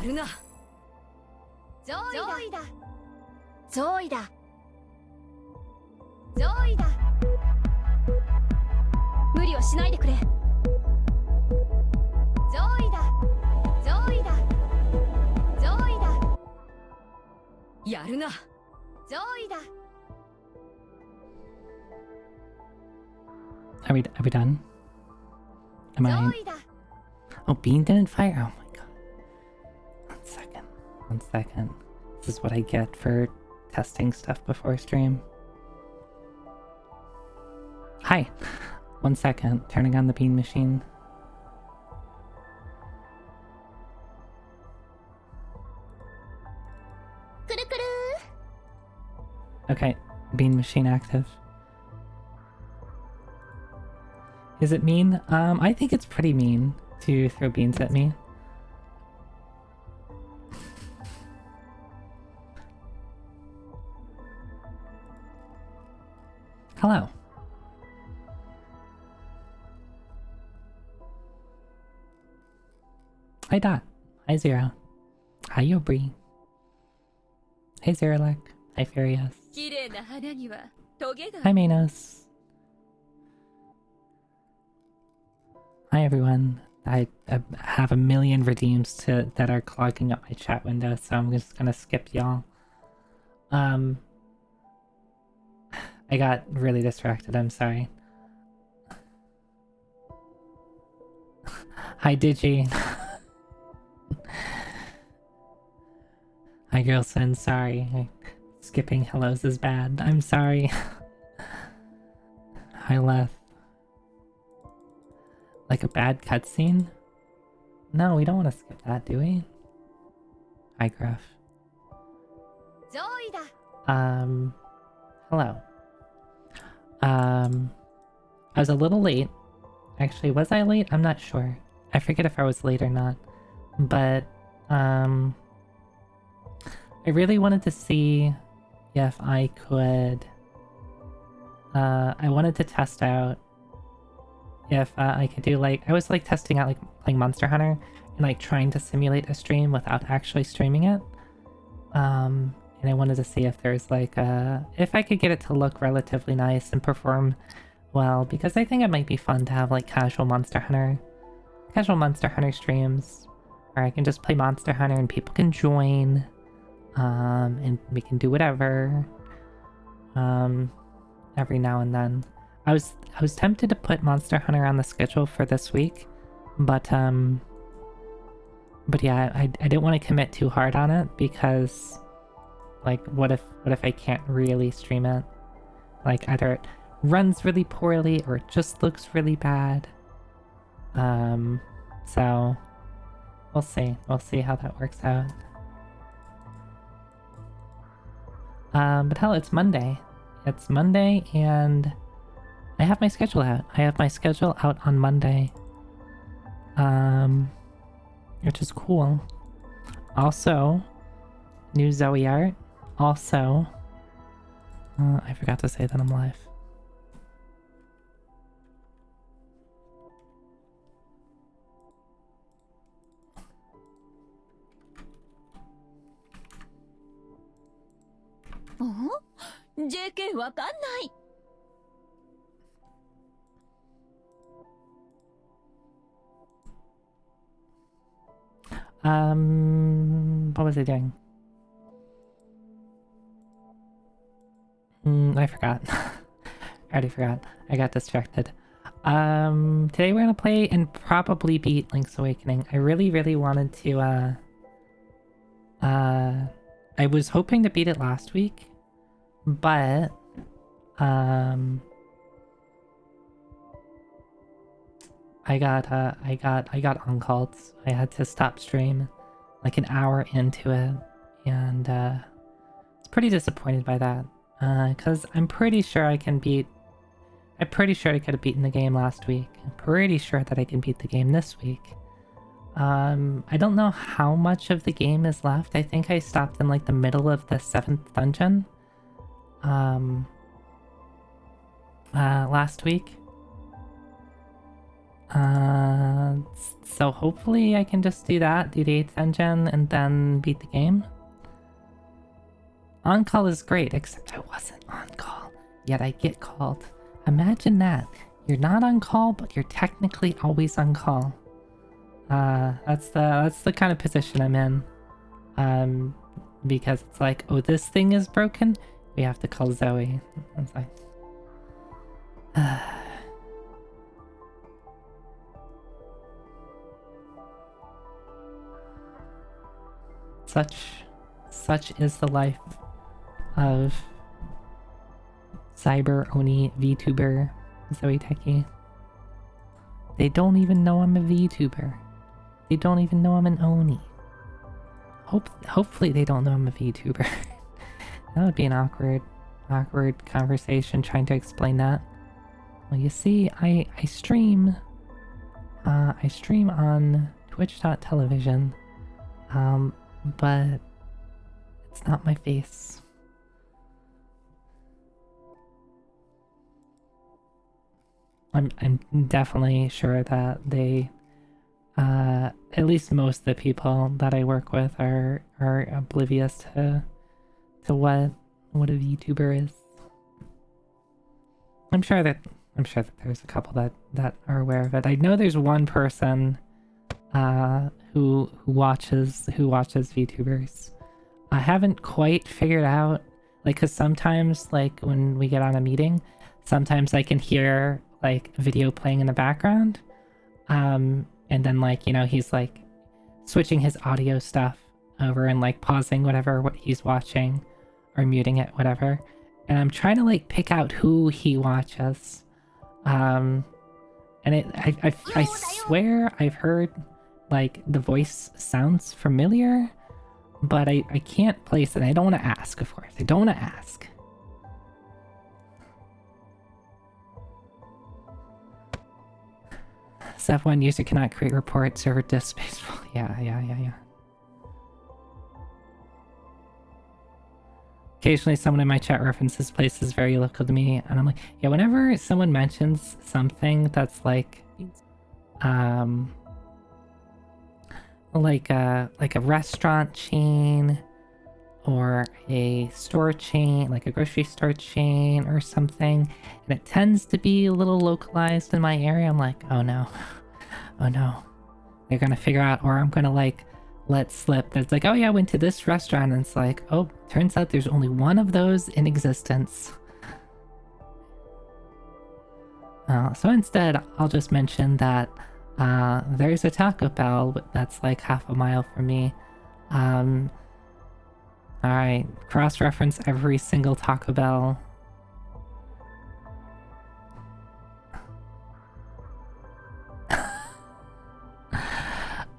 るな。上位だ。上位だ。上位だ。無理はしないでくれ。上位だ。上位だ。上位だ。やるな。上位だ。Are we done? Am I? 上位だ。 Oh, Bean didn't fire? Oh my god. 1 second. This is what I get for testing stuff before stream. Hi. 1 second. Turning on the Bean machine. Okay, Bean machine active. Is it mean? I think it's pretty mean to throw beans at me. Hello. Hi Dot. Hi Zero. Hi Yobri. Hey Zeralek. Hi Furious. Hi Manos. Hi everyone. I have a million redeems that are clogging up my chat window, so I'm just gonna skip y'all. I got really distracted, I'm sorry. Hi Digi. Hi Girlson, sorry. Skipping hellos is bad. I'm sorry. Hi Leth. Like a bad cutscene? No, we don't want to skip that, do we? Hi Gruff. Hello. I was a little late. Actually, was I late? I'm not sure. I forget if I was late or not. But, I really wanted to see if I could... I wanted to test out if I could do, like... I was, like, testing out, like, playing Monster Hunter and, like, trying to simulate a stream without actually streaming it. And I wanted to see if there's, like, if I could get it to look relatively nice and perform well, because I think it might be fun to have, like, casual Monster Hunter streams, where I can just play Monster Hunter and people can join, and we can do whatever, every now and then. I was tempted to put Monster Hunter on the schedule for this week, but yeah, I didn't want to commit too hard on it, because, like, what if I can't really stream it? Like, either it runs really poorly or it just looks really bad. So we'll see how that works out. But hell, it's Monday. It's Monday, and I have my schedule out. I have my schedule out on Monday. Which is cool. Also, new Zoe art. Also, I forgot to say that I'm live. JK わかんない。What was I doing? I forgot. I already forgot. I got distracted. Today we're gonna play and probably beat Link's Awakening. I really wanted to, I was hoping to beat it last week, but, I got uncalled. So I had to stop stream like an hour into it, and I was pretty disappointed by that. Because I'm pretty sure I could have beaten the game last week. I'm pretty sure that I can beat the game this week. I don't know how much of the game is left. I think I stopped in like the middle of the 7th dungeon. Last week. So hopefully I can just do that, do the 8th engine, and then beat the game. On-call is great, except I wasn't on-call, yet I get called. Imagine that. You're not on call, but you're technically always on call. That's the kind of position I'm in. Because it's like, oh, this thing is broken, we have to call Zoe. It's like... Such is the life of Cyber Oni VTuber Zoe Techie. They don't even know I'm a VTuber. They don't even know I'm an Oni. Hopefully they don't know I'm a VTuber. That would be an awkward conversation trying to explain that. Well, you see, I stream. I stream on twitch.television. But it's not my face. I'm definitely sure that they, at least most of the people that I work with are oblivious to what a VTuber is. I'm sure that there's a couple that are aware of it. I know there's one person who watches VTubers. I haven't quite figured out, like, because sometimes, like, when we get on a meeting, sometimes I can hear like video playing in the background, and then, like, you know, he's like switching his audio stuff over and like pausing what he's watching or muting it, whatever, and I'm trying to like pick out who he watches, and I swear I've heard like the voice sounds familiar, but I can't place it. I don't want to ask, of course. I don't want to ask. F1 user cannot create report server disk space. Yeah. Occasionally someone in my chat references places very local to me, and I'm like, yeah, whenever someone mentions something that's like a restaurant chain or a store chain, like a grocery store chain or something, and it tends to be a little localized in my area, I'm like, oh no, they're gonna figure out, or I'm gonna like let slip that's like, oh yeah, I went to this restaurant, and it's like, oh, turns out there's only one of those in existence. So instead I'll just mention that there's a Taco Bell that's like half a mile from me. Alright, cross-reference every single Taco Bell.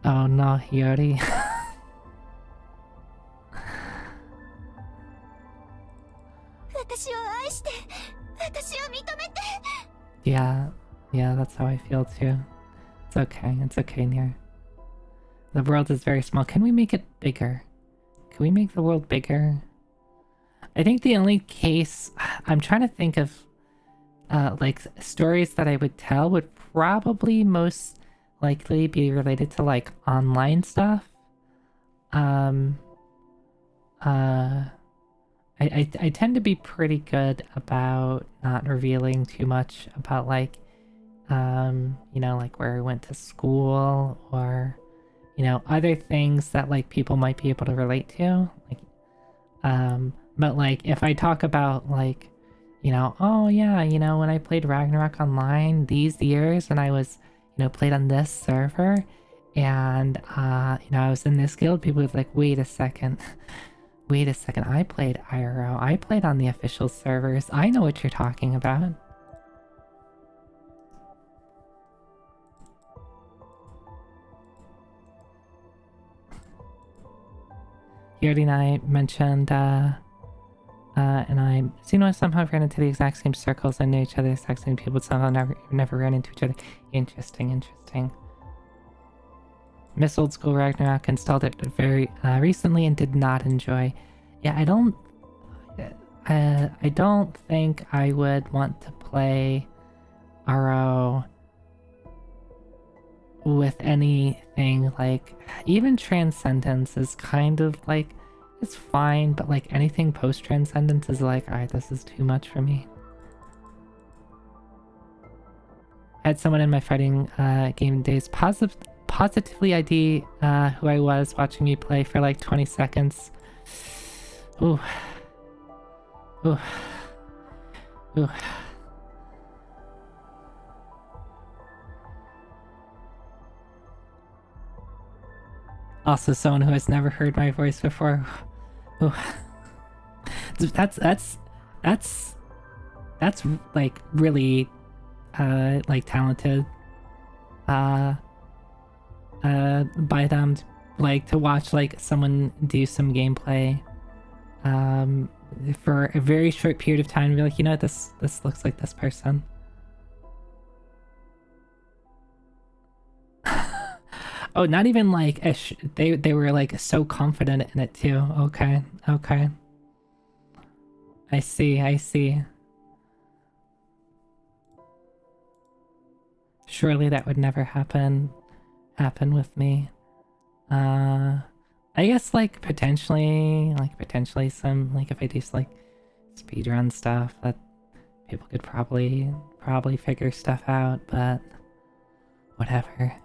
Oh no, Hiyori. Yeah, that's how I feel too. It's okay, Nier. The world is very small. Can we make it bigger? Can we make the world bigger? I think the only case I'm trying to think of, like, stories that I would tell would probably most likely be related to like online stuff. I tend to be pretty good about not revealing too much about like, you know, like where I went to school, or, you know, other things that like people might be able to relate to. Like, but like if I talk about like, you know, oh yeah, you know, when I played Ragnarok Online these years and I was, you know, played on this server, and you know, I was in this guild, people would like, wait a second, I played IRO, I played on the official servers, I know what you're talking about. Yuri and I mentioned, and I, so, you know, somehow ran into the exact same circles and knew each other, the exact same people, but somehow never ran into each other. Interesting. Miss Old School Ragnarok, installed it very recently and did not enjoy. Yeah, I don't think I would want to play RO with anything. Like, even Transcendence is kind of like, it's fine, but like anything post Transcendence is like, alright, this is too much for me. I had someone in my fighting game days positively ID who I was watching me play for like 20 seconds. Ooh. Ooh. Ooh. Also someone who has never heard my voice before. Ooh. That's like really like talented by them, like to watch like someone do some gameplay for a very short period of time and be like, you know what, this looks like this person. Oh, not even like they were like so confident in it too. Okay, okay. I see. Surely that would never happen with me. I guess like potentially some, like if I do like speedrun stuff, that people could probably figure stuff out, but whatever.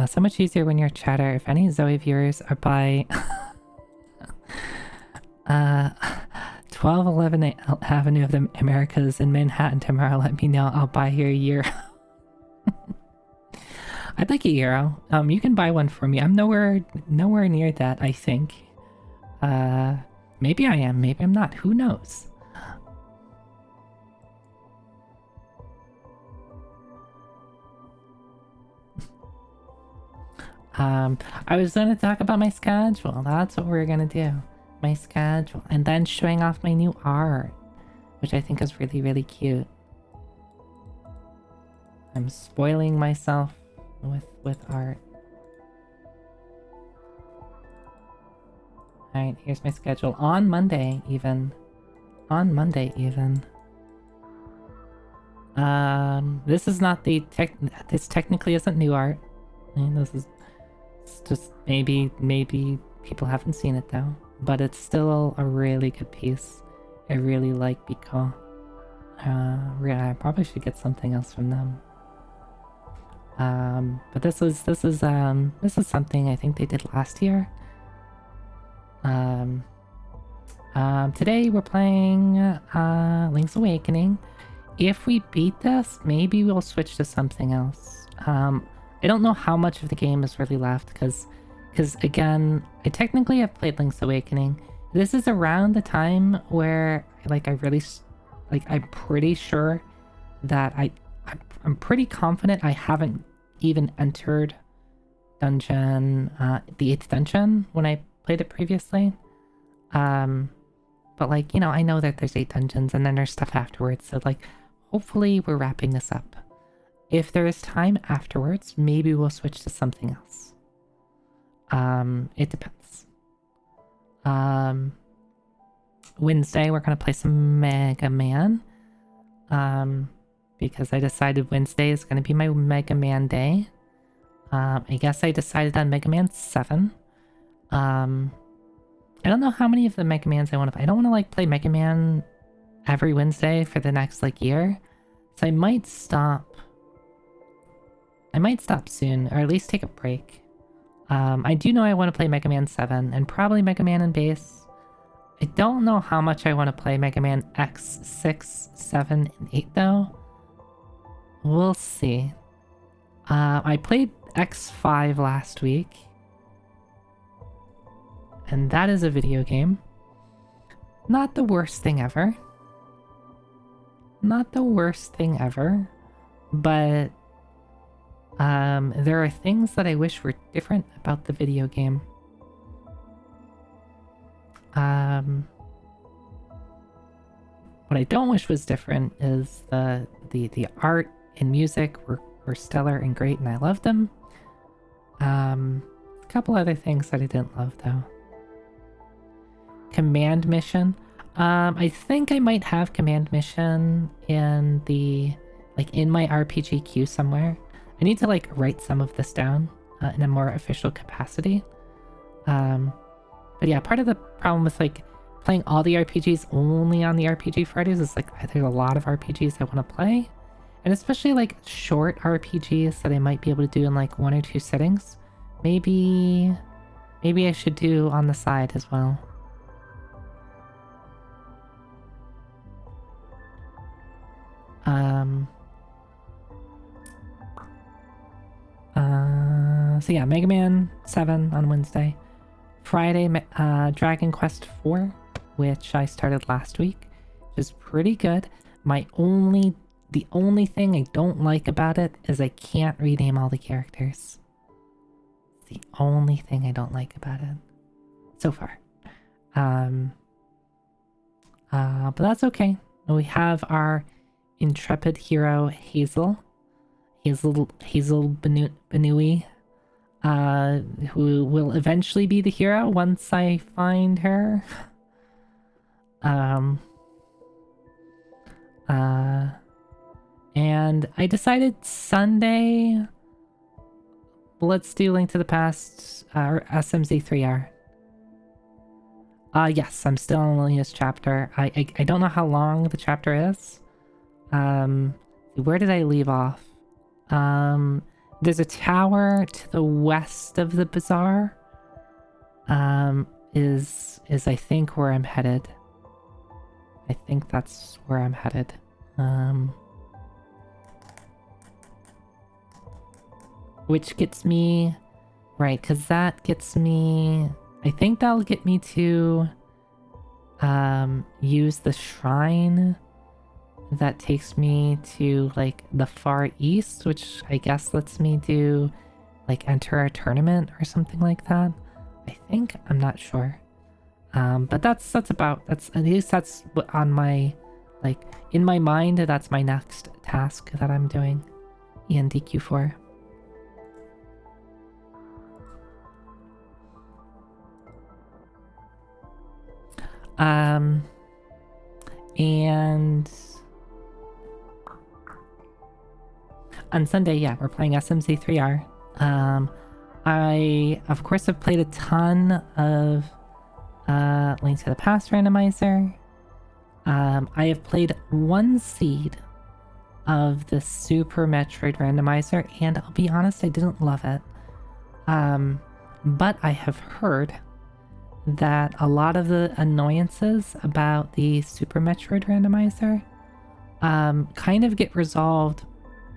So much easier when you're chatter. If any Zoe viewers are by 1211 Avenue of the Americas in Manhattan tomorrow, let me know. I'll buy you a euro. I'd like a euro. You can buy one for me. I'm nowhere near that, I think. Maybe I am, maybe I'm not. Who knows? I was gonna talk about my schedule. That's what we're gonna do. My schedule. And then showing off my new art, which I think is really, really cute. I'm spoiling myself with art. Alright, here's my schedule. On Monday, even. This is not the this technically isn't new art. I mean, this is just maybe people haven't seen it though, but it's still a really good piece. I really like Biko. I probably should get something else from them. But this is something I think they did last year. Today we're playing Link's Awakening. If we beat this, maybe we'll switch to something else. I don't know how much of the game is really left, because again, I technically have played Link's Awakening. This is around the time where like I'm pretty sure that I'm pretty confident I haven't even entered dungeon the 8th dungeon when I played it previously. But like, you know, I know that there's 8 dungeons and then there's stuff afterwards, so like hopefully we're wrapping this up. If there is time afterwards, maybe we'll switch to something else. It depends. Wednesday we're gonna play some Mega Man. Because I decided Wednesday is gonna be my Mega Man day. I guess I decided on Mega Man 7. I don't know how many of the Mega Mans I want to play. I don't want to like play Mega Man every Wednesday for the next like year. So I might stop soon, or at least take a break. I do know I want to play Mega Man 7, and probably Mega Man and Bass. I don't know how much I want to play Mega Man X, 6, 7, and 8 though. We'll see. I played X5 last week. And that is a video game. Not the worst thing ever. Not the worst thing ever. But there are things that I wish were different about the video game. What I don't wish was different is the art and music were stellar and great, and I loved them. A couple other things that I didn't love though. command mission. I think I might have command mission in the in my RPG queue somewhere. I need to like write some of this down in a more official capacity. But yeah, part of the problem with like playing all the RPGs only on the RPG Fridays is like there's a lot of RPGs I want to play, and especially like short RPGs that I might be able to do in like 1 or 2 sittings. Maybe I should do on the side as well. So yeah, Mega Man 7 on Wednesday. Friday, Dragon Quest 4, which I started last week, which is pretty good. The only thing I don't like about it is I can't rename all the characters. The only thing I don't like about it so far. But that's okay. We have our intrepid hero Hazel Benui, who will eventually be the hero once I find her. And I decided Sunday, let's do Link to the Past, or SMZ3R. Yes, I'm still on the latest chapter. I don't know how long the chapter is. Where did I leave off? There's a tower to the west of the bazaar. Is I think where I'm headed. I think that's where I'm headed. Which gets me right, because that gets me. I think that'll get me to use the shrine that takes me to like the far east, which I guess lets me do like enter a tournament or something like that. I think, I'm not sure. But that's at least that's what on my, like, in my mind, that's my next task that I'm doing in DQ4. And on Sunday, yeah, we're playing SMZ3R. I, of course, have played a ton of Link to the Past randomizer. I have played 1 seed of the Super Metroid randomizer, and I'll be honest, I didn't love it. But I have heard that a lot of the annoyances about the Super Metroid randomizer kind of get resolved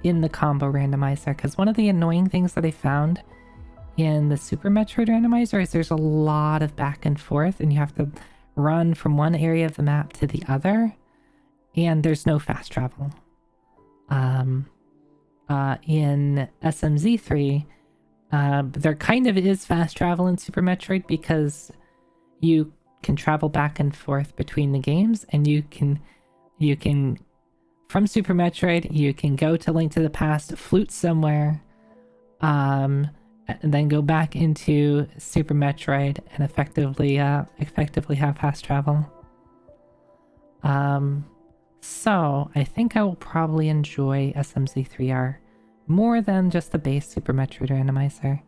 in the combo randomizer, because one of the annoying things that I found in the Super Metroid randomizer is there's a lot of back and forth, and you have to run from one area of the map to the other, and there's no fast travel. In SMZ3, there kind of is fast travel in Super Metroid, because you can travel back and forth between the games, and you can from Super Metroid, you can go to Link to the Past, flute somewhere, and then go back into Super Metroid and effectively have fast travel. So I think I will probably enjoy SMZ3R more than just the base Super Metroid randomizer.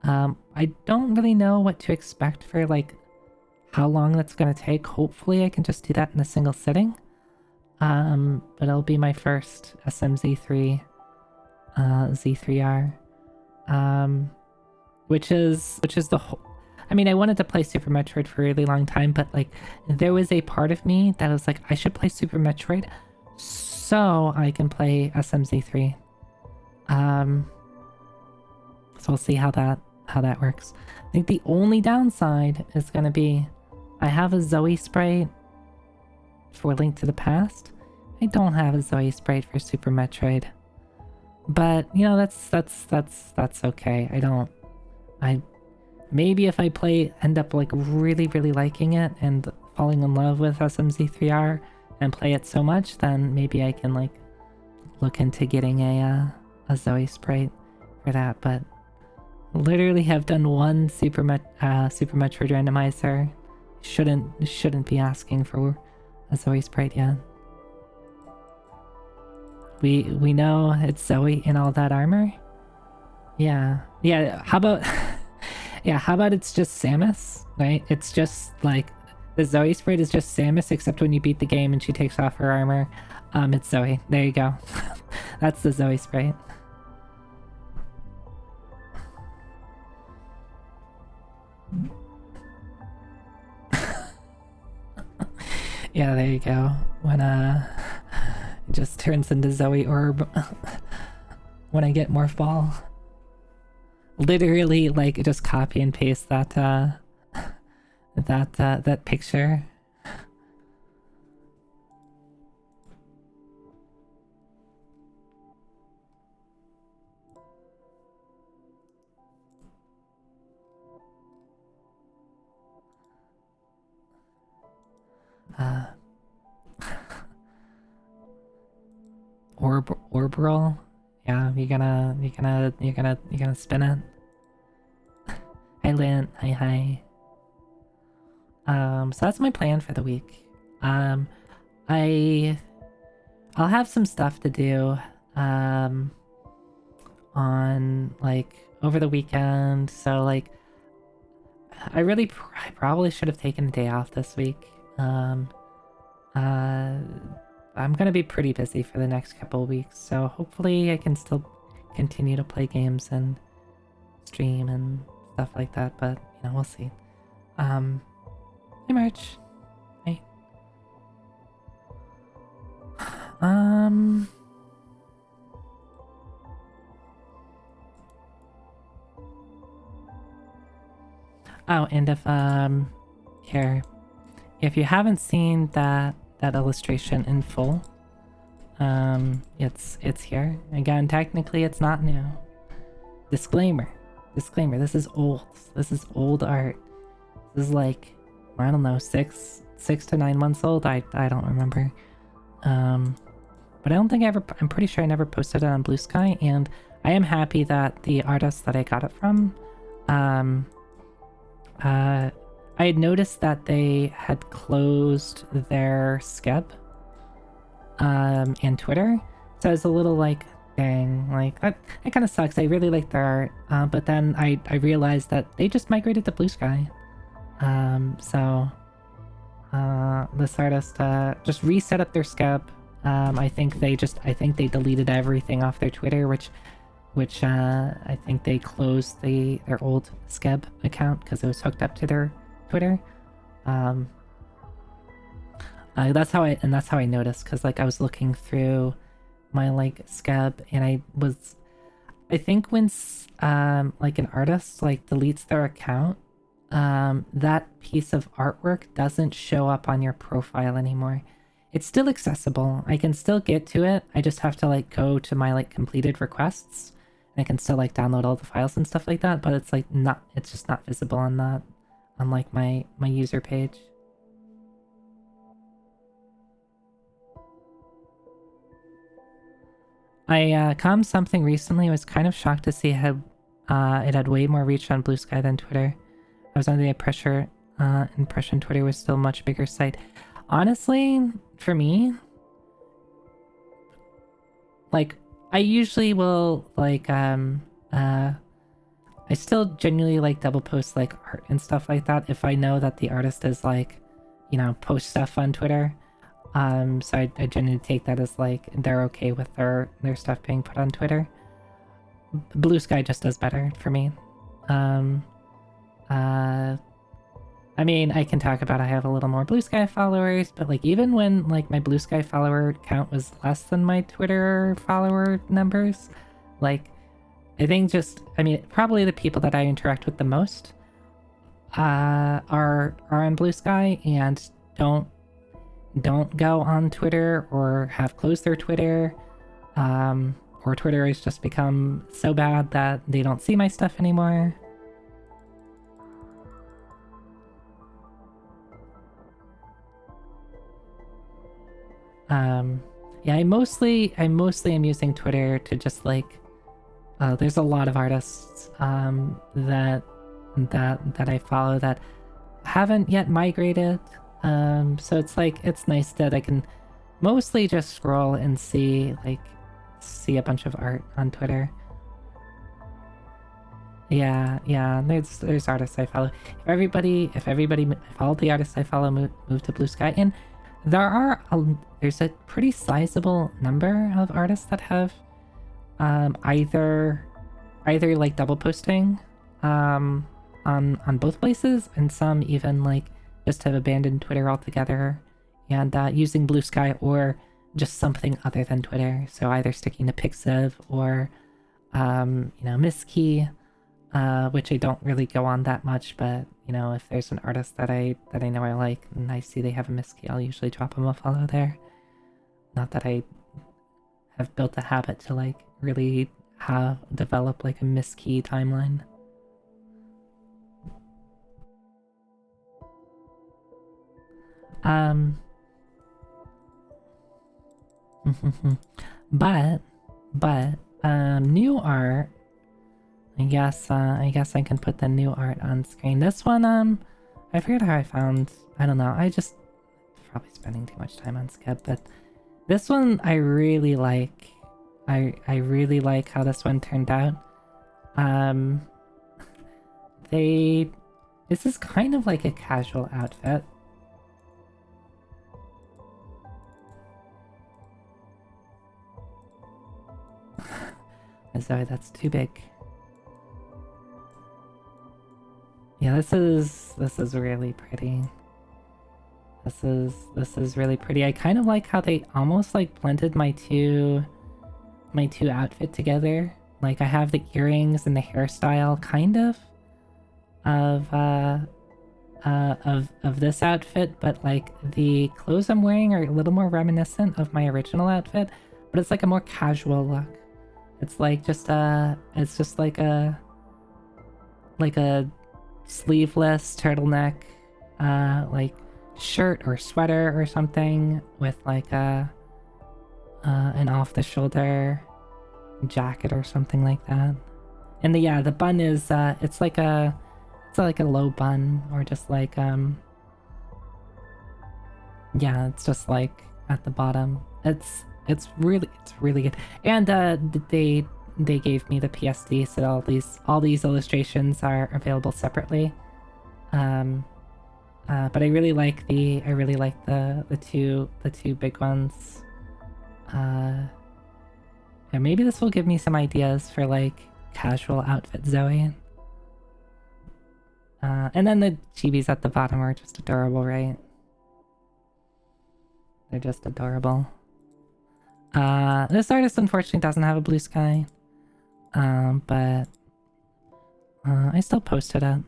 I don't really know what to expect for like how long that's gonna take. Hopefully I can just do that in a single sitting. But it'll be my first SMZ3 Z3R. Which is the whole. I mean, I wanted to play Super Metroid for a really long time, but like there was a part of me that was like, I should play Super Metroid so I can play SMZ3. So we'll see how that works. I think the only downside is gonna be I have a Zoe sprite for Link to the Past. I don't have a Zoe sprite for Super Metroid. But, you know, that's okay. Maybe if I end up like really liking it and falling in love with SMZ3R and play it so much, then maybe I can like look into getting a Zoe sprite for that. But literally have done 1 Super Metroid randomizer shouldn't be asking for a Zoe sprite yet. We know it's Zoe in all that armor. Yeah. How about how about it's just Samus, right? It's just like the Zoe sprite is just Samus, except when you beat the game and she takes off her armor, it's Zoe. There you go. That's the Zoe sprite. Yeah, there you go. When it just turns into Zoe Orb when I get Morph Ball. Literally, like, just copy and paste that that picture. Orbital? Yeah, you're gonna spin it. Hi Lint, hi. So that's my plan for the week. I'll have some stuff to do on like over the weekend, so like I probably should have taken a day off this week. I'm gonna be pretty busy for the next couple of weeks, so hopefully I can still continue to play games and stream and stuff like that, but you know, we'll see. Hey March. Hey. Oh, and if you haven't seen that illustration in full, it's here. Again, technically it's not new. Disclaimer, this is old art. This is like, I don't know, 6 to 9 months old. I don't remember. But I don't think I'm pretty sure I never posted it on Blue Sky, and I am happy that the artist that I got it from, I had noticed that they had closed their Skeb and Twitter, so I was a little like, dang, like that kind of sucks. I really like their art, but then I realized that they just migrated to Blue Sky. So this artist just reset up their Skeb. I think they deleted everything off their Twitter, which I think they closed their old Skeb account because it was hooked up to their Twitter. That's how I noticed, because like I was looking through my like Skeb, and I think when like an artist like deletes their account, that piece of artwork doesn't show up on your profile anymore. It's still accessible. I can still get to it. I just have to like go to my like completed requests. I can still like download all the files and stuff like that, but it's like it's just not visible on that, on like my user page. I commed something recently. I was kind of shocked to see how it had way more reach on Blue Sky than Twitter. I was under the impression Twitter was still a much bigger site. Honestly, for me, like, I usually will, like, I still genuinely, like, double post, like, art and stuff like that if I know that the artist is, like, you know, post stuff on Twitter. So I genuinely take that as, like, they're okay with their stuff being put on Twitter. Blue Sky just does better for me. I mean, I can talk about I have a little more Blue Sky followers, but like even when like my Blue Sky follower count was less than my Twitter follower numbers, like I think probably the people that I interact with the most are on Blue Sky and don't go on Twitter or have closed their Twitter, or Twitter has just become so bad that they don't see my stuff anymore. Yeah, I mostly am using Twitter to just like, there's a lot of artists that I follow that haven't yet migrated. So it's like, it's nice that I can mostly just scroll and see a bunch of art on Twitter. Yeah, there's artists I follow. If all the artists I follow move to Blue Sky, and there's a pretty sizable number of artists that have either like double posting on both places, and some even like just have abandoned Twitter altogether and using Blue Sky or just something other than Twitter. So either sticking to Pixiv or bsky, which I don't really go on that much, but if there's an artist that I know I like and I see they have a bsky, I'll usually drop them a follow there. Not that I have built a habit to like really develop like a bsky timeline. but new art. I guess I can put the new art on screen. This one, I forget how I found. I don't know. I just probably spending too much time on Skeb, but this one I really like. I really like how this one turned out. This is kind of like a casual outfit. Sorry, that's too big. Yeah, this is really pretty. This is really pretty. I kind of like how they almost like blended my two outfit together. Like I have the earrings and the hairstyle kind of this outfit, but like the clothes I'm wearing are a little more reminiscent of my original outfit, but it's like a more casual look. It's like just like a sleeveless turtleneck like shirt or sweater or something with like an off the shoulder jacket or something like that. And the bun is it's like a low bun, or just like it's just like at the bottom. It's really good. And they gave me the PSD, so all these illustrations are available separately. But I really like the two big ones. Yeah, maybe this will give me some ideas for like casual outfit Zoe. And then the chibis at the bottom are just adorable, right? They're just adorable. This artist unfortunately doesn't have a Blue Sky. But I still posted it.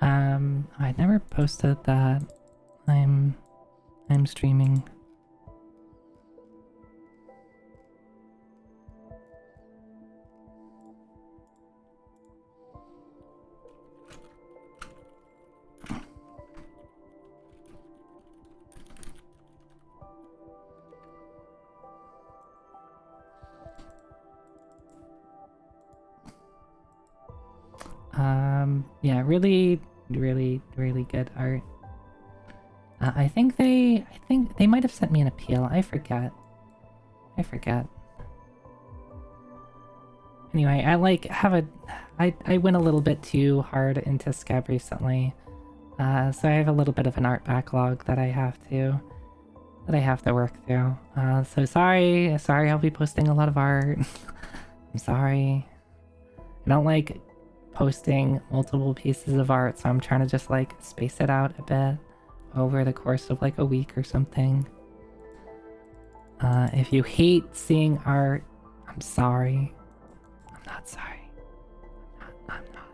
I never posted that I'm streaming. Yeah, really good art. I think they might have sent me an appeal. I forget. Anyway, I went a little bit too hard into Scab recently. So I have a little bit of an art backlog that I have to work through. So sorry I'll be posting a lot of art. I'm sorry. I don't like posting multiple pieces of art, so I'm trying to just like space it out a bit over the course of like a week or something. If you hate seeing art, I'm sorry. I'm not sorry. I'm not.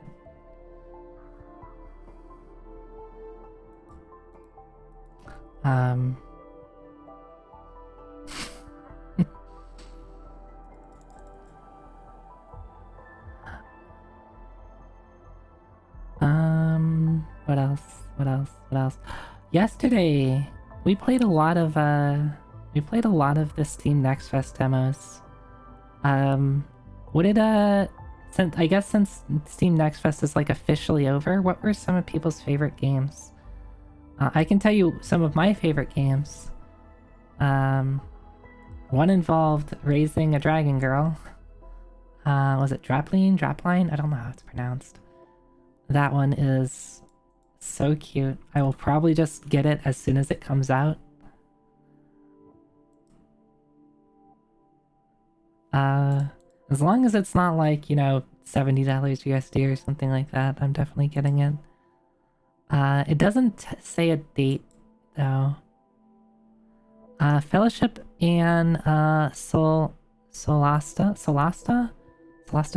What else? Yesterday, we played a lot of the Steam Next Fest demos. What did since Steam Next Fest is like officially over, what were some of people's favorite games? I can tell you some of my favorite games. One involved raising a dragon girl. Was it Drapline? I don't know how it's pronounced. That one is so cute. I will probably just get it as soon as it comes out. As long as it's not like, you know, $70 USD or something like that, I'm definitely getting it. It doesn't say a date, though. Fellowship and Solasta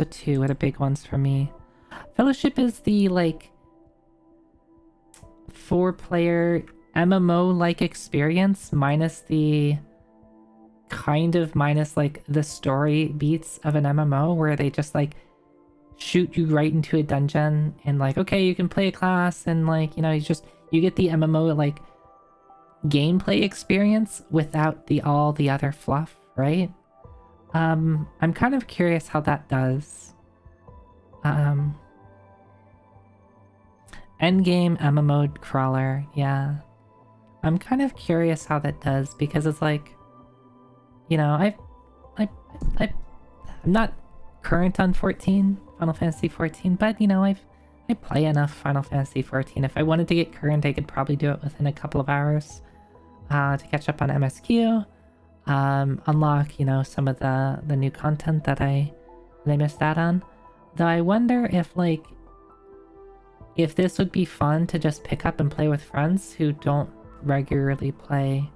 2 are the big ones for me. Fellowship is the, like, 4-player MMO-like experience, minus like the story beats of an MMO, where they just like shoot you right into a dungeon and like, okay, you can play a class, and like, you know, you get the MMO like gameplay experience without all the other fluff, right? I'm kind of curious how that does. Endgame MMO crawler, yeah. I'm kind of curious how that does, because it's like, you know, I'm not current on Final Fantasy 14, but you know, I play enough Final Fantasy 14. If I wanted to get current, I could probably do it within a couple of hours to catch up on MSQ, unlock, you know, some of the new content that I missed out on. Though I wonder if this would be fun to just pick up and play with friends who don't regularly play,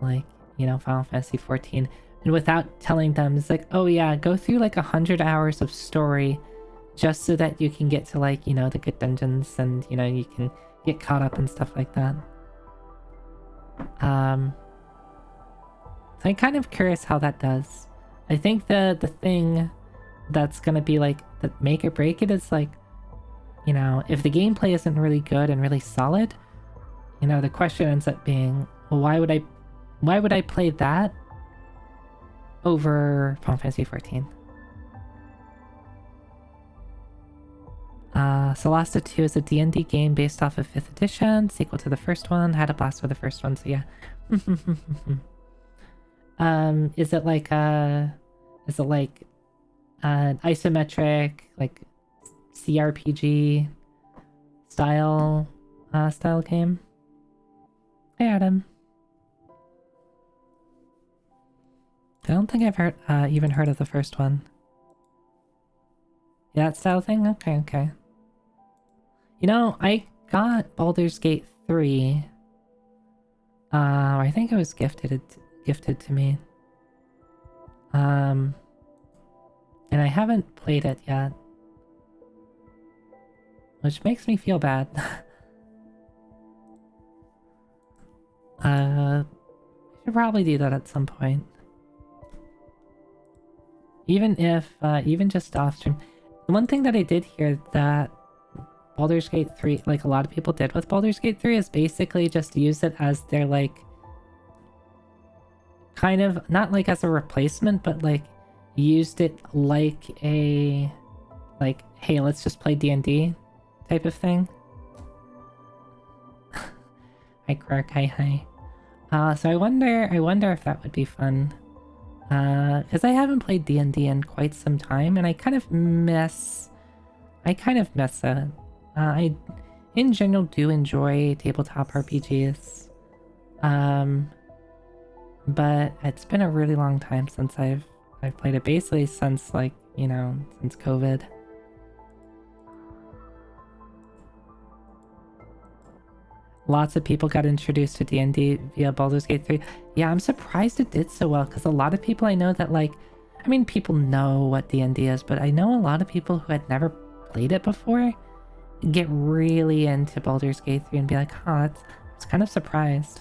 like, you know, Final Fantasy 14, and without telling them, it's like, oh yeah, go through like 100 hours of story just so that you can get to, like, you know, the good dungeons, and, you know, you can get caught up and stuff like that. So I'm kind of curious how that does. I think the thing that's gonna be like the make or break it is like, you know, if the gameplay isn't really good and really solid, you know, the question ends up being, well, why would I play that over Final Fantasy 14? Solasta 2 is a D&D game based off of 5th edition, sequel to the first one. Had a blast with the first one, so yeah. Is it like an isometric, like CRPG style game? Hey, Adam. I don't think I've even heard of the first one. Yeah, that style thing? Okay. You know, I got Baldur's Gate 3. I think it was gifted to me. And I haven't played it yet, which makes me feel bad. I should probably do that at some point. Even just off stream. The one thing that I did hear that Baldur's Gate 3, like a lot of people did with Baldur's Gate 3, is basically just use it as their, like, kind of, not like as a replacement, but like used it like a, like, hey, let's just play D&D type of thing. Hi, Quark. Hi. So I wonder if that would be fun. Because I haven't played D&D in quite some time, and I kind of miss it. I, in general, do enjoy tabletop RPGs. But it's been a really long time since I've played it, basically since, like, you know, since COVID. Lots of people got introduced to D&D via Baldur's Gate 3. Yeah, I'm surprised it did so well, because a lot of people I know that, like, I mean, people know what D&D is, but I know a lot of people who had never played it before get really into Baldur's Gate 3 and be like, huh, I was kind of surprised.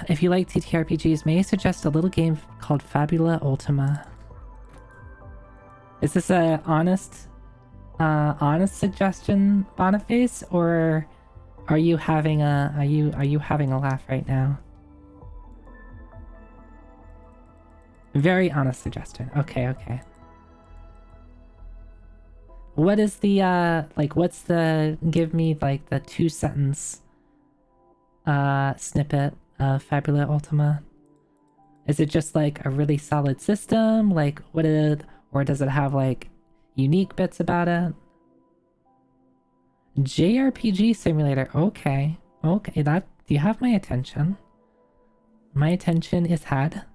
If you like TTRPGs, may I suggest a little game called Fabula Ultima? Is this a honest honest suggestion, Boniface, or are you having a are you having a laugh right now? Very honest suggestion. Okay, okay. What is the like what's the give me like the 2-sentence snippet of Fabula Ultima? Is it just like a really solid system? Like what is, or does it have like unique bits about it? JRPG simulator. Okay. Okay, that you have my attention. My attention is had.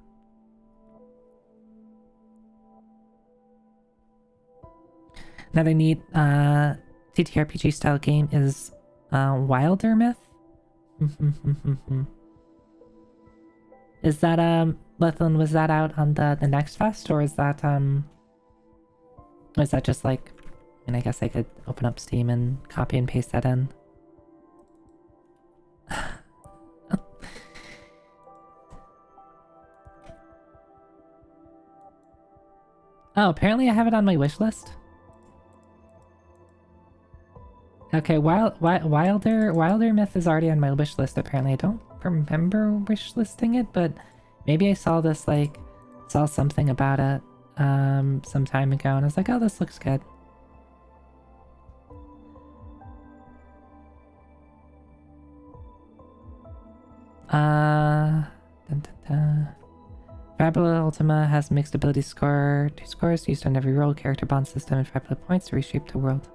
Another neat TTRPG style game is Wilder Myth. Is that Lethlin, was that out on the next fest, or is that just like, I mean, I guess I could open up Steam and copy and paste that in. Oh, apparently I have it on my wish list. Okay, Wilder Myth is already on my wish list. Apparently, I don't remember wish listing it, but maybe I saw this saw something about it some time ago, and I was like, oh, this looks good. Dun, dun, dun. Fabula Ultima has mixed ability score, 2 scores used on every roll, character bond system, and Fabula points to reshape the world.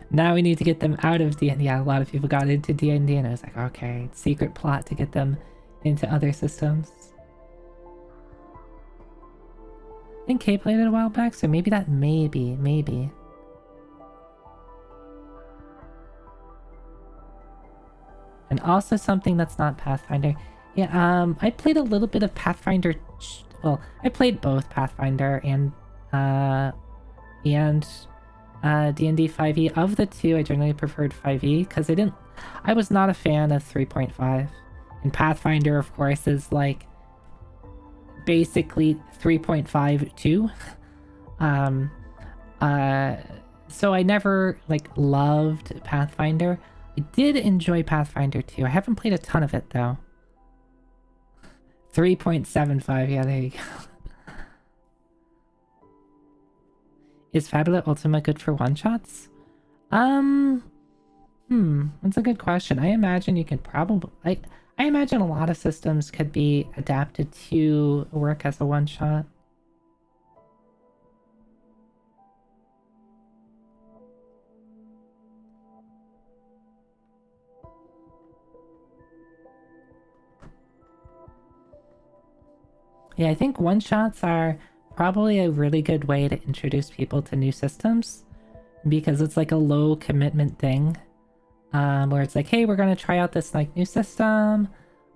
Now we need to get them out of D&D. Yeah, a lot of people got into D&D, and I was like, okay, secret plot to get them into other systems. I think Kay played it a while back, so maybe that maybe. And also something that's not Pathfinder. Yeah, I played a little bit of Pathfinder. Well, I played both Pathfinder and D&D 5e. Of the two, I generally preferred 5e because I was not a fan of 3.5. And Pathfinder, of course, is like basically 3.52. So I never like loved Pathfinder. I did enjoy Pathfinder 2. I haven't played a ton of it though. 3.75, yeah, there you go. Is Fabula Ultima good for one-shots? That's a good question. I imagine you can probably... I imagine a lot of systems could be adapted to work as a one-shot. Yeah, I think one-shots are probably a really good way to introduce people to new systems because it's like a low commitment thing where it's like, hey, we're gonna try out this like new system,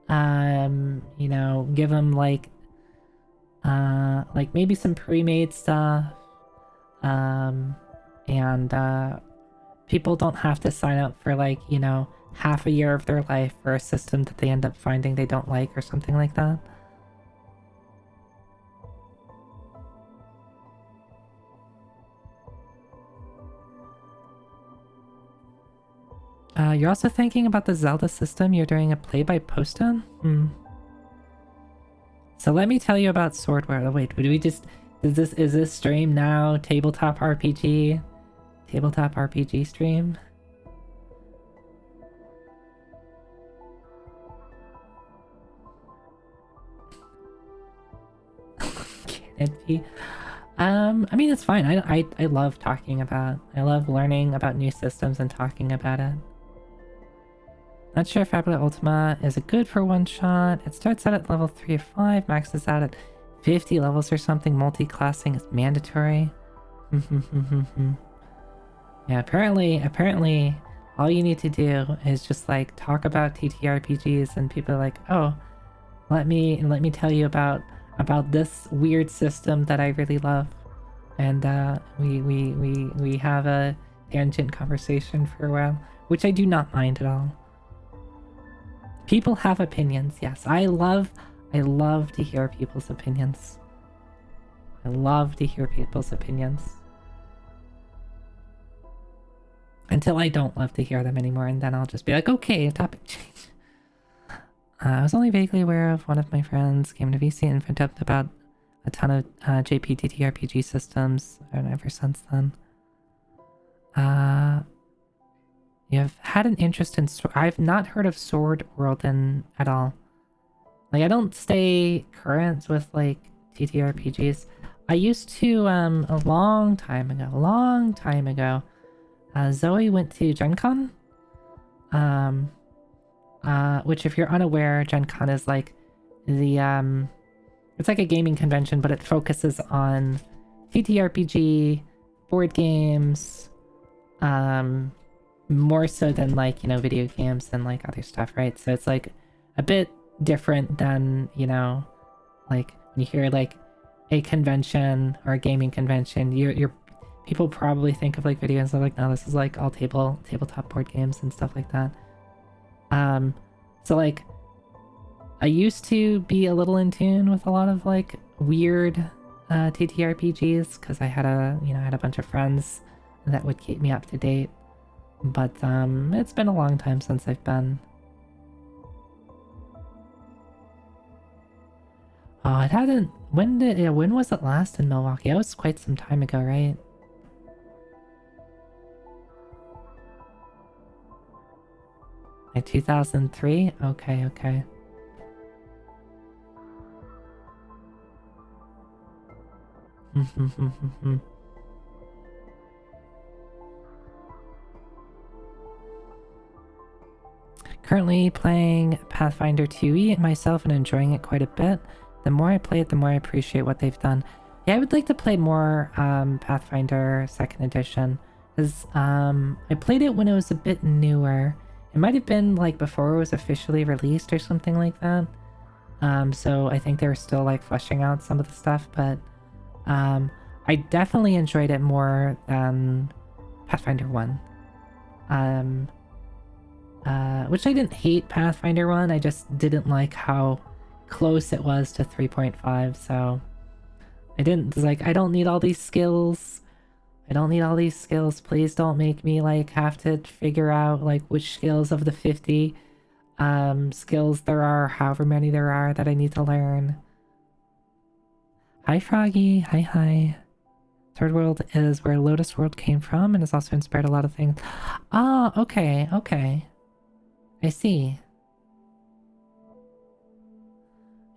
you know, give them like maybe some pre-made stuff, and people don't have to sign up for like, you know, half a year of their life for a system that they end up finding they don't like or something like that. You're also thinking about the Zelda system. You're doing a play-by-post on? So let me tell you about Swordware. Oh, wait, would we just... Is this stream now tabletop RPG? Tabletop RPG stream? Can it be? I mean, it's fine. I love talking about... I love learning about new systems and talking about it. Not sure if Fabula Ultima is good for one shot. It starts out at level 3 of 5, maxes out at 50 levels or something. Multi-classing is mandatory. Yeah, apparently all you need to do is just like talk about TTRPGs and people are like, oh, let me tell you about this weird system that I really love. And we have a tangent conversation for a while, which I do not mind at all. People have opinions, yes. I love I love to hear people's opinions. I love to hear people's opinions. Until I don't love to hear them anymore, and then I'll just be like, okay, topic change. I was only vaguely aware of one of my friends came to VC and found out about a ton of JPTT RPG systems, and ever since then. You've had an interest in... I've not heard of Sword World at all. Like, I don't stay current with, like, TTRPGs. I used to, a long time ago, Zoe went to Gen Con. Which, if you're unaware, Gen Con is like the, it's like a gaming convention, but it focuses on TTRPG, board games, more so than, like, you know, video games and, like, other stuff, right? So it's, like, a bit different than, you know, like, when you hear, like, a convention or a gaming convention, you're people probably think of, like, video games, and they're like, no, this is, like, all tabletop board games and stuff like that. So, like, I used to be a little in tune with a lot of, like, weird TTRPGs, because I had a bunch of friends that would keep me up to date. But it's been a long time since I've been. Oh, it hadn't. When was it last in Milwaukee? It was quite some time ago, right? Like 2003? Okay. Currently playing Pathfinder 2e myself and enjoying it quite a bit. The more I play it, the more I appreciate what they've done. Yeah, I would like to play more Pathfinder 2nd edition, because I played it when it was a bit newer. It might have been like before it was officially released or something like that. So I think they were still like fleshing out some of the stuff, but I definitely enjoyed it more than Pathfinder 1. Which I didn't hate Pathfinder 1, I just didn't like how close it was to 3.5, so I don't need all these skills. Please don't make me, like, have to figure out, like, which skills of the 50 skills there are, however many there are, that I need to learn. Hi, Froggy. Hi. Third World is where Lotus World came from and has also inspired a lot of things. Ah, okay. I see.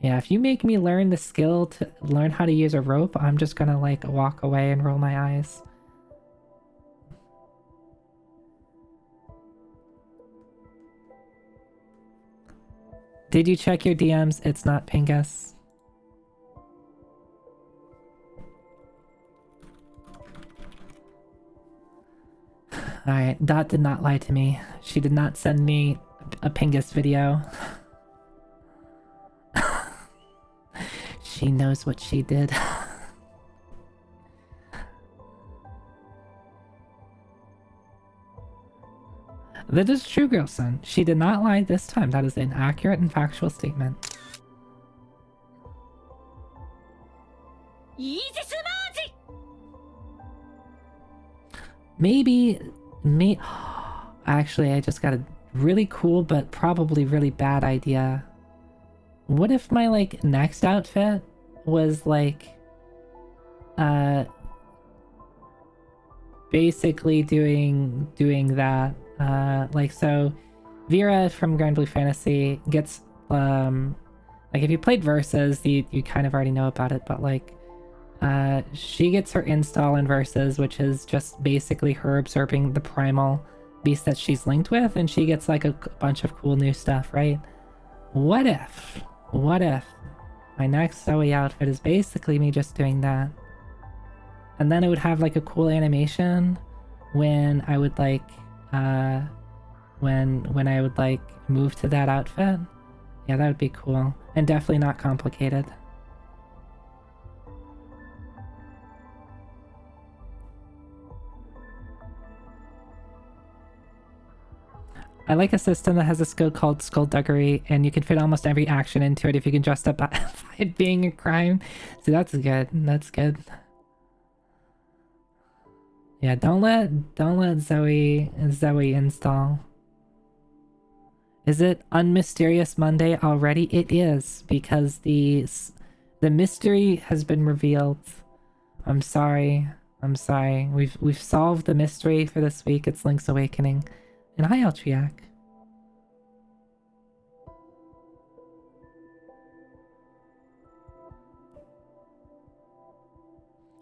Yeah, if you make me learn the skill to learn how to use a rope, I'm just gonna, like, walk away and roll my eyes. Did you check your DMs? It's not Pingus. Alright, Dot did not lie to me. She did not send me a Pingus video. She knows what she did. That is true, Girlson. She did not lie this time. That is an accurate and factual statement. Actually, I just got a really cool but probably really bad idea. What if my, like, next outfit was, like, basically doing that. Like, so Vera from Grand Blue Fantasy gets, like, if you played Versus, you kind of already know about it, but, like, she gets her install in Versus, which is just basically her absorbing the primal beast that she's linked with, and she gets, like, a bunch of cool new stuff, right? What if my next Zoe outfit is basically me just doing that? And then it would have, like, a cool animation when I would, like, when I would, like, move to that outfit. Yeah, that would be cool. And definitely not complicated. I like a system that has a skill called Skullduggery, and you can fit almost every action into it if you can justify it being a crime. So that's good. That's good. Yeah, don't let Zoe install. Is it Unmysterious Monday already? It is, because the mystery has been revealed. I'm sorry. I'm sorry. We've solved the mystery for this week. It's Link's Awakening. And hi, Altriac.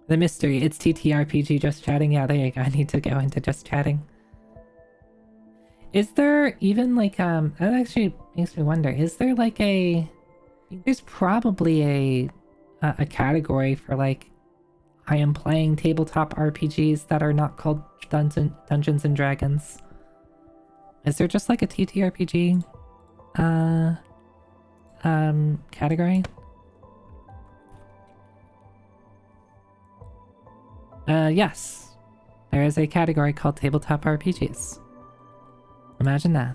The mystery. It's TTRPG Just Chatting. Yeah, there you go. I need to go into Just Chatting. Is there even like that actually makes me wonder, is there like there's probably a category for like I am playing tabletop RPGs that are not called Dungeons and Dragons. Is there just like a TTRPG category? Yes. There is a category called tabletop RPGs. Imagine that.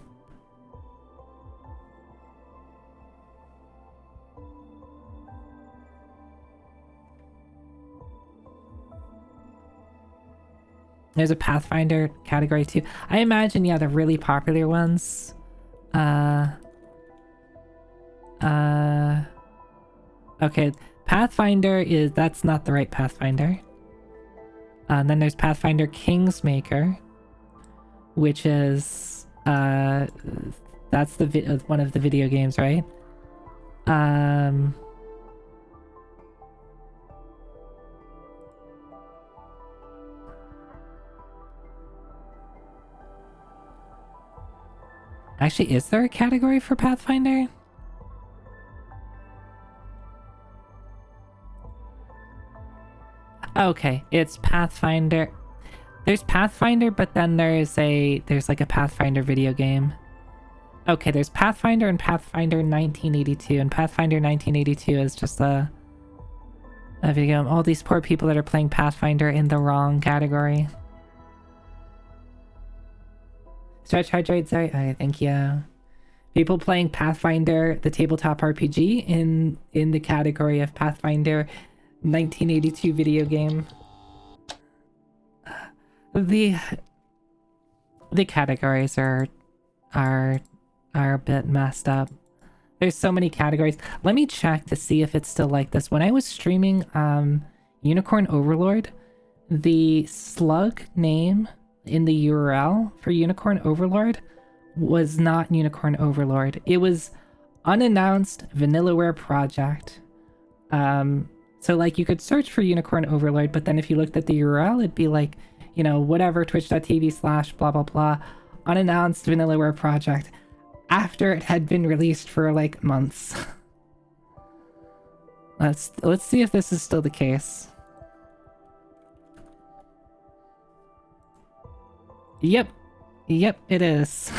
There's a Pathfinder category too. I imagine, yeah, the really popular ones. Okay, Pathfinder that's not the right Pathfinder. And then there's Pathfinder Kingsmaker, which is, that's one of the video games, right? Actually, is there a category for Pathfinder? Okay, it's Pathfinder. There's Pathfinder, but then there's like a Pathfinder video game. Okay, there's Pathfinder and Pathfinder 1982, and Pathfinder 1982 is just a video game. All these poor people that are playing Pathfinder in the wrong category. Stretch hydrate, sorry. Okay, thank you. People playing Pathfinder, the tabletop RPG, in the category of Pathfinder 1982 video game. The categories are a bit messed up. There's so many categories. Let me check to see if it's still like this. When I was streaming Unicorn Overlord, the slug name in the URL for Unicorn Overlord was not Unicorn Overlord. It was unannounced Vanillaware project. So like you could search for Unicorn Overlord, but then if you looked at the URL, it'd be like, you know, whatever, twitch.tv/ blah blah blah, unannounced Vanillaware project, after it had been released for like months. Let's see if this is still the case. Yep, it is.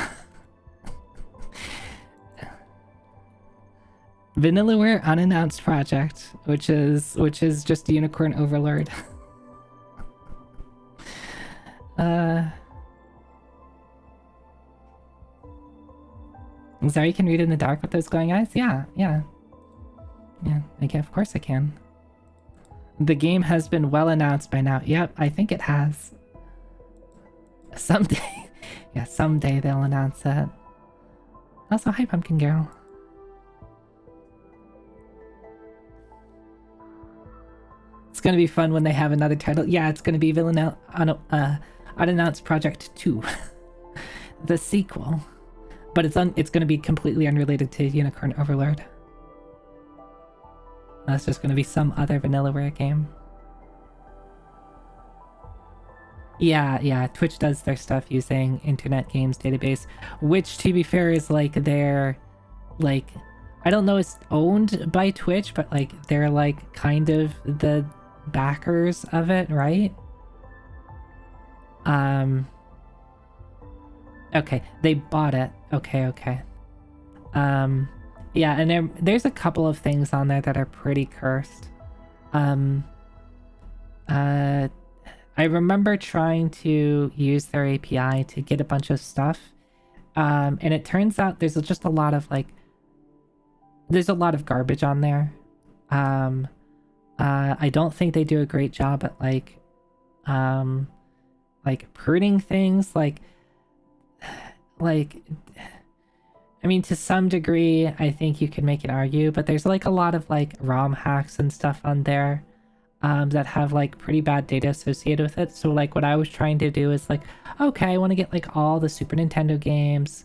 Vanillaware unannounced project, which is just Unicorn Overlord. Sorry, you can read in the dark with those glowing eyes? Yeah. Okay, of course I can. The game has been well announced by now. Yep, I think it has. Someday. Yeah, someday they'll announce it. Also, hi, Pumpkin Girl. It's gonna be fun when they have another title. Yeah, it's gonna be Unannounced Project 2. The sequel. But it's gonna be completely unrelated to Unicorn Overlord. That's just gonna be some other Vanillaware game. Yeah, Twitch does their stuff using Internet Games Database, which, to be fair, is like their, like, I don't know, it's owned by Twitch, but like they're like kind of the backers of it, right? Okay, they bought it. Okay. Yeah, and there's a couple of things on there that are pretty cursed. I remember trying to use their API to get a bunch of stuff, And it turns out there's just a lot of like, there's a lot of garbage on there. I don't think they do a great job at like pruning things. Like, I mean, to some degree, I think you could make an argue, but there's like a lot of like ROM hacks and stuff on there that have like pretty bad data associated with it. So like what I was trying to do is like, okay, I want to get like all the Super Nintendo games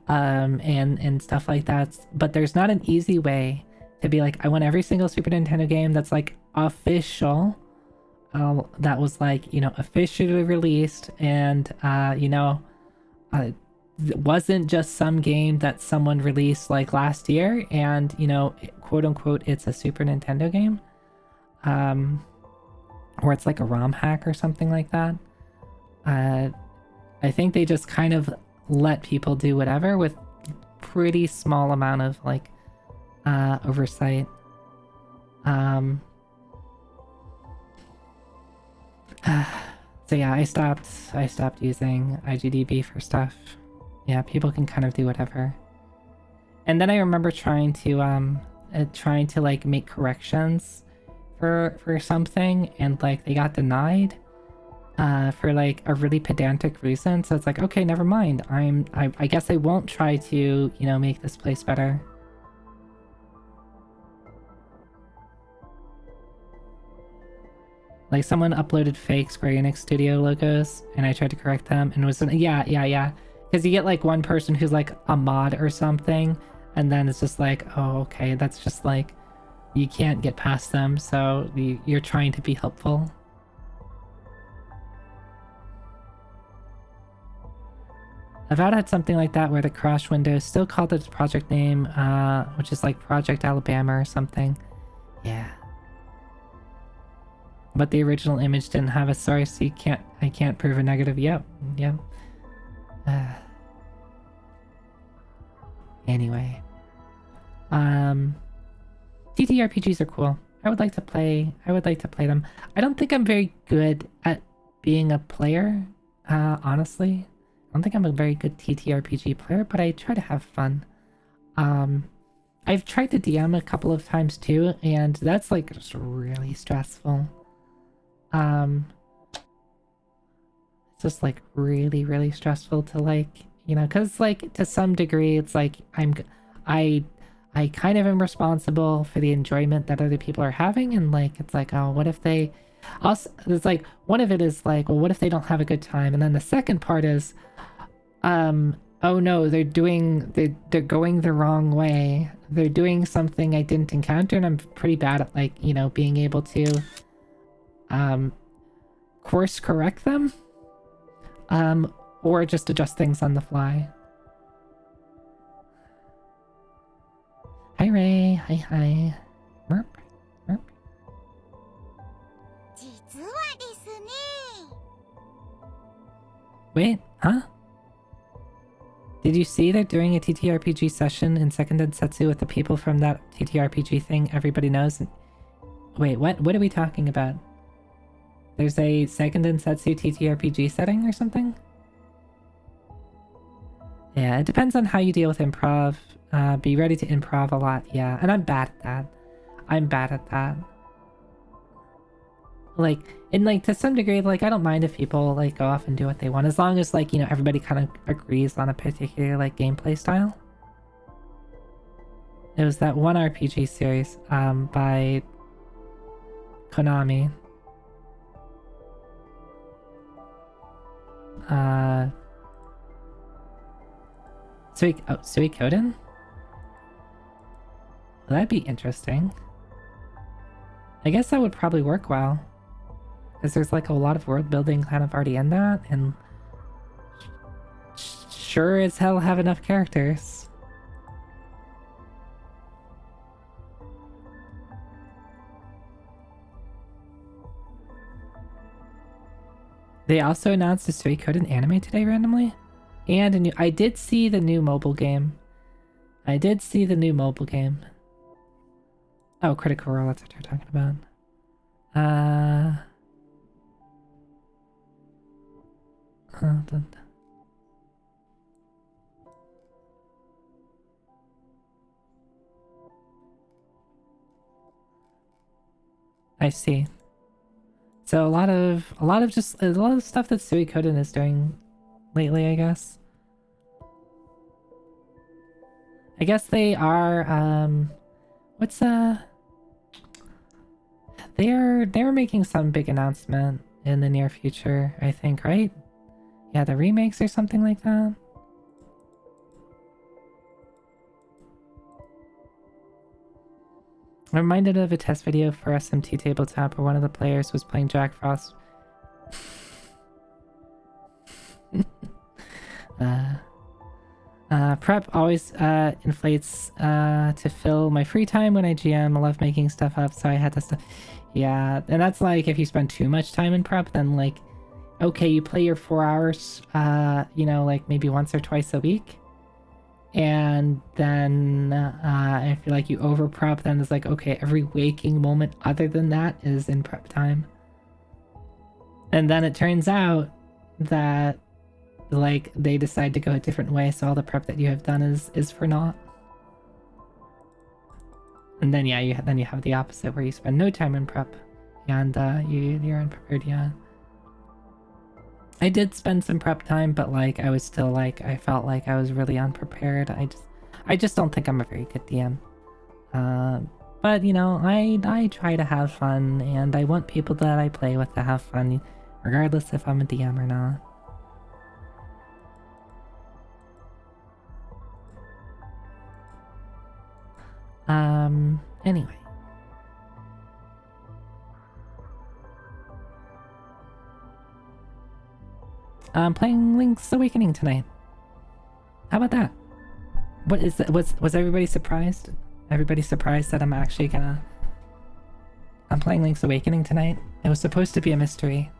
and stuff like that. But there's not an easy way to be like, I want every single Super Nintendo game that's like official, that was like, you know, officially released and, you know, it wasn't just some game that someone released like last year and, you know, quote unquote, it's a Super Nintendo game. Or it's like a ROM hack or something like that. I think they just kind of let people do whatever with pretty small amount of like oversight. So yeah, I stopped using IGDB for stuff. Yeah, people can kind of do whatever. And then I remember trying to like make corrections for something, and like they got denied for like a really pedantic reason. So it's like, okay, never mind. I guess I won't try to, you know, make this place better. Like someone uploaded fake Square Enix Studio logos and I tried to correct them and it was yeah. Because you get like one person who's like a mod or something, and then it's just like, oh, okay, that's just like, you can't get past them, so you're trying to be helpful. I've had something like that where the crash window still called its project name, which is like Project Alabama or something. Yeah. But the original image didn't have a source, so I can't prove a negative. Yep. Anyway. TTRPGs are cool. I would like to play them. I don't think I'm very good at being a player, honestly. I don't think I'm a very good TTRPG player, but I try to have fun. I've tried to DM a couple of times too, and that's like just really stressful. It's just like really, really stressful to like, you know, because like to some degree it's like I kind of am responsible for the enjoyment that other people are having, and like it's like, oh, what if they also, it's like one of it is like, well, what if they don't have a good time, and then the second part is oh no, they're going the wrong way, they're doing something I didn't encounter, and I'm pretty bad at like, you know, being able to course correct them, or just adjust things on the fly. Hi Ray, hi. Merp. Wait, huh? Did you see they're doing a TTRPG session in Second Densetsu with the people from that TTRPG thing everybody knows? Wait, what are we talking about? There's a Second Densetsu TTRPG setting or something? Yeah, it depends on how you deal with improv. Be ready to improv a lot, yeah. And I'm bad at that. Like, and like to some degree, like I don't mind if people like go off and do what they want, as long as like, you know, everybody kind of agrees on a particular like gameplay style. It was that one RPG series by Konami. Suikoden? Well, that'd be interesting. I guess that would probably work well, because there's like a lot of world building kind of already in that, and sure as hell have enough characters. They also announced a Suikoden anime today randomly, and a new. I did see the new mobile game. Oh, Critical Role, that's what you're talking about. I see. So a lot of stuff that Suikoden is doing lately, I guess. I guess they are what's they're making some big announcement in the near future, I think, right? Yeah, the remakes or something like that. I'm reminded of a test video for SMT Tabletop where one of the players was playing Jack Frost. Prep always inflates to fill my free time when I GM. I love making stuff up, so I had to stuff. Yeah, and that's like if you spend too much time in prep, then like, okay, you play your 4 hours, you know, like maybe once or twice a week. And then I feel like you over prep, then it's like, okay, every waking moment other than that is in prep time. And then it turns out that like they decide to go a different way, so all the prep that you have done is for naught. And then yeah, you have the opposite where you spend no time in prep and you're unprepared. Yeah, I did spend some prep time, but like I was still like, I felt like I was really unprepared. I just don't think I'm a very good DM. But you know, I try to have fun, and I want people that I play with to have fun, regardless if I'm a DM or not. Anyway. I'm playing Link's Awakening tonight. How about that? What is that? Was everybody surprised? Everybody surprised that I'm actually gonna... I'm playing Link's Awakening tonight? It was supposed to be a mystery.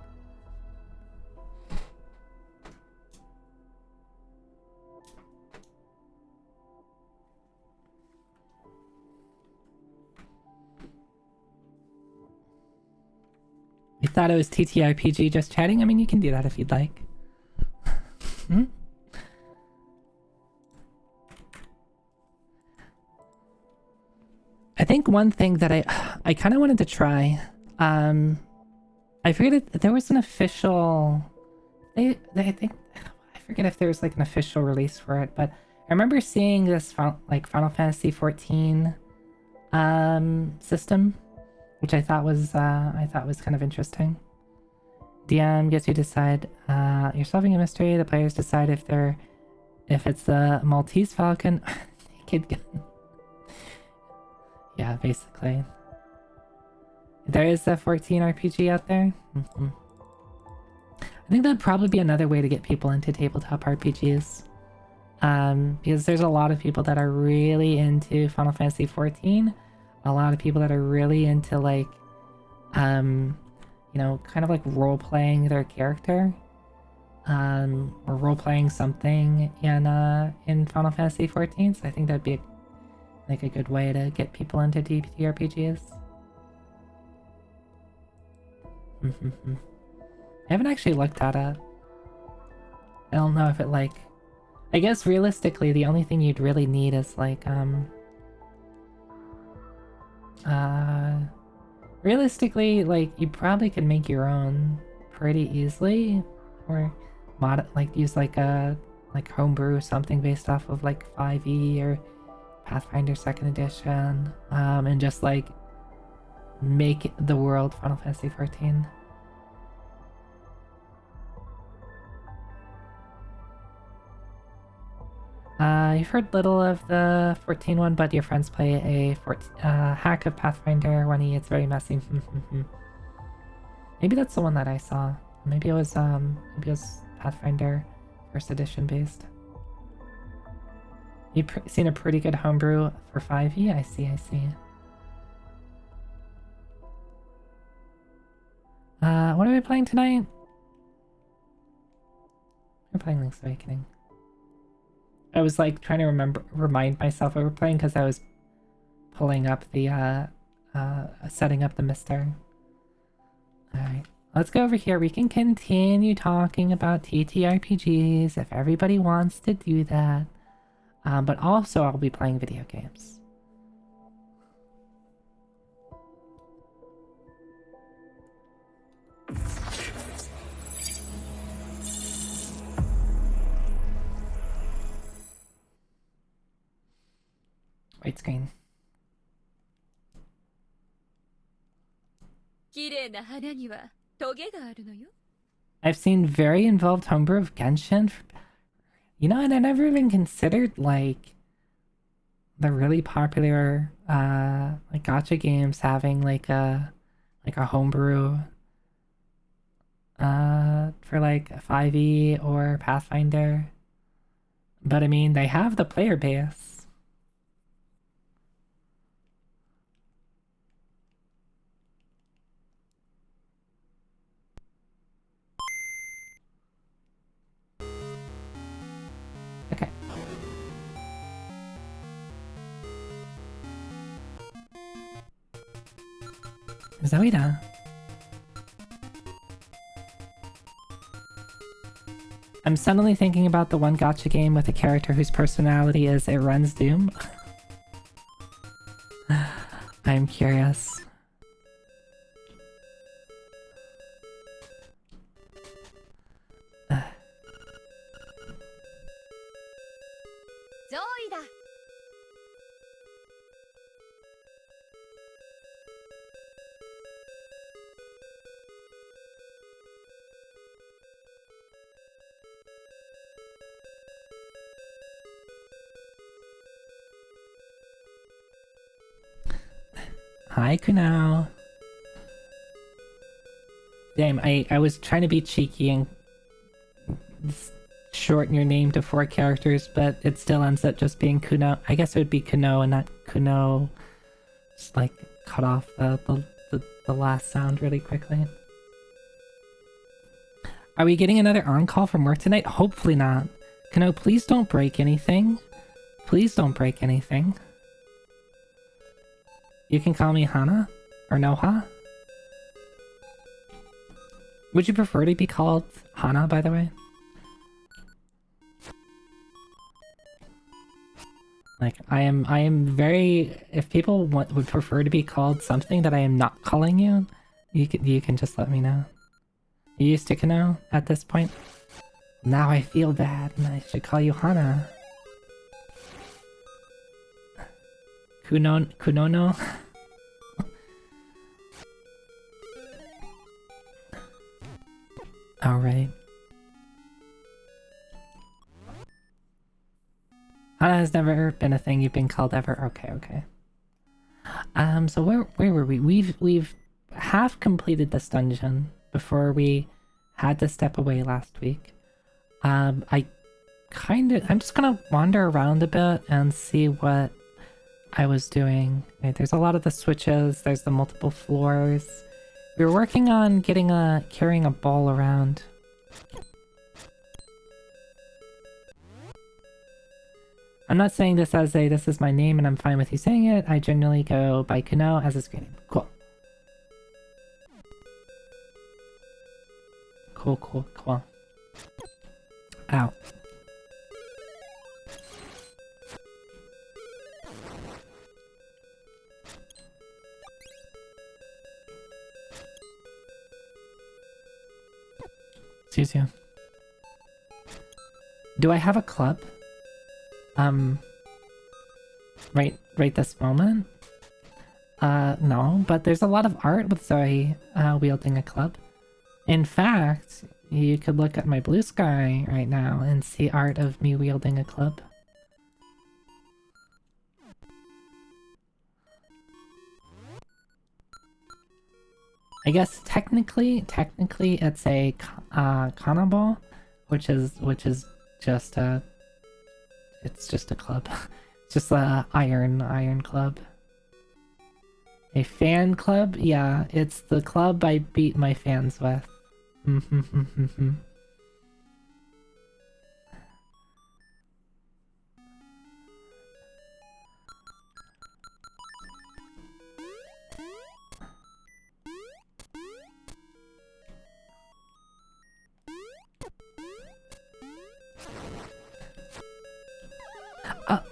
You thought it was TTRPG just chatting? I mean, you can do that if you'd like. Hmm? I think one thing that I kind of wanted to try, I figured there was an official, I forget if there was like an official release for it, but I remember seeing this like Final Fantasy 14 system, which I thought was kind of interesting. DM gets you to decide, you're solving a mystery, the players decide if it's the Maltese Falcon, Naked Gun. Yeah, basically. There is a 14 RPG out there. I think that'd probably be another way to get people into tabletop RPGs. Because there's a lot of people that are really into Final Fantasy 14. A lot of people that are really into like, you know, kind of like role-playing their character. Or role-playing something in Final Fantasy 14. So I think that'd be like a good way to get people into TTRPGs. I haven't actually looked at it. I don't know if it like... I guess realistically the only thing you'd really need is like realistically, like you probably could make your own pretty easily, or use like a homebrew something based off of like 5e or Pathfinder 2nd edition, and just like make the world Final Fantasy 14. You've heard little of the 14 one, but your friends play a hack of Pathfinder 1e. It's very messy. Maybe that's the one that I saw. Maybe it was Pathfinder 1st edition based. You've seen a pretty good homebrew for 5e? I see. What are we playing tonight? We're playing Link's Awakening. I was like trying to remind myself what we're playing because I was pulling up the setting up the mister. Alright, let's go over here. We can continue talking about TTRPGs if everybody wants to do that. But also I'll be playing video games. White screen. 綺麗な花にはトゲがあるのよ。 I've seen very involved homebrew of Genshin. You know, and I never even considered like the really popular like gacha games having like a homebrew for like 5e or Pathfinder. But I mean, they have the player base. Okay. Zoida. I'm suddenly thinking about the one gacha game with a character whose personality is it runs Doom. I'm curious. Zoida. Hi, Kunal. Damn, I was trying to be cheeky and shorten your name to 4 characters, but it still ends up just being Kuno. I guess it would be Kuno and not Kuno. Just like cut off the last sound really quickly. Are we getting another on-call from work tonight? Hopefully not. Kuno, please don't break anything. Please don't break anything. You can call me Hana or Noha. Would you prefer to be called Hana, by the way? Like, I am very... If people would prefer to be called something that I am not calling you, you can just let me know. You used to know at this point? Now I feel bad and I should call you Hana. Kunono? Alright. Hana has never been a thing you've been called ever. Okay. So where were we? We've half completed this dungeon before we had to step away last week. I'm just gonna wander around a bit and see what I was doing. Right, there's a lot of the switches, there's the multiple floors. We were working on carrying a ball around. I'm not saying this as this is my name and I'm fine with you saying it. I generally go by Kuno as a screen name. Cool. Cool. Ow. Excuse you. Do I have a club? Right this moment? No, but there's a lot of art with Zoe wielding a club. In fact, you could look at my blue sky right now and see art of me wielding a club. I guess technically it's a kanabo, which is just it's just a club. It's just a iron club. A fan club? Yeah, it's the club I beat my fans with. Oh,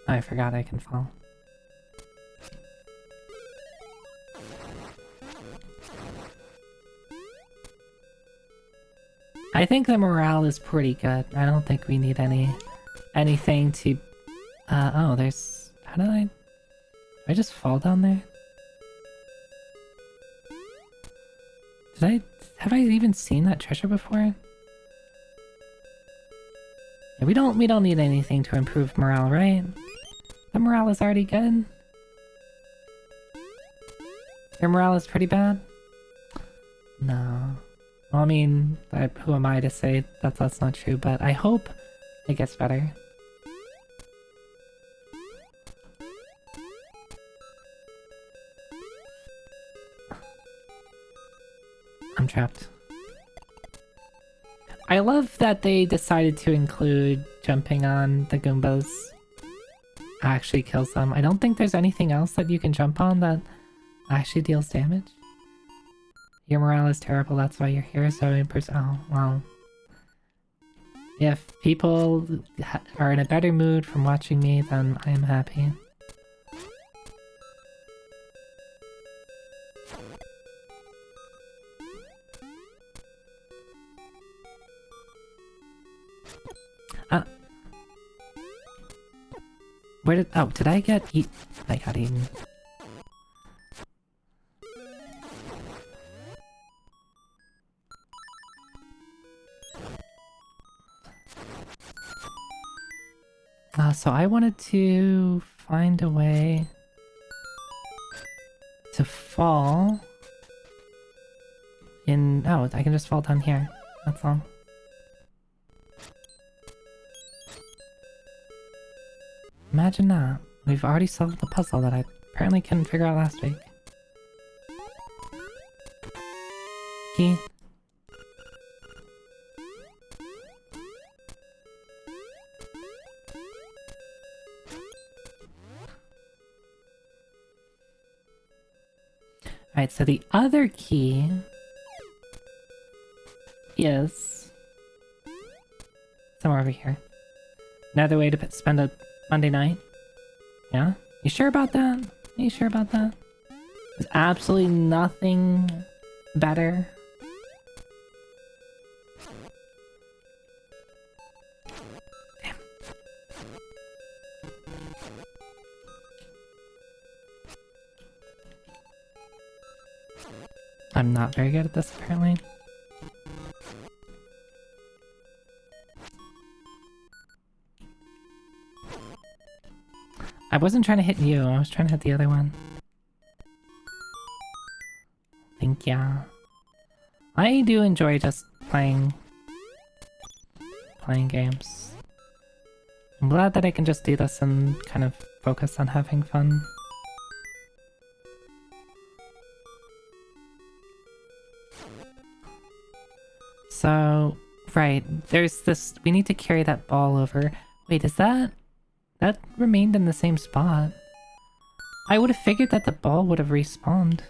I forgot I can fall. I think the morale is pretty good. I don't think we need anything to... oh, there's... How did I I just fall down there? Have I even seen that treasure before? Yeah, we don't need anything to improve morale, right? The morale is already good. Your morale is pretty bad? No. Well, I mean, who am I to say that that's not true, but I hope it gets better. I'm trapped. I love that they decided to include jumping on the Goombas actually kills them. I don't think there's anything else that you can jump on that actually deals damage. Your morale is terrible, that's why you're here, so oh, well. If people are in a better mood from watching me, then I am happy. Did I get I got eaten. So I wanted to find a way to fall in... Oh, I can just fall down here. That's all. Imagine that. We've already solved the puzzle that I apparently couldn't figure out last week. Key. Alright, so the other key is somewhere over here. Another way to spend a Monday night. Yeah? You sure about that? Are you sure about that? There's absolutely nothing better. Damn. I'm not very good at this, apparently. I wasn't trying to hit you, I was trying to hit the other one. Thank ya. I do enjoy just playing games. I'm glad that I can just do this and kind of focus on having fun. So, right, there's this, we need to carry that ball over. Wait, is that remained in the same spot? I would have figured that the ball would have respawned.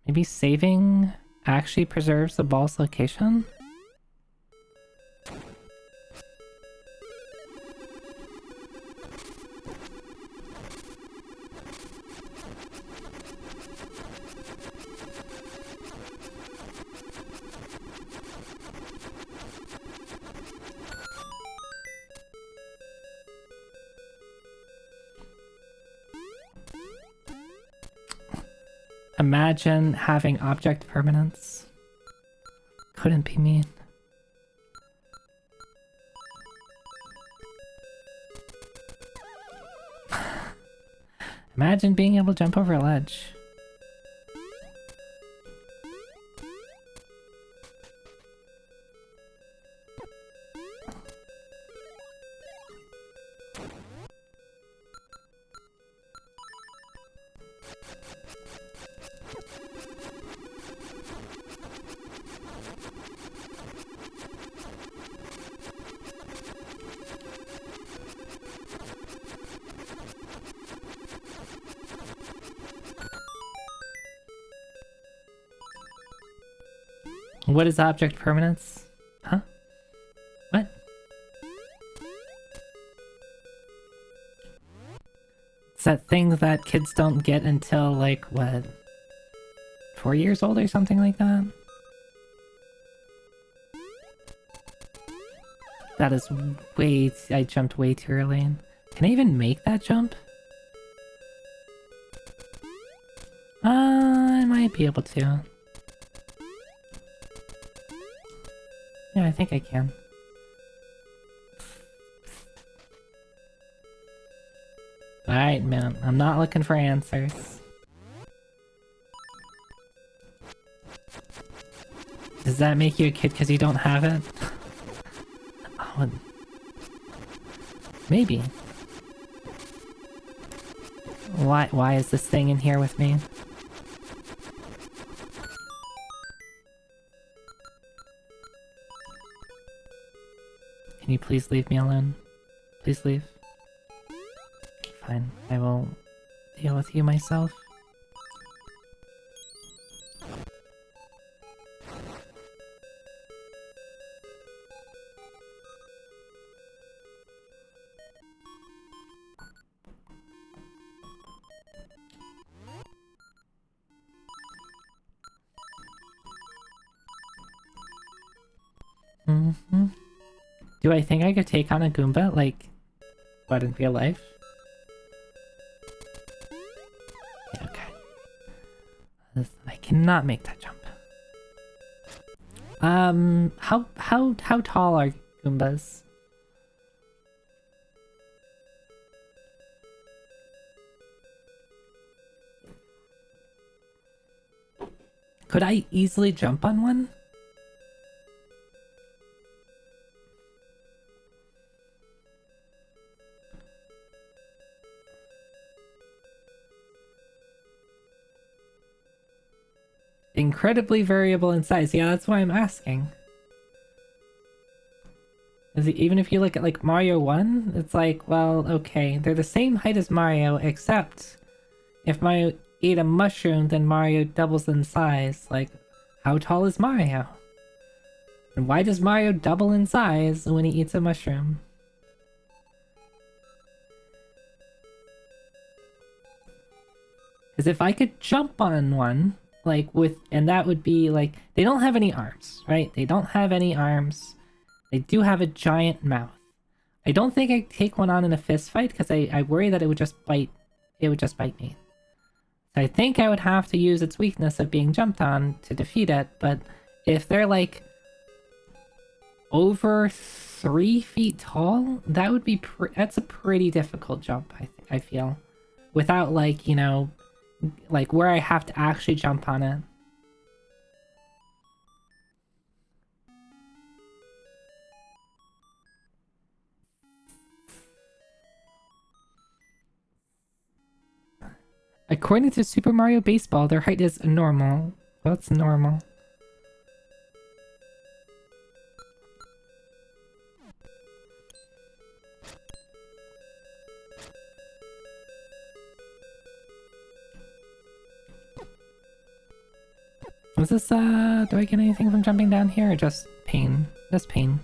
Maybe saving actually preserves the ball's location? Imagine having object permanence. Couldn't be mean. Imagine being able to jump over a ledge. What is object permanence? Huh? What? It's that thing that kids don't get until, like, what? 4 years old or something like that? That is I jumped way too early. Can I even make that jump? might be able to. Yeah, I think I can. Alright, man. I'm not looking for answers. Does that make you a kid because you don't have it? Oh, maybe. Why is this thing in here with me? Can you please leave me alone? Please leave. Fine, I will deal with you myself. Do I think I could take on a Goomba, like, what, in real life? Yeah, okay. I cannot make that jump. How tall are Goombas? Could I easily jump on one? Incredibly variable in size. Yeah, that's why I'm asking. Even if you look at like Mario 1, it's like, well, okay, they're the same height as Mario, except if Mario ate a mushroom, then Mario doubles in size. Like, how tall is Mario? And why does Mario double in size when he eats a mushroom? Because if I could jump on one, like and that would be like, they don't have any arms, right? They don't have any arms. They do have a giant mouth. I don't think I'd take one on in a fist fight because I worry that it would just bite me. So I think I would have to use its weakness of being jumped on to defeat it, but if they're like over 3 feet tall, that would be that's a pretty difficult jump, I feel. Without like, you know, like where I have to actually jump on it. According to Super Mario Baseball, their height is normal. What's normal? Was this, do I get anything from jumping down here, or just pain? Just pain.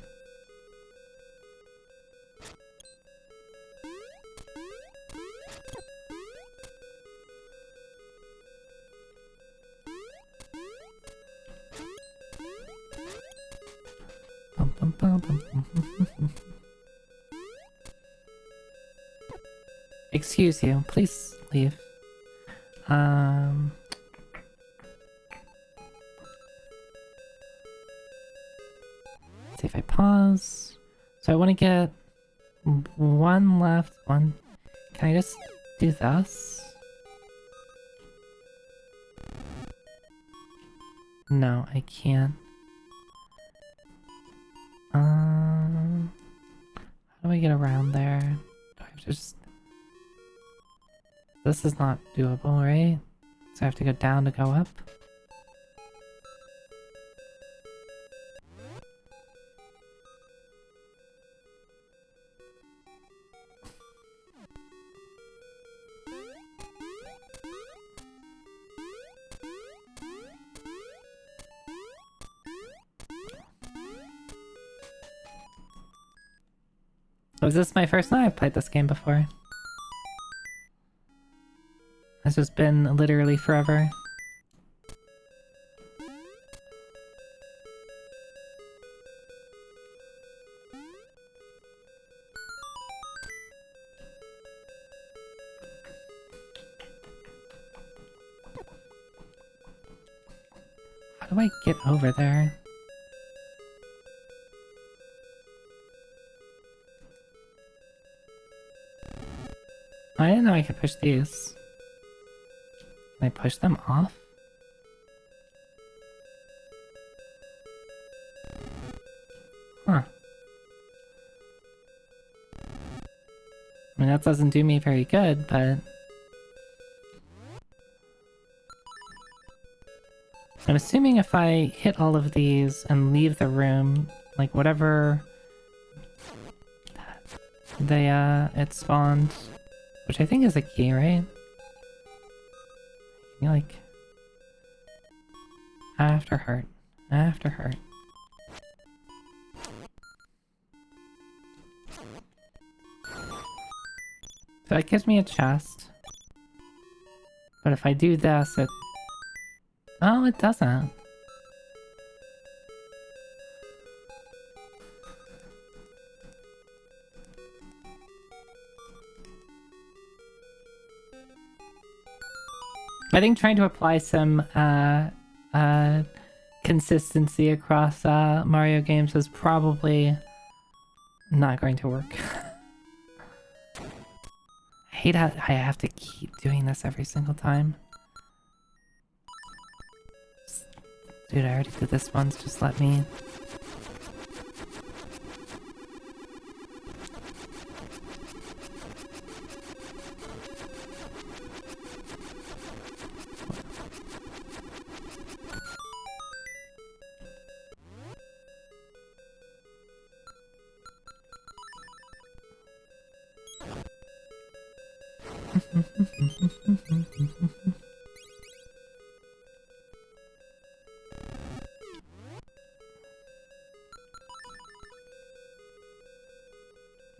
Excuse you, please leave. See if I pause. So I want to get one left, one. Can I just do this? No, I can't. How do I get around there? Do I have to just... This is not doable, right? So I have to go down to go up? Was this my first time? I've played this game before. It's just been literally forever. How do I get over there? I didn't know I could push these. Can I push them off? Huh. I mean, that doesn't do me very good, but... I'm assuming if I hit all of these and leave the room, like whatever it spawned, which I think is a key, right? You like after hurt. So it gives me a chest. But if I do this, it... Oh, it doesn't. I think trying to apply some consistency across Mario games is probably not going to work. I hate how I have to keep doing this every single time. Dude, I already did this once, just let me...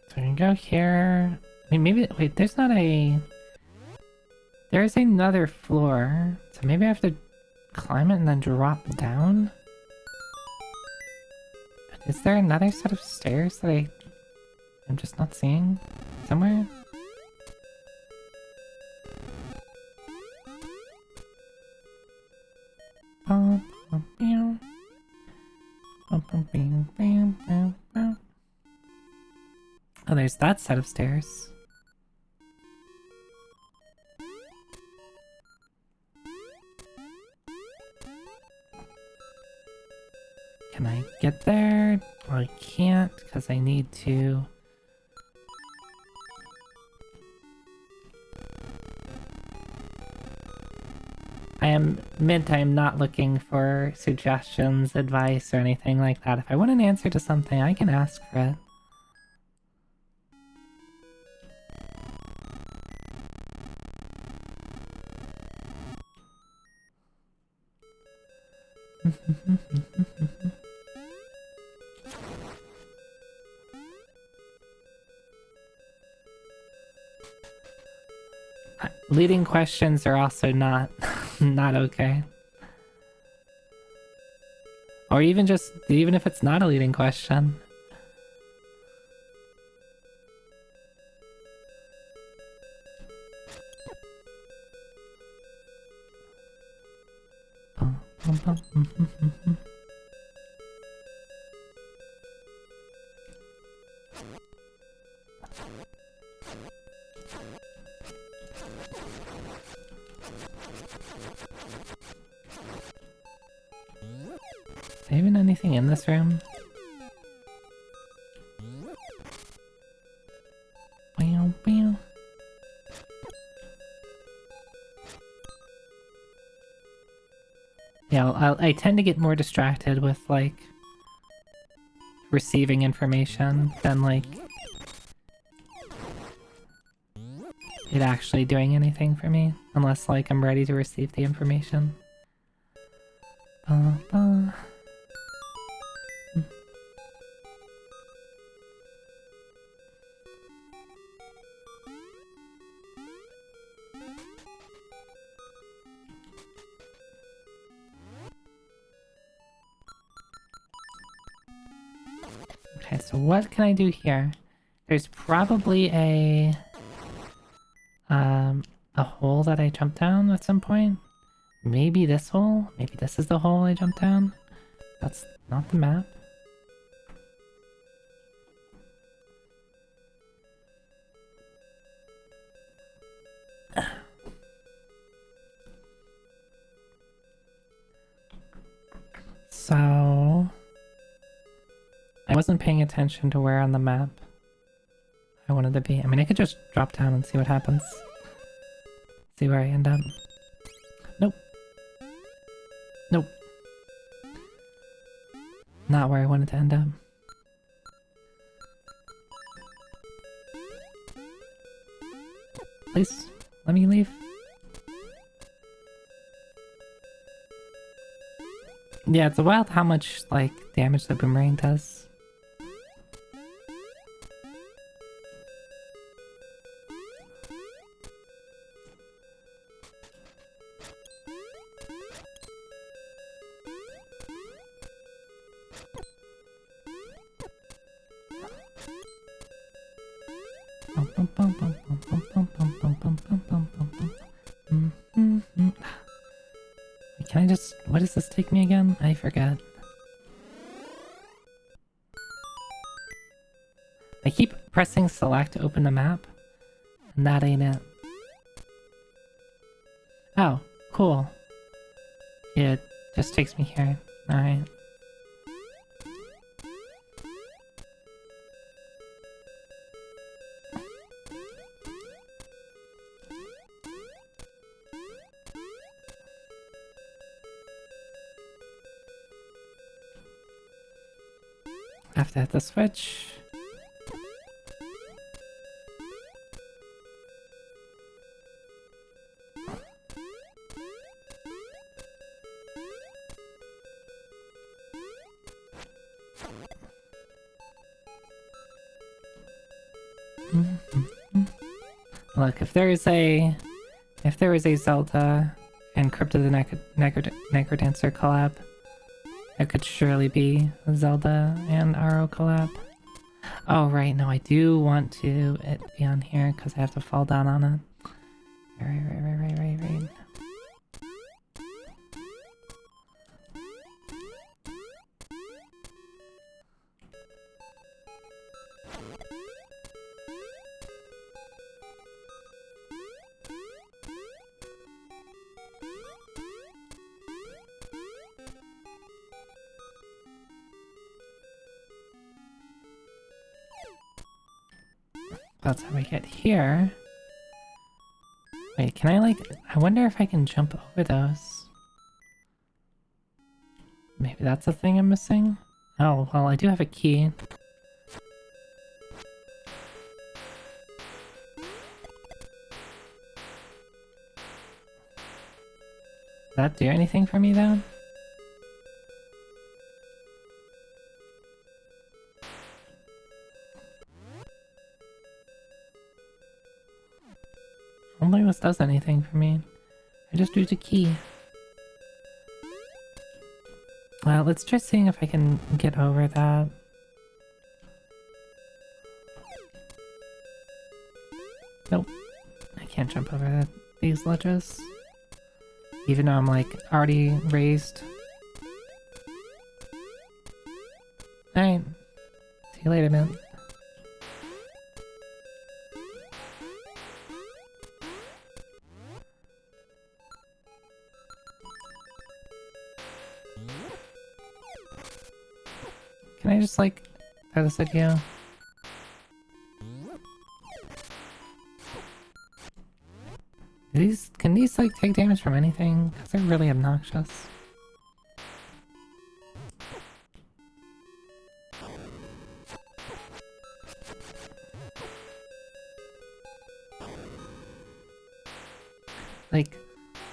So we can go here. I mean, maybe... Wait, there's not a... There's another floor. So maybe I have to climb it and then drop down? But is there another set of stairs that I'm just not seeing somewhere? Oh, there's that set of stairs. Can I get there? Well, I can't because I need to... I am not looking for suggestions, advice, or anything like that. If I want an answer to something, I can ask for it. Leading questions are also not okay. Or even if it's not a leading question. Is there even anything in this room? Yeah, I tend to get more distracted with, like, receiving information than, like, it actually doing anything for me. Unless, like, I'm ready to receive the information. Okay, so what can I do here? There's probably a hole that I jumped down at some point. Maybe this hole? Maybe this is the hole I jumped down? That's not the map. So... I wasn't paying attention to where on the map I wanted to be. I mean, I could just drop down and see what happens. See where I end up. Nope. Nope. Not where I wanted to end up. Please, let me leave. Yeah, it's wild how much, like, damage the boomerang does. Can I just... what does this take me again? I forget. I keep pressing select to open the map, and that ain't it. Oh, cool. It just takes me here. Alright. I have to hit the switch. Look, if there is a Zelda and Crypto the Necrodancer collab, it could surely be a Zelda and RO collab. Oh right, no, I do want to it be on here because I have to fall down on it. Right. That's how I get here. Wait, can I like... I wonder if I can jump over those. Maybe that's the thing I'm missing? Oh, well, I do have a key. Does that do anything for me, though? I don't think this does anything for me. I just used a key. Well, let's try seeing if I can get over that. Nope. I can't jump over these ledges. Even though I'm like already raised. Alright. See you later, man. Can I just like throw this at you? Can these like take damage from anything? Because they're really obnoxious. Like,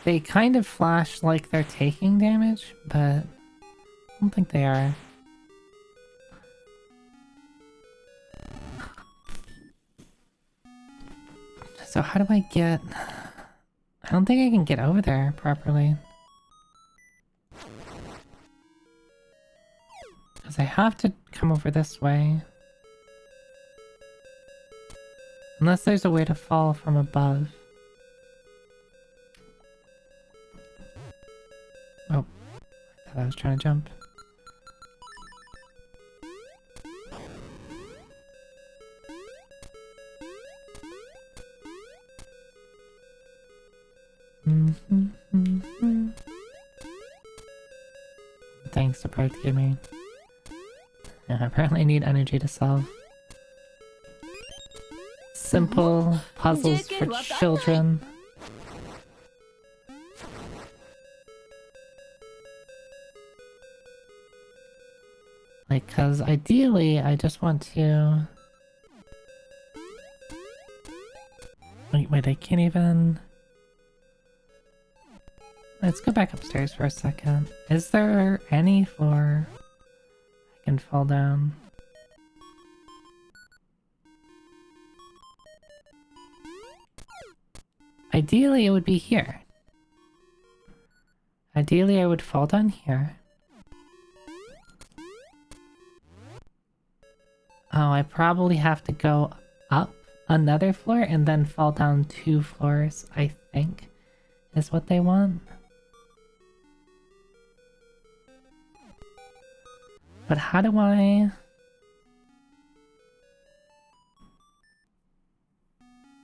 they kind of flash like they're taking damage, but I don't think they are. So how do I get... I don't think I can get over there properly. Because I have to come over this way. Unless there's a way to fall from above. I was trying to jump. Thanks to Park Gaming. Yeah, apparently I need energy to solve simple puzzles for children. Like, cause ideally I just want to... Wait, I can't even... Let's go back upstairs for a second. Is there any floor I can fall down? Ideally, it would be here. Ideally, I would fall down here. Oh, I probably have to go up another floor and then fall down 2 floors, I think, is what they want. But how do I...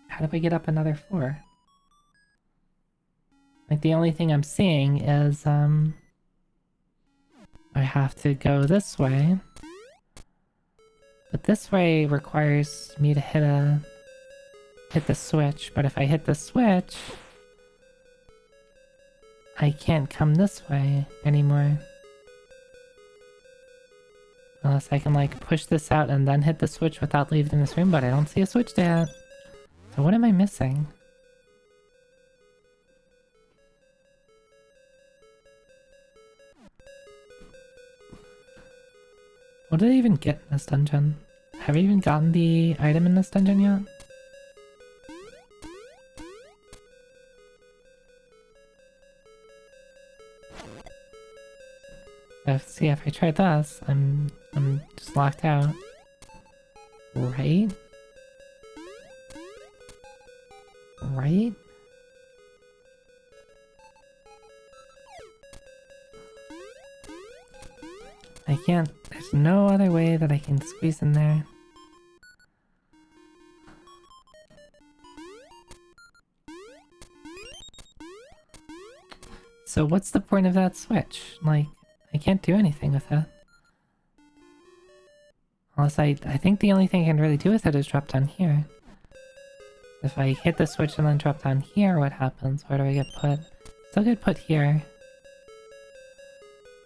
How do I get up another floor? Like, the only thing I'm seeing is, I have to go this way. But this way requires me to hit the switch. But if I hit the switch, I can't come this way anymore. Unless I can, like, push this out and then hit the switch without leaving this room, but I don't see a switch to hit. So what am I missing? What did I even get in this dungeon? Have I even gotten the item in this dungeon yet? See, if I try this, I'm just locked out. Right? Right? I can't, there's no other way that I can squeeze in there. So what's the point of that switch? Like, I can't do anything with it. Unless I think the only thing I can really do with it is drop down here. If I hit the switch and then drop down here, what happens? Where do I get put? Still get put here.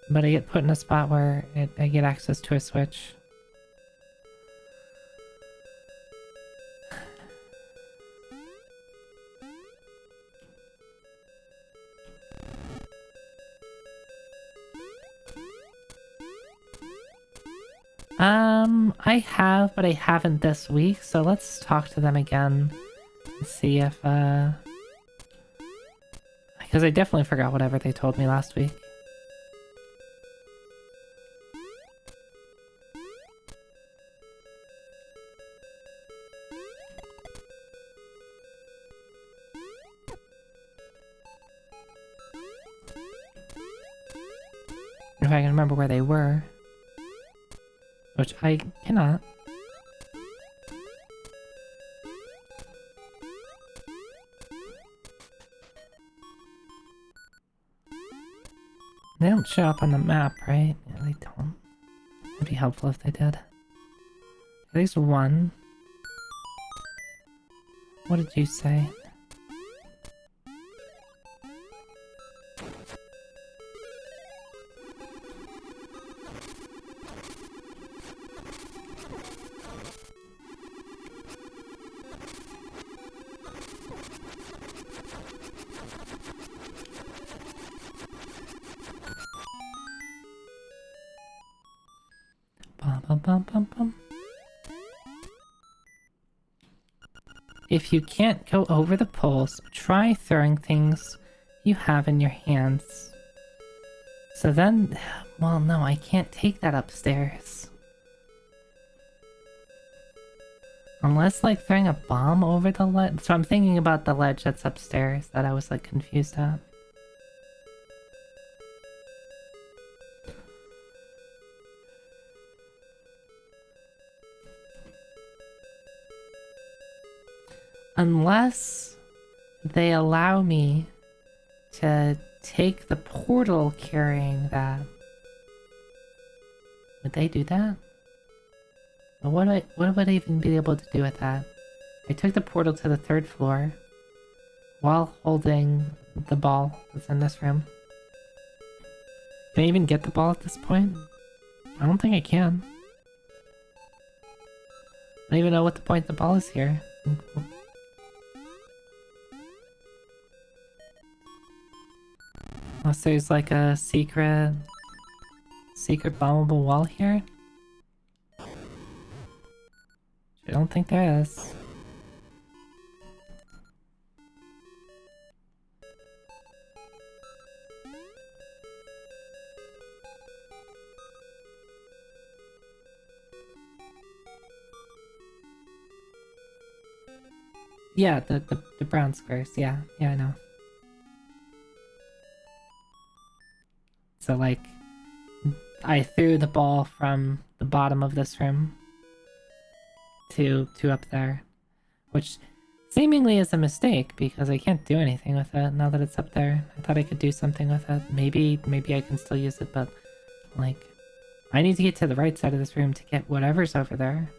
But I get put in a spot where I get access to a switch. I have, but I haven't this week, so let's talk to them again and see if, because I definitely forgot whatever they told me last week. If I can remember where they were. Which I cannot. They don't show up on the map, right? Yeah, they don't. It'd be helpful if they did. At least one. What did you say? If you can't go over the poles, try throwing things you have in your hands. So then, well, no, I can't take that upstairs. Unless, like, throwing a bomb over the ledge. So I'm thinking about the ledge that's upstairs that I was, like, confused at. unless they allow me to take the portal carrying that. Would they do that? But what would I even be able to do with that? I took the portal to the 3rd floor while holding the ball that's in this room. Can I even get the ball at this point? I don't think I can. I don't even know what the point of the ball is here. Unless there's like a secret bombable wall here? I don't think there is. Yeah, the brown squares. Yeah, I know. So like, I threw the ball from the bottom of this room to up there, which seemingly is a mistake because I can't do anything with it now that it's up there. I thought I could do something with it. Maybe I can still use it, but like, I need to get to the right side of this room to get whatever's over there.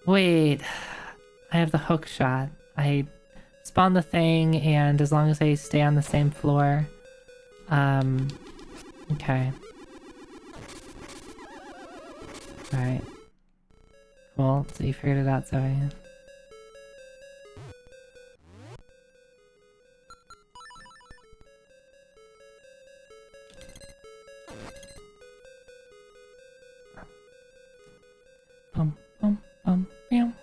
Wait, I have the hook shot. I spawn the thing, and as long as I stay on the same floor, okay. Alright. Cool, so you figured it out, Zoe. Bum, bum, bum, bam.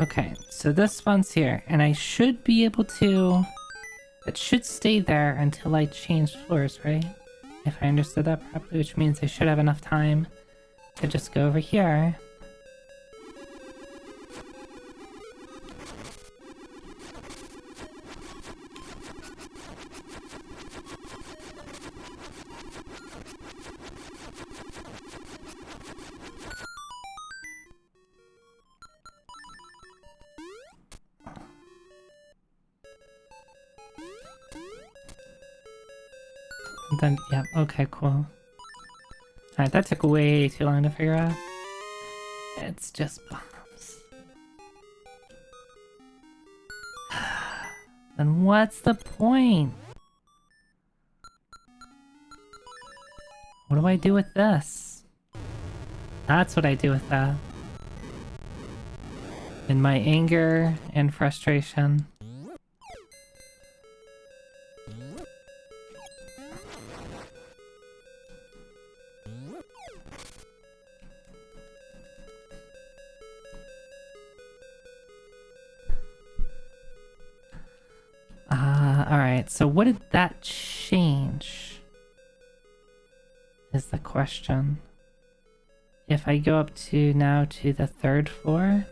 Okay, so this one's here, and I should be able to... It should stay there until I change floors, right? If I understood that properly, which means I should have enough time to just go over here. Then, yeah, okay, cool. Alright, that took way too long to figure out. It's just bombs. Then what's the point? What do I do with this? That's what I do with that. In my anger and frustration. Alright, so what did that change? Is the question. If I go up to now to the 3rd floor?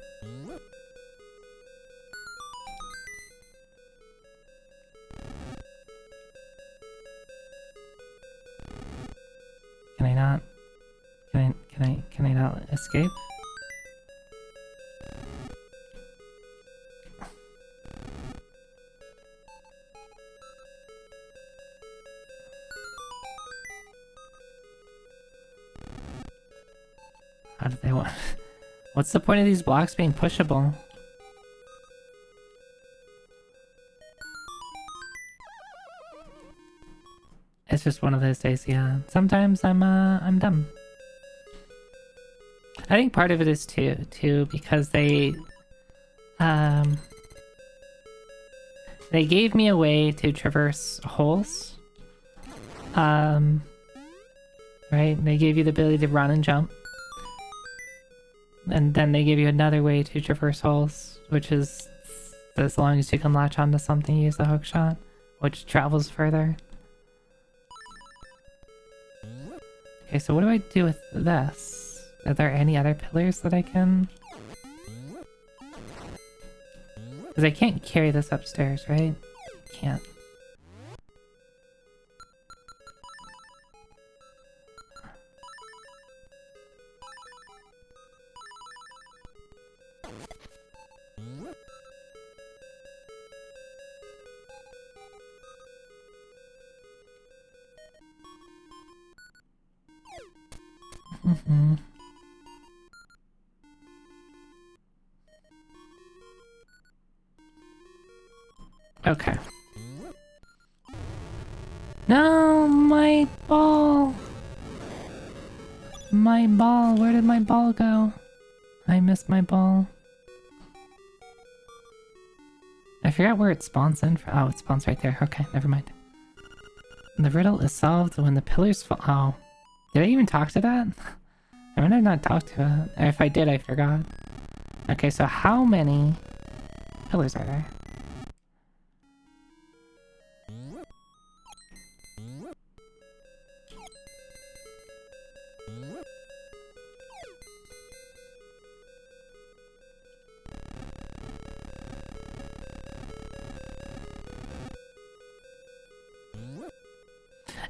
Can I not? Can I not escape? How do they want? What's the point of these blocks being pushable? It's just one of those days, yeah. Sometimes I'm dumb. I think part of it is too because they gave me a way to traverse holes. Right? They gave you the ability to run and jump. And then they give you another way to traverse holes, which is as long as you can latch onto something, use the hook shot. which travels further. Okay, so what do I do with this? Are there any other pillars that I can... Because I can't carry this upstairs, right? Can't. Mm-hmm. Okay. No, my ball! My ball, where did my ball go? I missed my ball. I forgot where it spawns in. Oh, it spawns right there. Okay, never mind. The riddle is solved when the pillars fall. Oh. Did I even talk to that? I might have not talked to it. If I did, I forgot. Okay, so how many pillars are there?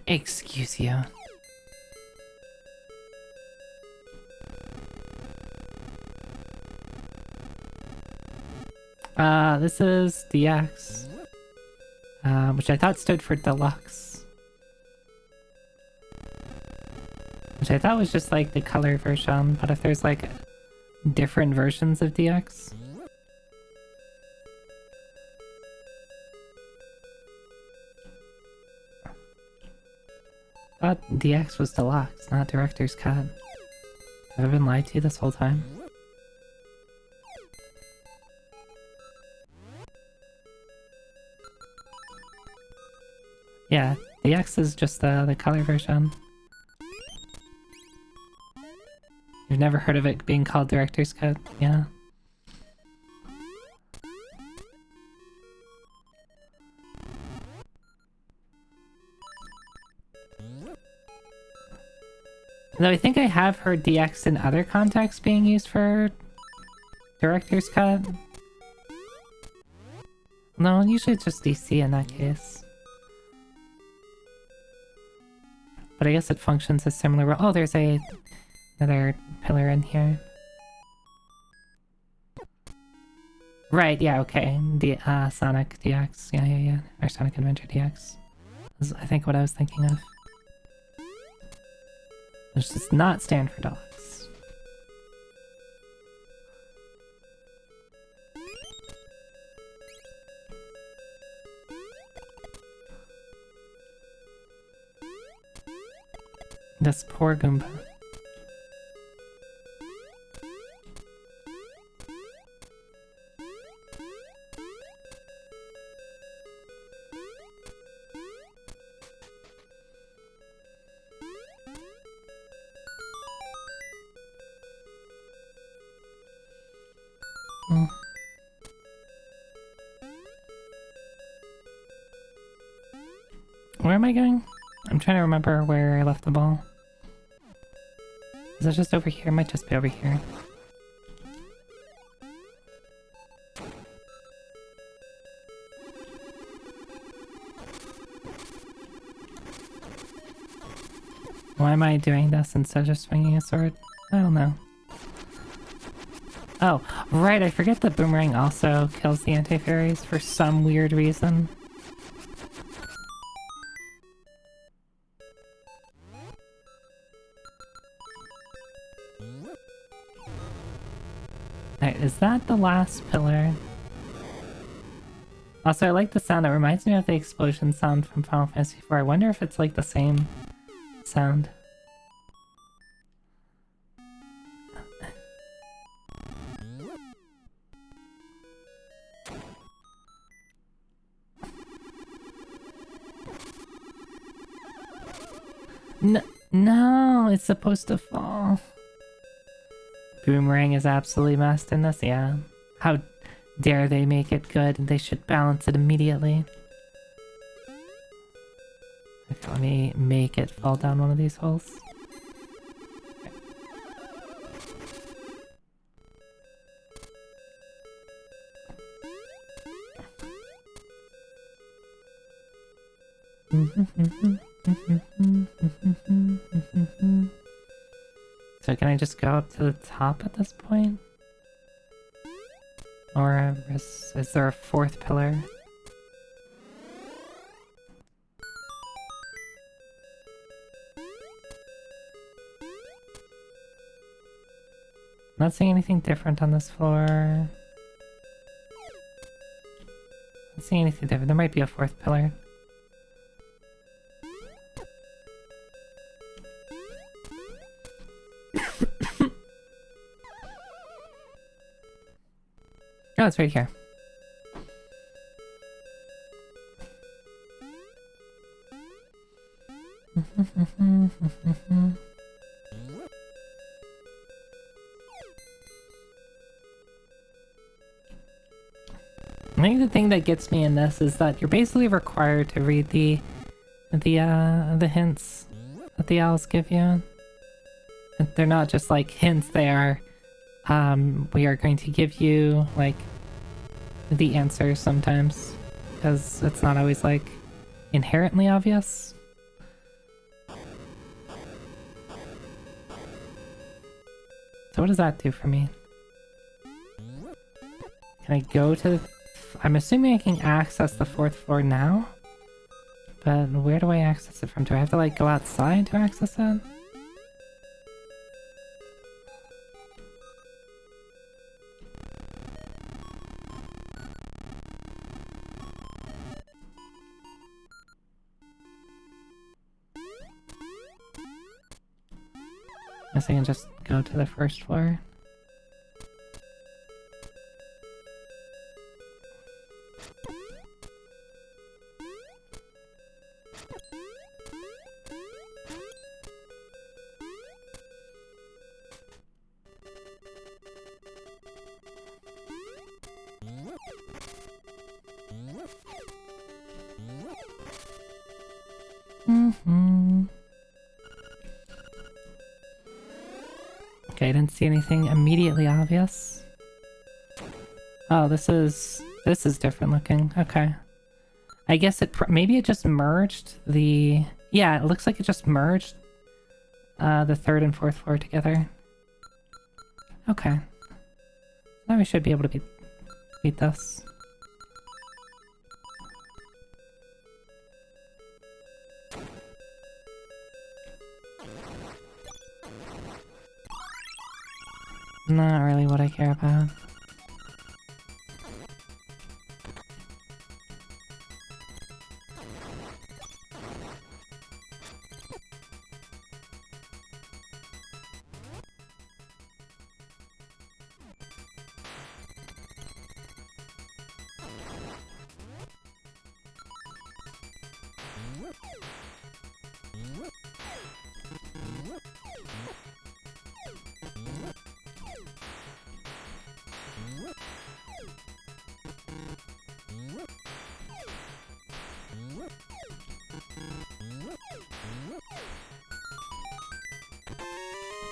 Excuse you. This is DX, which I thought stood for deluxe. Which I thought was just like the color version, but if there's like different versions of DX. I thought DX was deluxe, not director's cut. Have I been lied to this whole time? Yeah, DX is just the color version. You've never heard of it being called director's cut? Yeah. Though I think I have heard DX in other contexts being used for director's cut. No, usually it's just DC in that case. But I guess it functions as similar. Oh, there's another pillar in here. Right, yeah, okay. Sonic DX. Yeah. Or Sonic Adventure DX. Is, I think, what I was thinking of. Which does not stand for deluxe. This poor Goomba. Where am I going? I'm trying to remember where I left the ball. Is it just over here? It might just be over here. Why am I doing this instead of just swinging a sword? I don't know. Oh, right, I forget the boomerang also kills the anti-fairies for some weird reason. Alright, is that the last pillar? Also, I like the sound. It reminds me of the explosion sound from Final Fantasy IV. I wonder if it's like the same sound. No, it's supposed to fall. Boomerang is absolutely messed in this, yeah. How dare they make it good? They should balance it immediately. Okay, let me make it fall down one of these holes. So can I just go up to the top at this point? Or is there a fourth pillar? Not seeing anything different on this floor. Not seeing anything different. There might be a fourth pillar. Oh, it's right here. I think the thing that gets me in this is that you're basically required to read the hints that the owls give you. They're not just like hints, they are we are going to give you like the answer sometimes, because it's not always like inherently obvious. So what does that do for me? Can I go to I'm assuming I can access the fourth floor now, but where do I access it from? Do I have to like go outside to access it? Guess I can just go to the first floor. Okay, I didn't see anything immediately obvious. Oh, this is different looking. Okay. I guess maybe it just merged the... Yeah, it looks like it just merged the third and fourth floor together. Okay. Now we should be able to beat this. Not really what I care about.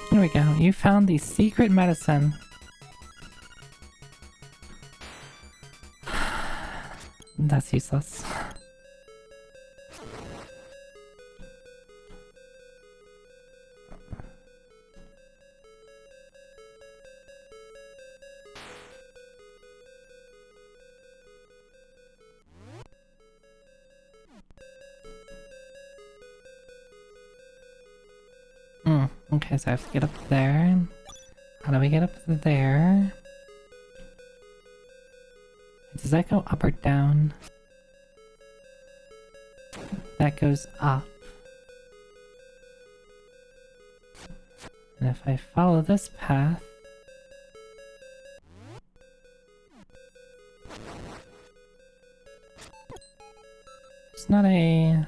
Here we go. You found the secret medicine. That's useless. Okay, so I have to get up there. How do we get up there? Does that go up or down? That goes up. And if I follow this path... It's not a...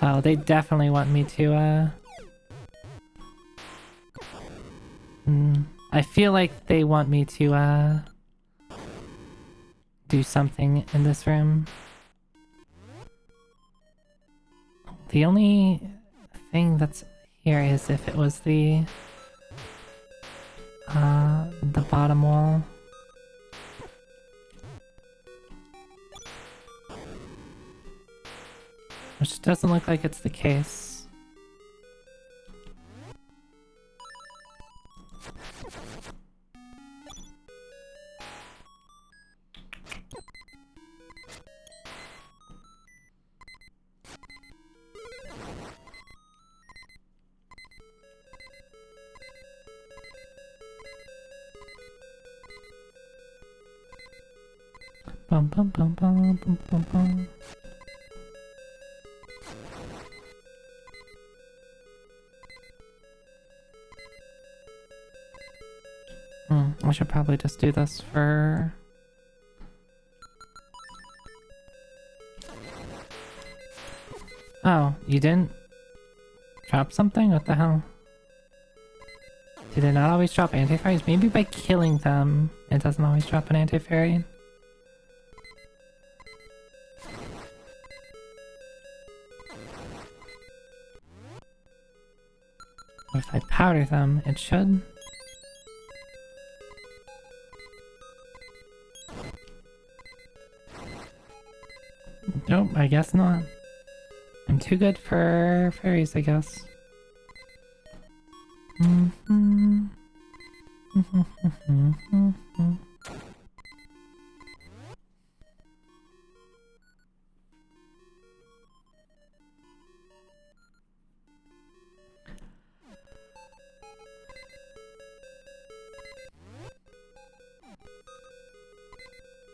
Oh, they definitely want me to, I feel like they want me to do something in this room. The only thing that's here is if it was the bottom wall. Which doesn't look like it's the case. Bum bum bum bum bum bum bum. I should probably just do this for... Oh, you didn't drop something? What the hell? Did it not always drop anti-fairies? Maybe by killing them, it doesn't always drop an anti-fairy. If I powder them, it should. Nope, I guess not. I'm too good for fairies, I guess.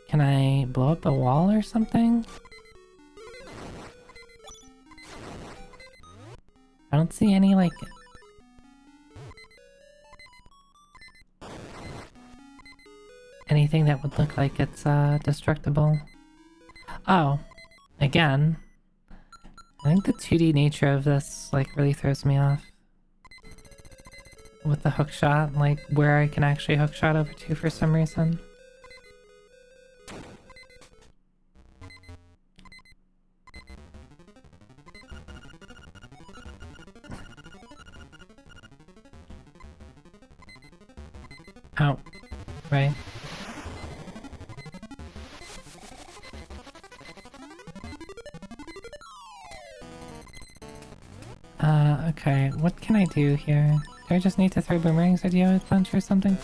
Can I blow up a wall or something? I don't see any, like... anything that would look like it's, destructible. Oh, again. I think the 2D nature of this, like, really throws me off. With the hookshot, like, where I can actually hookshot over to for some reason. Oh, right. Okay, what can I do here? Do I just need to throw boomerangs at you with punch or something?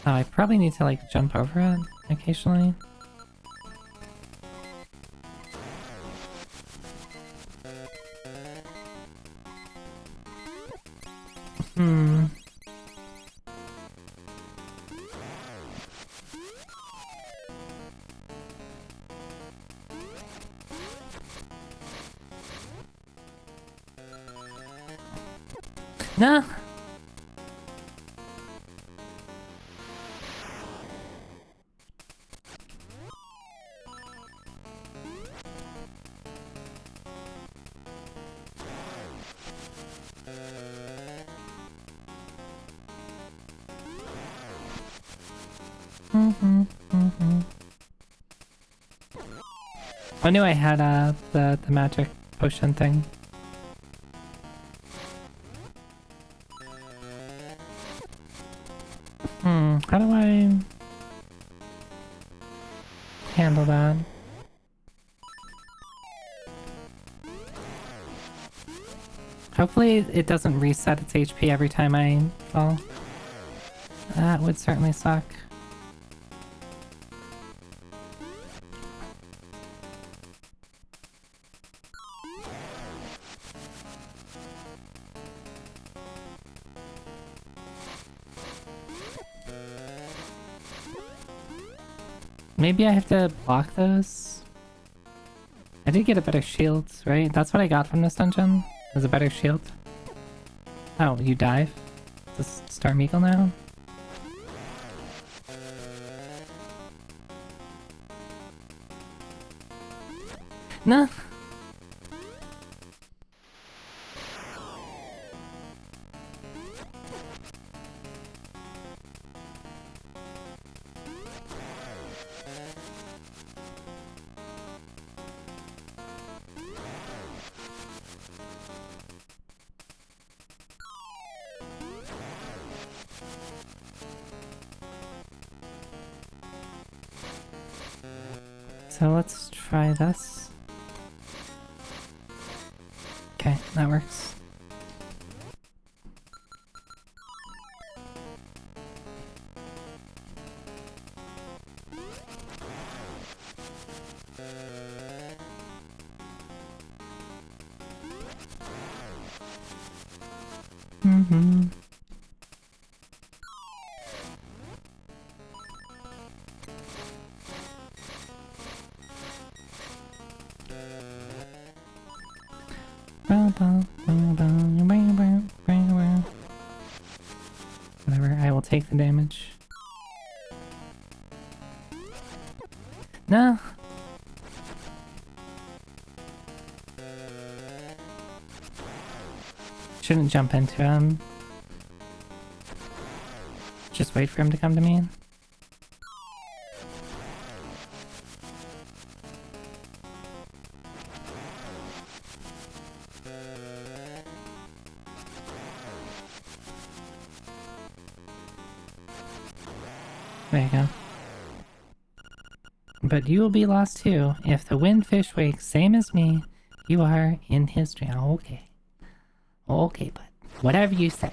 Oh, I probably need to, like, jump over it occasionally. No! I knew I had the magic potion thing. How do I handle that? Hopefully it doesn't reset its HP every time I fall. That would certainly suck. Maybe I have to block those? I did get a better shield, right? That's what I got from this dungeon, was a better shield. Oh, you dive? Is this Storm Eagle now? No! So let's try this. Okay, that works. Mm-hmm. Whatever, I will take the damage. No. Shouldn't jump into him. Just wait for him to come to me. There you go. But you will be lost too. If the windfish wakes same as me, you are in his dream. Okay. Okay, but whatever you say.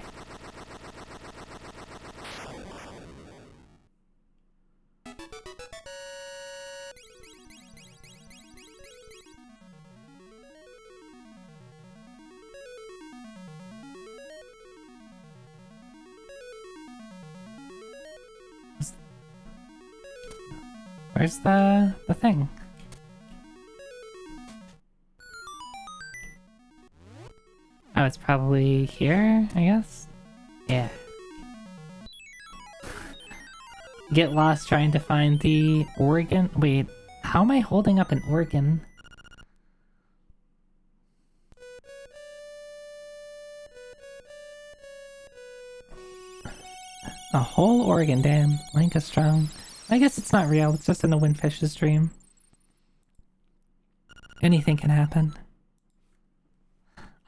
Where's the thing? Oh, it's probably here, I guess? Yeah. Get lost trying to find the organ. Wait, how am I holding up an organ? A whole organ, damn. Link is strong. I guess it's not real, it's just in the windfish's dream. Anything can happen.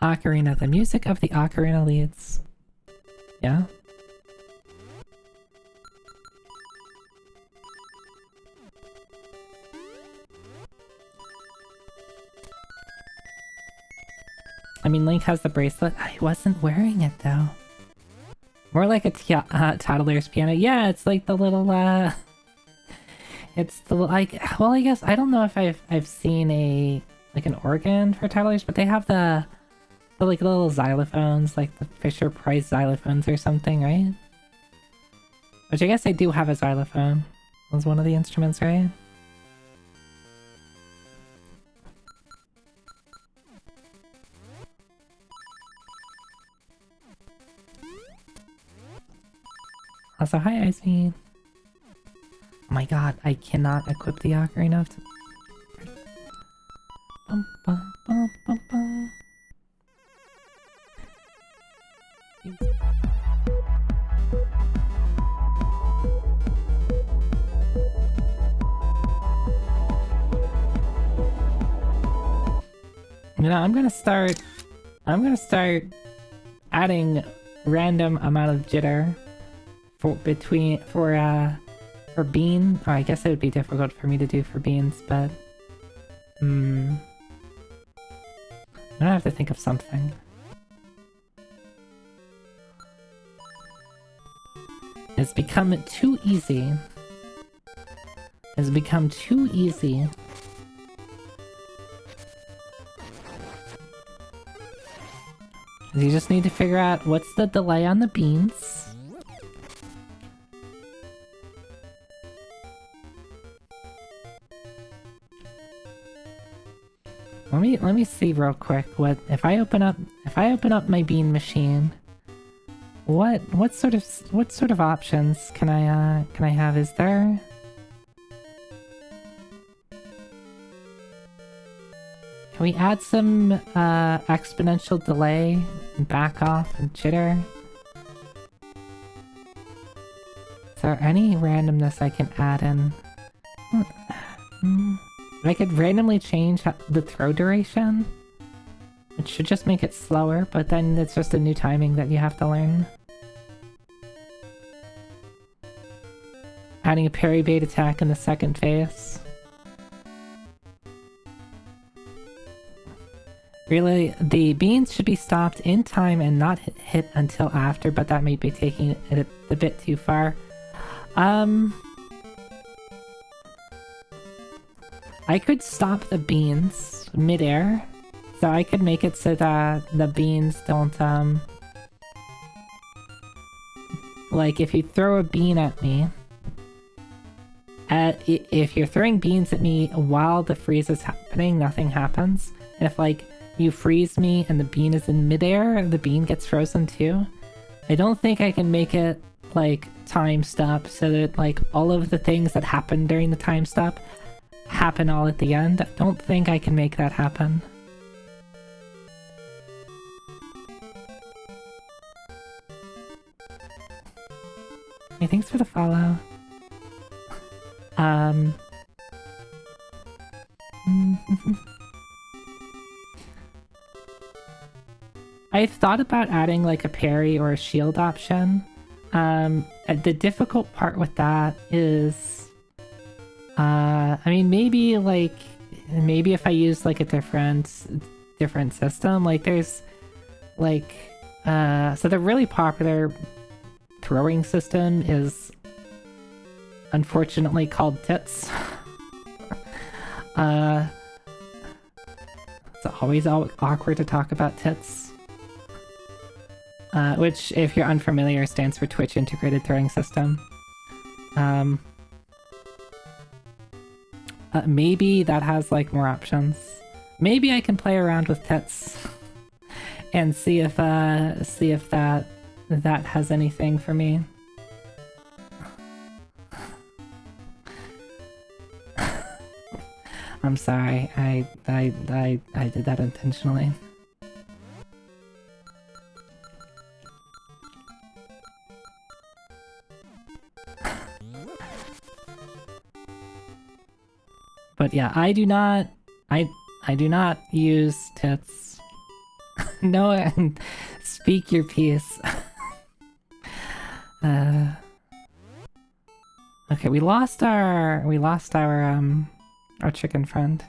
Ocarina, the music of the ocarina leads. Yeah? I mean, Link has the bracelet. I wasn't wearing it though. More like a toddler's piano. Yeah, it's like the little, it's the, like, well, I guess, I don't know if I've seen like an organ for toddlers, but they have the like little xylophones, like the Fisher-Price xylophones or something, right? Which I guess I do have a xylophone. Was one of the instruments, right? Also, hi, Izzy. Oh my god, I cannot equip the ocarina of bum, bum, bum, bum, bum. You know, I'm gonna start adding random amount of jitter for Bean. Or I guess it would be difficult for me to do for Beans, but I'm gonna have to think of something. It's become too easy. It's become too easy. You just need to figure out what's the delay on the beans. Let me see real quick what if I open up my bean machine. What sort of options can I have? Is there? Can we add some exponential delay and back off and jitter? Is there any randomness I can add in? I could randomly change the throw duration. It should just make it slower, but then it's just a new timing that you have to learn. Adding a parry bait attack in the second phase. Really, the beans should be stopped in time and not hit until after, but that may be taking it a bit too far. I could stop the beans mid-air, so I could make it so that the beans don't, like, if you throw a bean at me, if you're throwing beans at me while the freeze is happening, nothing happens. And if, like, you freeze me and the bean is in midair, the bean gets frozen too. I don't think I can make it, like, time stop so that, like, all of the things that happen during the time stop happen all at the end. I don't think I can make that happen. Hey, thanks for the follow. I've thought about adding like a parry or a shield option. The difficult part with that is, I mean, maybe if I use like a different system, like there's like, so the really popular throwing system is unfortunately called tits. It's always awkward to talk about tits. Which, if you're unfamiliar, stands for Twitch Integrated Throwing System. Maybe that has like more options. Maybe I can play around with tits and see if that has anything for me. I'm sorry. I did that intentionally. But yeah, I do not use tits. No, speak your piece. Okay, we lost our chicken friend.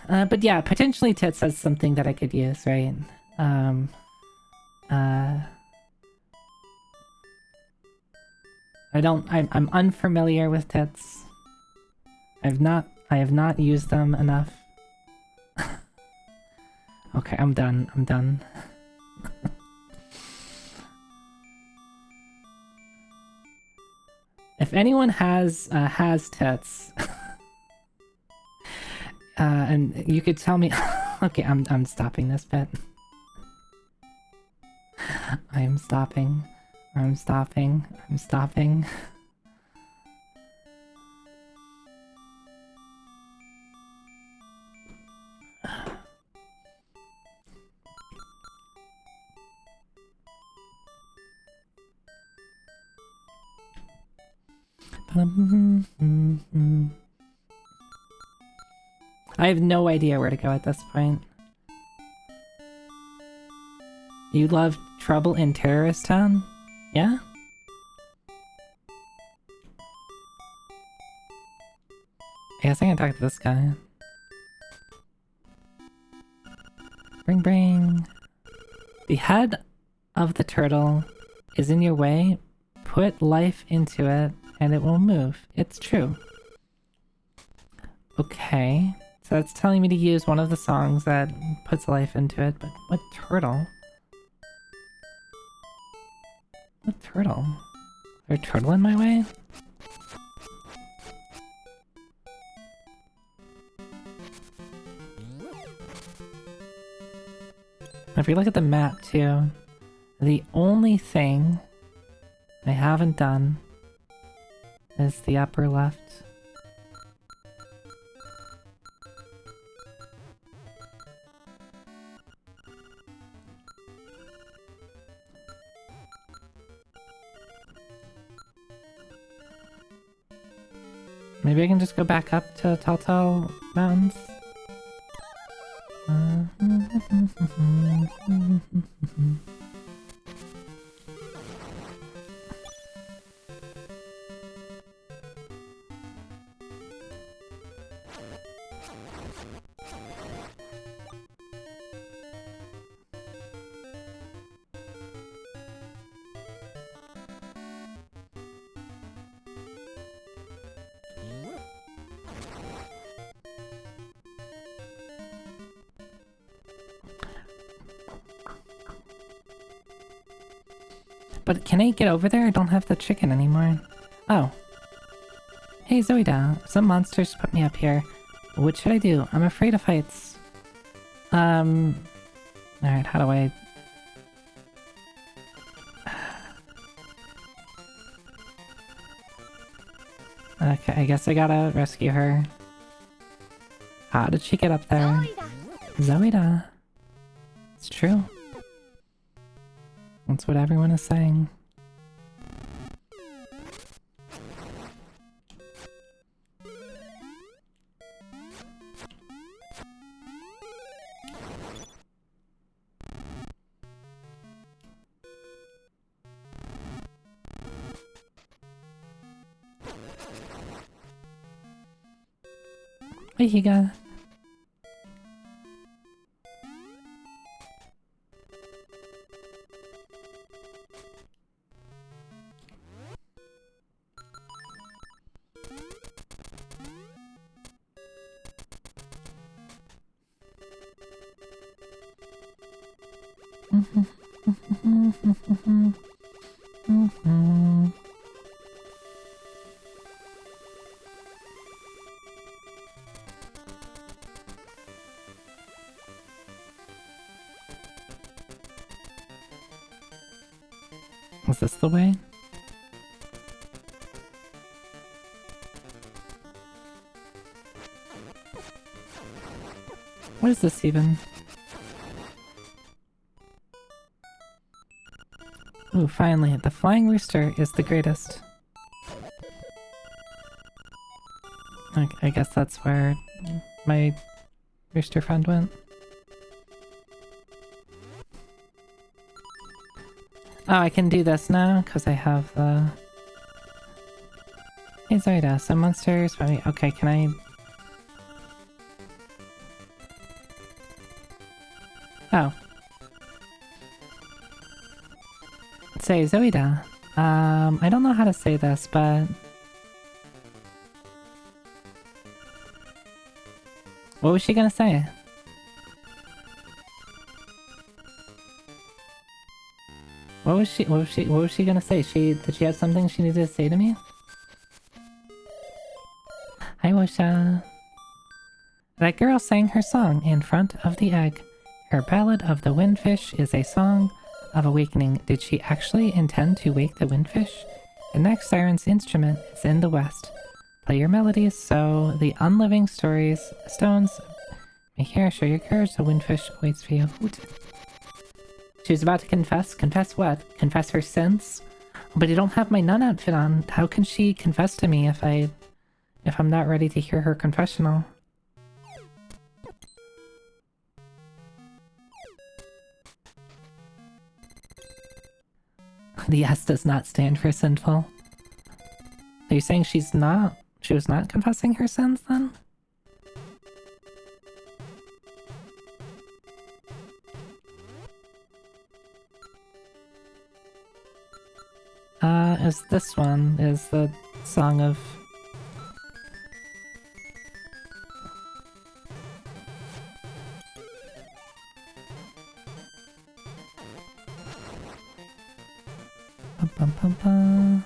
But yeah, potentially tits is something that I could use, right? I'm unfamiliar with tits. I have not used them enough. Okay, I'm done. If anyone has tits, and you could tell me, okay, I'm stopping this bit. I'm stopping. I have no idea where to go at this point. You love Trouble in Terrorist Town? Yeah? I guess I can talk to this guy. Bring. The head of the turtle is in your way. Put life into it and it will move. It's true. Okay. So that's telling me to use one of the songs that puts life into it, but what turtle? What turtle? Is there a turtle in my way? If we look at the map too, the only thing I haven't done is the upper left. Maybe I can just go back up to Telltale Mountains? But can I get over there? I don't have the chicken anymore. Oh. Hey, Zoida. Some monsters put me up here. What should I do? I'm afraid of heights. Alright, how do I... Okay, I guess I gotta rescue her. How did she get up there? Zoida. It's true. That's what everyone is saying. Hey, Higa. Is this the way? What is this even? Ooh, finally, the flying rooster is the greatest. I guess that's where my rooster friend went. Oh, I can do this now because I have the... Hey Zoida, some monsters for me. Okay, can I... Oh. Say, Zoida. I don't know how to say this, but... What was she gonna say? What was she gonna say? Did she have something she needed to say to me? Hi, Wosha. That girl sang her song in front of the egg. Her ballad of the windfish is a song of awakening. Did she actually intend to wake the windfish? The next siren's instrument is in the west. Play your melodies so the unliving stones may hear. Show your courage, the windfish waits for you. Hoot. She was about to confess. Confess what? Confess her sins? But I don't have my nun outfit on. How can she confess to me if I'm not ready to hear her confessional? The S does not stand for sinful. Are you saying she was not confessing her sins then? Is this one, is the song of... Bum, bum, bum, bum.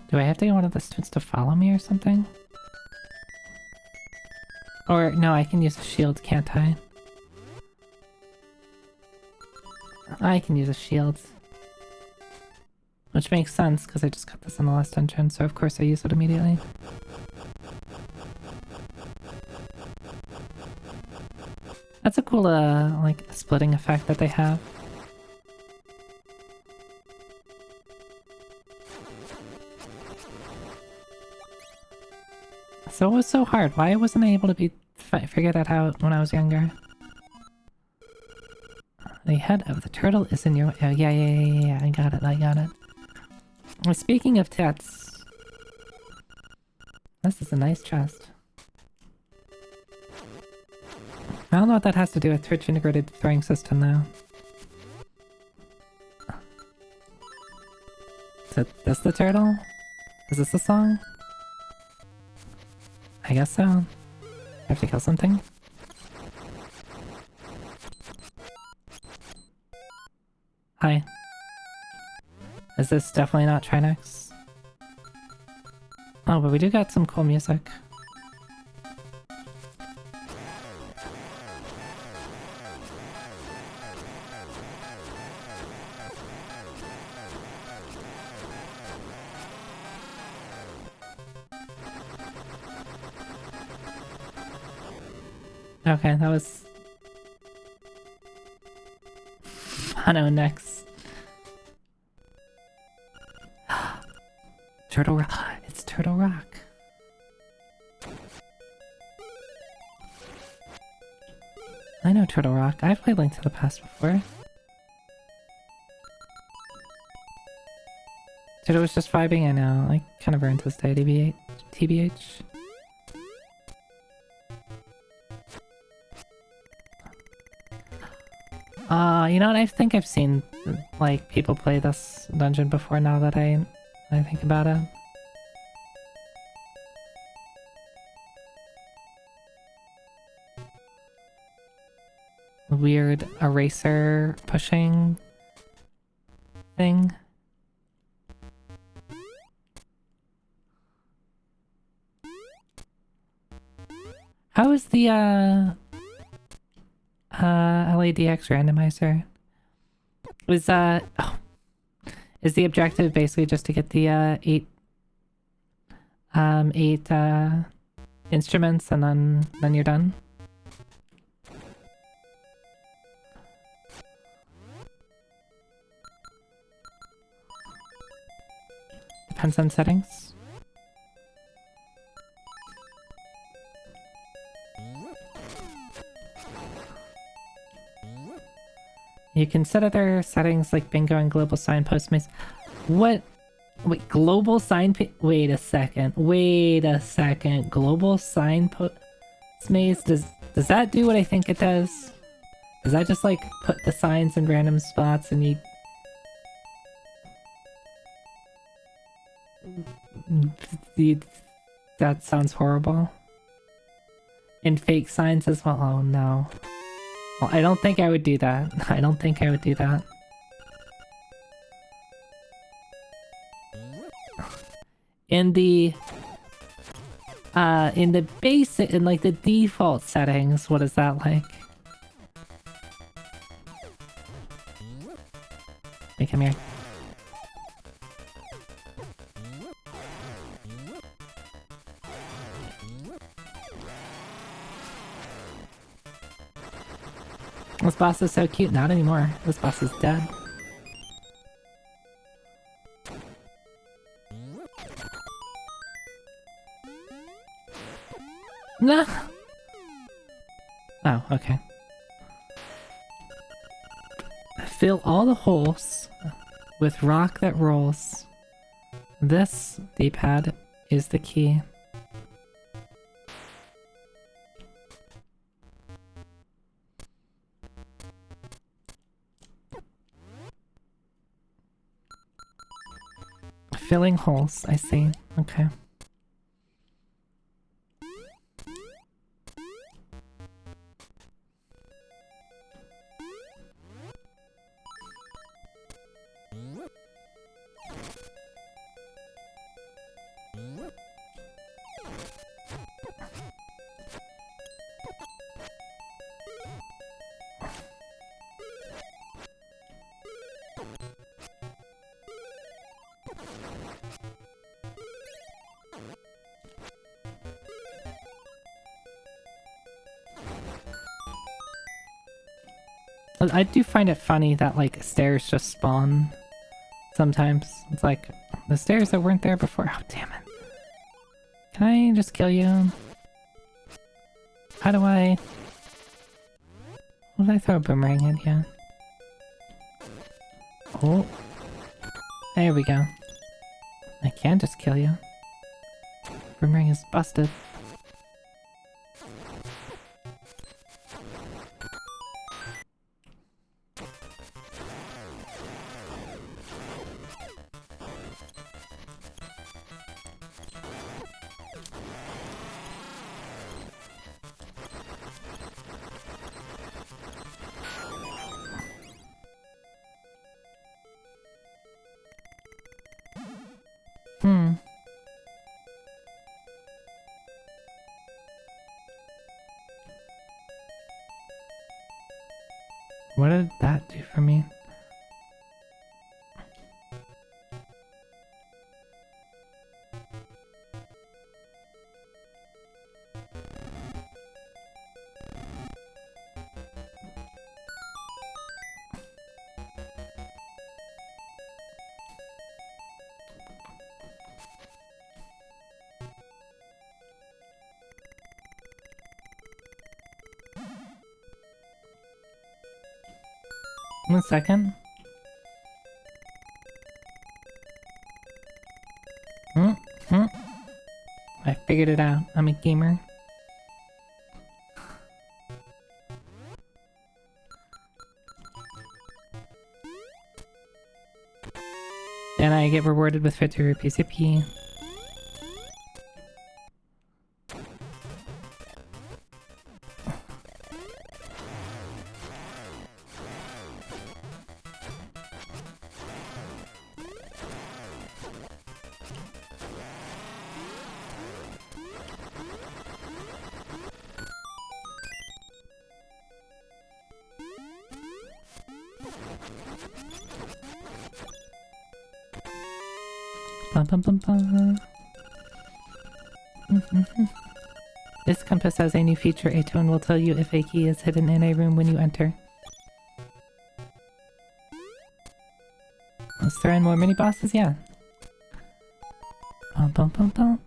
Do I have to get one of the students to follow me or something? Or, no, I can use a shield, can't I? I can use a shield. Which makes sense, because I just got this in the last dungeon, so of course I use it immediately. That's a cool, like, splitting effect that they have. So it was so hard. Why wasn't I able to figure that out when I was younger? The head of the turtle is in your... Oh, yeah. I got it. Well, speaking of tits... This is a nice chest. I don't know what that has to do with Twitch integrated throwing system now. Is this the turtle? Is this the song? I guess so. I have to kill something? Hi. Is this definitely not Trinex? Oh, but we do got some cool music. Okay, that was... Mono next. Turtle Rock. It's Turtle Rock. I know Turtle Rock. I've played Link to the Past before. Turtle was just vibing, I know. I kind of earned this day, TBH. You know what? I think I've seen, like, people play this dungeon before now that I think about it. Weird eraser pushing thing. How is the LADX randomizer? Is the objective basically just to get the eight instruments and then you're done? Depends on settings. You can set other settings like bingo and global signpost maze. What? Wait, global wait a second. Global signpost maze, does that do what I think it does? Does that just like put the signs in random spots and that sounds horrible. And fake signs as well. Oh no. Well, I don't think I would do that. In the basic, in like the default settings, what is that like? Hey, come here. This boss is so cute. Not anymore. This boss is dead. No. Oh, okay. Fill all the holes with rock that rolls. This D-pad is the key. Filling holes, I see. Okay. I do find it funny that like stairs just spawn sometimes. It's like the stairs that weren't there before. Oh damn it. Can I just kill you? How do I... What did I throw a boomerang at you? Oh. There we go. I can just kill you. Boomerang is busted. What did that do for me? One second. I figured it out. I'm a gamer. And I get rewarded with 50 rupees. Yippee. Bum, bum, bum, bum. This compass has a new feature. A tone will tell you if a key is hidden in a room when you enter. Let's throw in more mini bosses, yeah. Bum, bum, bum, bum.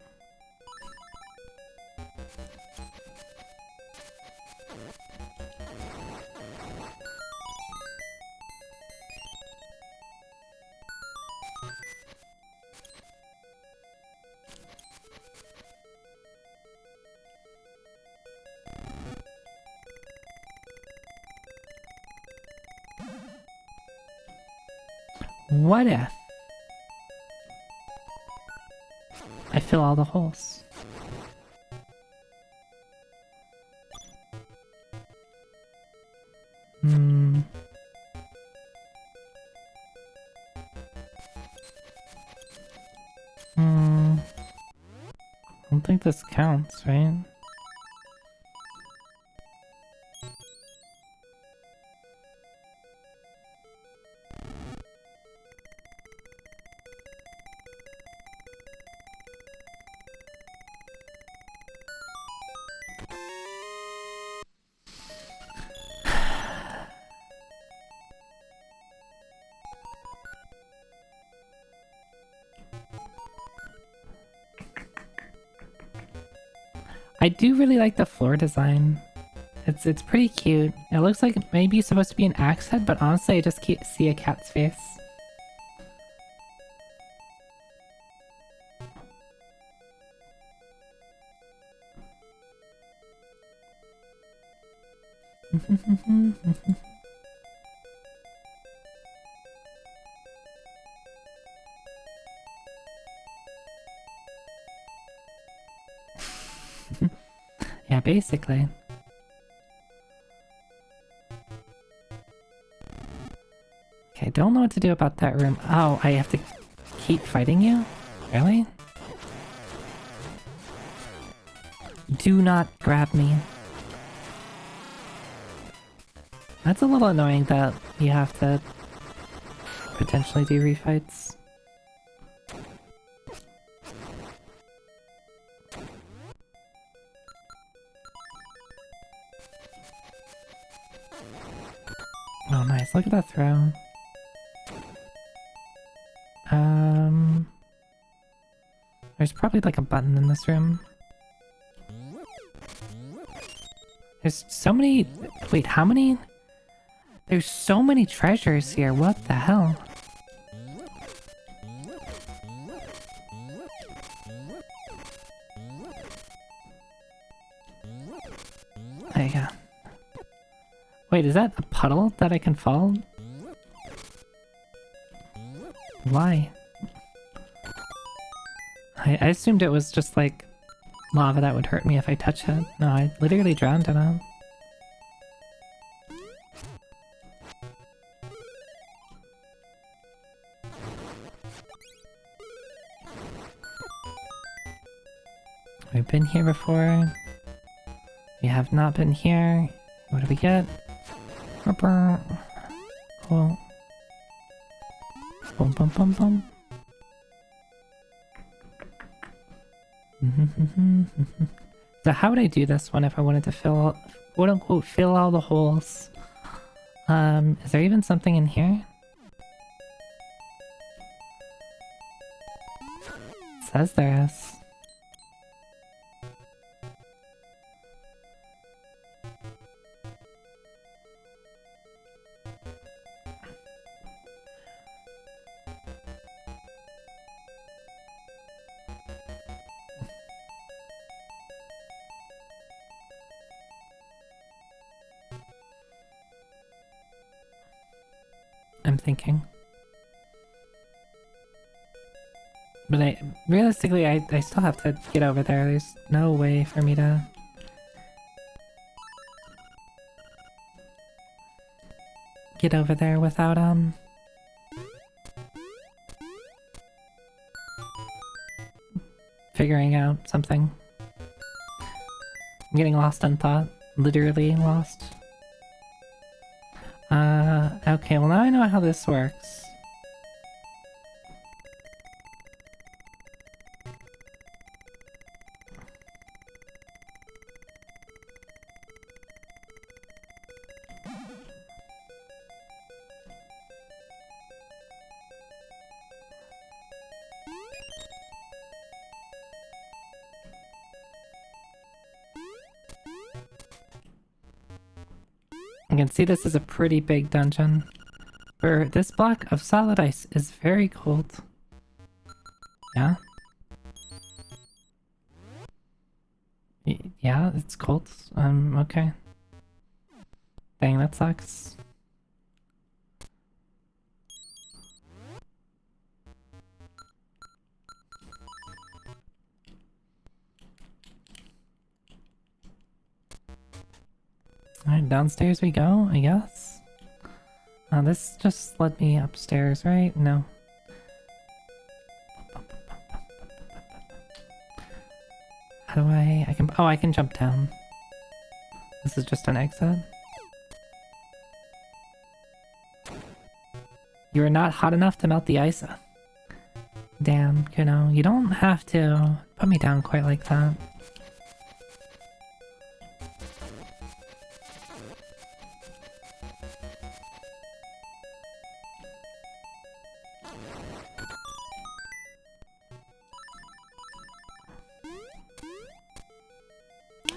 What if I fill all the holes? I don't think this counts, right? I do really like the floor design. It's pretty cute. It looks like maybe it's supposed to be an axe head, but honestly I just can't see a cat's face. Yeah, basically. Okay, I don't know what to do about that room. Oh, I have to keep fighting you? Really? Do not grab me. That's a little annoying that you have to potentially do refights. Oh, nice. Look at that throw. There's probably like a button in this room. There's so many... Wait, how many? There's so many treasures here. What the hell? There you go. Wait, is that a puddle that I can fall? Why? I assumed it was just like lava that would hurt me if I touch it. No, I literally drowned in it. We've been here before. We have not been here. What do we get? Cool. Bum bum bum bum. So how would I do this one if I wanted to fill, quote unquote, fill all the holes? Is there even something in here? It says there is. I'm thinking. But realistically, I still have to get over there. There's no way for me to... get over there without, figuring out something. I'm getting lost in thought. Literally lost. Okay, well now I know how this works. You can see this is a pretty big dungeon. For this block of solid ice is very cold. Yeah? Yeah, it's cold. Okay. Dang, that sucks. Alright, downstairs we go, I guess. This just led me upstairs, right? No. How do I can... Oh, I can jump down. This is just an exit. You are not hot enough to melt the ice. Damn, you know, you don't have to put me down quite like that.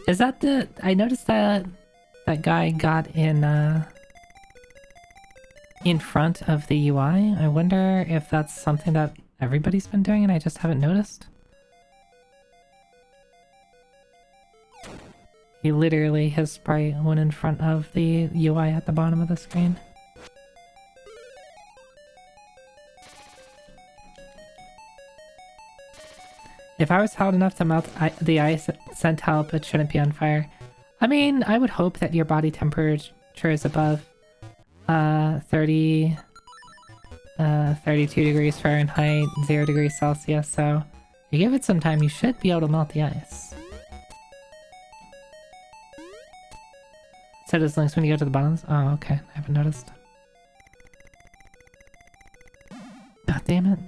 Is that the... I noticed that that guy got in front of the UI. I wonder if that's something that everybody's been doing and I just haven't noticed. He literally, his sprite went in front of the UI at the bottom of the screen. If I was hot enough to melt the ice, send help, it shouldn't be on fire. I mean, I would hope that your body temperature is above 32 degrees Fahrenheit, 0 degrees Celsius, so if you give it some time, you should be able to melt the ice. Set as links when you go to the bottoms? Oh, okay, I haven't noticed. God damn it.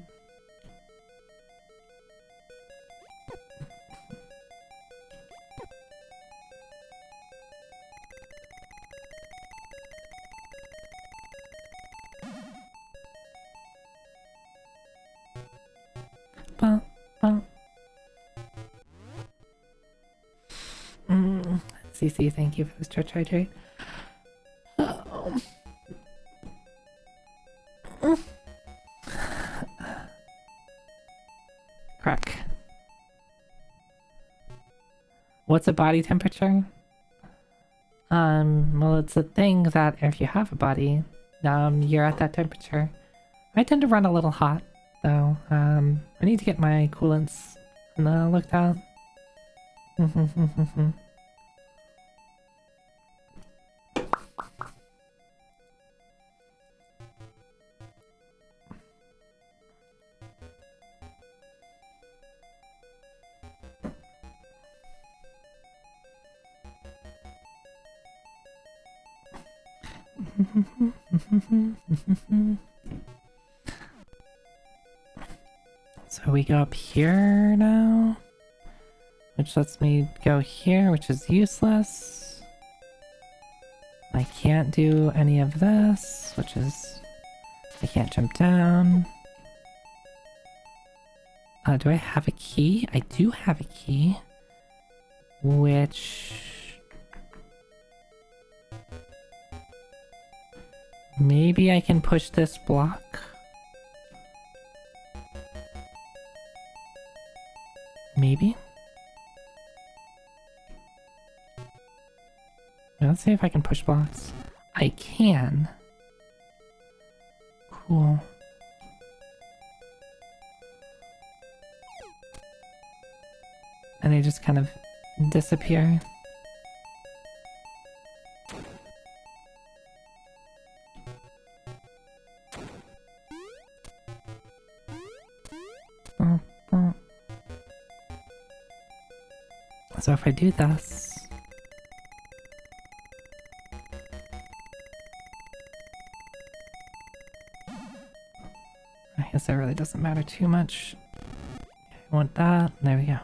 CC, thank you for the stretch hydrate. Oh. Crack. What's a body temperature? Well, it's a thing that if you have a body, you're at that temperature. I tend to run a little hot, though. I need to get my coolants looked out. So we go up here now, which lets me go here, which is useless. I can't do any of this, which is... I can't jump down. Do I have a key? I do have a key, which... maybe I can push this block? Maybe? Let's see if I can push blocks. I can. Cool. And they just kind of disappear. So if I do this... I guess that really doesn't matter too much. I want that. There we go.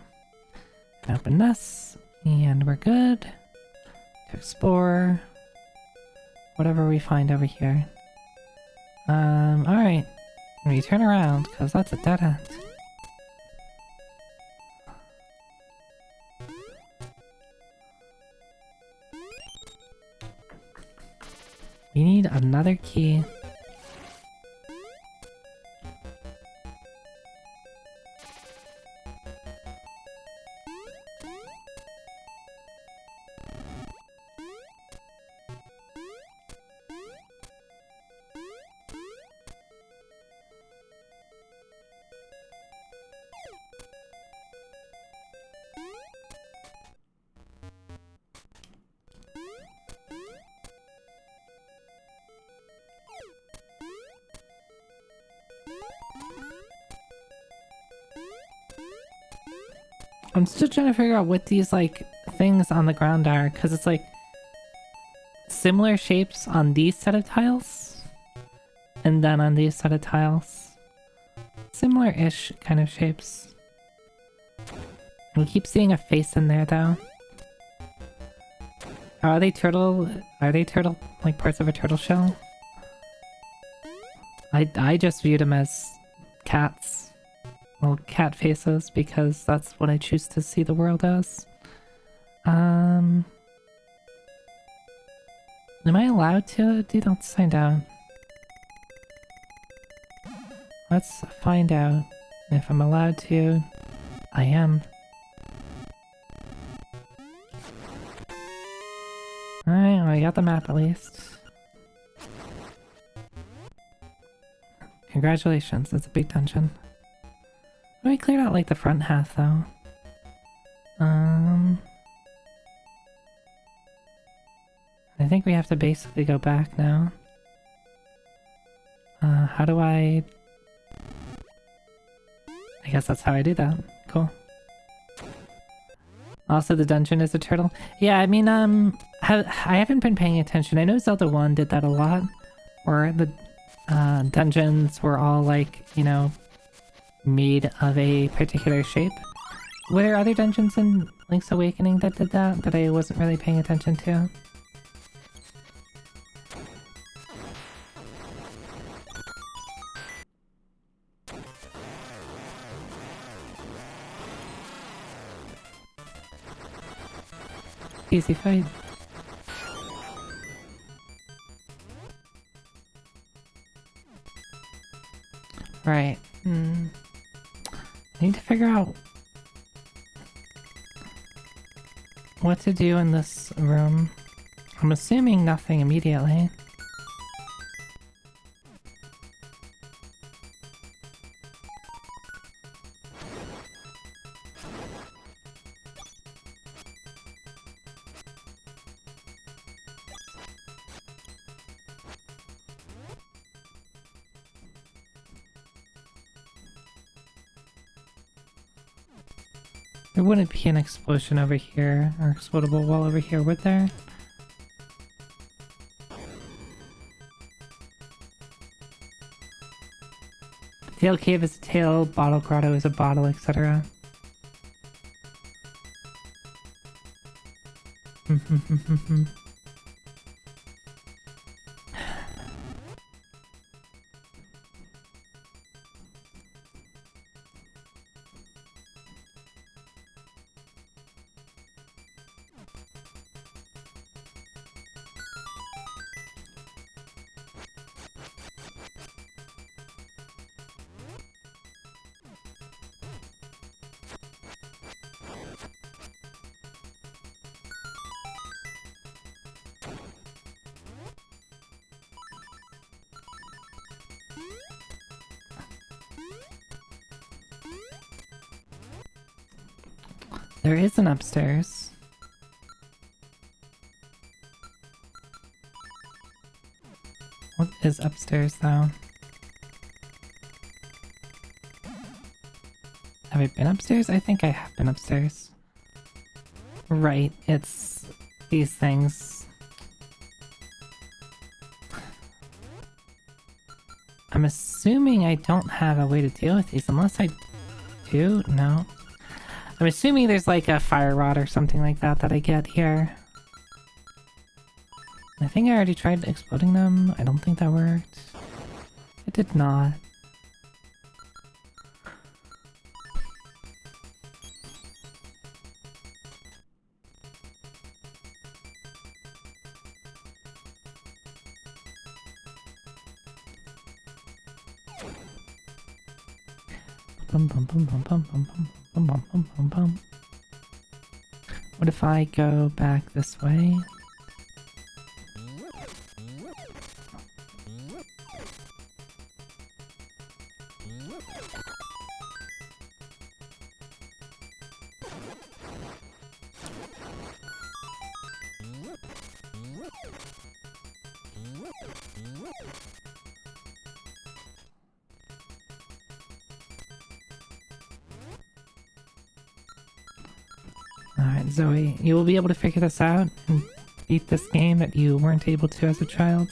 And open this. And we're good. To explore whatever we find over here. Alright. We turn around, because that's a dead end. We need another key. I'm still trying to figure out what these, like, things on the ground are, because it's, like, similar shapes on these set of tiles, and then on these set of tiles. Similar-ish kind of shapes. We keep seeing a face in there, though. Are they turtle, like, parts of a turtle shell? I just viewed them as cats. Well, cat faces, because that's what I choose to see the world as. Am I allowed to do that? Let's find out. Let's find out if I'm allowed to. I am. Alright, well, I got the map at least. Congratulations, it's a big dungeon. We cleared out like the front half though. I think we have to basically go back now. How do I guess that's how I do that. Cool. Also, the dungeon is a turtle. Yeah, I mean, I haven't been paying attention. I know Zelda 1 did that a lot, where the dungeons were all like, you know, made of a particular shape. Were there other dungeons in Link's Awakening that did that I wasn't really paying attention to? peasy fight. Right. I need to figure out what to do in this room. I'm assuming nothing immediately. There wouldn't be an explosion over here, or explodable wall over here, would there? Tail cave is a tail, bottle grotto is a bottle, etc. There is an upstairs. What is upstairs, though? Have I been upstairs? I think I have been upstairs. Right, it's these things. I'm assuming I don't have a way to deal with these, unless I do? No. I'm assuming there's like a fire rod or something like that that I get here. I think I already tried exploding them. I don't think that worked. It did not. Bum bum bum bum bum bum bum bum bum bum bum bum. What if I go back this way? Alright, Zoe, you will be able to figure this out and beat this game that you weren't able to as a child.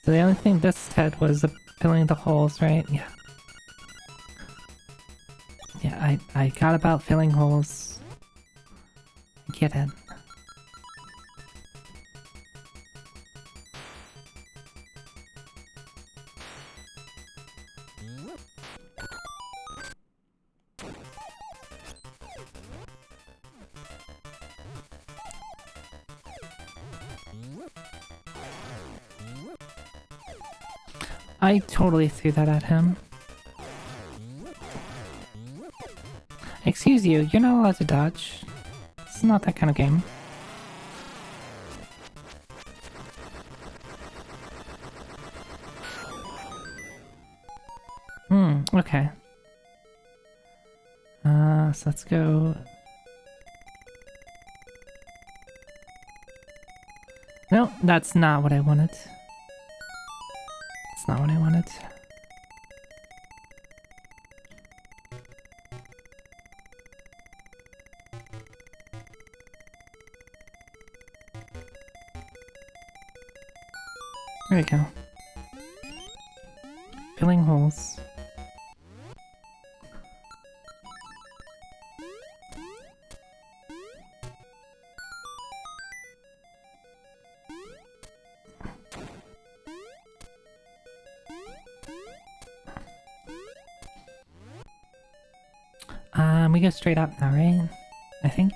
So the only thing this said was filling the holes, right? Yeah. Yeah, I got about filling holes. I get it. I totally threw that at him. Excuse you, you're not allowed to dodge. It's not that kind of game. Okay. So let's go... No, that's not what I wanted. That's not what I wanted. There we go. Filling holes. We go straight up now, right? I think.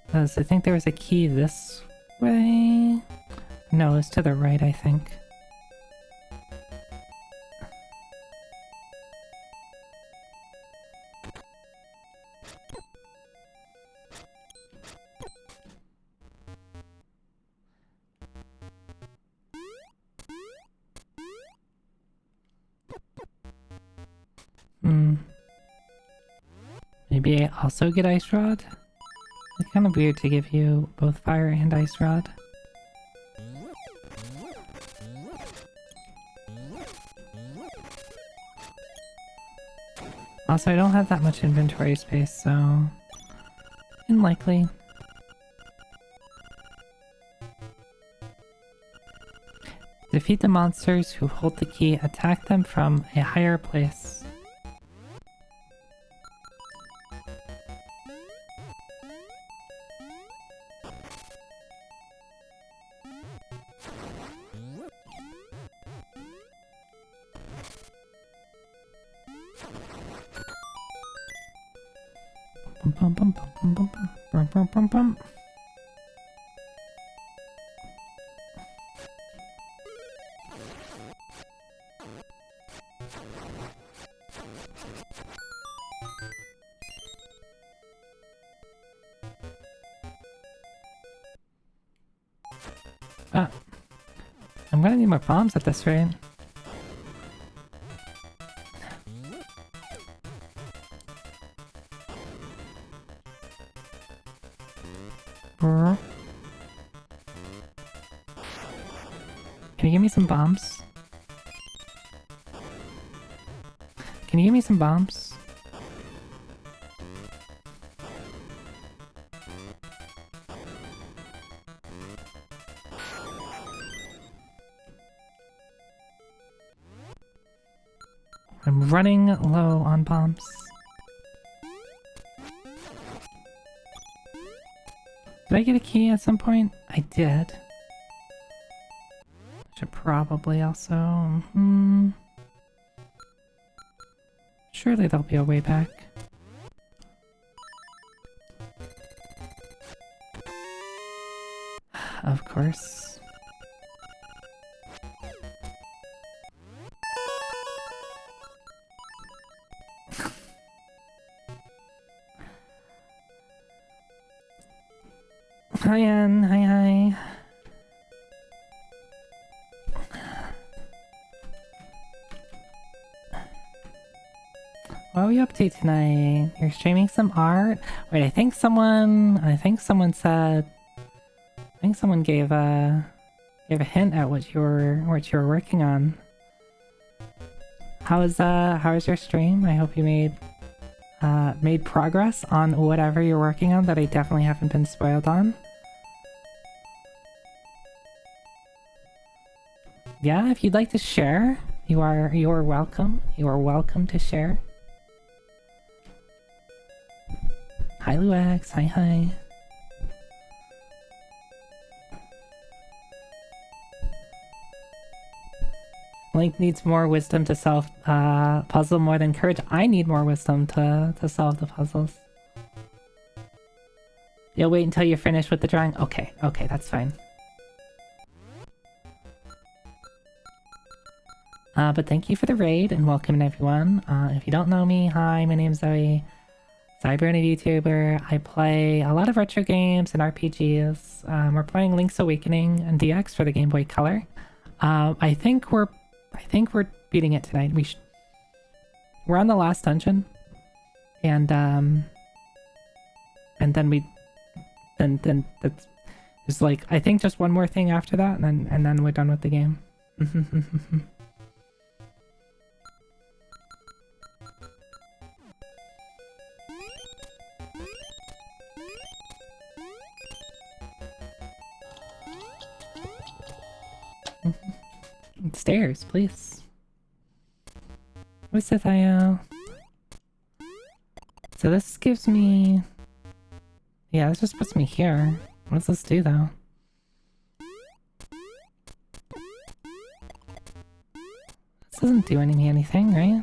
Because I think there was a key this way. No, it's to the right, I think. Maybe I also get Ice Rod? It's kind of weird to give you both Fire and Ice Rod. Also, I don't have that much inventory space, so... unlikely. Defeat the monsters who hold the key. Attack them from a higher place. Bum, bum, bum, bum, bum, bum, bum, bum, bum. Ah, I'm gonna need more bombs at this rate. Can you give me some bombs? Can you give me some bombs? I'm running low on bombs. Did I get a key at some point? I did. Should probably also... Surely there'll be a way back. Of course. Hi Ann, hi. What are we up to tonight? You're streaming some art? Wait, I think someone said... I think someone gave a hint at what you were working on. How is your stream? I hope you made progress on whatever you're working on that I definitely haven't been spoiled on. Yeah, if you'd like to share, you are welcome. You are welcome to share. Hi Luex, hi. Link needs more wisdom to solve puzzle more than courage. I need more wisdom to solve the puzzles. You'll wait until you're finished with the drawing? Okay, that's fine. But thank you for the raid and welcome everyone. If you don't know me, hi, my name's Zoe. Cybernative YouTuber. I play a lot of retro games and RPGs. We're playing Link's Awakening and DX for the Game Boy Color. I think we're beating it tonight. We're on the last dungeon, and then that's just like I think just one more thing after that, and then we're done with the game. Stairs, please. What's that? So this gives me... Yeah, this just puts me here. What does this do, though? This doesn't do me anything, right?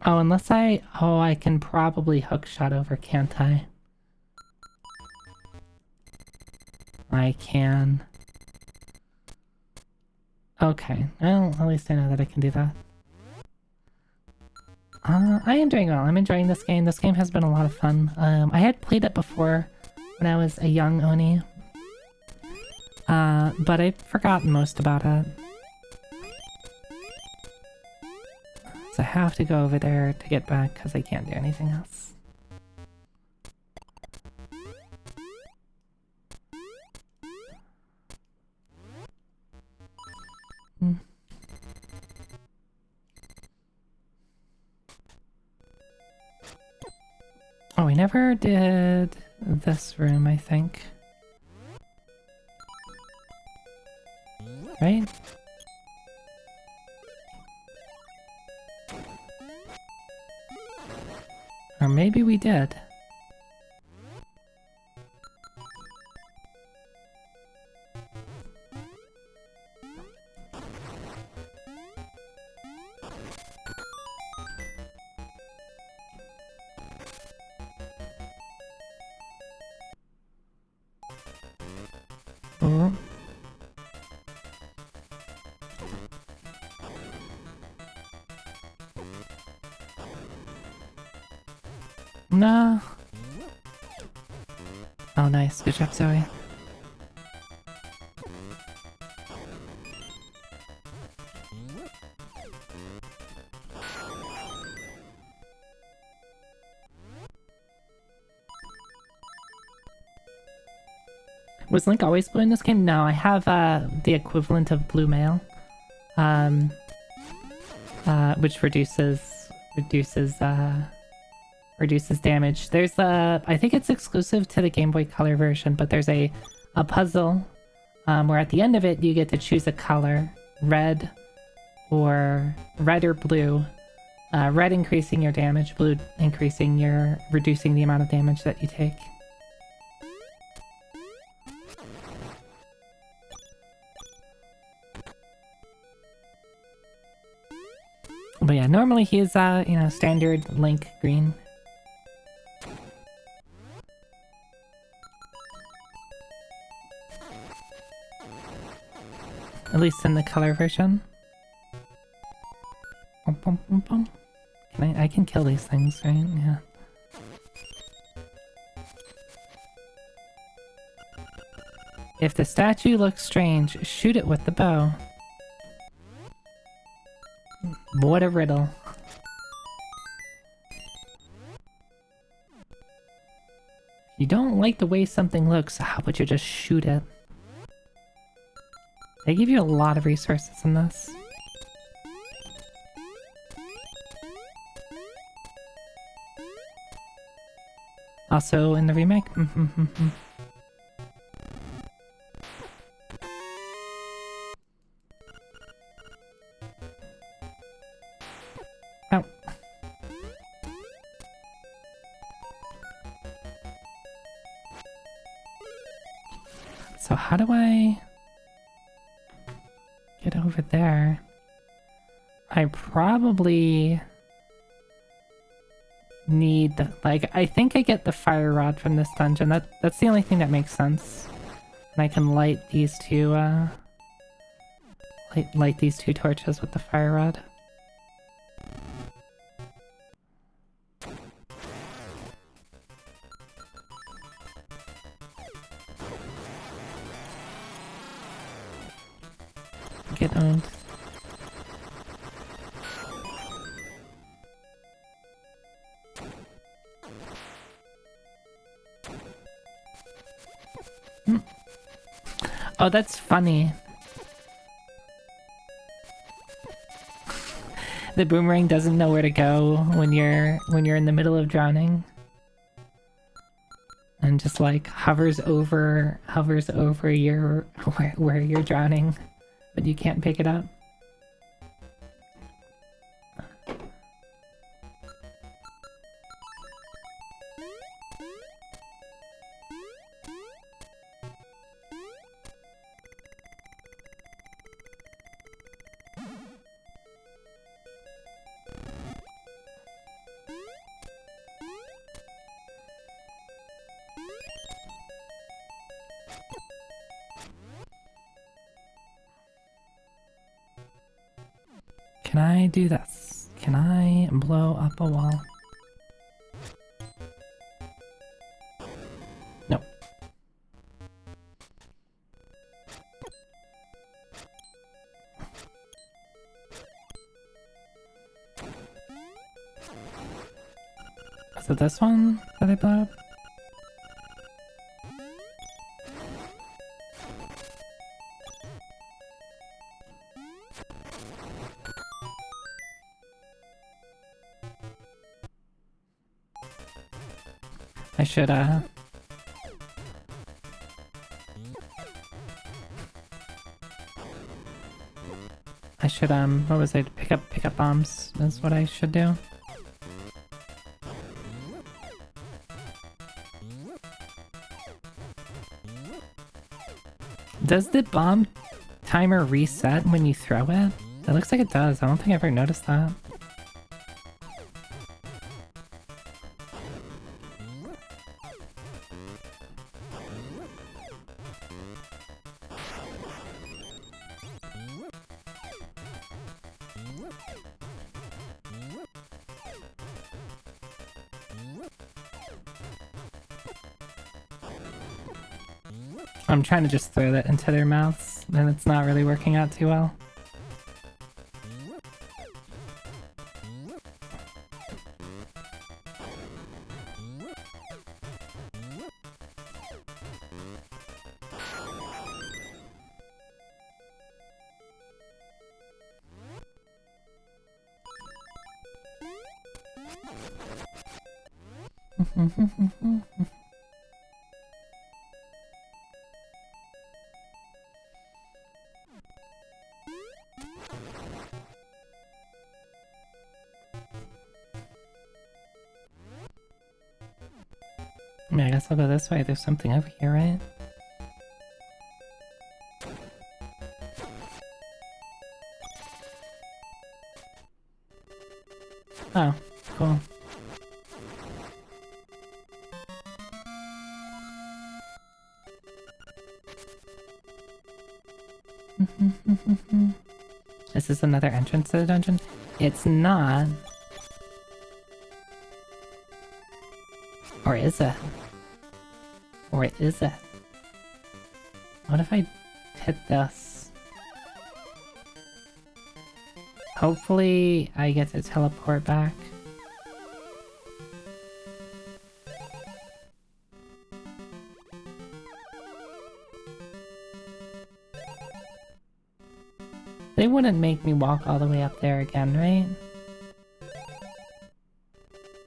Oh, unless I... Oh, I can probably hookshot over, can't I? I can. Okay, well, at least I know that I can do that. I am doing well. I'm enjoying this game. This game has been a lot of fun. I had played it before when I was a young Oni. But I've forgotten most about it. So I have to go over there to get back because I can't do anything else. Oh, we never did this room, I think. Right? Or maybe we did. Oh. No. Oh, nice. Good job, Zoe. Was Link always blue in this game? No, I have the equivalent of blue mail, which reduces damage. There's I think it's exclusive to the Game Boy Color version, but there's a puzzle where at the end of it you get to choose a color, red or blue. Red increasing your damage, blue reducing the amount of damage that you take. But yeah, normally he's standard Link green. At least in the color version. Bum, bum, bum, bum. I can kill these things, right? Yeah. If the statue looks strange, shoot it with the bow. What a riddle. You don't like the way something looks, how about you just shoot it? They give you a lot of resources in this. Also in the remake. Ow. So how do I get over there? I probably need, like, I think I get the fire rod from this dungeon. That's the only thing that makes sense. And I can light these two light these two torches with the fire rod. Get owned. Oh, that's funny. The boomerang doesn't know where to go when you're in the middle of drowning. And just like hovers over your where you're drowning, but you can't pick it up. Can I do this? Can I blow up a wall? No. Is it this one that I blew up? I should, what was it? Pick up bombs is what I should do. Does the bomb timer reset when you throw it? It looks like it does. I don't think I ever noticed that. I'm trying to just throw that into their mouths, and it's not really working out too well. I guess I'll go this way. There's something over here, right? Oh, cool. This is another entrance to the dungeon? It's not. Or is it? Or is it? What if I hit this? Hopefully I get to teleport back. They wouldn't make me walk all the way up there again, right?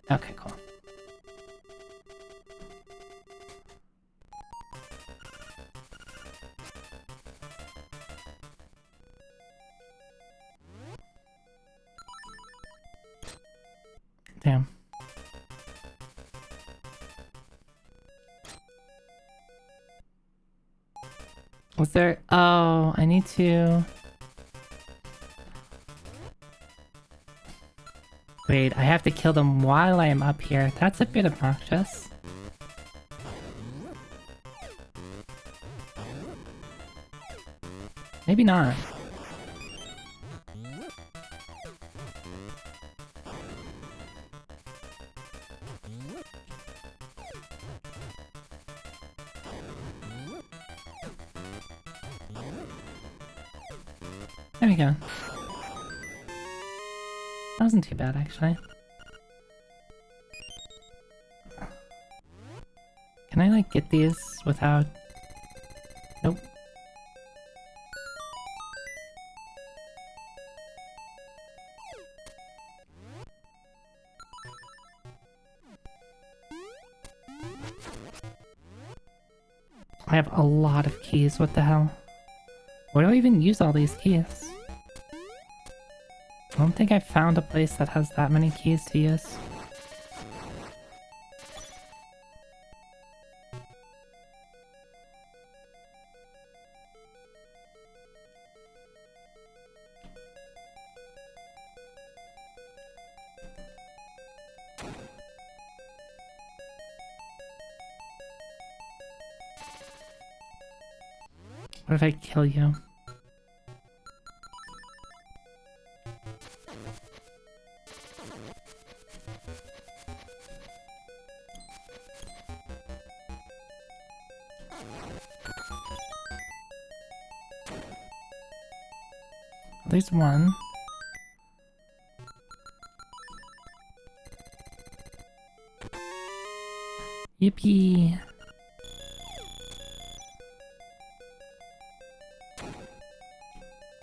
Okay, cool. Damn. Was there... Oh, I need to... Wait, I have to kill them while I am up here. That's a bit obnoxious. Maybe not. There we go. That wasn't too bad, actually. Can I, like, get these without... Nope. I have a lot of keys, what the hell? Why do I even use all these keys? I don't think I found a place that has that many keys to use. What if I kill you? At least one. Yippee!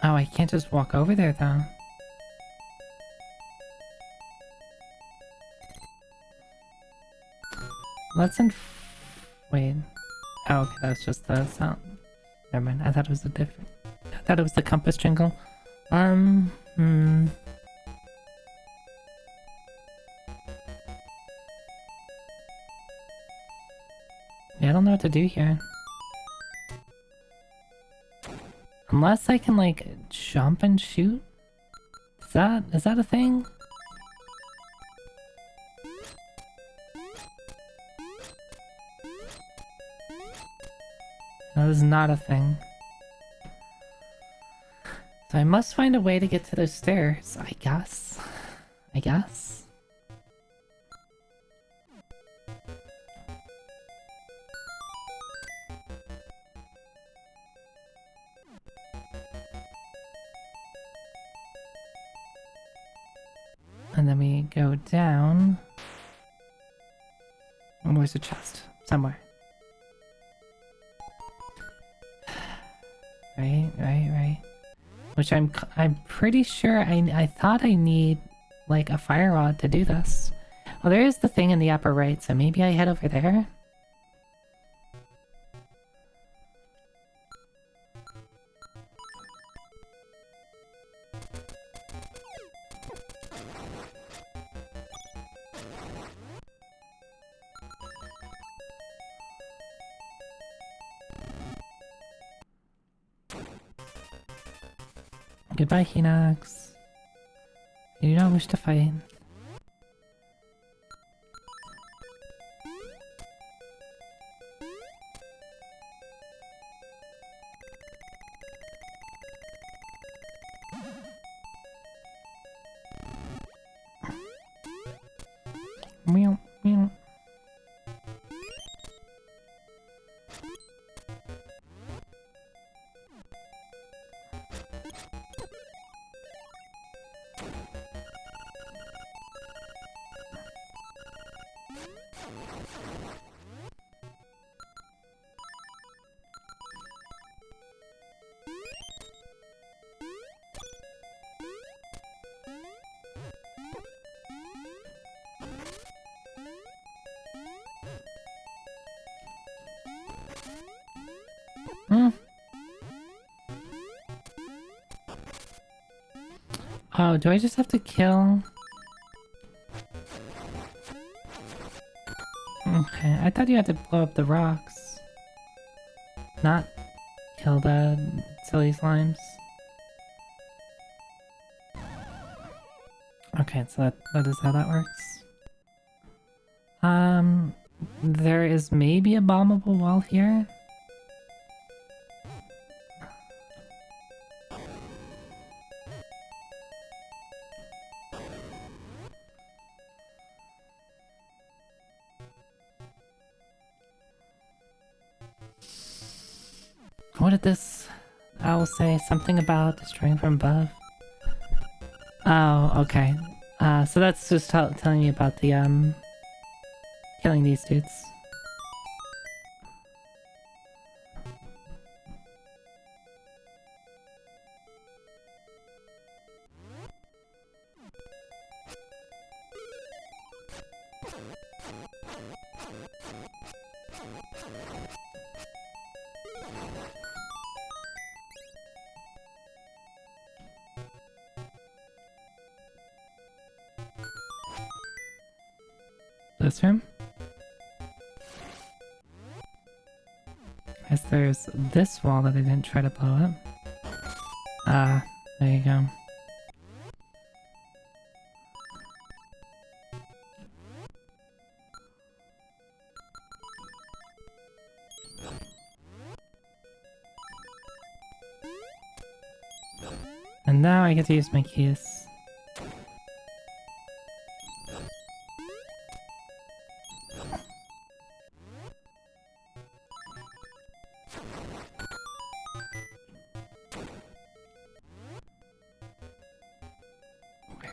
Oh, I can't just walk over there though. Wait. Oh, okay, that was just the sound. Never mind, I thought it was a different... I thought it was the compass jingle. Yeah, I don't know what to do here. Unless I can, like, jump and shoot? Is that a thing? No, this is not a thing. So I must find a way to get to those stairs, I guess. I guess. And then we go down. And where's the chest? Somewhere. Right. Which I'm pretty sure I thought I need like a fire rod to do this. Well, there is the thing in the upper right, so maybe I head over there. Goodbye, Hinox. I do not wish to fight. Meow, meow. Oh, do I just have to kill? Okay, I thought you had to blow up the rocks. Not kill the silly slimes. Okay, so that is how that works. There is maybe a bombable wall here. What did this owl say? Something about destroying from above? Oh, okay. So that's just telling me about the, killing these dudes. This room? Guess there's this wall that I didn't try to blow up. Ah, there you go. And now I get to use my keys.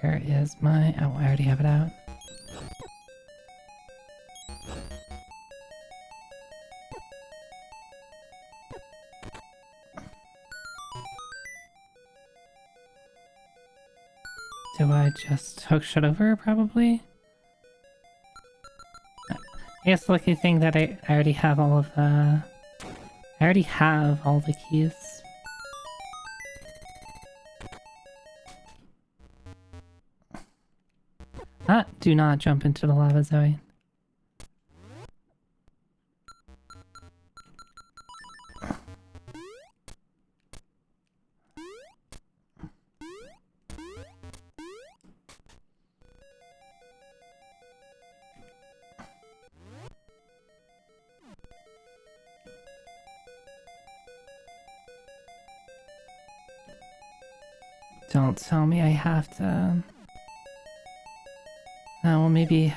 Where is my... Oh, I already have it out. Do I just hook shit over, probably? I guess the lucky thing that I already have all of the... I already have all the keys. Ah, do not jump into the lava, Zoe. Don't tell me I have to... Oh, well maybe...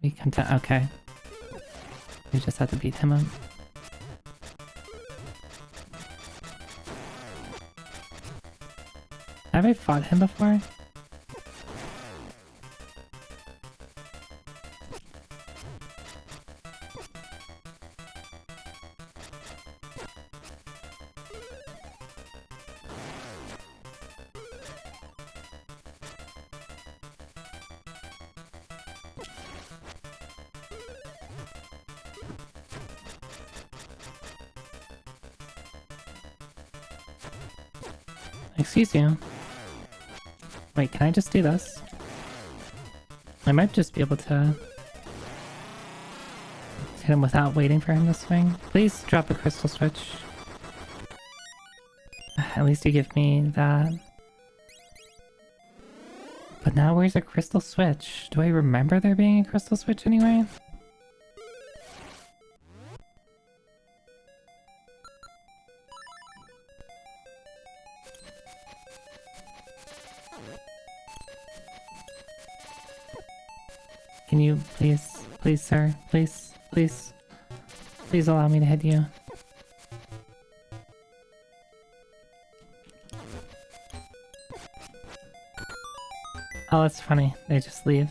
We come to... Okay. We just have to beat him up. Have I fought him before? Excuse you. Wait, can I just do this? I might just be able to hit him without waiting for him to swing. Please drop a crystal switch. At least you give me that. But now where's a crystal switch? Do I remember there being a crystal switch anyway? Can you please, sir, please allow me to hit you. Oh, that's funny. They just leave.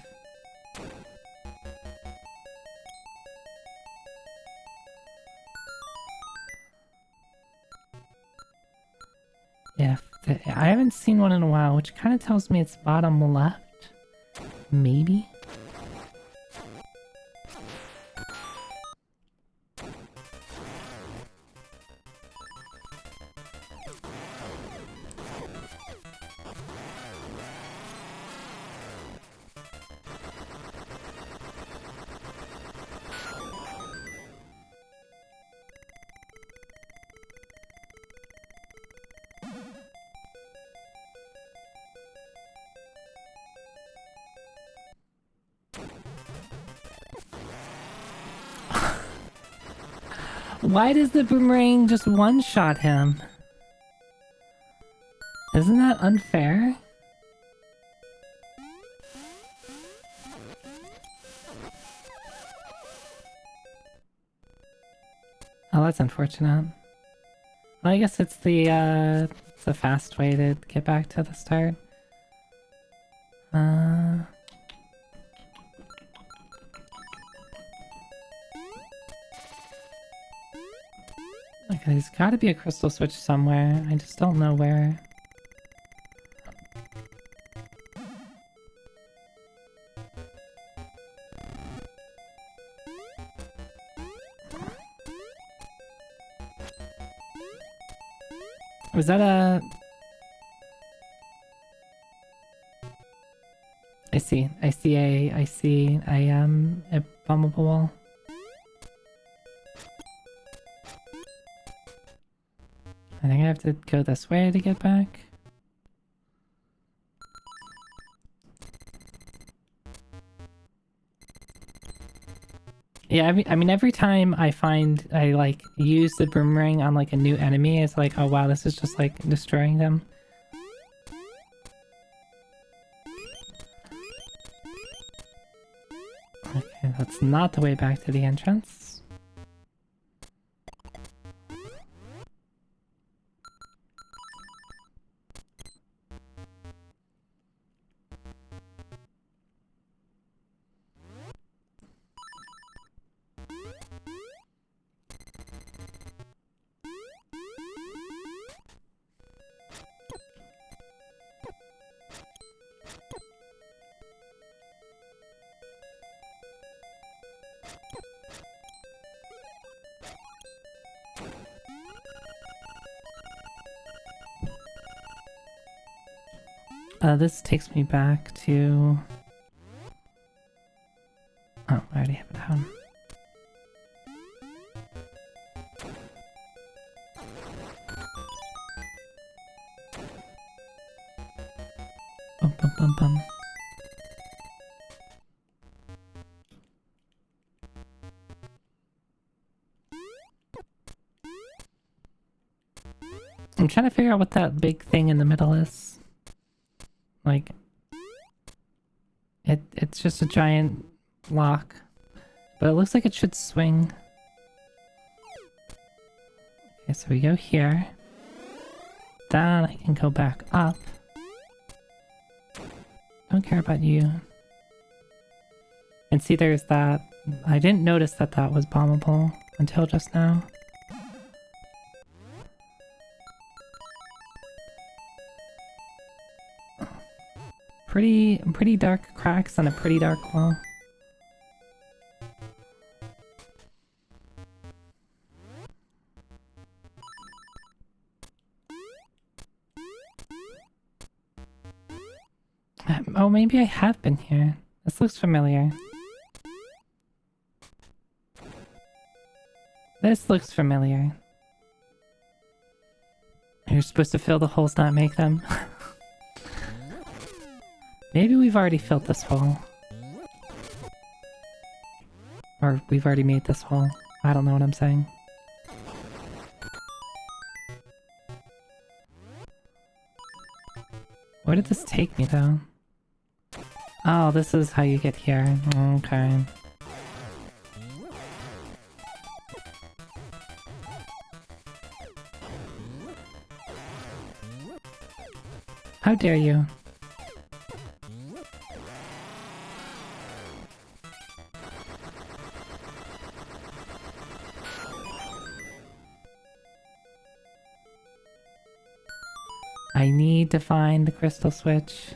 Yeah, I haven't seen one in a while, which kind of tells me it's bottom left. Maybe? Why does the boomerang just one-shot him? Isn't that unfair? Oh, that's unfortunate. Well, I guess it's the fast way to get back to the start. Okay, there's gotta be a crystal switch somewhere. I just don't know where. Was that a... I see a bummable wall. I think I have to go this way to get back. Yeah, I mean, every time I find I, like, use the boomerang on, like, a new enemy, it's like, oh wow, this is just, like, destroying them. Okay, that's not the way back to the entrance. This takes me back to... Oh, I already have it down. Bum bum bum bum. I'm trying to figure out what that big thing in the middle is. Like, it's just a giant block, but it looks like it should swing. Okay, so we go here. Then I can go back up. Don't care about you. And see, there's that. I didn't notice that that was bombable until just now. Pretty dark cracks and a pretty dark wall. Oh, maybe I have been here. This looks familiar. This looks familiar. You're supposed to fill the holes, not make them. Maybe we've already filled this hole. Or we've already made this hole. I don't know what I'm saying. Where did this take me though? Oh, this is how you get here. Okay. How dare you? I need to find the crystal switch.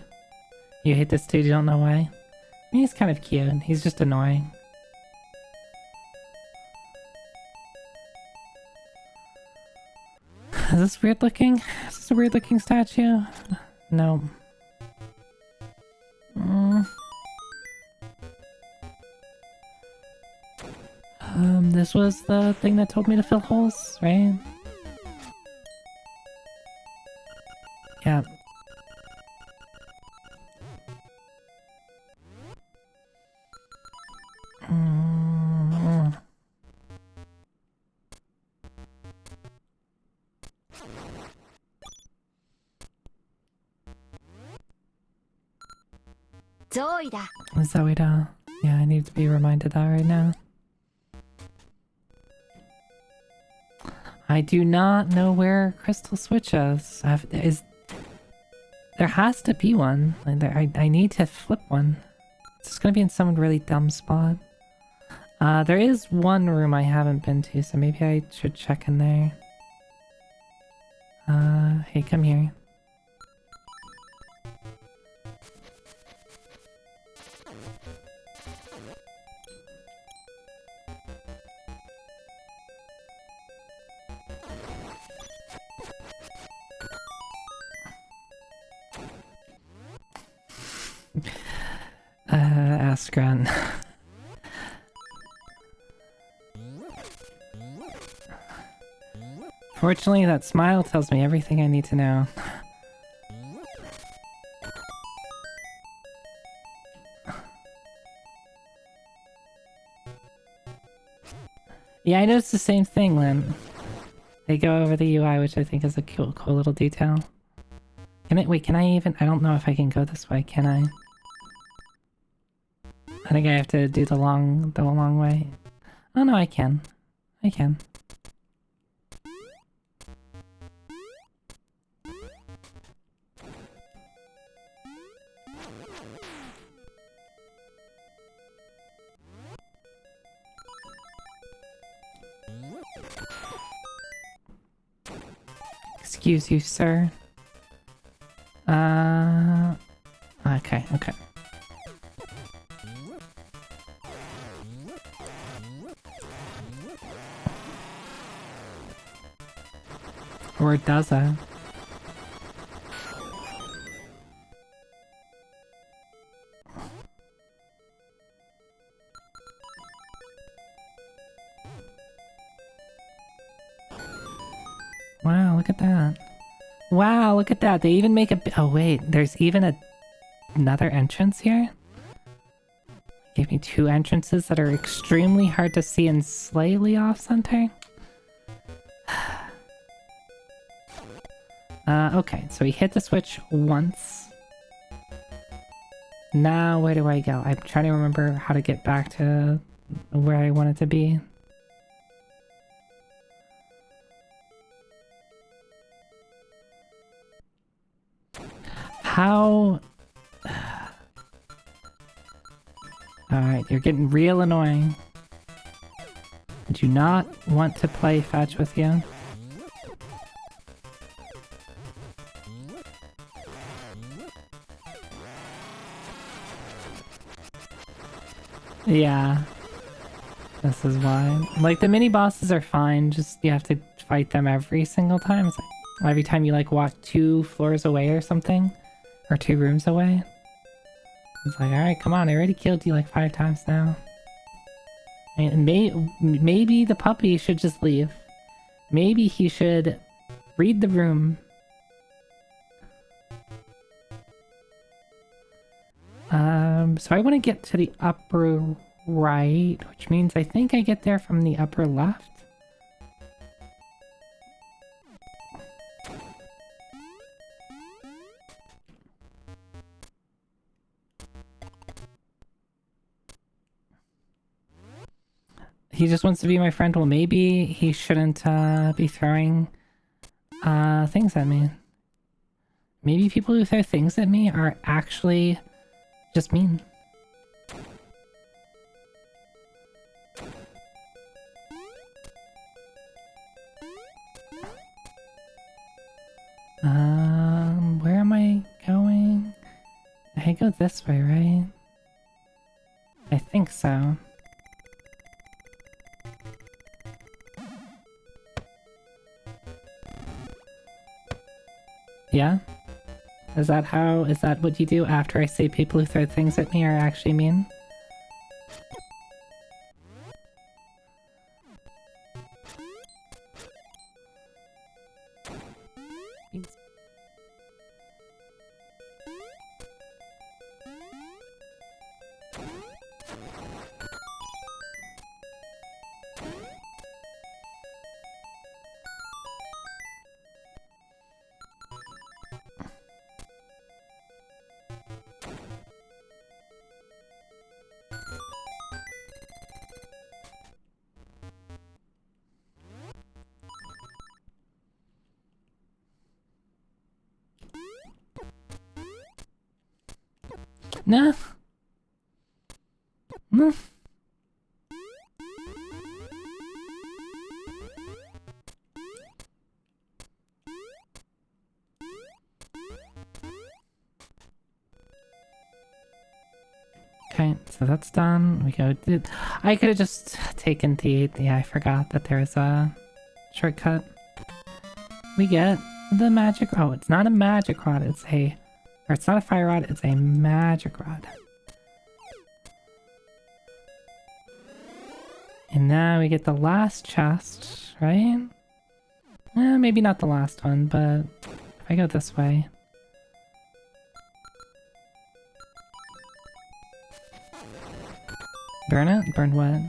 You hate this dude, you don't know why? I mean, he's kind of cute. He's just annoying. Is this weird looking? Is this a weird looking statue? No. This was the thing that told me to fill holes, right? Yeah. Zoida. Yeah, I need to be reminded that right now. I do not know where crystal switch is. There has to be one. I need to flip one. It's just gonna be in some really dumb spot. There is one room I haven't been to, so maybe I should check in there. Hey, come here. Askren. Fortunately, that smile tells me everything I need to know. Yeah, I noticed the same thing, Lynn. They go over the UI, which I think is a cool little detail. Wait, can I even... I don't know if I can go this way, can I? I think I have to do the long way. Oh no, I can. I can. Excuse you, sir. Okay. Or does it? Wow, look at that. Wow, look at that. They even make a... Oh, wait. There's even another entrance here? Give me two entrances that are extremely hard to see and slightly off-center? Okay, so we hit the switch once. Now, where do I go? I'm trying to remember how to get back to where I want it to be. How... Alright, you're getting real annoying. I do not want to play fetch with you. Yeah. This is why. Like, the mini-bosses are fine, just you have to fight them every single time. It's like, every time you, like, walk 2 floors away or something. Or 2 rooms away. It's like, alright, come on, I already killed you like 5 times now. And maybe the puppy should just leave. Maybe he should read the room. So I want to get to the upper right, which means I think I get there from the upper left. He just wants to be my friend. Well, maybe he shouldn't be throwing things at me. Maybe people who throw things at me are actually just mean. Where am I going? I go this way, right? I think so. Yeah? Is that what you do after I say people who throw things at me are actually mean? No. No. Okay, so that's done. We go. I could have just taken the. Yeah, I forgot that there's a shortcut. We get the magic. Oh, it's not a magic rod. It's a. Or it's not a fire rod, it's a magic rod. And now we get the last chest, right? Maybe not the last one, but if I go this way. Burn it? Burn what?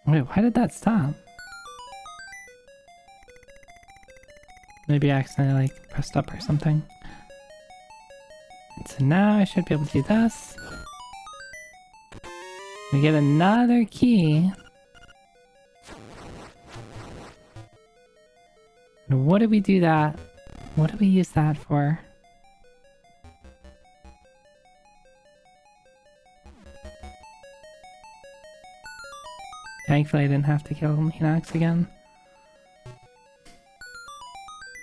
Wait, why did that stop? Maybe I accidentally like pressed up or something. And so now I should be able to do this. We get another key. And what do we do that? What do we use that for? Thankfully I didn't have to kill Hinox again.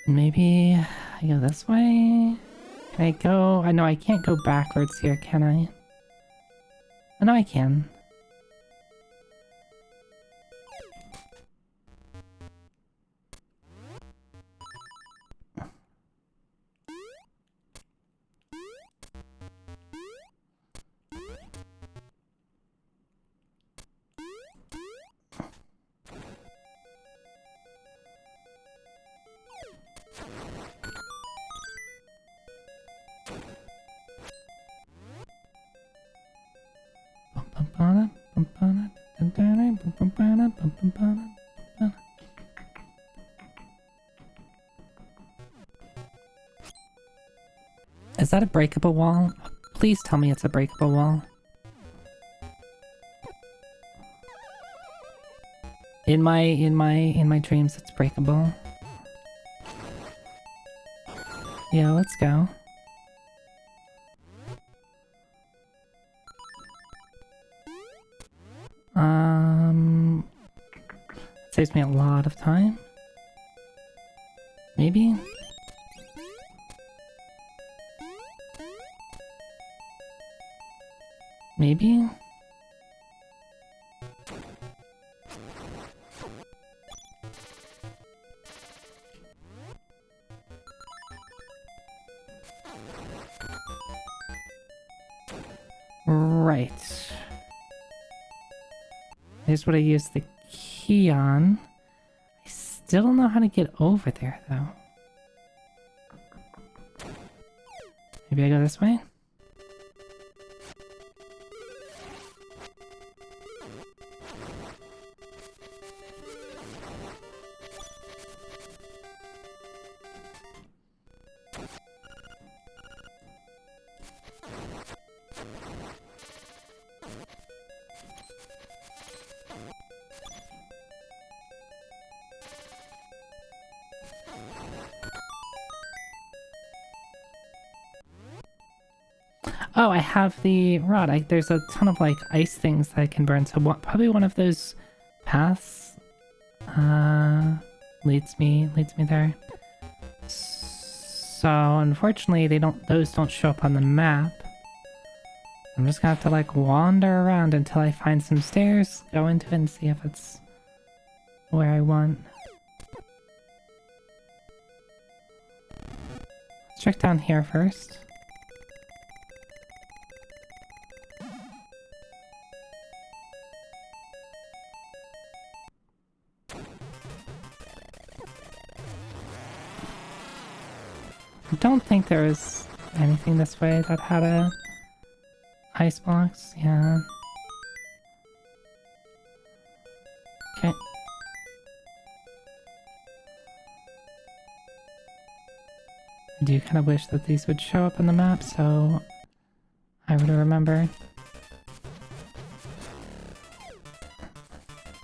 Maybe I go this way? Can I go? I know I can't go backwards here, can I? I know I can. Is that a breakable wall? Please tell me it's a breakable wall. In my dreams it's breakable. Yeah, let's go. Saves me a lot of time. Maybe? Maybe? Right. Here's what I use the key on. I still don't know how to get over there, though. Maybe I go this way? Oh, I have the rod. There's a ton of like ice things that I can burn. So probably one of those paths leads me there. So unfortunately, those don't show up on the map. I'm just gonna have to like wander around until I find some stairs, go into it, and see if it's where I want. Let's check down here first. I don't think there was anything this way that had a ice blocks. Yeah. Okay. I do kind of wish that these would show up on the map so I would remember.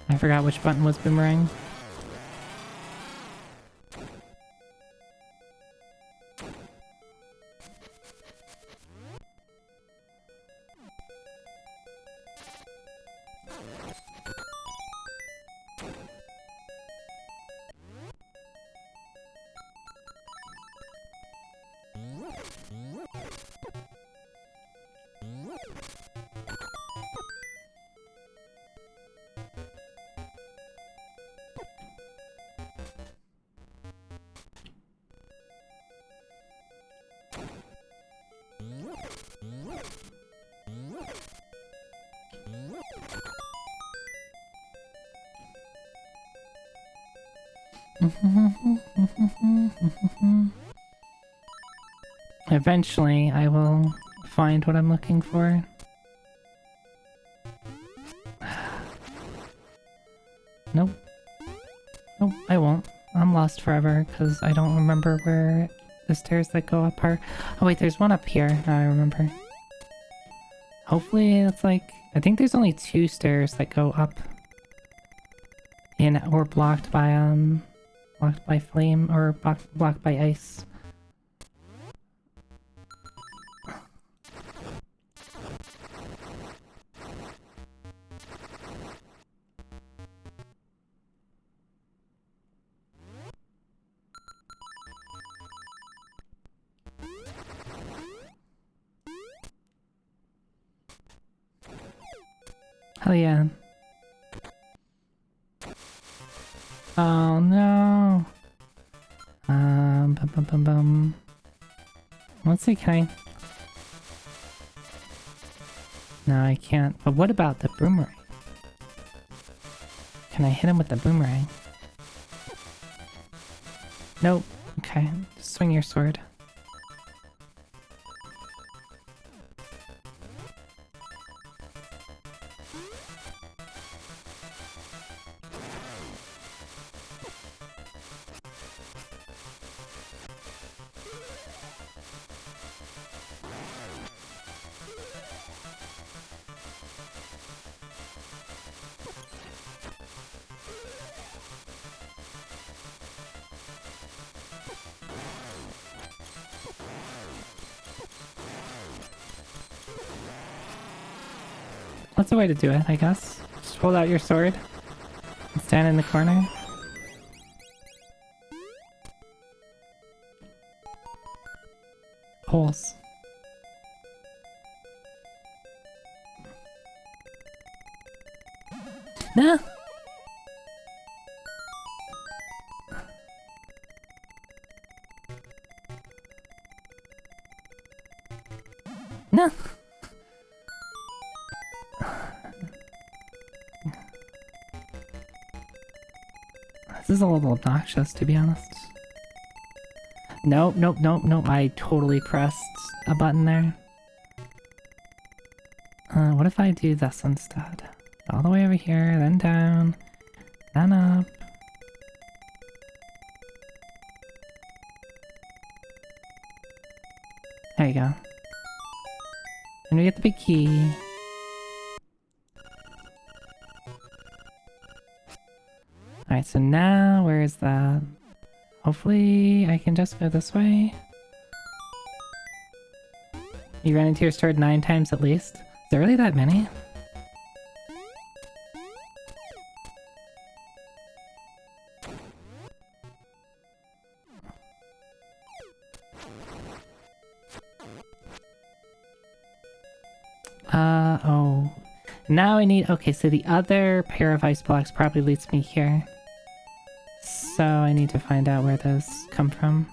I forgot which button was boomerang. Eventually, I will find what I'm looking for. Nope. Nope, I won't. I'm lost forever because I don't remember where the stairs that go up are. Oh wait, there's one up here. Now I remember. Hopefully it's like... I think there's only 2 stairs that go up. Or blocked by flame, or blocked by ice. Hell yeah. Oh no. Bum bum bum bum. Let's see, can I? No, I can't. But what about the boomerang? Can I hit him with the boomerang? Nope. Okay, swing your sword. That's a way to do it, I guess. Just hold out your sword and stand in the corner. Holes. Nah! No. This is a little obnoxious, to be honest. Nope, nope, nope, nope. I totally pressed a button there. What if I do this instead? All the way over here, then down, then up. There you go. And we get the big key. Alright, so now where is that? Hopefully I can just go this way. You ran into your sword 9 times at least. Is there really that many? Oh. Now I need... Okay, so the other pair of ice blocks probably leads me here. So I need to find out where those come from.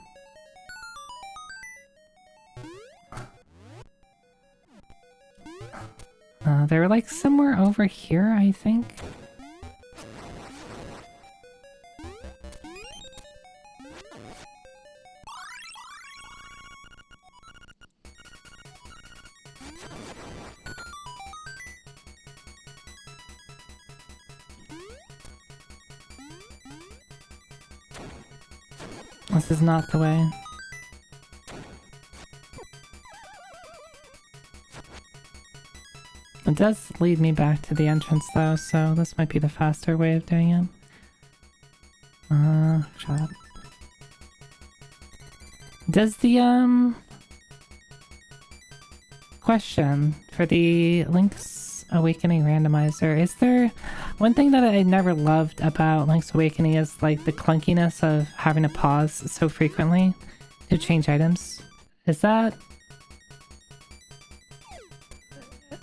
They were like somewhere over here, I think. This is not the way. It does lead me back to the entrance though, so this might be the faster way of doing it. Shut up. Does the, question for the Link's Awakening randomizer, is there... One thing that I never loved about Link's Awakening is like the clunkiness of having to pause so frequently to change items. Is that...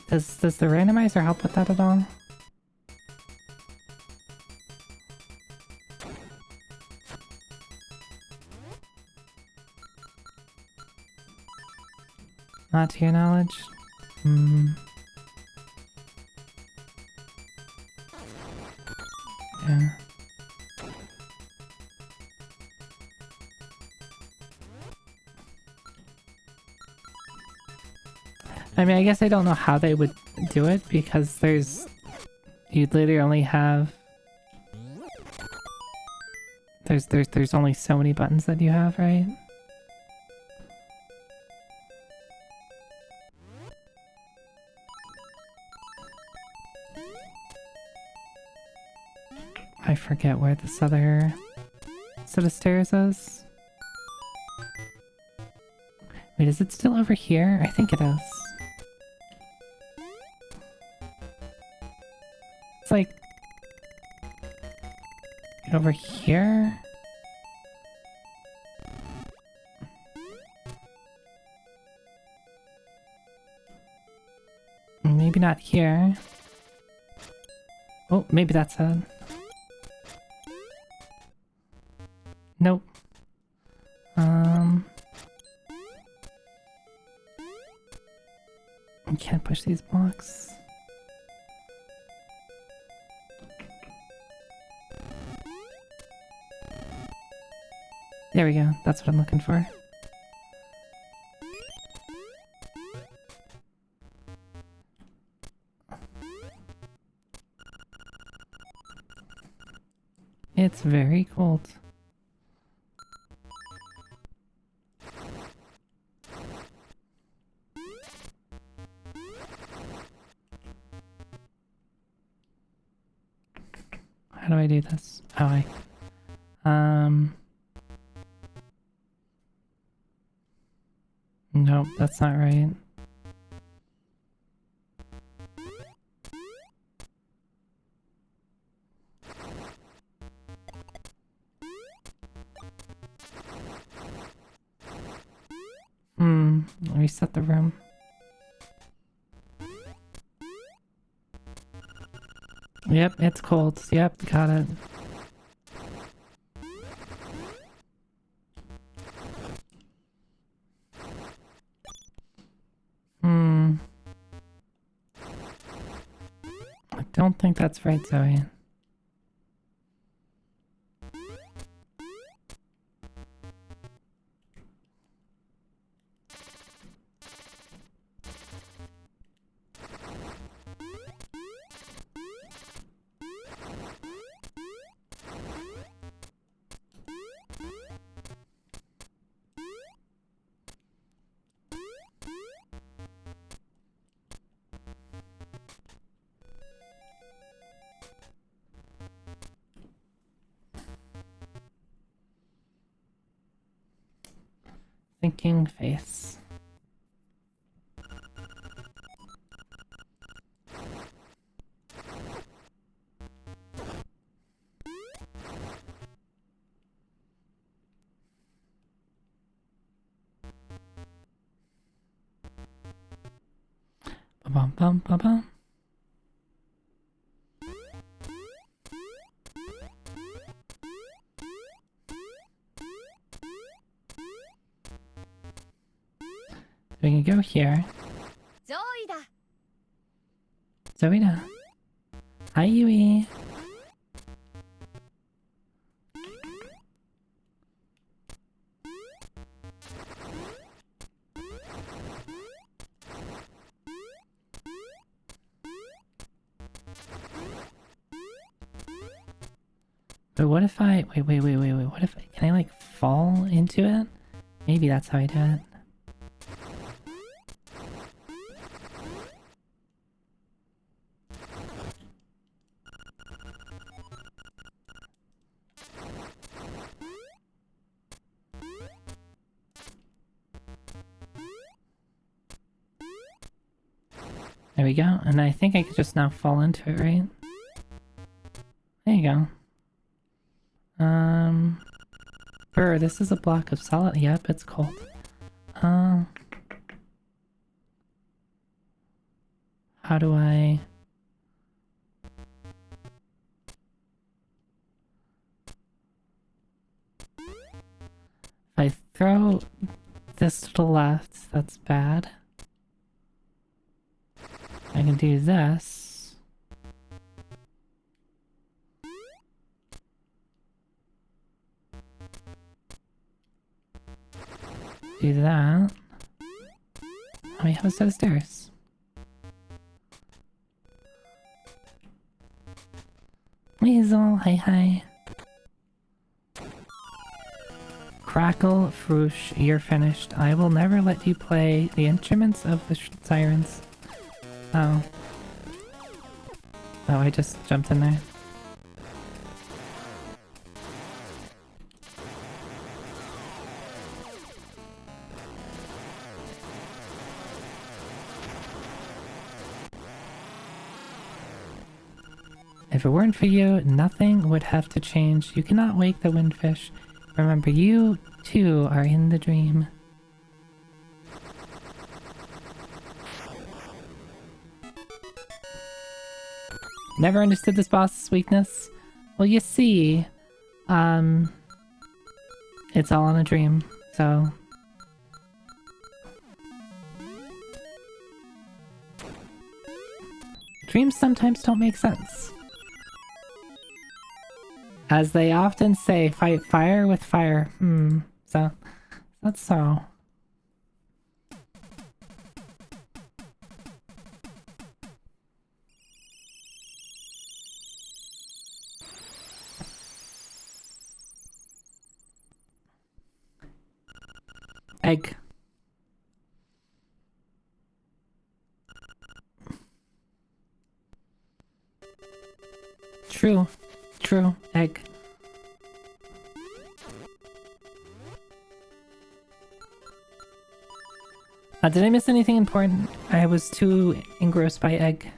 Does the randomizer help with that at all? Not to your knowledge? Yeah. I mean, I guess I don't know how they would do it because there's... You'd literally only have... There's only so many buttons that you have, right? I forget where this other set of stairs is. Wait, is it still over here? I think it is. It's like... over here? Maybe not here. Oh, maybe that's a... Nope. I can't push these blocks. There we go. That's what I'm looking for. It's very cold. How do I do this? Oh, nope, that's not right. Reset the room. Yep, it's cold. Yep, got it. I don't think that's right, Zoe. Thinking face. Ba-bum bum ba-bum. We can go here. Zoida. Zoida. Hi, Yui. But what if I... Wait. What if... Can I, like, fall into it? Maybe that's how I do it. There we go. And I think I could just now fall into it, right? There you go. This is a block of solid. Yep, it's cold. How do I... If I throw this to the left, that's bad. I can do this. Do that. Oh, we have a set of stairs. Weasel, hi. Crackle, Froosh, you're finished. I will never let you play the instruments of the sirens. Oh. Oh, I just jumped in there. If it weren't for you, nothing would have to change. You cannot wake the windfish. Remember, you too are in the dream. Never understood this boss's weakness. Well, you see, it's all in a dream, so... Dreams sometimes don't make sense. As they often say, fight fire with fire. So, that's so. Egg. True. True. Egg. Did I miss anything important? I was too engrossed by egg.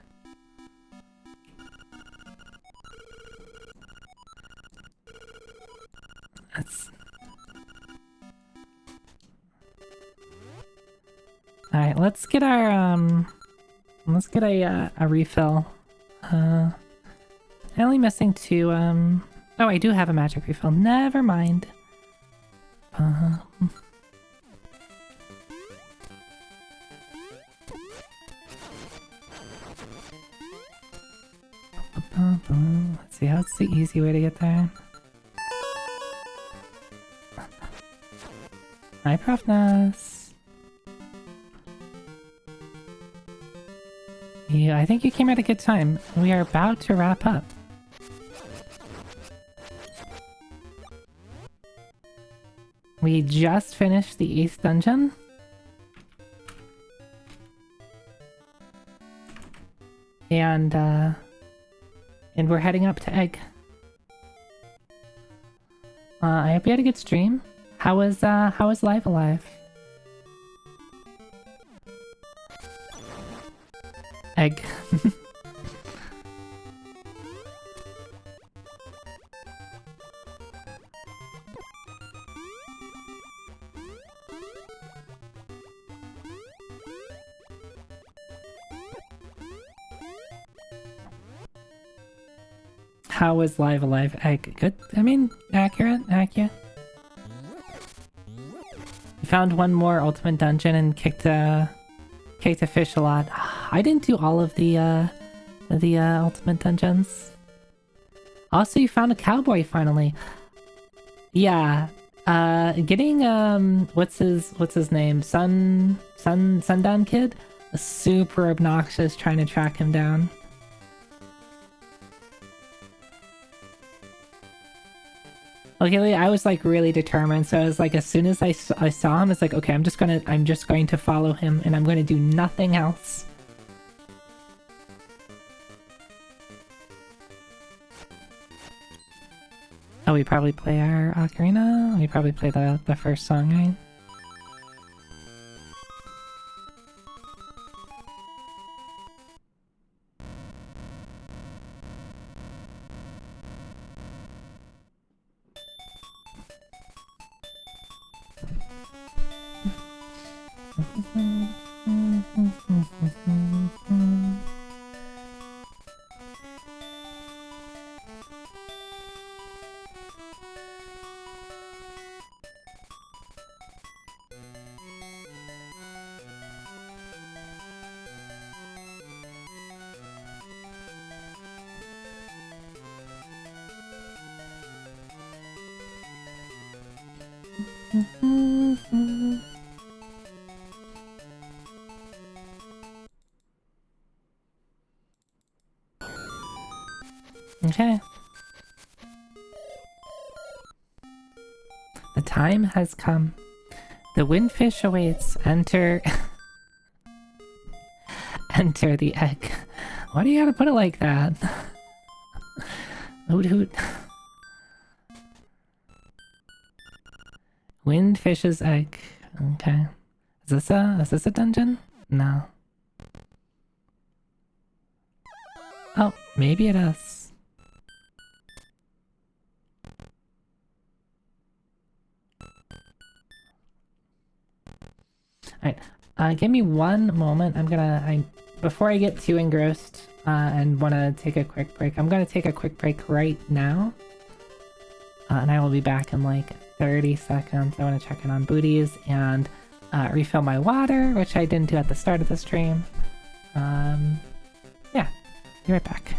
That's... Alright, let's get our, let's get a refill. I'm only missing two, oh, I do have a magic refill. Never mind. Let's see, how's the easy way to get there? Hi, Prof. Ness. Yeah, I think you came at a good time. We are about to wrap up. We just finished the 8th dungeon. And we're heading up to Egg. I hope you had a good stream. How was Live Alive? Egg. How was Live Alive? Egg. Good. I mean, accurate. You found one more ultimate dungeon and kicked a fish a lot. I didn't do all of the ultimate dungeons. Also, you found a cowboy finally. Yeah. Getting what's his name? Sundown Kid? Super obnoxious trying to track him down. Okay, I was like really determined, so I was like, as soon as I saw him, it's like, okay, I'm just going to follow him, and I'm going to do nothing else. Oh, we probably play our ocarina. We probably play the first song, right? Okay. The time has come. The windfish awaits. Enter... Enter the egg. Why do you gotta put it like that? Hoot hoot. Windfish's egg. Okay. Is this a dungeon? No. Oh, maybe it is. Alright, give me one moment. Before I get too engrossed and want to take a quick break. I'm going to take a quick break right now. And I will be back in like 30 seconds. I want to check in on booties and refill my water, which I didn't do at the start of the stream. Yeah, be right back.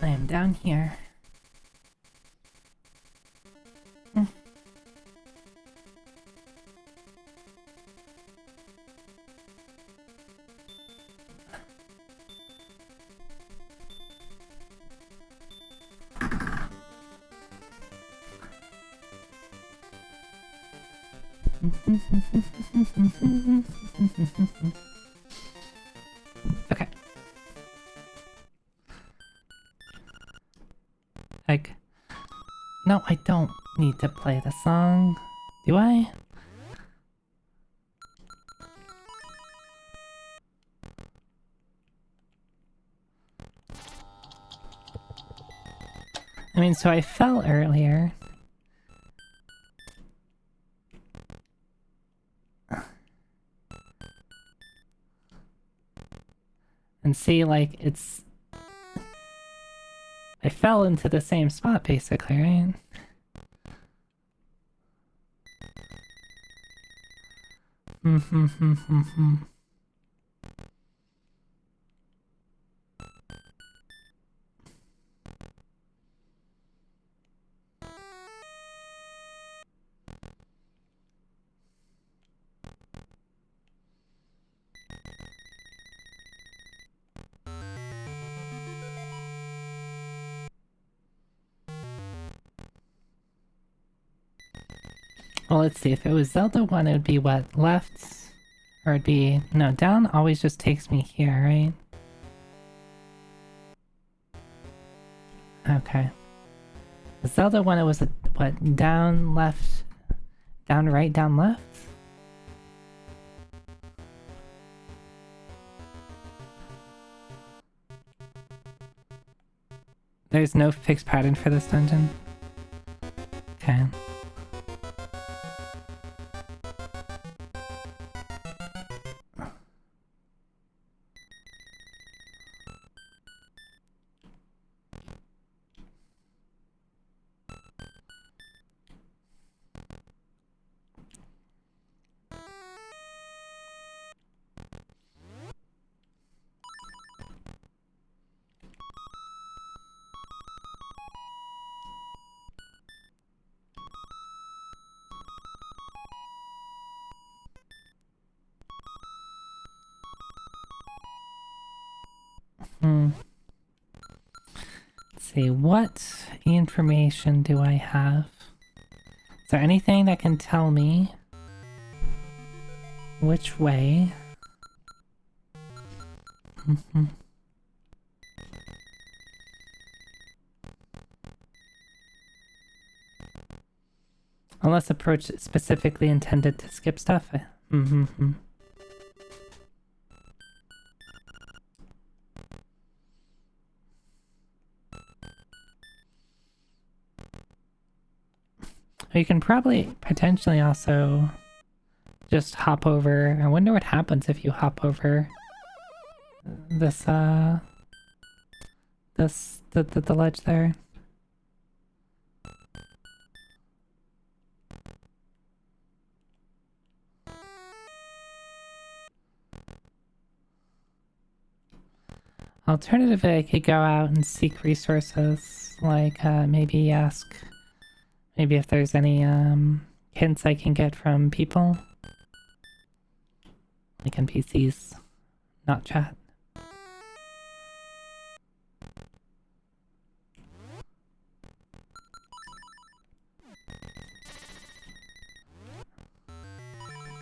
I am down here. Okay. Egg. No, I don't need to play the song. Do I? I mean, so I fell earlier. And see, like, it's... I fell into the same spot, basically, right? Well, let's see. If it was Zelda 1, it would be what? Left? Or it'd be... No, down always just takes me here, right? Okay. Zelda 1, it was, what? Down, left... Down, right, down, left? There's no fixed pattern for this dungeon? Okay. Let's see, what information do I have? Is there anything that can tell me which way? Unless approach is specifically intended to skip stuff. You can probably potentially also just hop over. I wonder what happens if you hop over this, the ledge there. Alternatively, I could go out and seek resources, like maybe ask maybe if there's any hints I can get from people. Like NPCs, not chat. I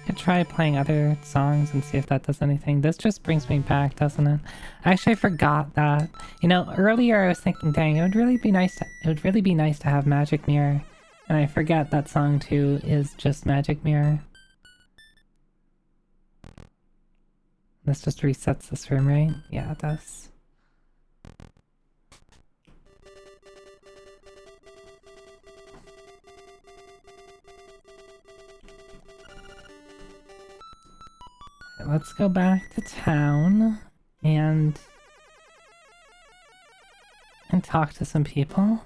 could try playing other songs and see if that does anything. This just brings me back, doesn't it? Actually, I forgot that. You know, earlier I was thinking, dang, it would really be nice to have Magic Mirror. And I forget that song too is just Magic Mirror. This just resets this room, right? Yeah, it does. Let's go back to town and talk to some people.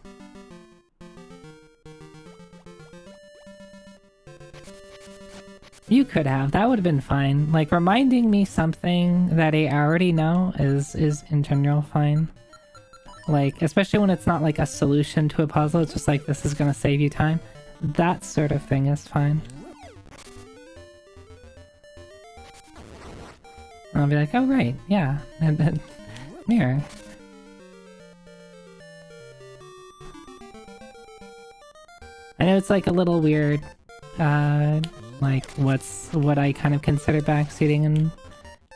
You could have. That would have been fine. Like, reminding me something that I already know is in general fine. Like, especially when it's not like a solution to a puzzle, it's just like, this is gonna save you time. That sort of thing is fine. I'll be like, oh right, yeah, and then mirror. I know it's like a little weird, like what I kind of consider backseating and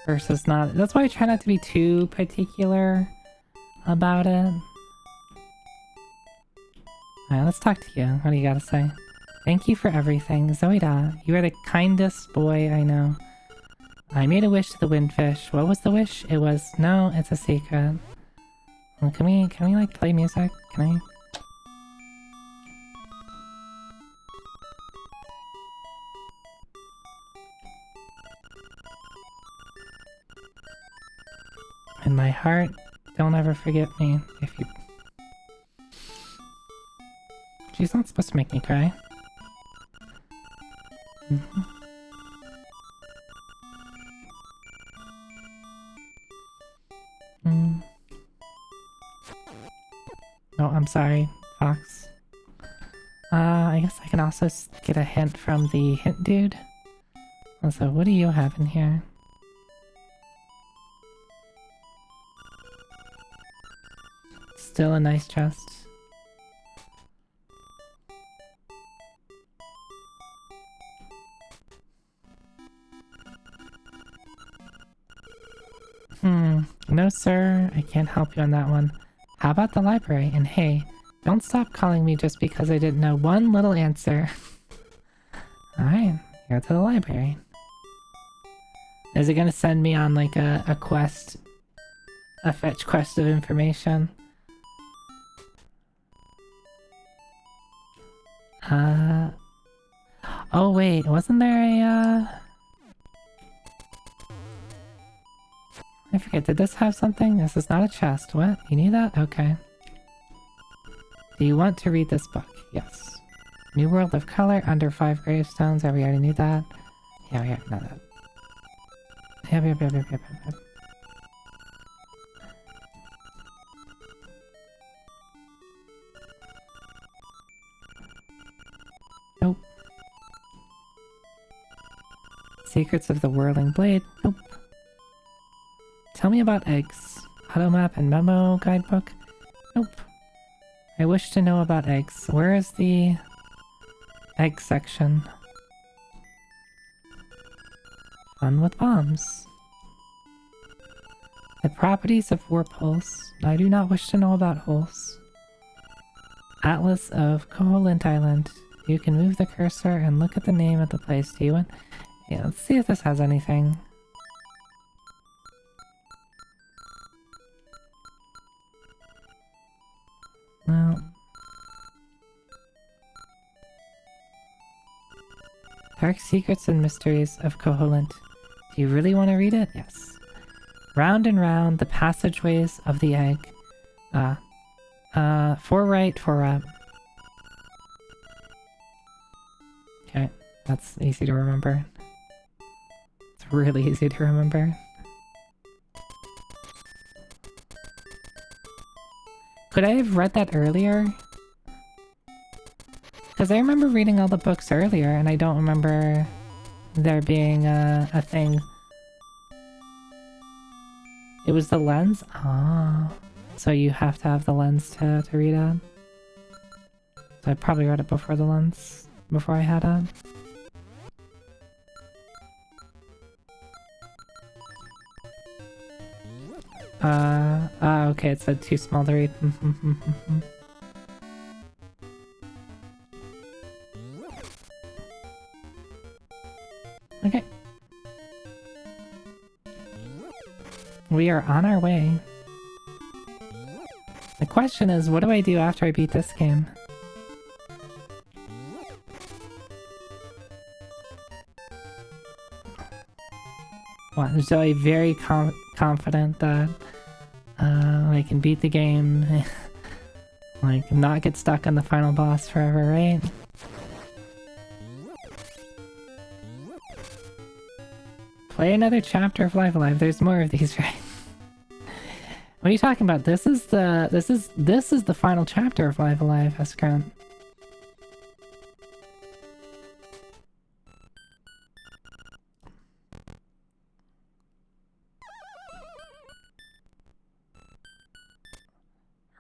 versus not. That's why I try not to be too particular about it. Alright, let's talk to you. What do you gotta say? Thank you for everything, Zoida. You are the kindest boy I know. I made a wish to the windfish. What was the wish? It was... No, it's a secret. Well, can we like play music? Can I? In my heart, don't ever forget me if you... She's not supposed to make me cry. I'm sorry, Fox. I guess I can also get a hint from the hint dude. Also, what do you have in here? Still a nice chest. No sir, I can't help you on that one. How about the library? And hey, don't stop calling me just because I didn't know one little answer. Alright, go to the library. Is it gonna send me on like a quest? A fetch quest of information? Oh wait, wasn't there a I forget, did this have something? This is not a chest. What? You need that? Okay. Do you want to read this book? Yes. New World of Color, under 5 gravestones. We already knew that. Yeah, we already know that. Yep. Nope. Secrets of the Whirling Blade. Nope. Tell me about eggs. Auto map and memo guidebook? Nope. I wish to know about eggs. Where is the egg section? Fun with bombs. The properties of warp holes. I do not wish to know about holes. Atlas of Koholint Island. You can move the cursor and look at the name of the place. Do you want? Yeah, let's see if this has anything. No. Dark Secrets and Mysteries of Koholint. Do you really want to read it? Yes. Round and round the passageways of the egg. 4 right, 4 up. Okay, that's easy to remember. It's really easy to remember. Could I have read that earlier? Because I remember reading all the books earlier, and I don't remember there being a thing. It was the lens? Ah. So you have to have the lens to read it? So I probably read it before the lens, before I had it. Okay, it said too small to read. Okay. We are on our way. The question is, what do I do after I beat this game? Well, so I'm very confident that I can beat the game, like not get stuck on the final boss forever, right? Play another chapter of Live Alive. There's more of these, right? What are you talking about? This is the final chapter of Live Alive, Escrown.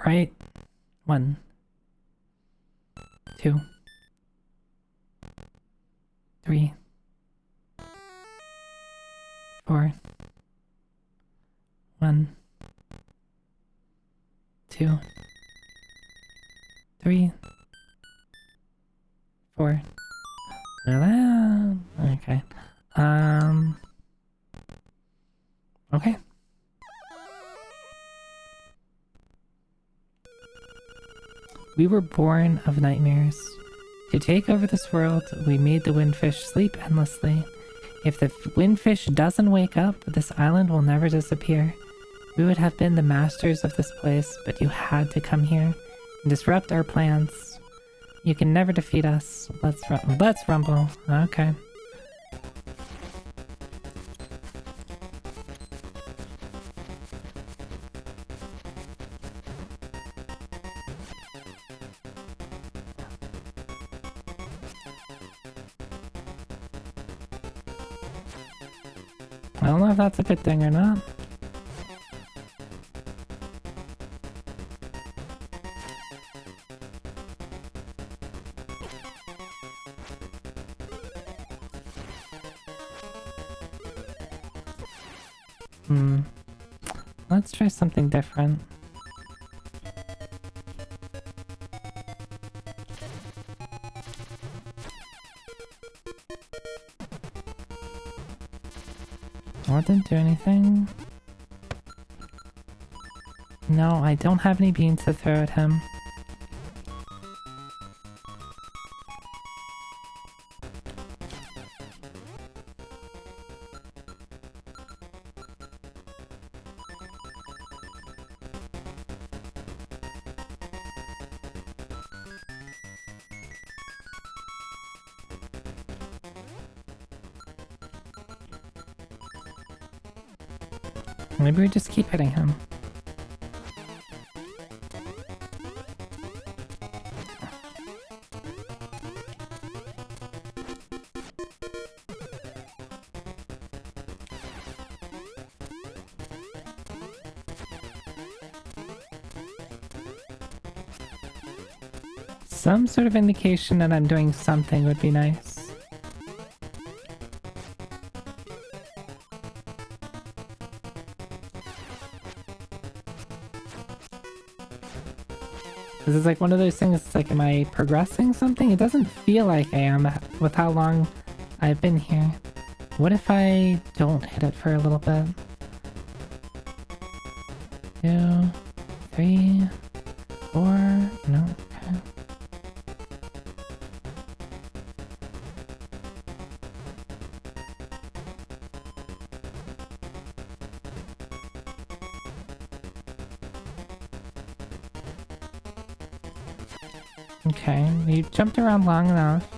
Right? 1, 2, 3, 4. 1, 2, 3, 4. Okay. Okay. We were born of nightmares. To take over this world, we made the windfish sleep endlessly. If the windfish doesn't wake up, this island will never disappear. We would have been the masters of this place, but you had to come here and disrupt our plans. You can never defeat us. Let's rumble. Okay. I don't know if that's a good thing or not. Let's try something different. Oh, it didn't do anything. No, I don't have any beans to throw at him. Maybe we just keep hitting him. Some sort of indication that I'm doing something would be nice. This is like one of those things, it's like, am I progressing something? It doesn't feel like I am with how long I've been here. What if I don't hit it for a little bit? 2, 3, 4, no, okay. Okay, you jumped around long enough.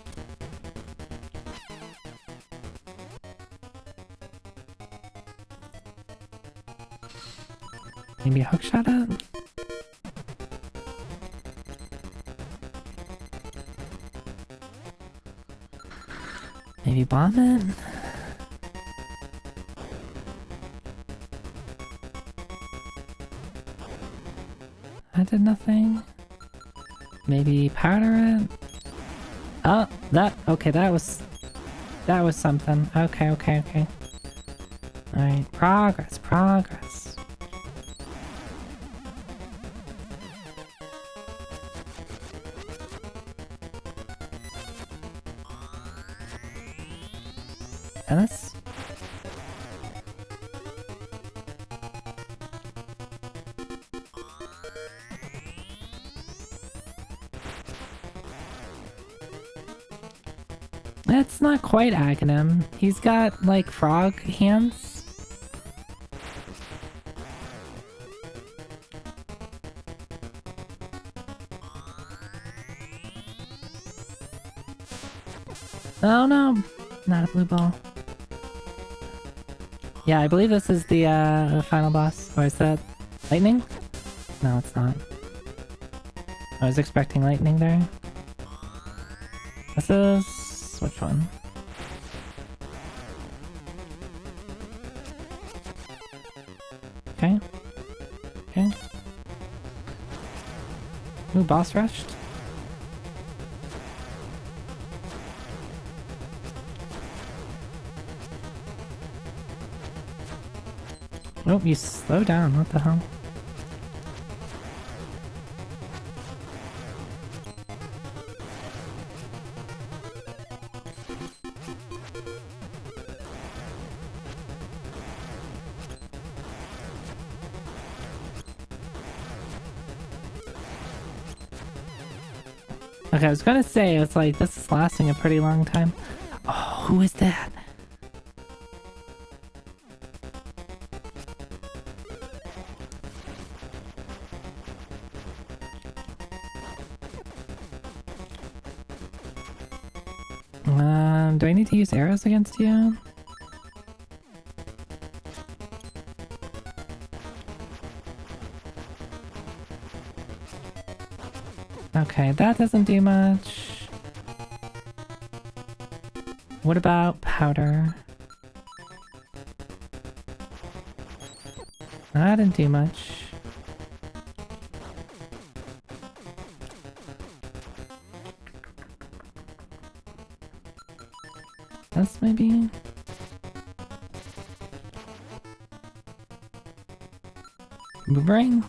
Maybe hookshot it? Maybe bomb it? I did nothing. Maybe powder it? Oh, okay, that was something. Okay. Alright, progress. And this? That's not quite Aghanim. He's got, like, frog hands. Oh no! Not a blue ball. Yeah, I believe this is the final boss. Or is that lightning? No, it's not. I was expecting lightning there. This is... which one? Okay. Ooh, boss rushed. Oh, you slow down, what the hell? Okay, I was gonna say, it's like, this is lasting a pretty long time. Oh, who is that? Do I need to use arrows against you? Okay, that doesn't do much. What about powder? I didn't do much. This maybe? Boomerang?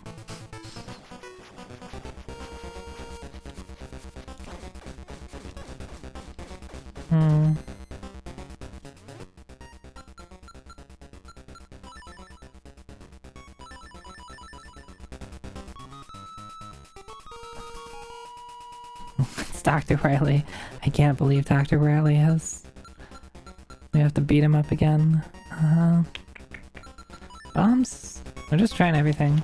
It's Dr. Riley. I can't believe Dr. Riley has... We have to beat him up again. Bombs? We're just trying everything.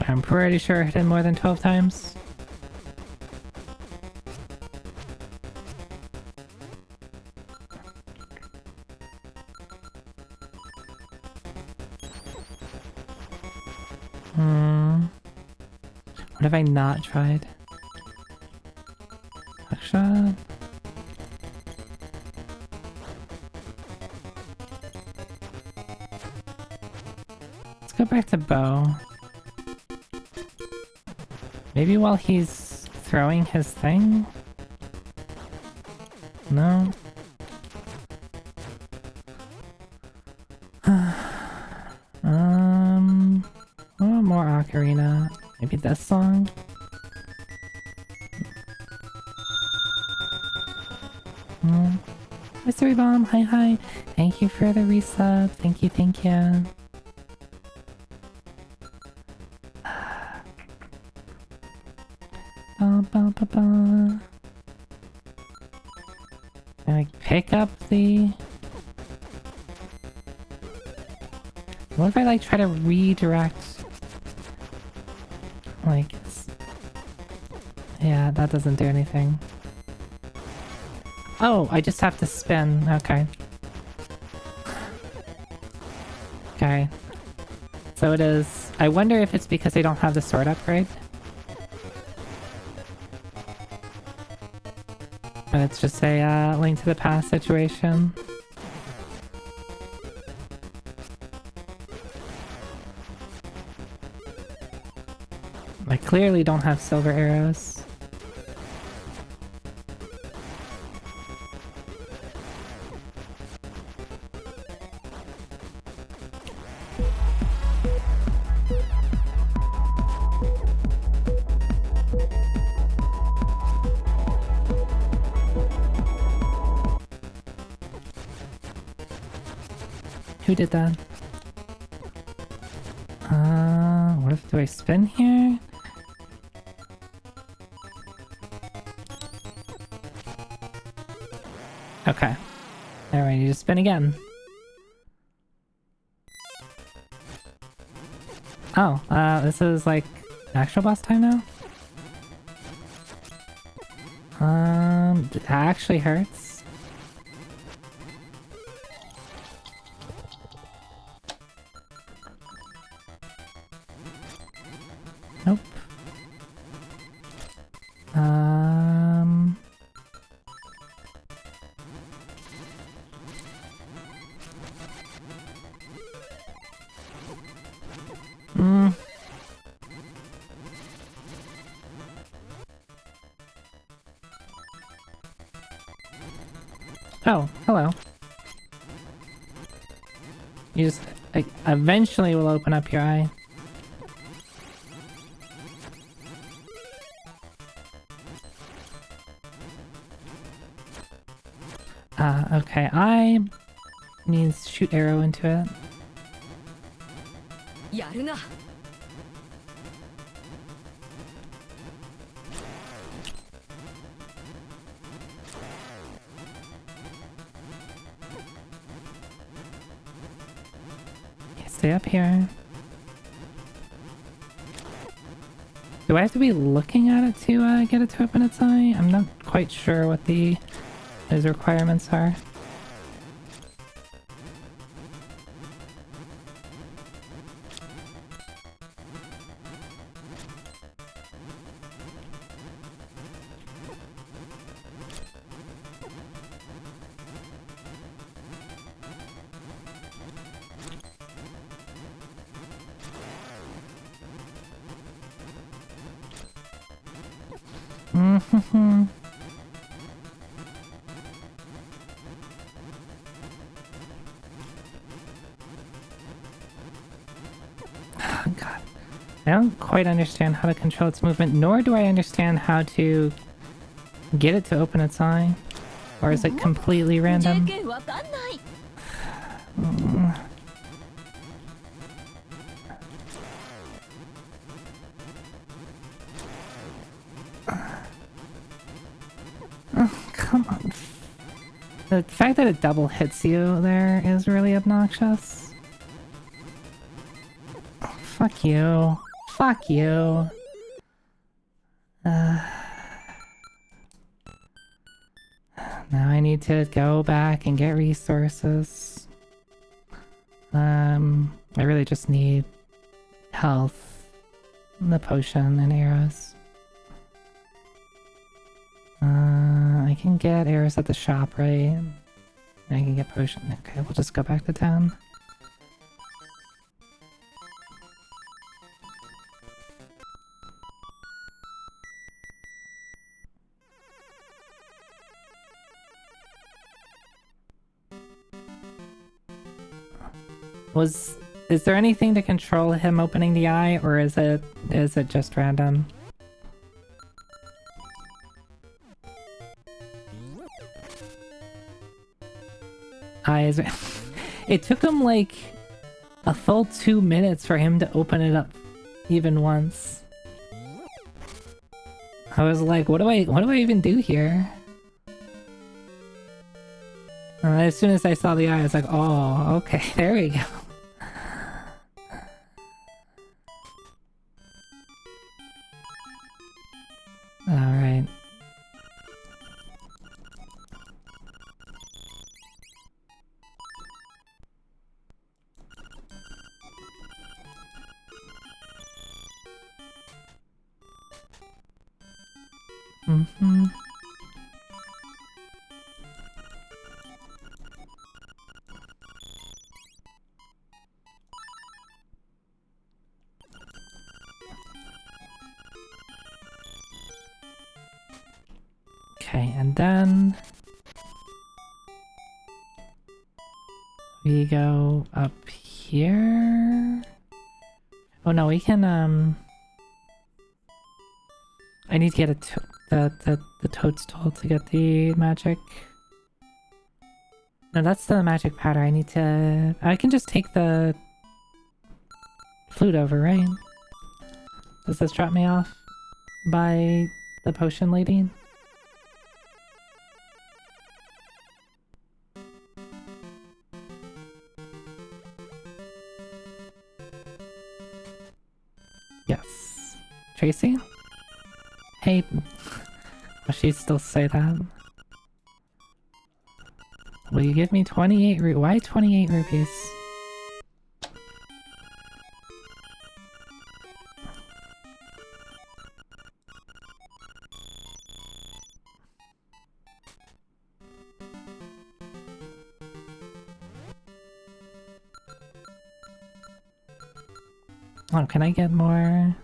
I'm pretty sure I hit him more than 12 times. What have I not tried? Hookshot? Let's go back to bow. Maybe while he's throwing his thing? No? Oh, more ocarina. Maybe this song? Mystery Bomb, hi hi. Thank you for the resub. Thank you, thank you. Can I pick up the... What if I like try to redirect? Like... Yeah, that doesn't do anything. Oh, I just have to spin. Okay. Okay. So it is... I wonder if it's because they don't have the sword upgrade. And it's just a Link to the Past situation. I clearly don't have silver arrows. Who did that? What if do I spin here? Okay. Alright, you just spin again. Oh, this is like actual boss time now? That actually hurts. Nope. Oh, hello. You just eventually will open up your eye. Okay, I means shoot arrow into it. Yaruna. Stay up here. Do I have to be looking at it to get it to open its eye? I'm not quite sure what those requirements are. Mm-hmm. Oh, God. I don't quite understand how to control its movement, nor do I understand how to get it to open its eye. Or is it completely random? けわかんない Come on. The fact that it double hits you there is really obnoxious. Fuck you. Fuck you. Now I need to go back and get resources. I really just need health, the potion, and arrows. I can get arrows at the shop, right? I can get potion. Okay, we'll just go back to town. Is there anything to control him opening the eye, or is it just random? Eyes. It took him like a full 2 minutes for him to open it up even once. I was like, what do I even do here? As soon as I saw the eye, I was like, oh, okay, there we go. Alright. Mm-hmm. Okay, and then we go up here. Oh no, we can I need to get the toadstool to get the magic. No, that's the magic powder. I can just take the flute over, right? Does this drop me off by the potion lady? Yes. Tracy? Hey. Will she still say that? Will you give me 28 why 28 rupees? Oh, can I get more?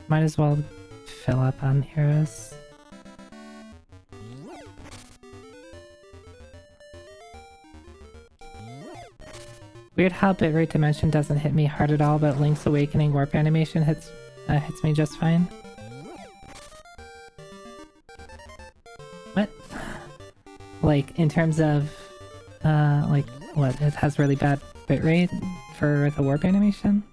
Might as well fill up on arrows. Weird how bitrate dimension doesn't hit me hard at all, but Link's Awakening warp animation hits me just fine. What? Like, in terms of, like, what? It has really bad bitrate for the warp animation?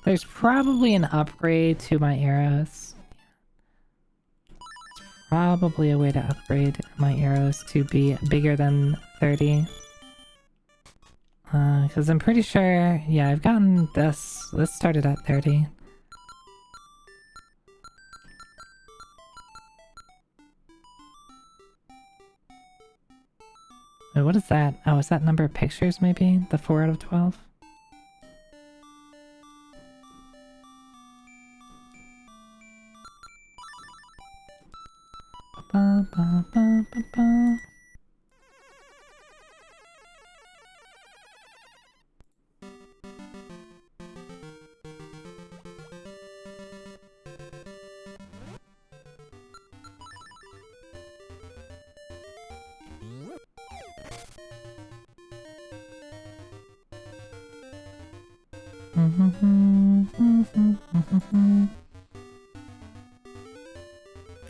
There's probably an upgrade to my arrows. Probably a way to upgrade my arrows to be bigger than 30. Because I'm pretty sure, yeah, I've gotten this. This started at 30. Wait, what is that? Oh, is that number of pictures maybe? The 4 out of 12? Ba, ba, ba, ba, ba.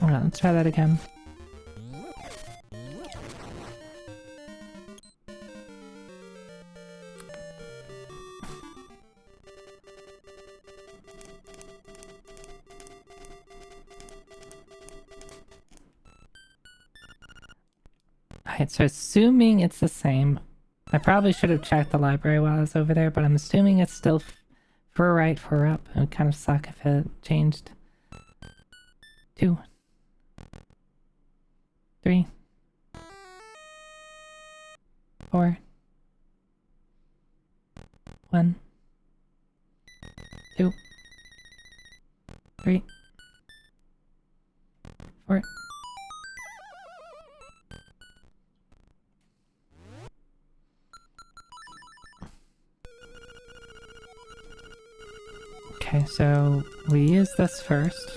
Alright, let's try that again. Alright, so assuming it's the same. I probably should have checked the library while I was over there, but I'm assuming it's still for right, for up. It would kind of suck if it changed. 2, 3, 4, 1, 2, 3, 4. Okay, so we use this first.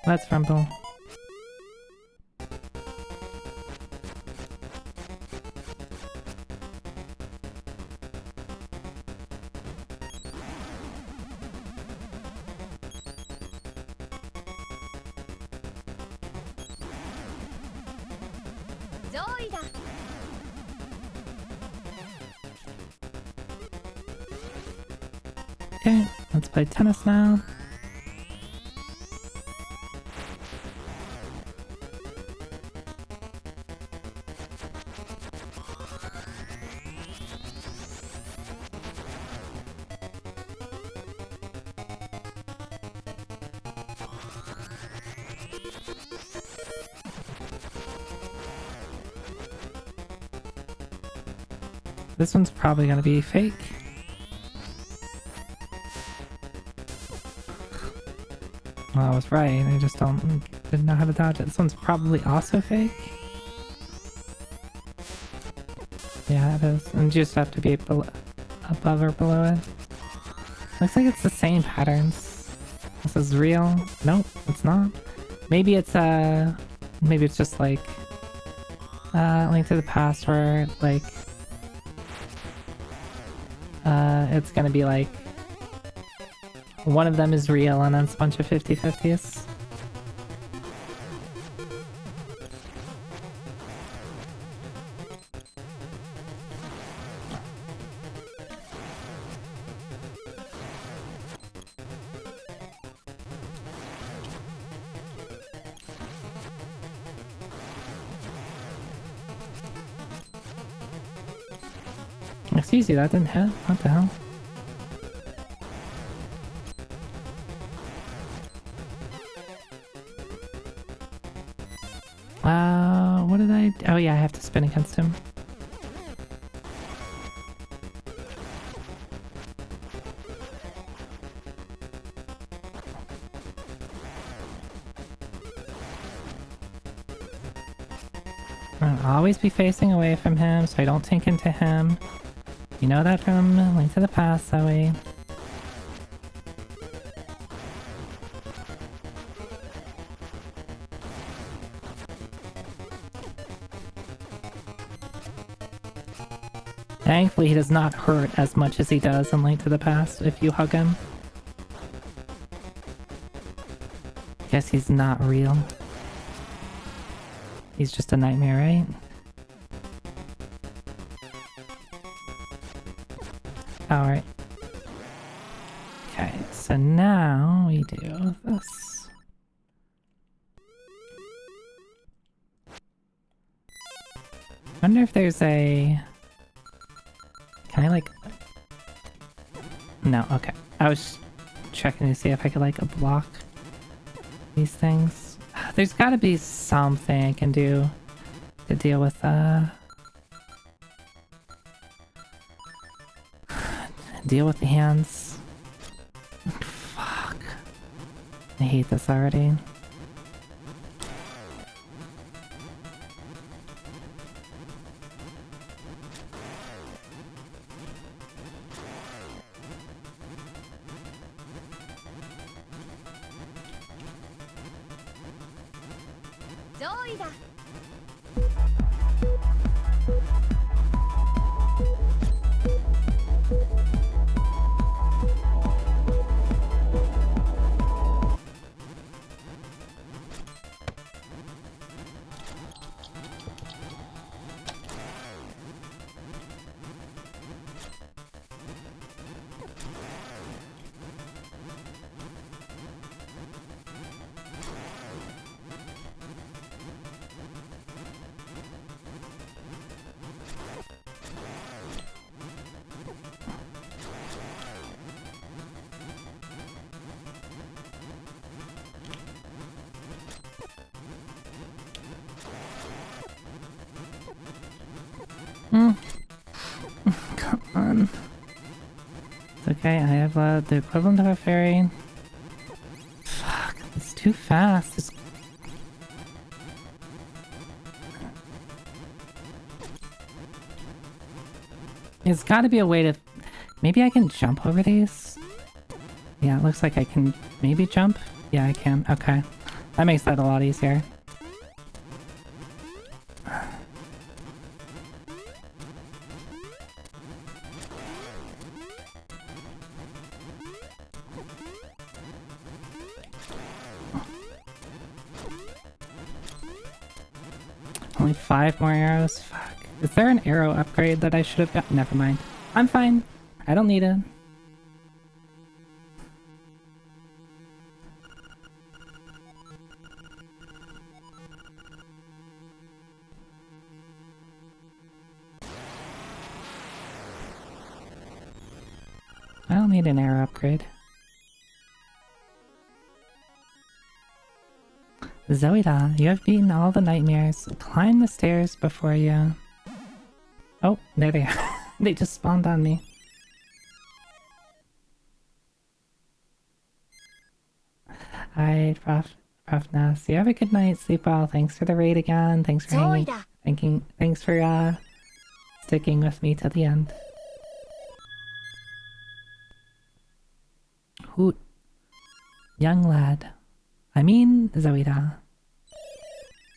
Let's rumble. Okay, let's play tennis now. This one's probably gonna be fake. Well, I was right, I just didn't know how to dodge it. This one's probably also fake. Yeah, it is. And you just have to be above or below it. Looks like it's the same patterns. This is real. Nope, it's not. Maybe it's just like Link to the Past where like it's gonna be like one of them is real and then it's a bunch of 50-50s. It's easy, that didn't hit. What the hell? What did I... Oh yeah, I have to spin against him. I'll always be facing away from him so I don't tink into him. You know that from Link to the Past, Zoe. Thankfully, he does not hurt as much as he does in Link to the Past if you hug him. Guess he's not real. He's just a nightmare, right? Alright. Okay, so now we do this. Wonder if there's a... Can I like... No, okay. I was checking to see if I could like block these things. There's gotta be something I can do to deal with deal with the hands. Fuck. I hate this already. Come on. It's okay, I have the equivalent of a fairy. Fuck, it's too fast. There's gotta be a way to... Maybe I can jump over these? Yeah, it looks like I can maybe jump. Yeah, I can. Okay. That makes that a lot easier. Only 5 more arrows? Fuck. Is there an arrow upgrade that I should have got? Never mind. I'm fine. I don't need it. I don't need an arrow upgrade. Zoida, you have beaten all the nightmares. Climb the stairs before you... Oh, there they are. They just spawned on me. Hi, Prof Ness. You have a good night. Sleep well. Thanks for the raid again. Thanks for hanging. Thanks for sticking with me to the end. Hoot. Young lad. I mean, Zoida.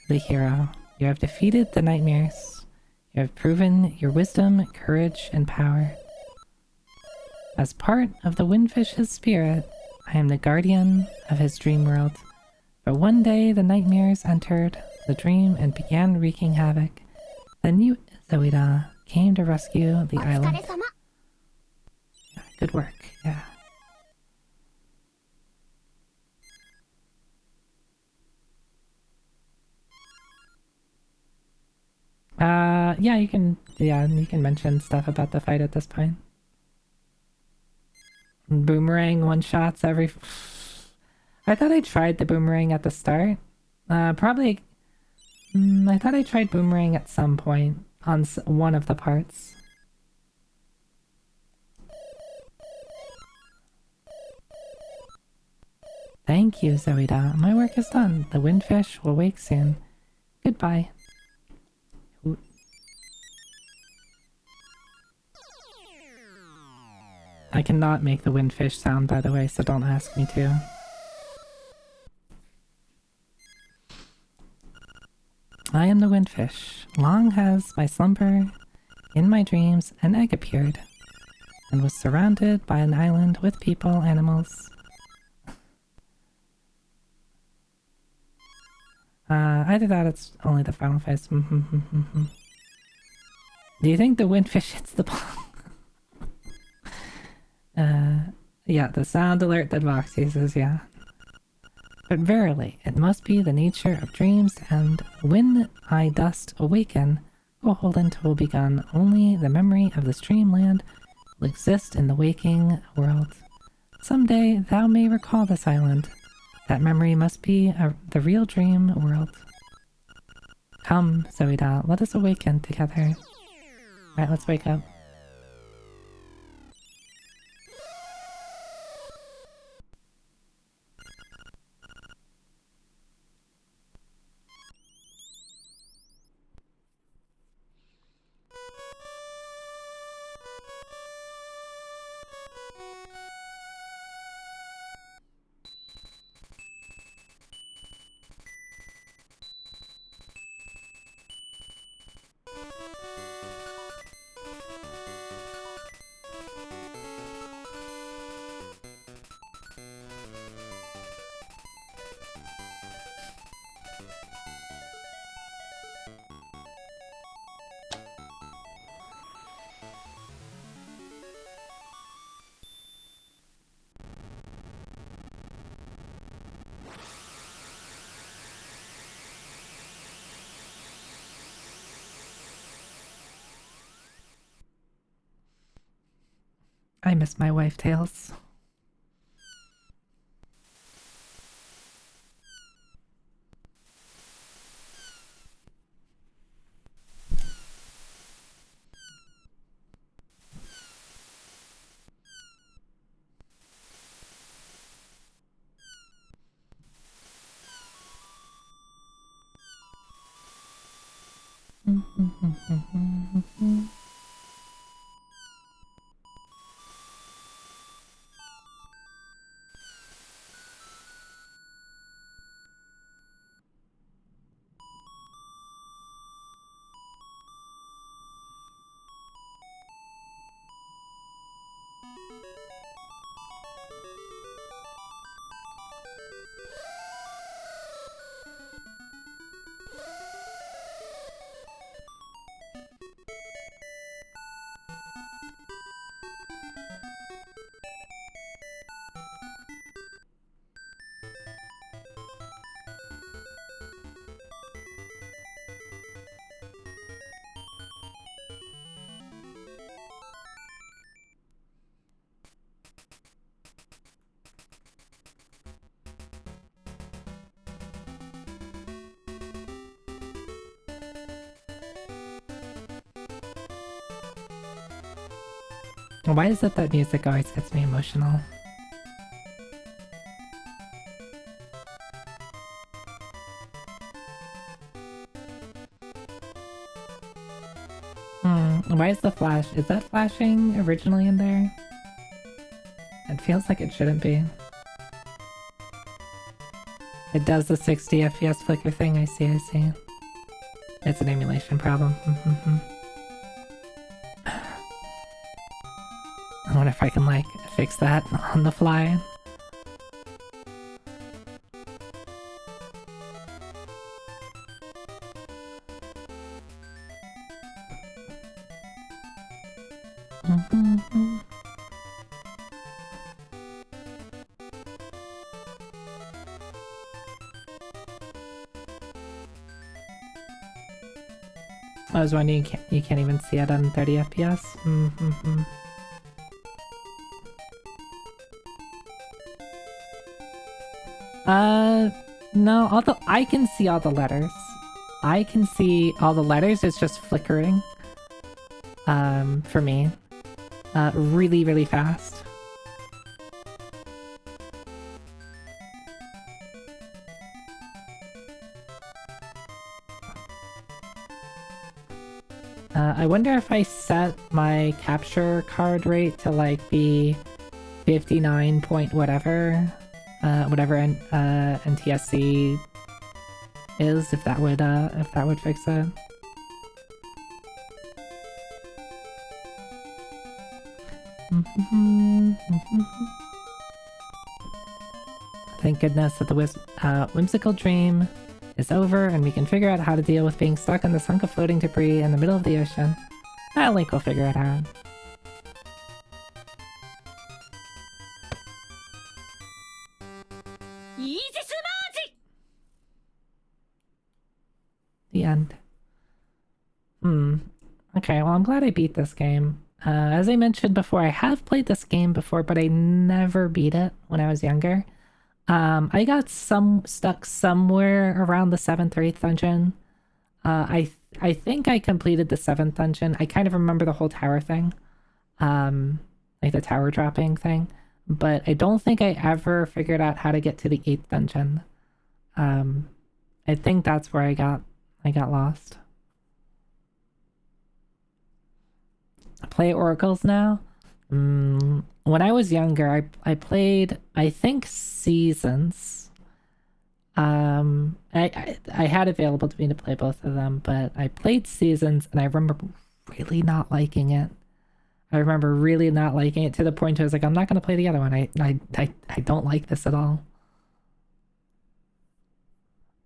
The hero. You have defeated the nightmares. You have proven your wisdom, courage, and power. As part of the Windfish's spirit, I am the guardian of his dream world. But one day the nightmares entered the dream and began wreaking havoc. Then you, Zoida, came to rescue the island. Good work, yeah. Yeah, you can mention stuff about the fight at this point. Boomerang one-shots every... I thought I tried the boomerang at the start. Probably... I thought I tried boomerang at some point on one of the parts. Thank you, Zoida. My work is done. The windfish will wake soon. Goodbye. I cannot make the windfish sound, by the way, so don't ask me to. I am the windfish. Long has my slumber, in my dreams, an egg appeared, and was surrounded by an island with people, animals. Either that, it's only the final phase. Do you think the windfish hits the ball? Yeah, the sound alert that Vox uses, yeah. But verily, it must be the nature of dreams, and when I dost awaken, O Holland will begun. Only the memory of this dreamland will exist in the waking world. Someday thou may recall this island. That memory must be the real dream world. Come, Zoida, let us awaken together. Alright, let's wake up. I miss my wife tales. Why is it that music always gets me emotional? Why is the flash? Is that flashing originally in there? It feels like it shouldn't be. It does the 60 FPS flicker thing, I see. It's an emulation problem. I wonder if I can, like, fix that on the fly. I was wondering, you can't even see it on 30 FPS? No, I can see all the letters. I can see all the letters, it's just flickering. For me. Really, really fast. I wonder if I set my capture card rate to like be 59 point whatever, whatever NTSC is, if that would fix it. Thank goodness that the whimsical dream is over and we can figure out how to deal with being stuck in the sunk of floating debris in the middle of the ocean. Link will figure it out. The end. Okay, well, I'm glad I beat this game. As I mentioned before, I have played this game before, but I never beat it when I was younger. I got stuck somewhere around the 7th or 8th dungeon. I think I completed the 7th dungeon. I kind of remember the whole tower thing. Like the tower dropping thing. But I don't think I ever figured out how to get to the 8th dungeon. I think that's where I got lost. I play Oracles now. When I was younger, I played, I think, Seasons. I had available to me to play both of them, but I played Seasons and I remember really not liking it. I remember really not liking it to the point where I was like, I'm not going to play the other one. I don't like this at all.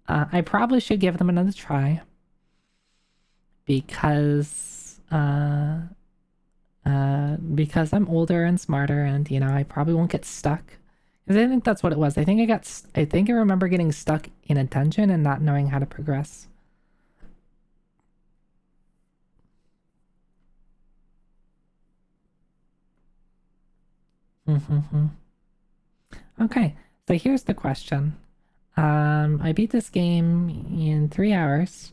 I probably should give them another try because I'm older and smarter, and you know, I probably won't get stuck. Because I think that's what it was. I think I remember getting stuck in a dungeon and not knowing how to progress. Okay, so here's the question. I beat this game in 3 hours.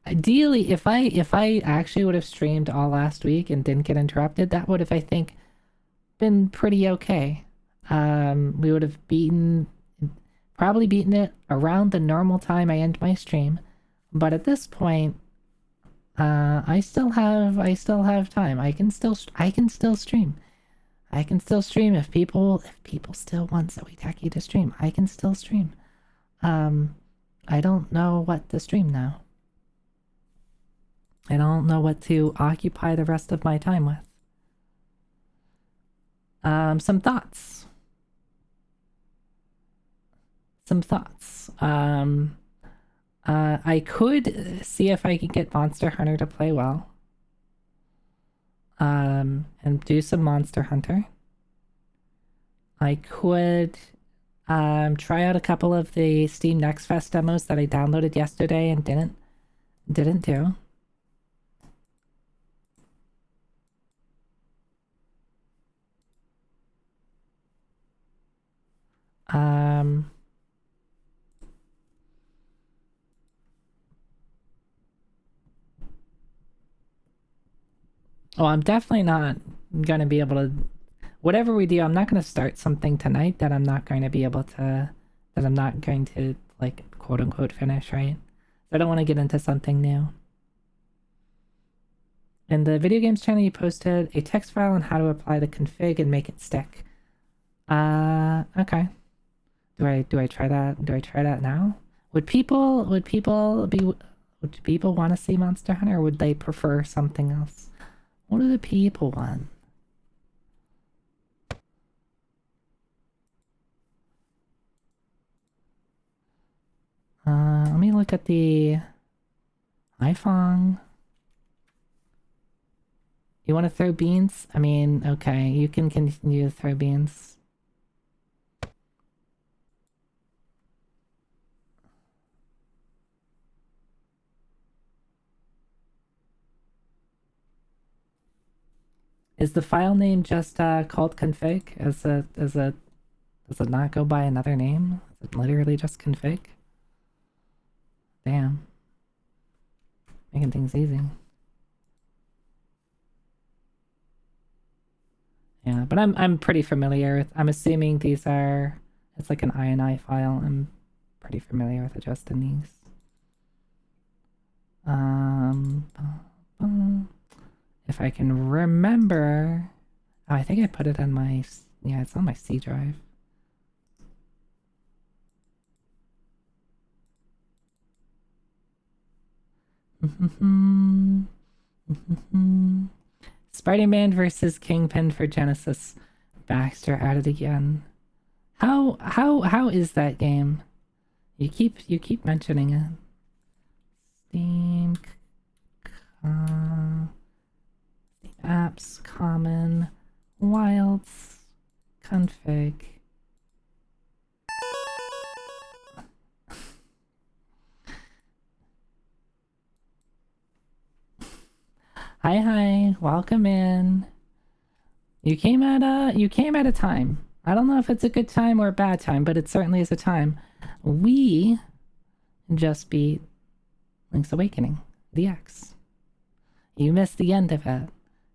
Ideally, if I actually would have streamed all last week and didn't get interrupted, that would have, I think, been pretty okay. We would have probably beaten it around the normal time I end my stream. But at this point, I still have time. I can still stream. I can still stream if people still want Zoiteki to stream. I can still stream. I don't know what to stream now. I don't know what to occupy the rest of my time with. Some thoughts. I could see if I could get Monster Hunter to play well. And do some Monster Hunter. I could try out a couple of the Steam Next Fest demos that I downloaded yesterday and didn't do. Oh, I'm definitely not gonna be able to. Whatever we do, I'm not gonna start something tonight that I'm not going to be able to. That I'm not going to, like, quote unquote finish, right? I don't want to get into something new. In the video games channel, you posted a text file on how to apply the config and make it stick. Okay. Do I try that? Do I try that now? Would people want to see Monster Hunter, or would they prefer something else? What do the people want? Let me look at the iPhone. You want to throw beans? I mean, okay, you can continue to throw beans. Is the file name just called config? Does it not go by another name? Is it literally just config? Damn. Making things easy. Yeah, but I'm pretty familiar with, I'm assuming these are, it's like an INI file. I'm pretty familiar with adjusting these. If I can remember, oh, I think I put it on my, yeah, it's on my C drive. Spider-Man versus Kingpin for Genesis. Baxter at it again. How is that game? You keep mentioning it. Steam apps common wilds config. Hi, welcome in. You came at a time. I don't know if it's a good time or a bad time, but it certainly is a time. We just beat Link's Awakening, DX. You missed the end of it.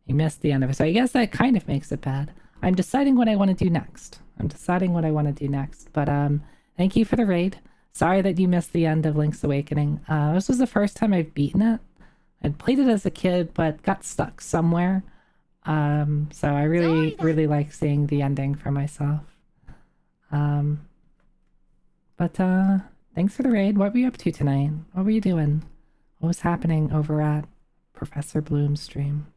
You missed the end of it. So I guess that kind of makes it bad. I'm deciding what I want to do next. But thank you for the raid. Sorry that you missed the end of Link's Awakening. This was the first time I've beaten it. I'd played it as a kid, but got stuck somewhere. So I really like seeing the ending for myself. But thanks for the raid. What were you up to tonight? What were you doing? What was happening over at Professor Bloom's stream?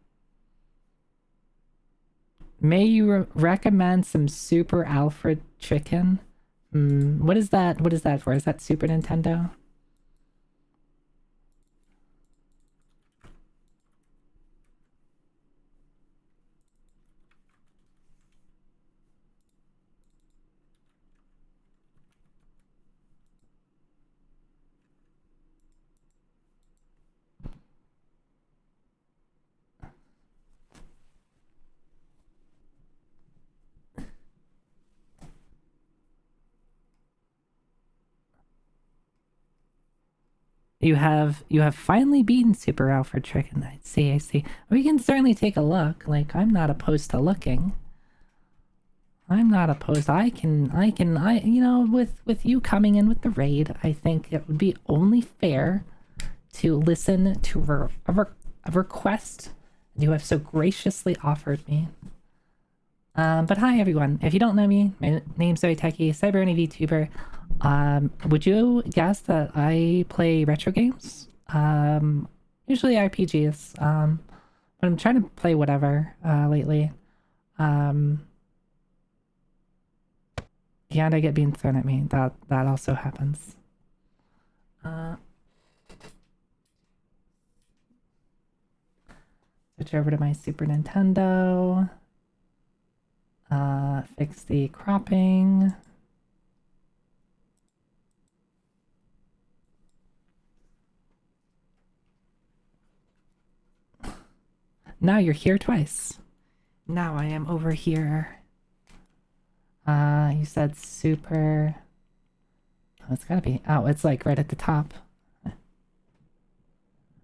May you recommend some Super Alfred chicken? What is that? What is that for? Is that Super Nintendo? You have finally beaten Super Alfred Chicken. I see. We can certainly take a look. Like, I'm not opposed to looking. I'm not opposed. I you know, with you coming in with the raid, I think it would be only fair to listen to a request you have so graciously offered me. But hi everyone. If you don't know me, my name's Zoe Techie, Cyberony VTuber. Would you guess that I play retro games? Usually RPGs. But I'm trying to play whatever lately. Yeah, and I get being thrown at me. That also happens. Switch over to my Super Nintendo. Fix the cropping. Now you're here twice. Now I am over here. You said super. Oh, it's gotta be. Oh, it's like right at the top.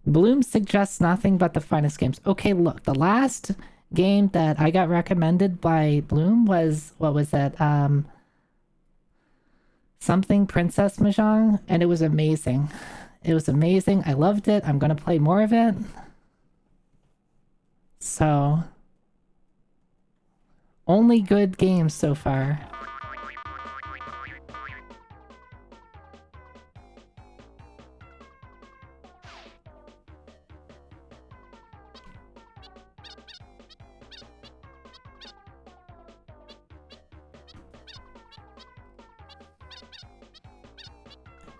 Bloom suggests nothing but the finest games. Okay, look, the last game that I got recommended by Bloom was, what was that? Something Princess Mahjong, and it was amazing. It was amazing. I loved it. I'm gonna play more of it. So, only good games so far.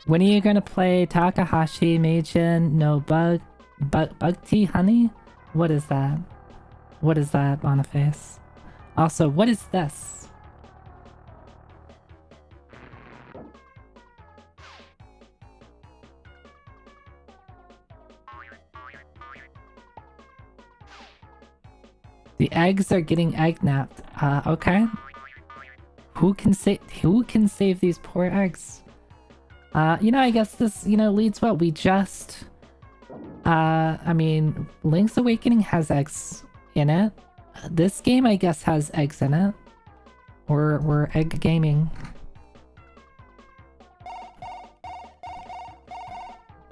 When are you gonna play Takahashi Meijin no Bug Tea Honey? What is that? What is that, Boniface? Also, what is this? The eggs are getting egg napped. Okay. Who can save these poor eggs? You know, I guess this, you know, leads well. We just I mean, Link's Awakening has eggs in it. This game, I guess, has eggs in it. We're egg gaming.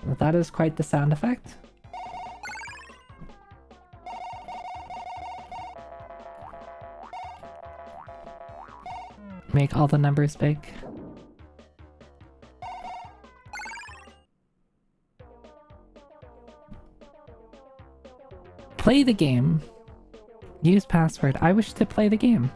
Well, that is quite the sound effect. Make all the numbers big. Play the game. Use password. I wish to play the game.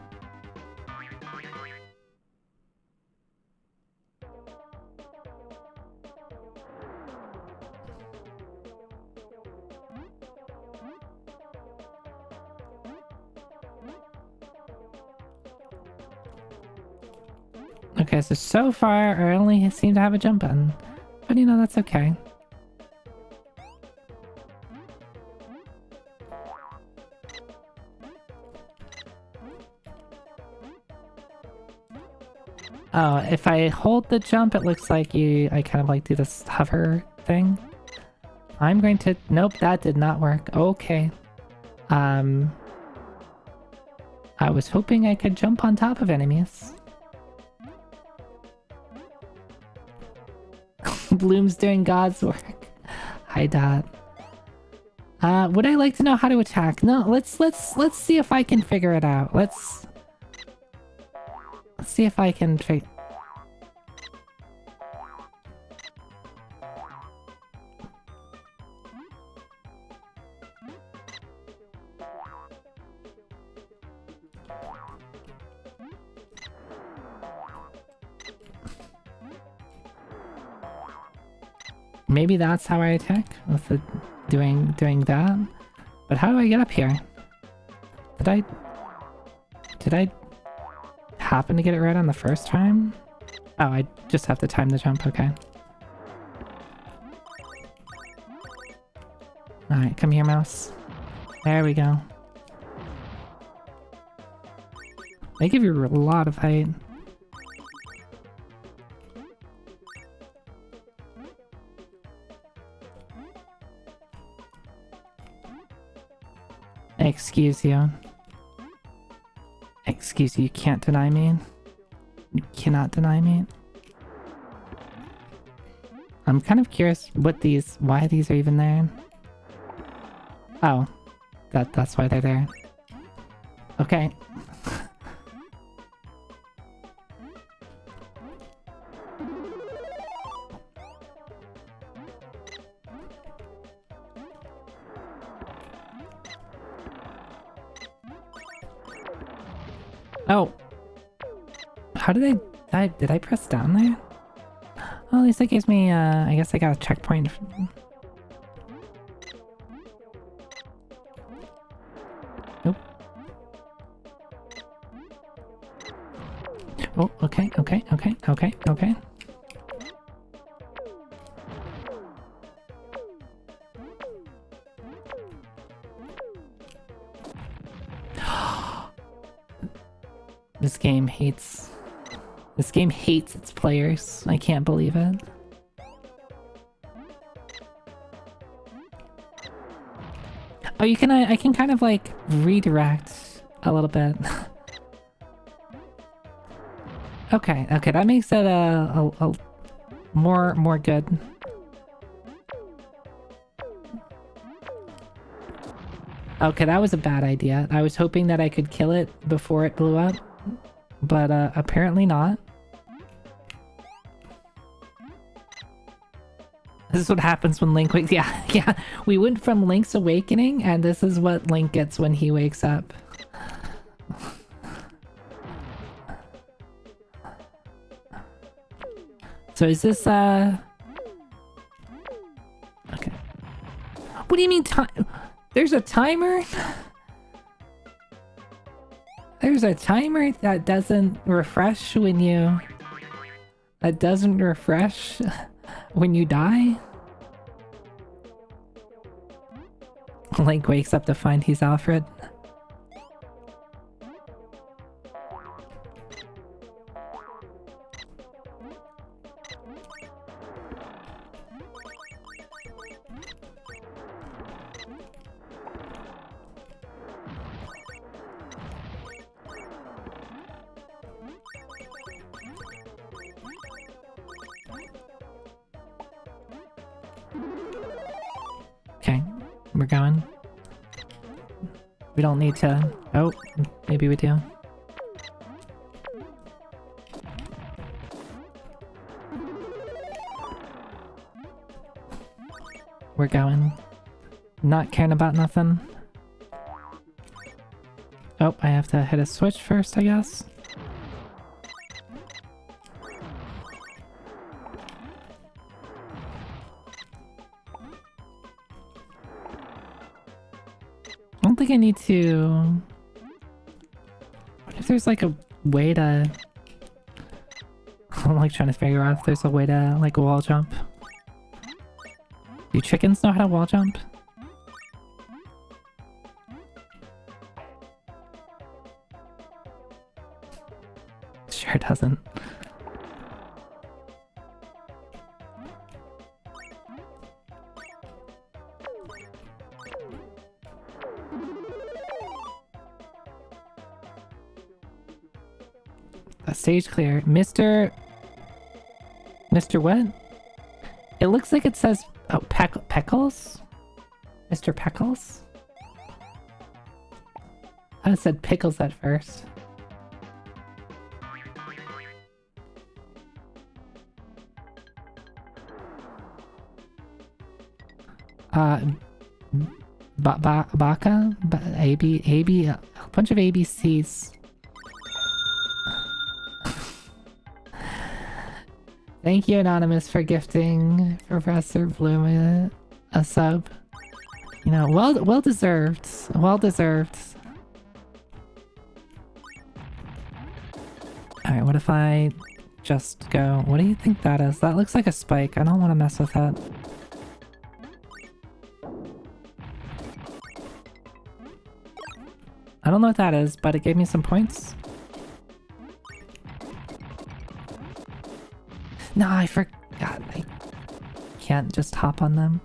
Okay, so far I only seem to have a jump button. But you know, that's okay. Oh, if I hold the jump, it looks like I kind of like do this hover thing. I'm going to... Nope, that did not work. Okay. I was hoping I could jump on top of enemies. Bloom's doing God's work. Hi, Dot. Would I like to know how to attack? No, let's see if I can figure it out. Let's see if I can figure... Maybe that's how I attack, with the doing that. But how do I get up here? Did I happen to get it right on the first time? Oh, I just have to time the jump, okay. Alright, come here, mouse. There we go. They give you a lot of height. Excuse you. Excuse you can't deny me. You cannot deny me. I'm kind of curious why these are even there. Oh, that's why they're there. Okay. Oh. How did I press down there? Well, at least it gives me, I guess I got a checkpoint. Nope. Oh, okay. This game hates its players. I can't believe it. Oh, I can kind of like redirect a little bit. Okay, that makes it a more good. Okay, that was a bad idea. I was hoping that I could kill it before it blew up, but apparently not. This is what happens when Link wakes. Yeah. We went from Link's awakening, and this is what Link gets when he wakes up. So is this okay. What do you mean time? There's a timer? There's a timer that doesn't refresh when you... That doesn't refresh when you die? Link wakes up to find he's Alfred. Okay, we're going. We don't need to... Oh, maybe we do. We're going. Not caring about nothing. Oh, I have to hit a switch first, I guess. I don't think I need to... What if there's like a way to... I'm like trying to figure out if there's a way to like wall jump. Do chickens know how to wall jump? Sure doesn't. A stage clear. Mr. what? It looks like it says... Oh, Peckles? Mr. Peckles? I said Pickles at first. Baka? AB, a bunch of ABCs. Thank you, Anonymous, for gifting Professor Bloom a sub. You know, well deserved. Well deserved. Alright, what if I just go... What do you think that is? That looks like a spike. I don't want to mess with that. I don't know what that is, but it gave me some points. No, I forgot. I can't just hop on them.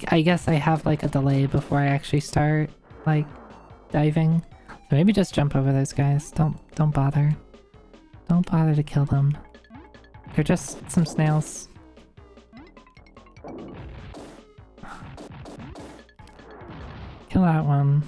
I guess I have like a delay before I actually start like diving. So maybe just jump over those guys. Don't bother. Don't bother to kill them. They're just some snails. Kill that one.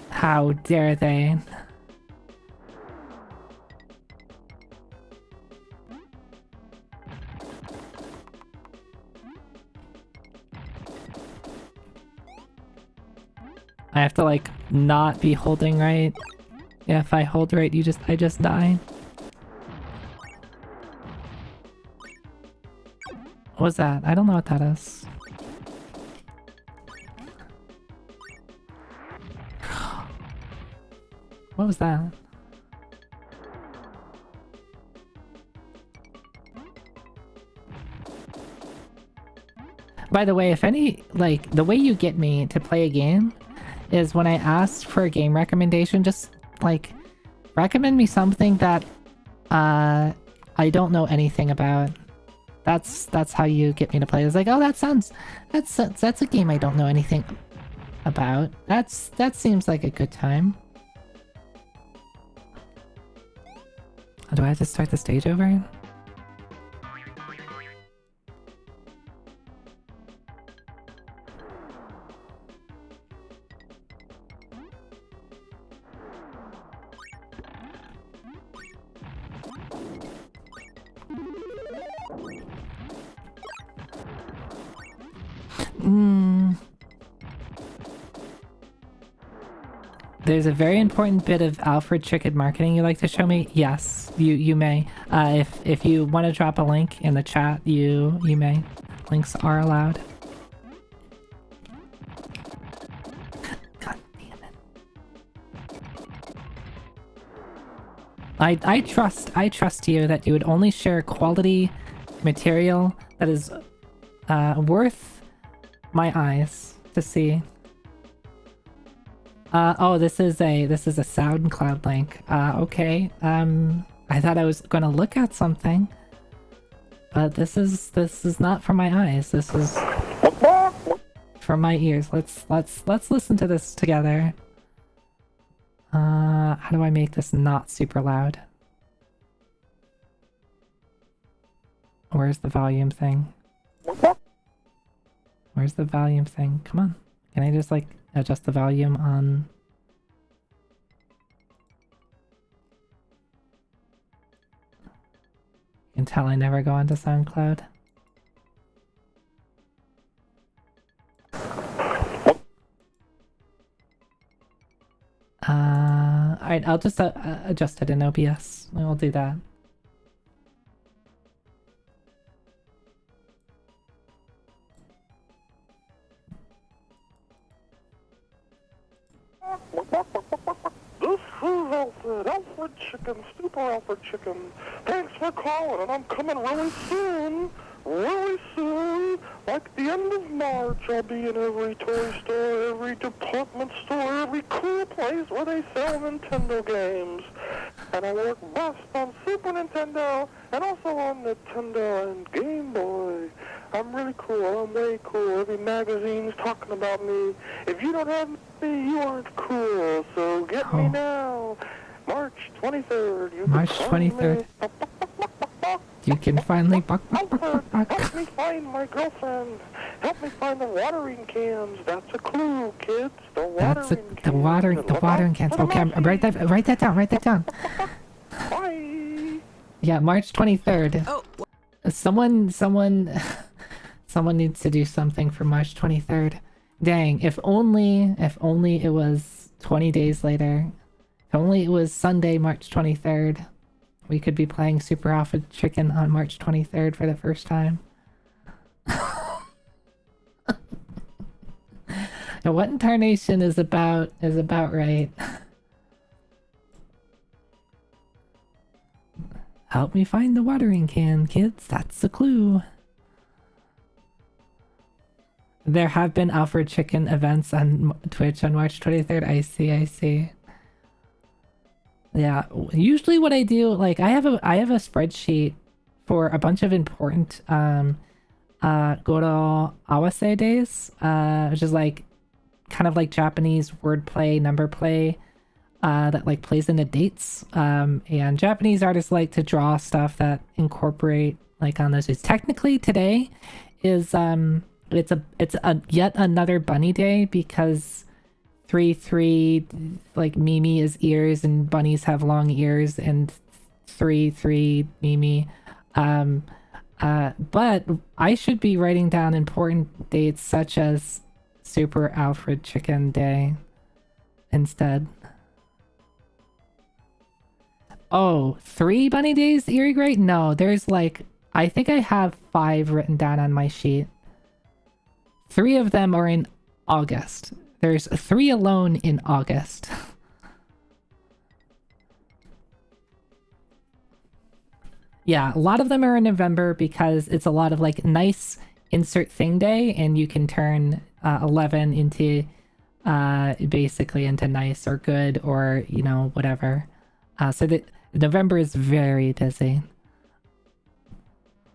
How dare they? I have to like not be holding right. Yeah, if I hold right, I just die. What was that? I don't know what that is. What was that? By the way, if any, like, the way you get me to play a game is when I ask for a game recommendation, just, like, recommend me something that, I don't know anything about. That's how you get me to play. It's like, oh, that's a game I don't know anything about. That seems like a good time. Do I have to start the stage over? There's a very important bit of Alfred Chicken marketing you'd like to show me? Yes, you may. If you want to drop a link in the chat, you may. Links are allowed. God damn it. I trust you that you would only share quality material that is worth my eyes to see. Oh, this is a SoundCloud link. Okay. I I thought I was gonna look at something. But this is not for my eyes. This is for my ears. Let's listen to this together. How do I make this not super loud? Where's the volume thing? Where's the volume thing? Come on. Can I just like adjust the volume on... You can tell I never go onto SoundCloud. Alright, I'll just adjust it in OBS. We'll do that. This is Alfred, Alfred Chicken, Super Alfred Chicken. Thanks for calling, and I'm coming really soon. Really soon. Like the end of March, I'll be in every toy store, every department store, every cool place where they sell Nintendo games. And I work best on Super Nintendo, and also on Nintendo and Game Boy. I'm really cool. I'm way cool. Every magazine's talking about me. If you don't have me, you aren't cool. So get me now. March 23rd. March 23rd. You can finally Help me find my girlfriend. Help me find the watering cans. That's a clue, kids. The watering cans. Okay, write that down. Bye. Yeah, March 23rd. Oh. Someone needs to do something for March 23rd. Dang, if only it was 20 days later. If only it was Sunday, March 23rd. We could be playing Super Alfred Chicken on March 23rd for the first time. Now, what in Tarnation is about right. Help me find the watering can, kids. That's the clue. There have been Alfred Chicken events on Twitch on March 23rd. I see. Yeah, usually what I do, like, I have a spreadsheet for a bunch of important Goro Awase days, which is like kind of like Japanese wordplay, number play, that like plays into dates. And Japanese artists like to draw stuff that incorporate like on those days. Technically today is it's a yet another bunny day because 3-3 like Mimi is ears and bunnies have long ears, and 3-3 Mimi. But I should be writing down important dates such as Super Alfred Chicken Day instead. Oh, 3 bunny days, Eerie Great? No, there's like, I think I have 5 written down on my sheet. 3 of them are in August. There's 3 alone in August. Yeah, a lot of them are in November because it's a lot of like nice insert thing day, and you can turn 11 into basically into nice or good or, you know, whatever. So that November is very busy.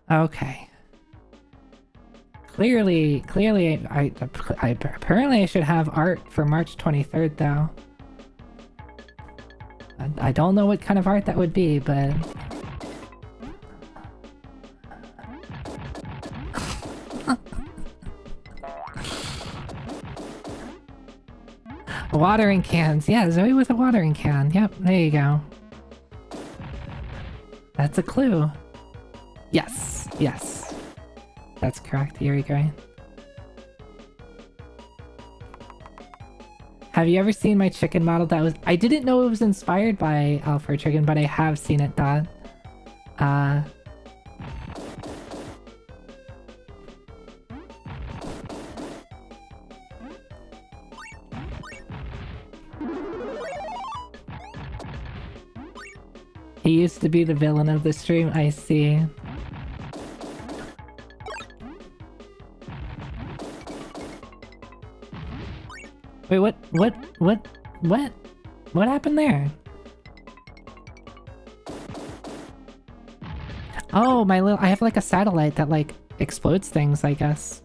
Okay. Clearly, I apparently I should have art for March 23rd though. I don't know what kind of art that would be, but watering cans. Yeah, Zoe with a watering can. Yep, there you go. That's a clue. Yes. That's correct, Eerie Gray. Have you ever seen my chicken model that was... I didn't know it was inspired by Alfred Chicken, but I have seen it, Dot. He used to be the villain of the stream, I see. Wait, what happened there? Oh, I have like a satellite that like explodes things, I guess.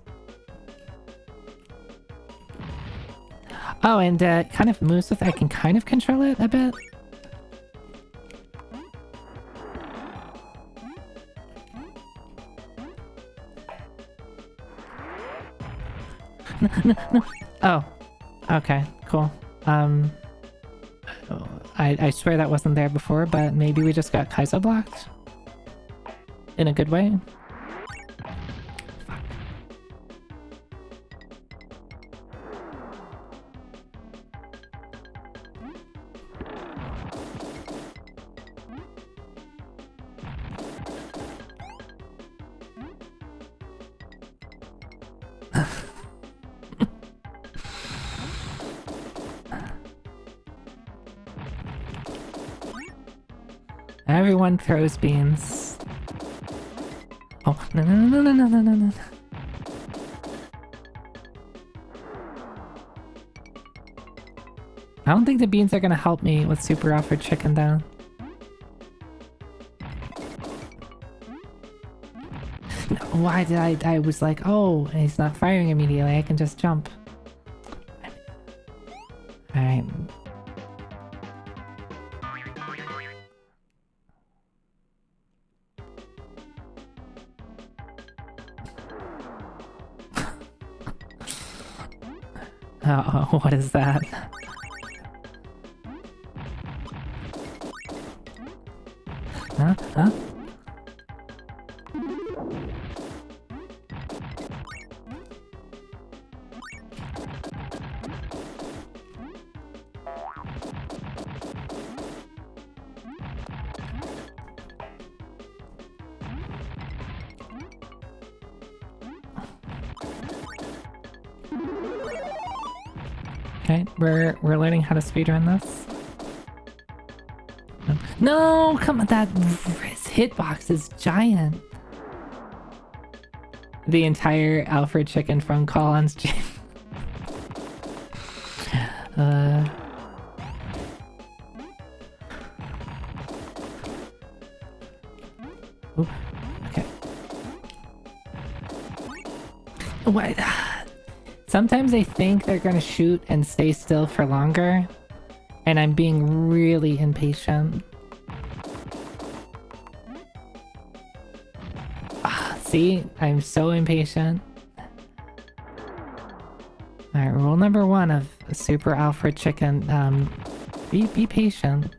Oh, and it kind of moves with, I can kind of control it a bit. No. Oh, okay, cool. I swear that wasn't there before, but maybe we just got Kaizo blocked? In a good way? Everyone throws beans. Oh, no. I don't think the beans are gonna help me with Super Alfred Chicken down. No, why did I was like, oh, he's not firing immediately, I can just jump. Alright. Oh, what is that? Huh? Okay, we're learning how to speedrun this. No, come on, that hitbox is giant. The entire Alfred Chicken from Call-On's gym. Oop, okay. What? Sometimes I think they're gonna shoot and stay still for longer, and I'm being really impatient. See? I'm so impatient. Alright, rule number 1 of Super Alfred Chicken, be patient.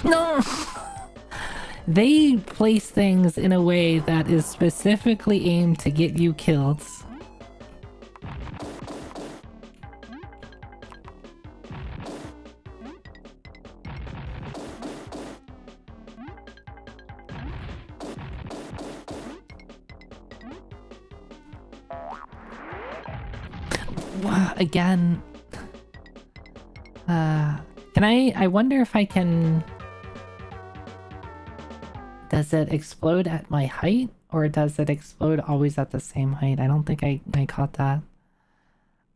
No! They place things in a way that is specifically aimed to get you killed. Again. Can I wonder if I can... Does it explode at my height? Or does it explode always at the same height? I don't think I caught that.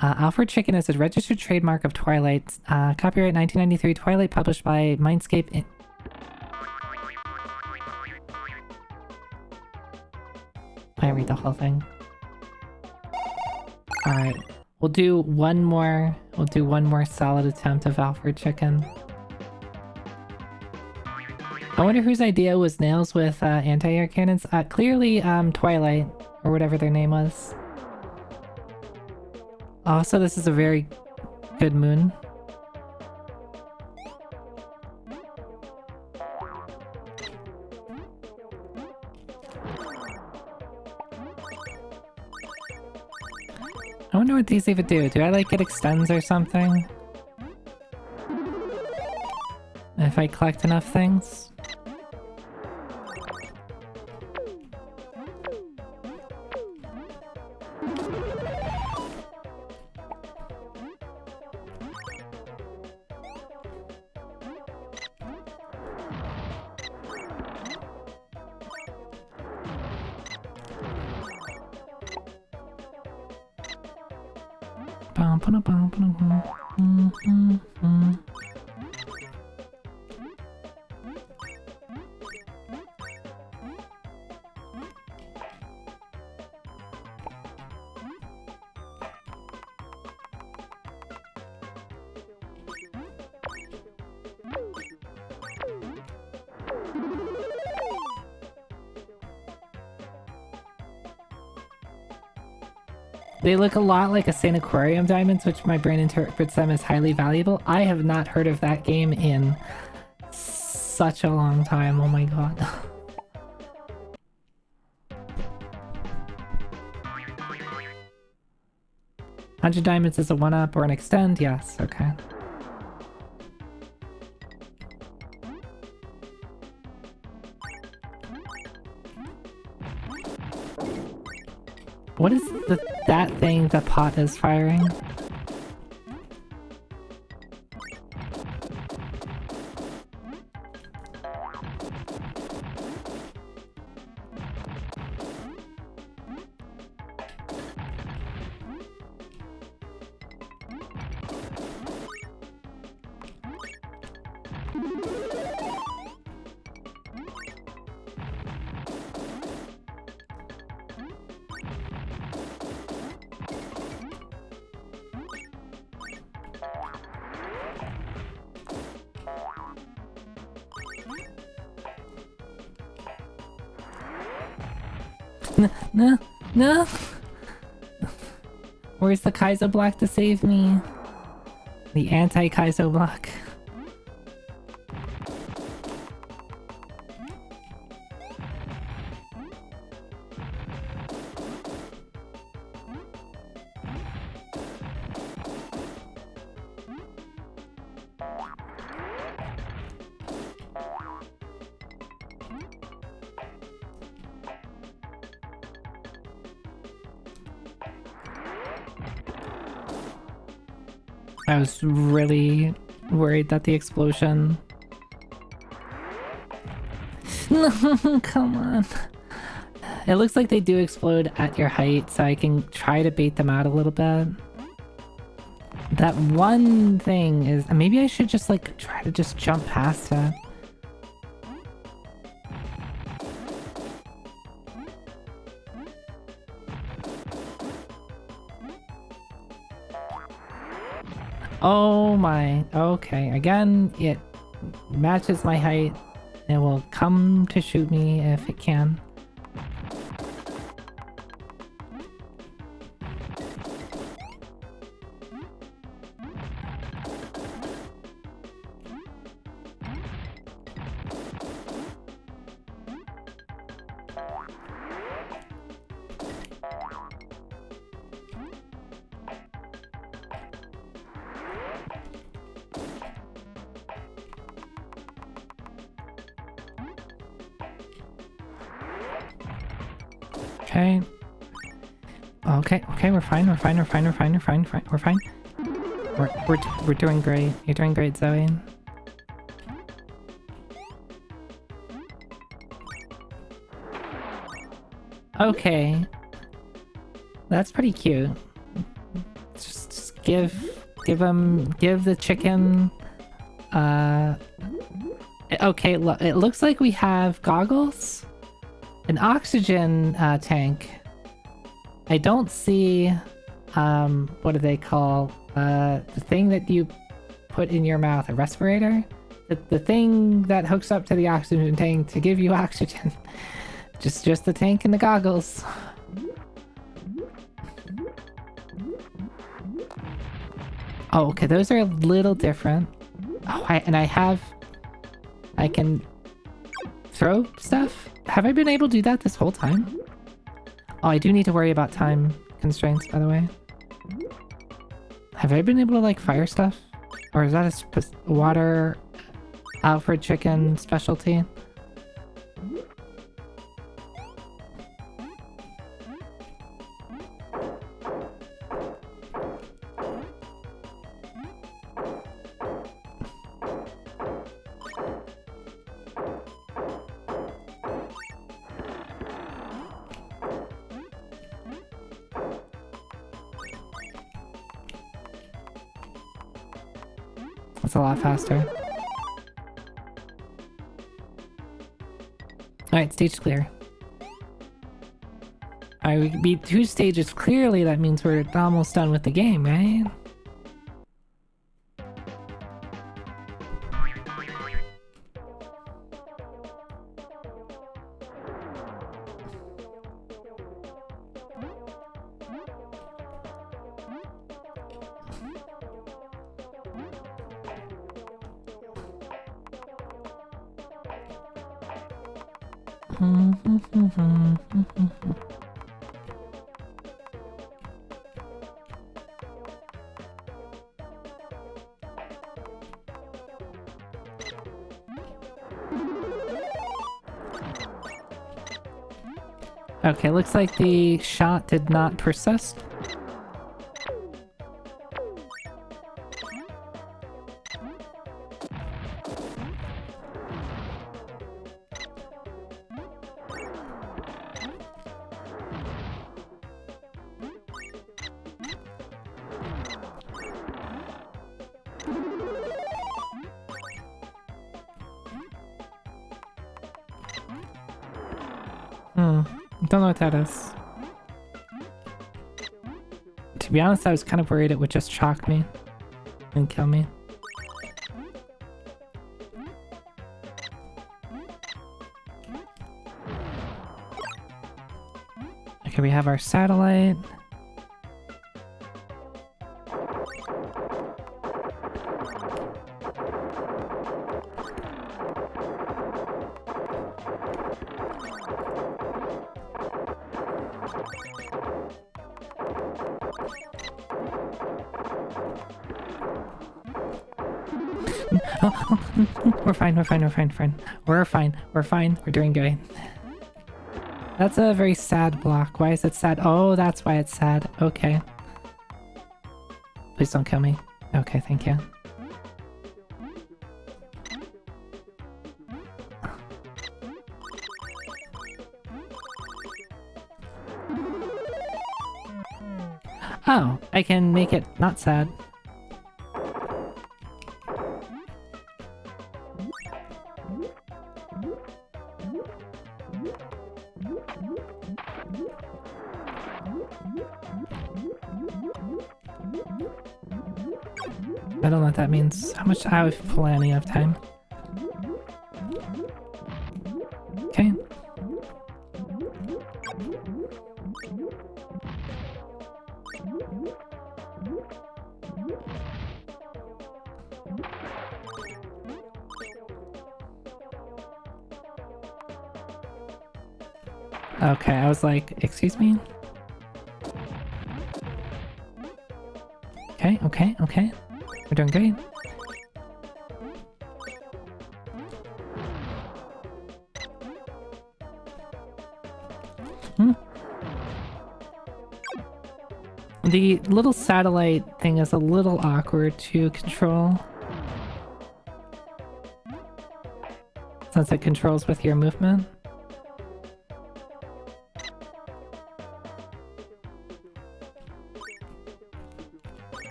Alfred Chicken is a registered trademark of Twilight. Copyright 1993, Twilight, published by Mindscape. I read the whole thing. Alright. We'll do one more solid attempt of Alfred Chicken. I wonder whose idea was nails with anti-air cannons. Clearly Twilight, or whatever their name was. Also, this is a very good moon. I wonder what these even do. Do I like get extends or something? if I collect enough things. They look a lot like Ascent Aquarium diamonds, which my brain interprets them as highly valuable. I have not heard of that game in such a long time. Oh my god. 100 diamonds is a 1-up or an extend? Yes, okay. What is that thing the pot is firing? No, no! Where's the Kaizo block to save me? The anti-Kaizo block. I was really worried that the explosion... No, come on. It looks like they do explode at your height, so I can try to bait them out a little bit. That one thing is... Maybe I should just, like, try to just jump past it. Oh my, okay, again, it matches my height. It will come to shoot me if it can. Okay. Okay, we're fine, we're fine. We're doing great. You're doing great, Zoe. Okay. That's pretty cute. Just give the chicken, okay, it looks like we have goggles. An oxygen tank. I don't see, what do they call, the thing that you put in your mouth, a respirator? The thing that hooks up to the oxygen tank to give you oxygen. Just the tank and the goggles. Oh, okay, those are a little different. Oh, I can throw stuff? Have I been able to do that this whole time? Oh, I do need to worry about time constraints, by the way. Have I been able to, like, fire stuff? Or is that a water Alfred chicken specialty. That's a lot faster. Alright, stage clear. Alright, we can beat 2 stages clearly, that means we're almost done with the game, right? Okay, looks like the shot did not persist. Don't know what that is. To be honest, I was kind of worried it would just shock me and kill me. Okay, we have our satellite. We're fine, we're fine, we're fine, fine. We're fine, we're fine, we're doing good. That's a very sad block. Why is it sad? Oh, that's why it's sad. Okay. Please don't kill me. Okay, thank you. Oh, I can make it not sad. I don't know what that means. How much? I have plenty of time. Okay. Okay, I was like, excuse me? Okay, okay, okay. We're doing great. The little satellite thing is a little awkward to control, since it controls with your movement.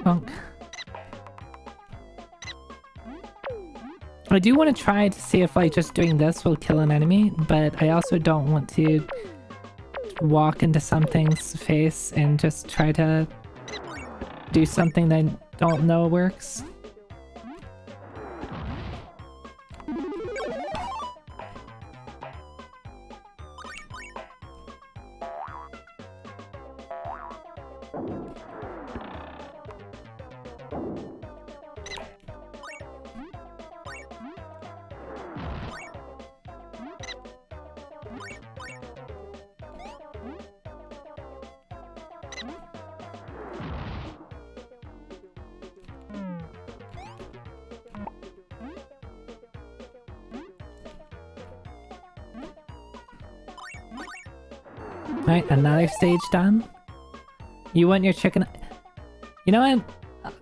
Bonk. I do want to try to see if like just doing this will kill an enemy, but I also don't want to walk into something's face and just try to do something that I don't know works. Right, another stage done. You want your chicken... You know what?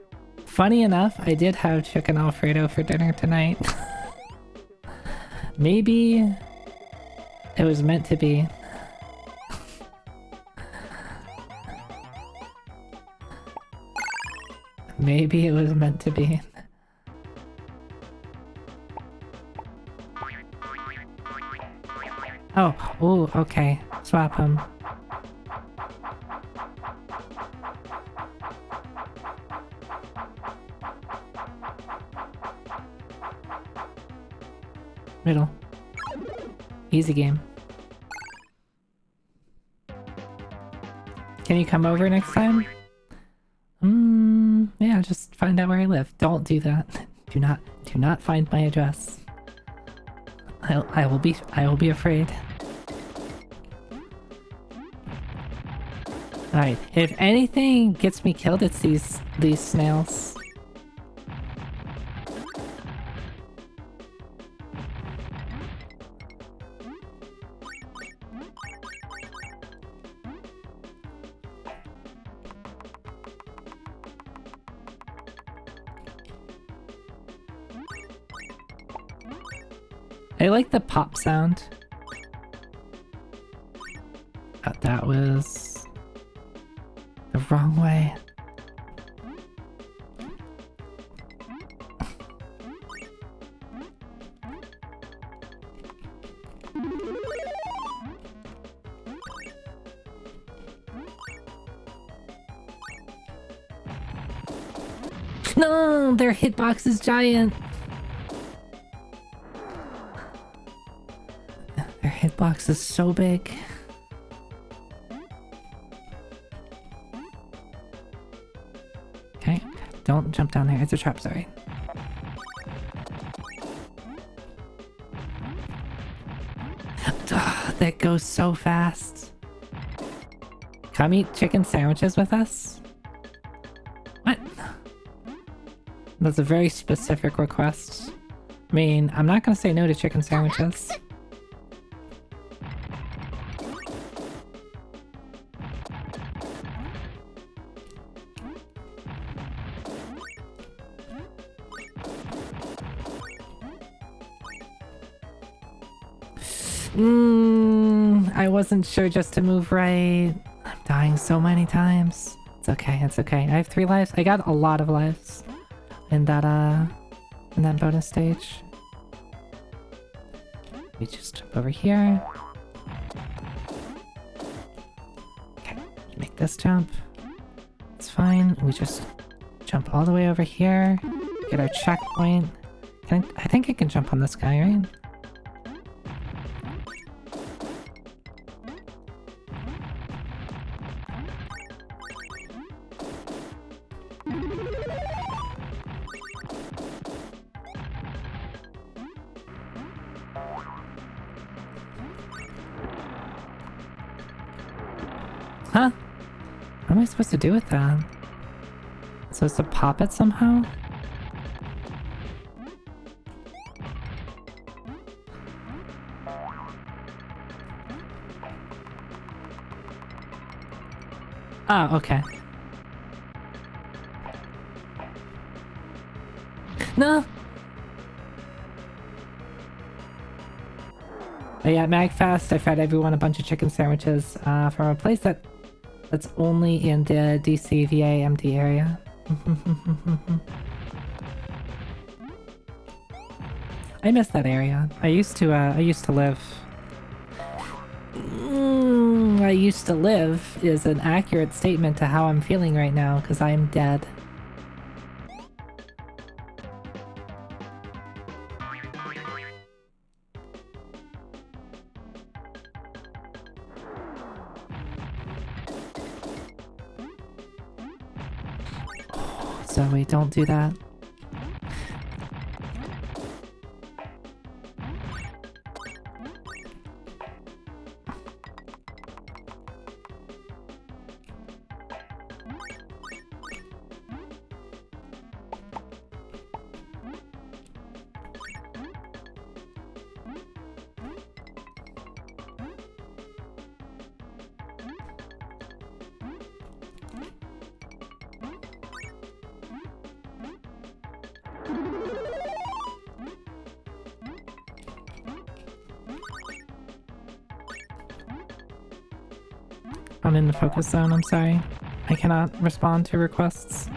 Funny enough, I did have chicken Alfredo for dinner tonight. Maybe it was meant to be. Maybe it was meant to be. Oh, ooh, okay. Swap him. Middle. Easy game. Can you come over next time? Yeah, just find out where I live. Don't do that. Do not find my address. I will be afraid. Alright, if anything gets me killed, it's these snails. I like the pop sound. That was the wrong way. No, their hitbox is giant. Their hitbox is so big. Okay, don't jump down there. It's a trap, sorry. That goes so fast. Come eat chicken sandwiches with us? What? That's a very specific request. I mean, I'm not gonna say no to chicken sandwiches. I wasn't sure just to move right. I'm dying so many times. It's okay, it's okay. I have 3 lives. I got a lot of lives in that bonus stage. We just jump over here. Okay, make this jump. It's fine. We just jump all the way over here. Get our checkpoint. I think I can jump on this guy, right? Huh? What am I supposed to do with that? Supposed to pop it somehow? Oh, okay. No! But yeah, at MagFest, I fed everyone a bunch of chicken sandwiches from a place that's only in the DCVA MD area. I miss that area. I used to live. I used to live is an accurate statement to how I'm feeling right now, because I'm dead. Zoe, don't do that. I'm in the focus zone, I'm sorry. I cannot respond to requests.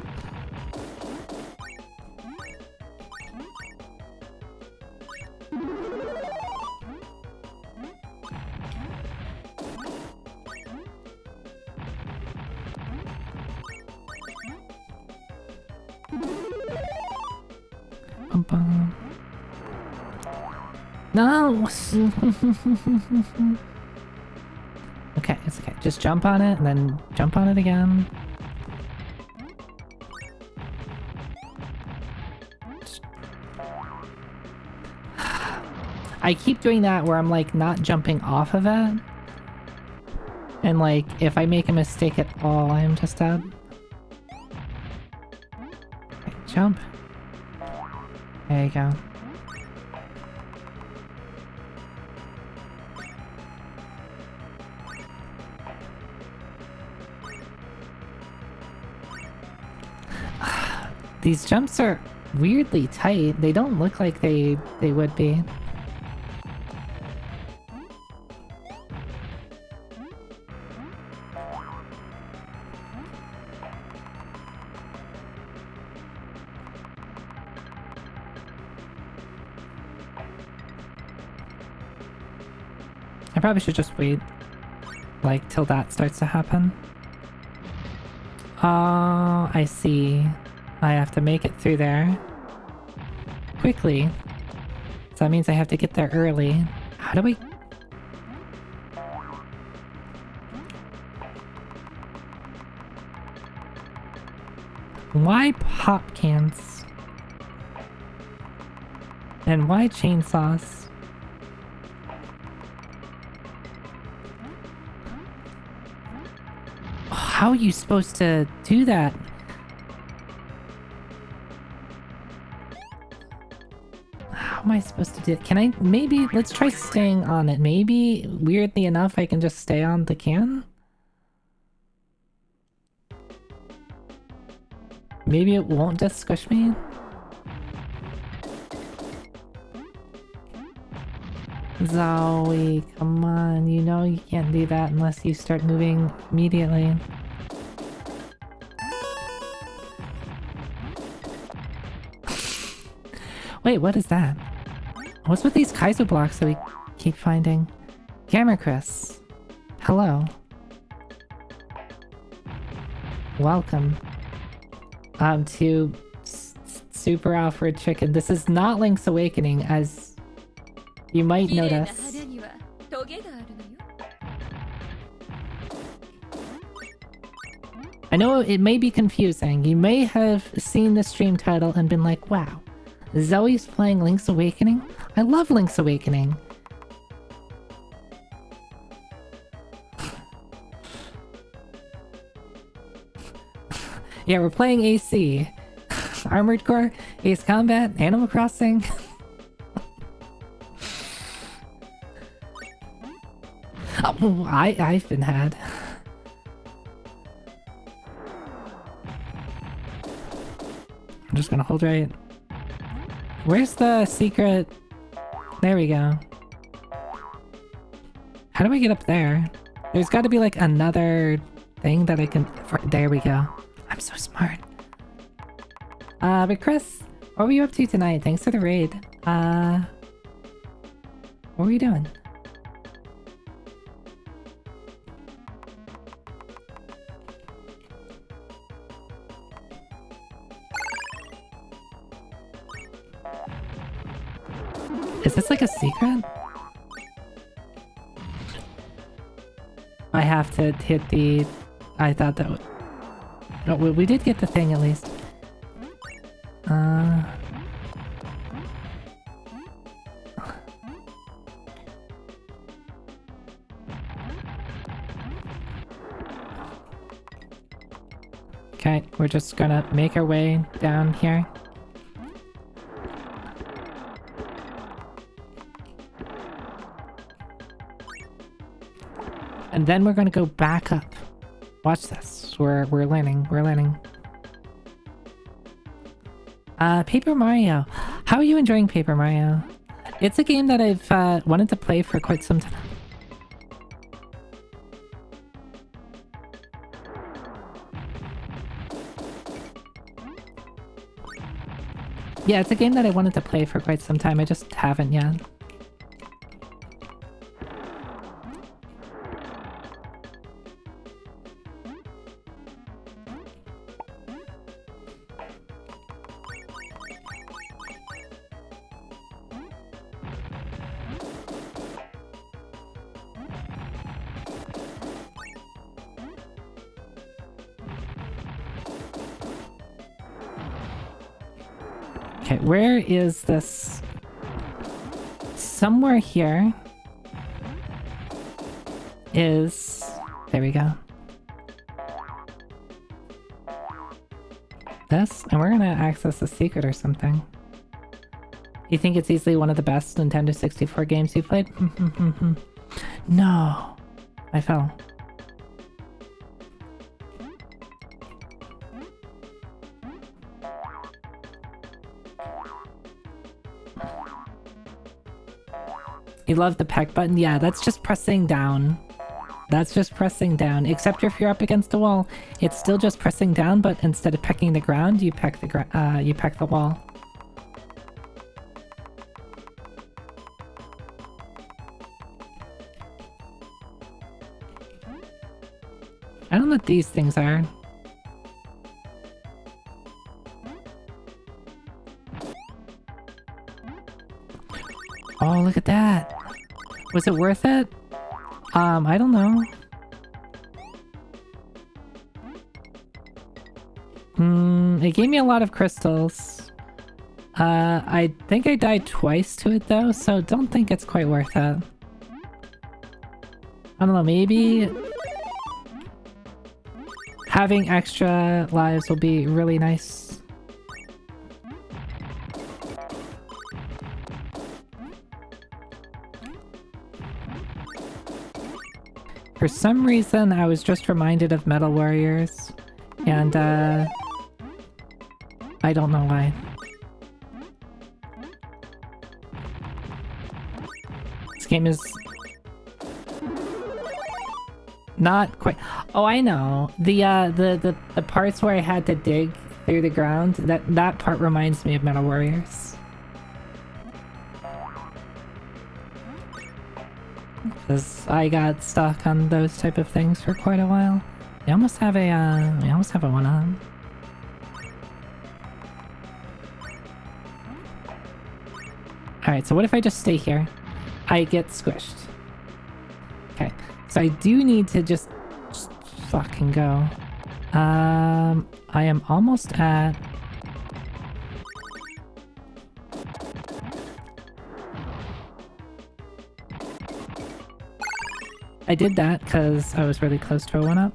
Bum-bum. No! Okay, it's okay. Just jump on it and then jump on it again. I keep doing that where I'm like not jumping off of it. And like if I make a mistake at all, I am just dead. Okay, jump. There you go. These jumps are weirdly tight. They don't look like they would be. I probably should just wait, like, till that starts to happen. Oh, I see. I have to make it through there quickly. So that means I have to get there early. How do we... Why pop cans? And why chainsaws? How are you supposed to do that? How am I supposed to do it? Can I maybe... Let's try staying on it. Maybe, weirdly enough, I can just stay on the can? Maybe it won't just squish me? Zoe, come on. You know you can't do that unless you start moving immediately. Wait, what is that? What's with these Kaizo blocks that we keep finding? Gamer Chris. Hello. Welcome. To Super Alfred Chicken. This is not Link's Awakening, as you might notice. I know it may be confusing. You may have seen the stream title and been like, wow, Zoe's playing Link's Awakening? I love Link's Awakening. Yeah, we're playing AC. Armored Core, Ace Combat, Animal Crossing. Oh, I've been had. I'm just gonna hold right. Where's the secret? There we go. How do I get up there? There's got to be like another thing that I can... There we go. I'm so smart. But Chris, what were you up to tonight? Thanks for the raid. What were you doing? Is this like a secret? I have to hit the... I thought that would... No, we did get the thing at least. Okay, we're just gonna make our way down here. And then we're gonna go back up. Watch this. We're learning. We're learning. Paper Mario. How are you enjoying Paper Mario? It's a game that I've wanted to play for quite some time. Yeah, it's a game that I wanted to play for quite some time. I just haven't yet. Okay, where is this? Somewhere here is... There we go. This, and we're gonna access a secret or something. You think it's easily one of the best Nintendo 64 games you played? No! I fell. You love the peck button? Yeah, that's just pressing down. That's just pressing down. Except if you're up against a wall, it's still just pressing down, but instead of pecking the ground, you peck the wall. I don't know what these things are. Oh, look at that. Was it worth it? I don't know. It gave me a lot of crystals. I think I died twice to it though, so don't think it's quite worth it. I don't know, maybe having extra lives will be really nice. For some reason, I was just reminded of Metal Warriors, and I don't know why. This game is not quite... Oh, I know. The parts where I had to dig through the ground, that part reminds me of Metal Warriors. Because I got stuck on those type of things for quite a while. We almost have a 1-up. Alright, so what if I just stay here? I get squished. Okay, so I do need to just fucking go. I am almost at... I did that because I was really close to a 1-up.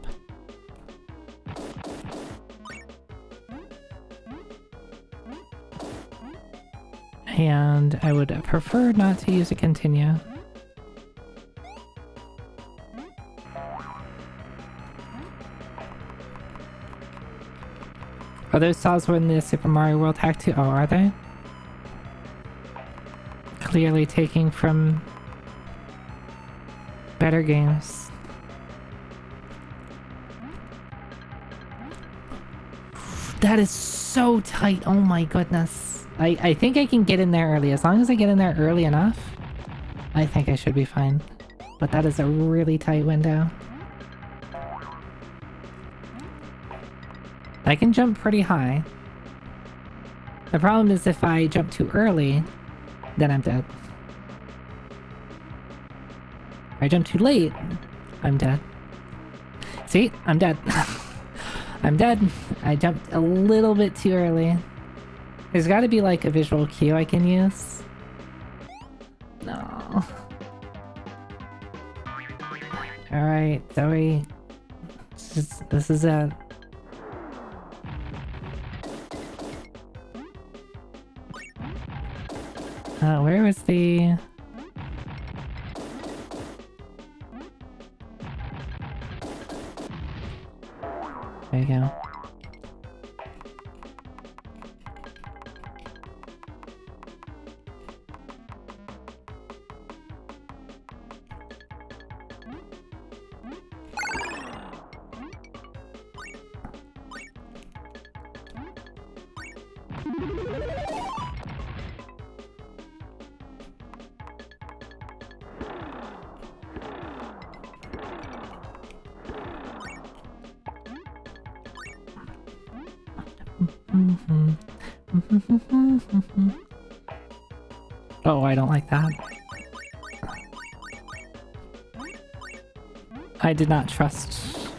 And I would prefer not to use a continue. Are those saws in the Super Mario World hack too? Oh, are they? Clearly taking from better games. That is so tight. Oh my goodness. I think I can get in there early. As long as I get in there early enough, I think I should be fine. But that is a really tight window. I can jump pretty high. The problem is if I jump too early, then I'm dead. If I jump too late, I'm dead. See? I'm dead. I'm dead. I jumped a little bit too early. There's gotta be like a visual cue I can use. No. Alright, Zoe. This is it. Where was the... There you go. Oh, I don't like that. I did not trust.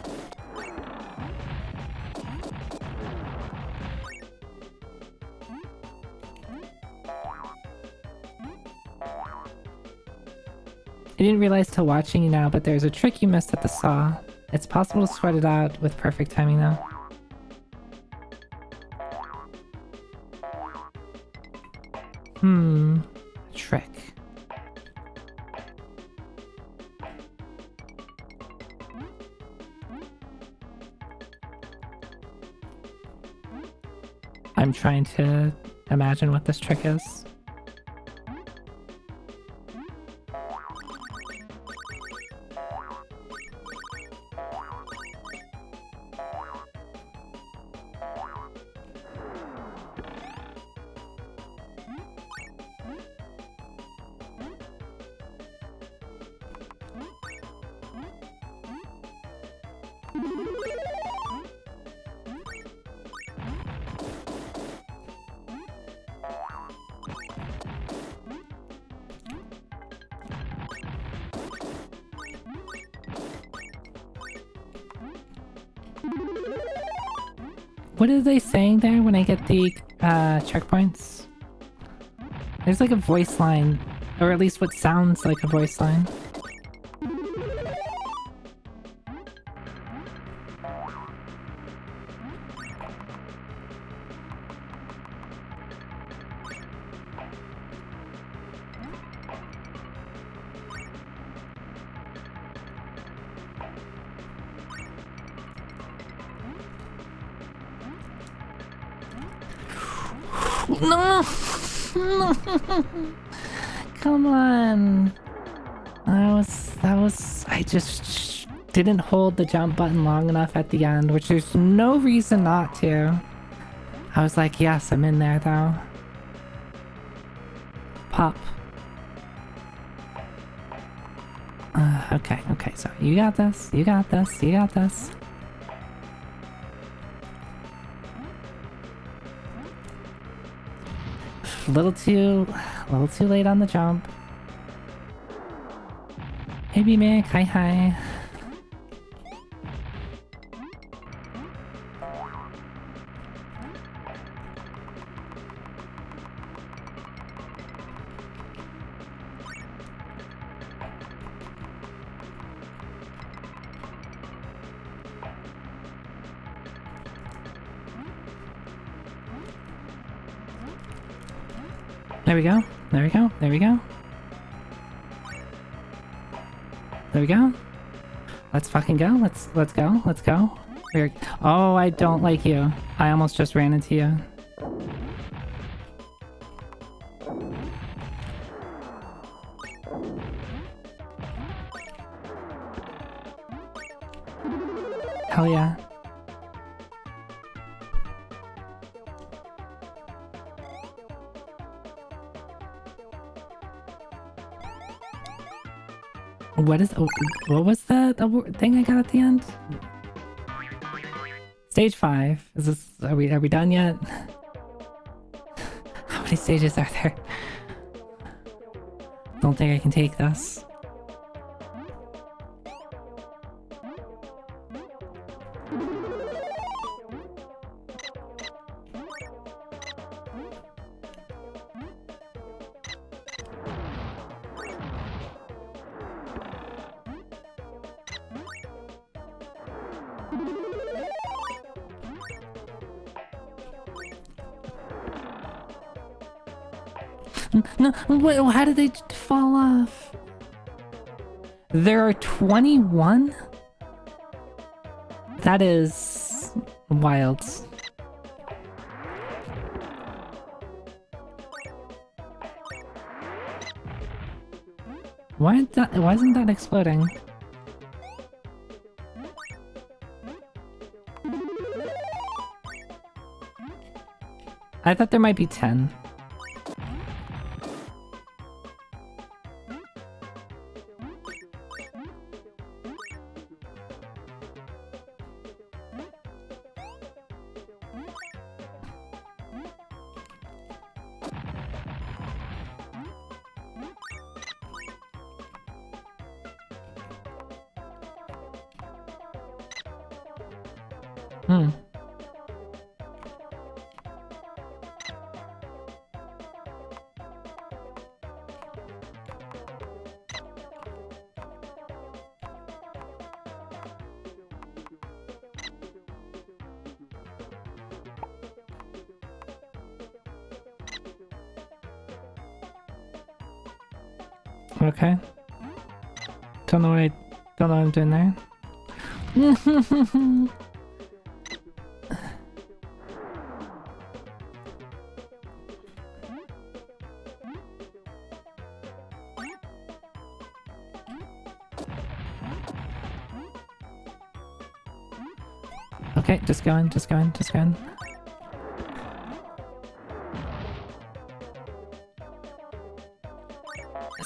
I didn't realize till watching you now, but there's a trick you missed at the saw. It's possible to sweat it out with perfect timing though. Trick. I'm trying to imagine what this trick is. What are they saying there when I get the checkpoints? There's like a voice line, or at least what sounds like a voice line. No! No! Come on! I just didn't hold the jump button long enough at the end, which there's no reason not to. I was like, yes, I'm in there though. Pop. Okay, so you got this, you got this, you got this. A little too late on the jump. Hey B-Mick, hi. There we go. There we go. There we go. There we go. Let's fucking go. Let's go. Let's go. Oh, I don't like you. I almost just ran into you. Hell yeah. What was the thing I got at the end? Stage 5. Is this, are we done yet? How many stages are there? Don't think I can take this. No, wait, how did they fall off? There are 21? That is wild. Why isn't that exploding? I thought there might be 10. Hmm. Okay. Don't know what I'm doing there. Okay, just going. Is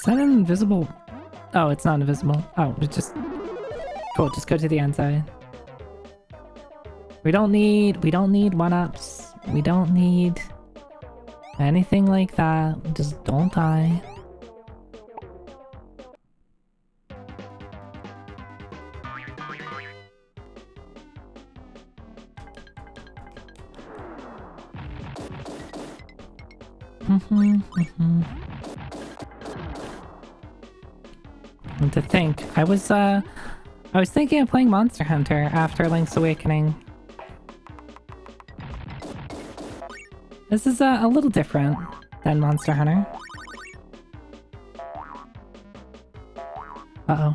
that an invisible? Oh, it's not invisible. Oh, it's just... Cool, just go to the end side. We don't need 1-ups. We don't need anything like that. Just don't die. And to think, I was thinking of playing Monster Hunter after Link's Awakening. This is a little different than Monster Hunter. Uh-oh.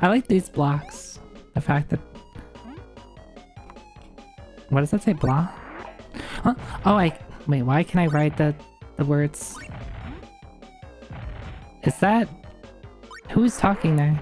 I like these blocks. The fact that... What does that say? Blah? Huh? Oh, wait, why can I write the words? Is that... Who's talking there?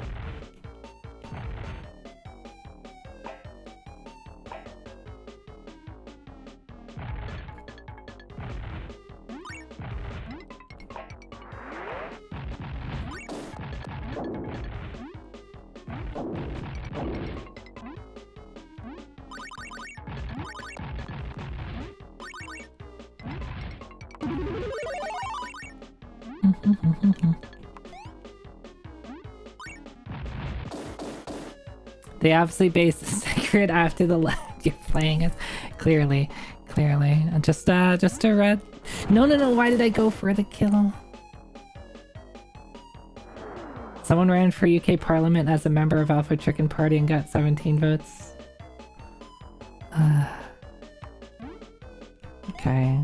They obviously base the secret after the left you're playing it. Clearly. Just a red. No, why did I go for the kill? Someone ran for UK Parliament as a member of Alpha Chicken Party and got 17 votes. Okay.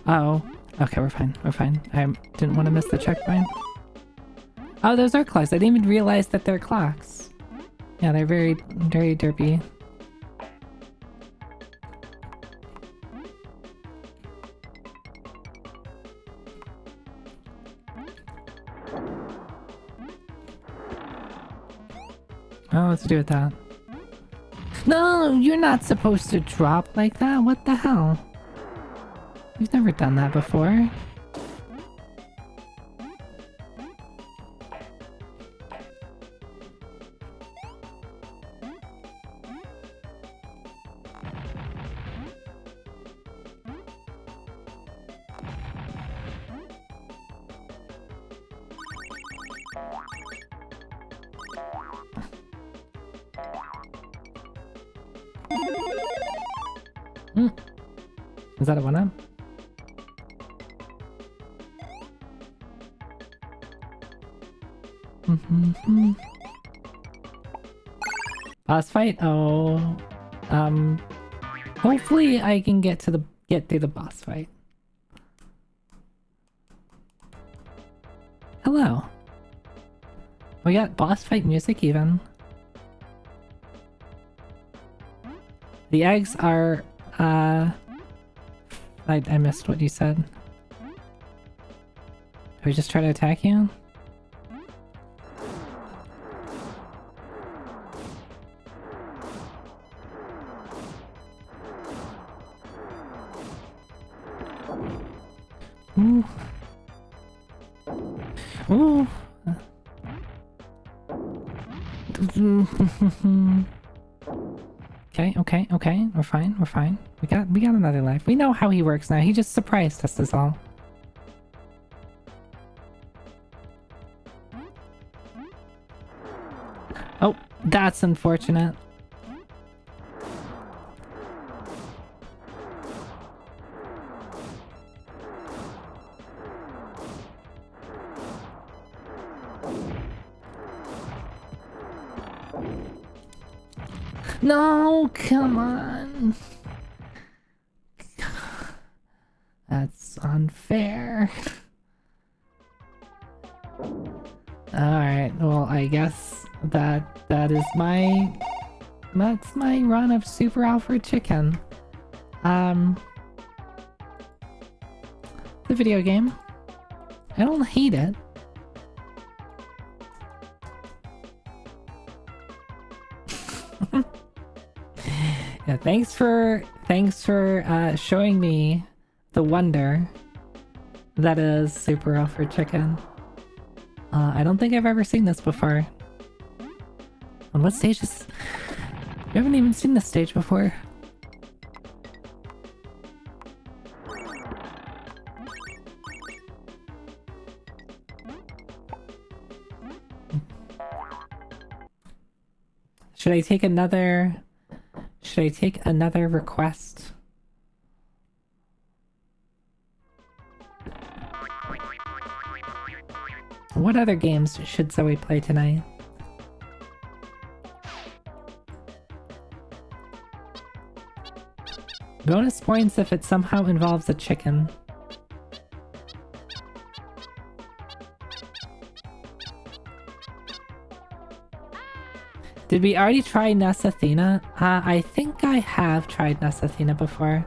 Uh-oh. Okay, we're fine. I didn't want to miss the checkpoint. Oh, those are clocks. I didn't even realize that they're clocks. Yeah, they're very, very derpy. Oh, what's to do with that? No, you're not supposed to drop like that. What the hell? You've never done that before. Is that a 1-up? Boss fight? Oh, hopefully I can get through the boss fight. Hello. We got boss fight music even. The eggs are, I missed what you said. Do we just try to attack you? Ooh. Ooh. Okay. We're fine. We got another life. We know how he works now. He just surprised us is all. Oh, that's unfortunate. No, come on. That's unfair. Alright, well, I guess that's my run of Super Alfred Chicken. The video game. I don't hate it. Yeah, thanks for showing me the wonder that is Super Alfred Chicken. I don't think I've ever seen this before. On what stage is... We haven't even seen this stage before. Should I take another request? What other games should Zoe play tonight? Bonus points if it somehow involves a chicken. Did we already try Ness Athena? I think I have tried Ness Athena before.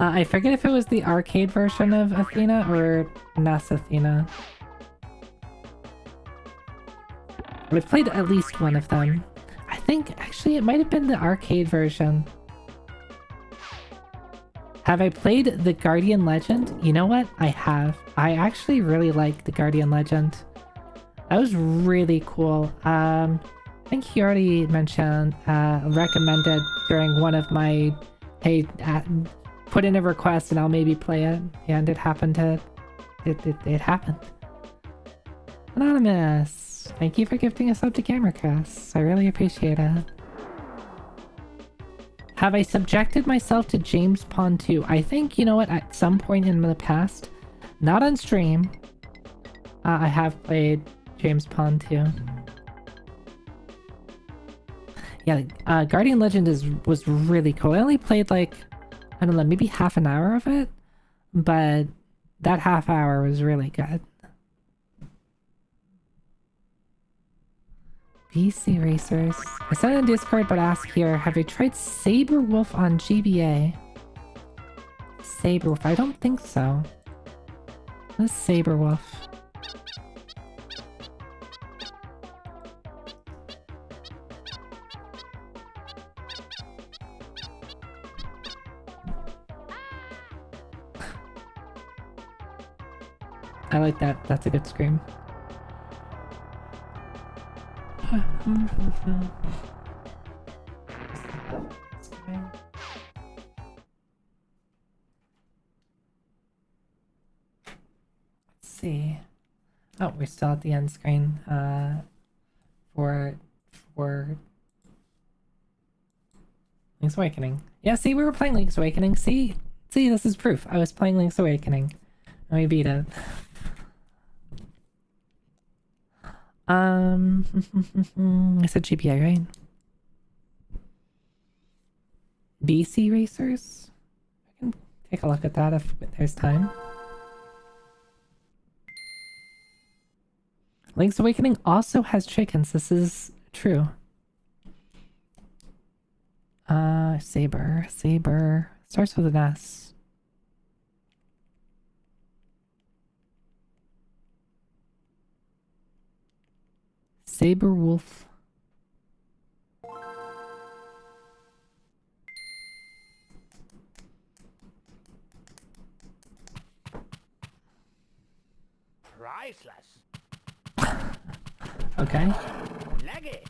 I forget if it was the arcade version of Athena or Ness Athena. I've played at least one of them. I think actually it might have been the arcade version. Have I played the Guardian Legend? You know what? I have. I actually really like the Guardian Legend. That was really cool. I think he already mentioned, recommended during one of my, hey, put in a request and I'll maybe play it. And it happened to, it happened. Anonymous, thank you for gifting us up to Gamercast. I really appreciate it. Have I subjected myself to James Pond 2? I think, you know what, at some point in the past, not on stream, I have played James Pond 2. Yeah, Guardian Legend was really cool. I only played like, I don't know, maybe half an hour of it, but that half hour was really good. BC Racers. I sent it in Discord, but ask here, have you tried Saberwolf on GBA? Saberwolf, I don't think so. What's Saberwolf? I like that. That's a good scream. Let's see. Oh, we're still at the end screen. For Link's Awakening. Yeah, see, we were playing Link's Awakening. See, See, this is proof. I was playing Link's Awakening. And we beat it. I said GPA, right? BC Racers? I can take a look at that if there's time. Link's Awakening also has chickens. This is true. Saber. Saber. Starts with an S. Saber Wolf. Priceless. Okay. Leg it.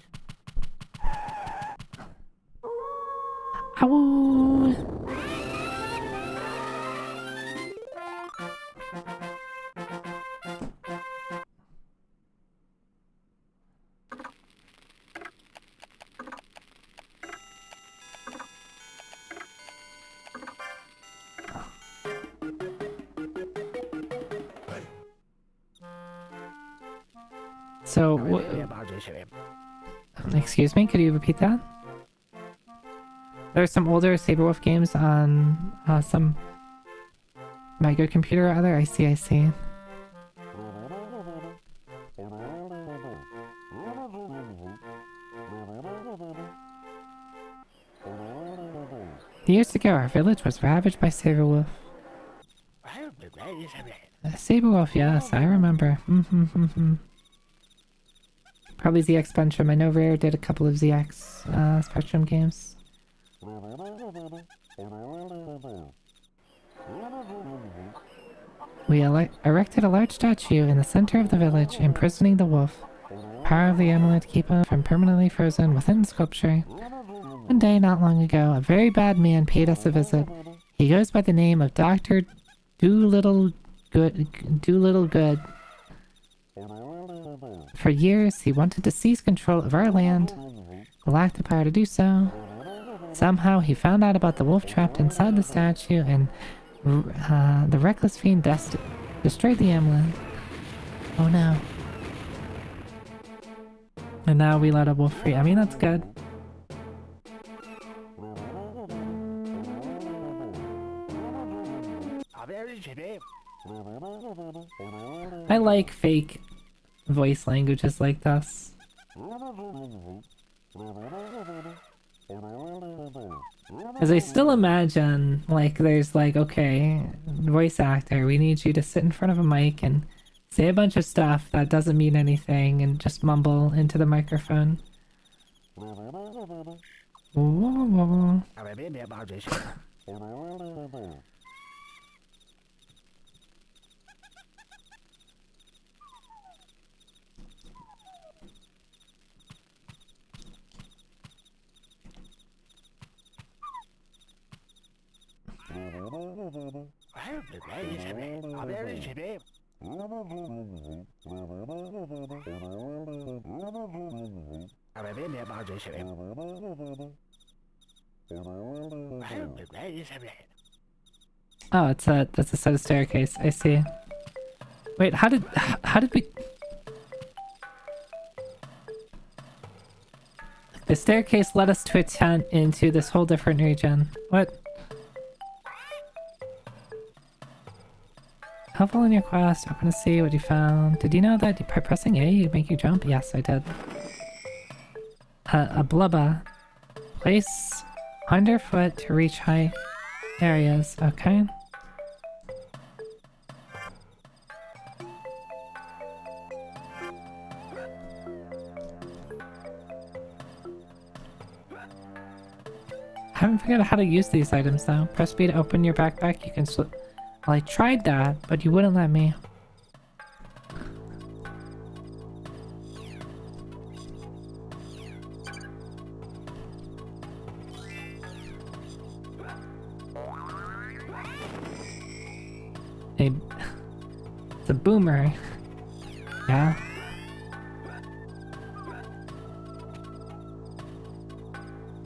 Ow! So, excuse me, could you repeat that? There's some older Saberwolf games on some microcomputer or other. I see, I see. Years ago, our village was ravaged by Saberwolf. Saberwolf, yes, I remember. Probably ZX Spectrum. I know Rare did a couple of ZX Spectrum games. We erected a large statue in the center of the village, imprisoning the wolf. Power of the amulet to keep him from permanently frozen within the sculpture. One day, not long ago, a very bad man paid us a visit. He goes by the name of Dr. Doolittle Good. For years, he wanted to seize control of our land, but lacked the power to do so. Somehow, he found out about the wolf trapped inside the statue, and the reckless fiend destroyed the amulet. Oh no. And now we let a wolf free. I mean, that's good. I like fake voice languages like this. As I still imagine, like, there's like, okay, voice actor, we need you to sit in front of a mic and say a bunch of stuff that doesn't mean anything and just mumble into the microphone. Oh, that's a set of staircase. I see. Wait, how did we? The staircase led us to a tent into this whole different region. What? Helpful in your quest. Open to see what you found. Did you know that by pressing A, you make you jump? Yes, I did. A blubba. Place underfoot to reach high areas. Okay. I haven't figured out how to use these items though. Press B to open your backpack. You can slip. Well, I tried that, but you wouldn't let me. Hey, it's a boomer. Yeah.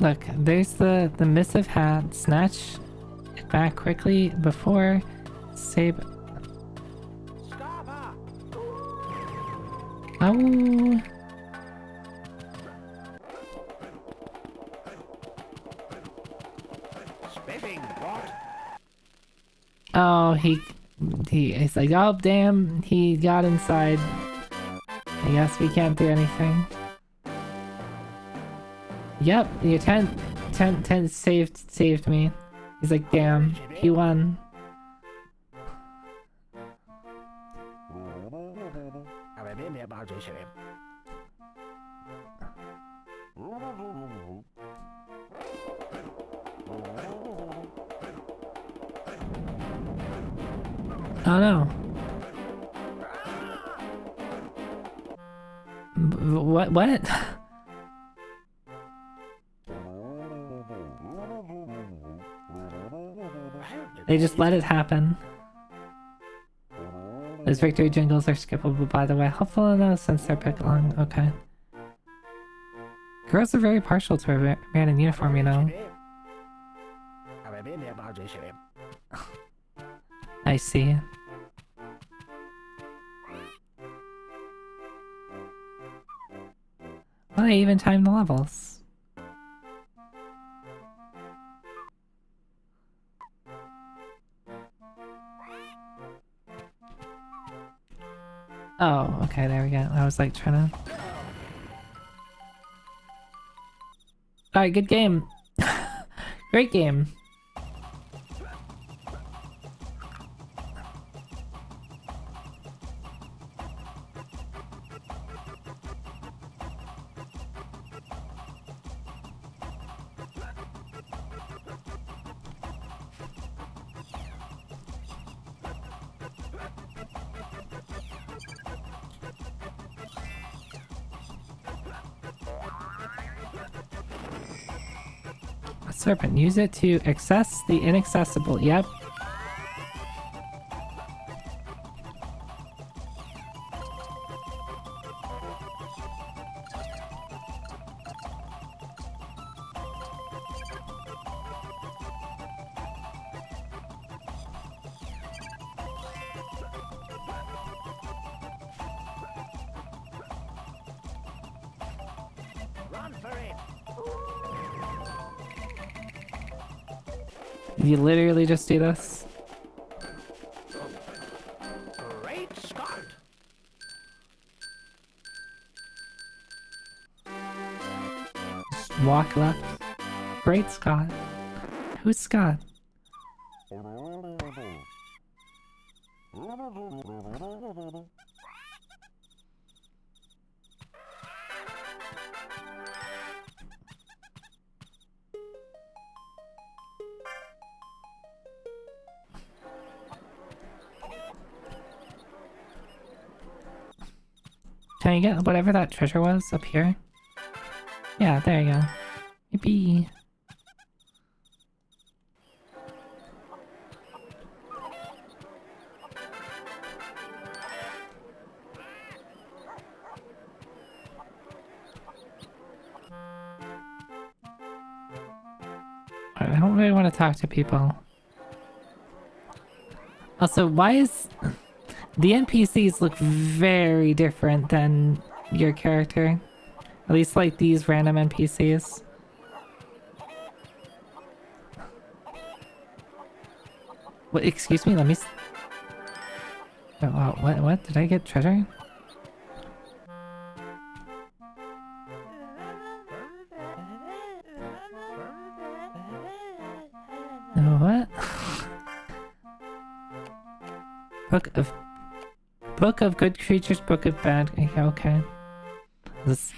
Look, there's the missive hat. Snatch it back quickly before save. Stopper! Oh. Spiffing, what? Oh, he's like, oh damn, he got inside. I guess we can't do anything. Yep, your tent saved me. He's like, damn, he won. Oh no. What? They just let it happen. Those victory jingles are skippable, by the way. Helpful enough since they're pick long. Okay. Girls are very partial to a man in uniform, you know. I see. Well, I even timed the levels. Oh, okay, there we go. I was like trying to... Alright, good game. Great game. Serpent, use it to access the inaccessible. Yep. Run for it! You literally just do this? Great Scott! Just walk left. Great Scott. Who's Scott? Can you get whatever that treasure was up here? Yeah, there you go. Yippee. I don't really want to talk to people. Also, why is... The NPCs look very different than your character. At least like these random NPCs. What, excuse me, let me... Oh, what? Did I get treasure? Oh, what? Book of good creatures, book of bad. Okay. This,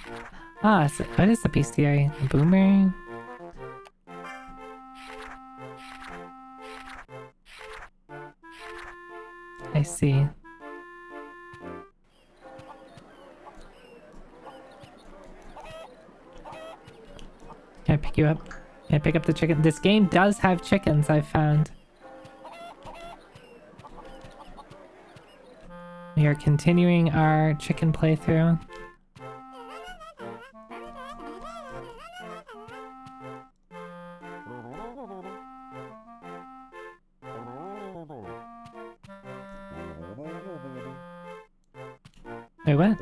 so what is the bestiary? A boomerang? I see. Can I pick you up? Can I pick up the chicken? This game does have chickens, I've found. We are continuing our chicken playthrough. Wait, what?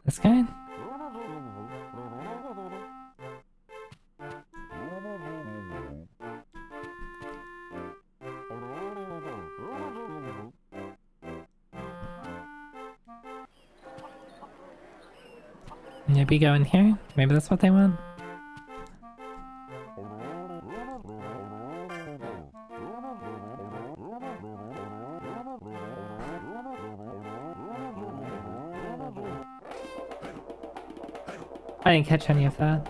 This guy? Maybe go in here? Maybe that's what they want? I didn't catch any of that.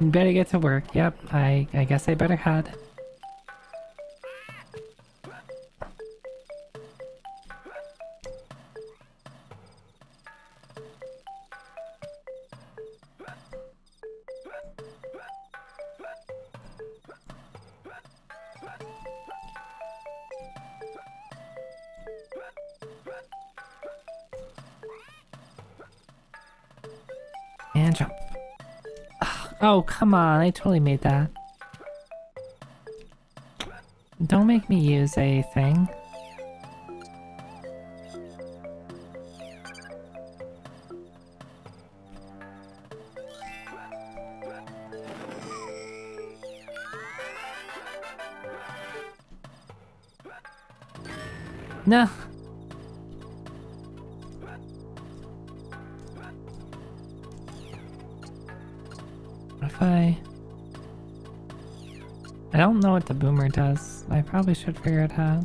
Better get to work. Yep, I guess I better head. And jump. Oh, come on, I totally made that. Don't make me use a thing. No. If I don't know what the boomer does. I probably should figure it out.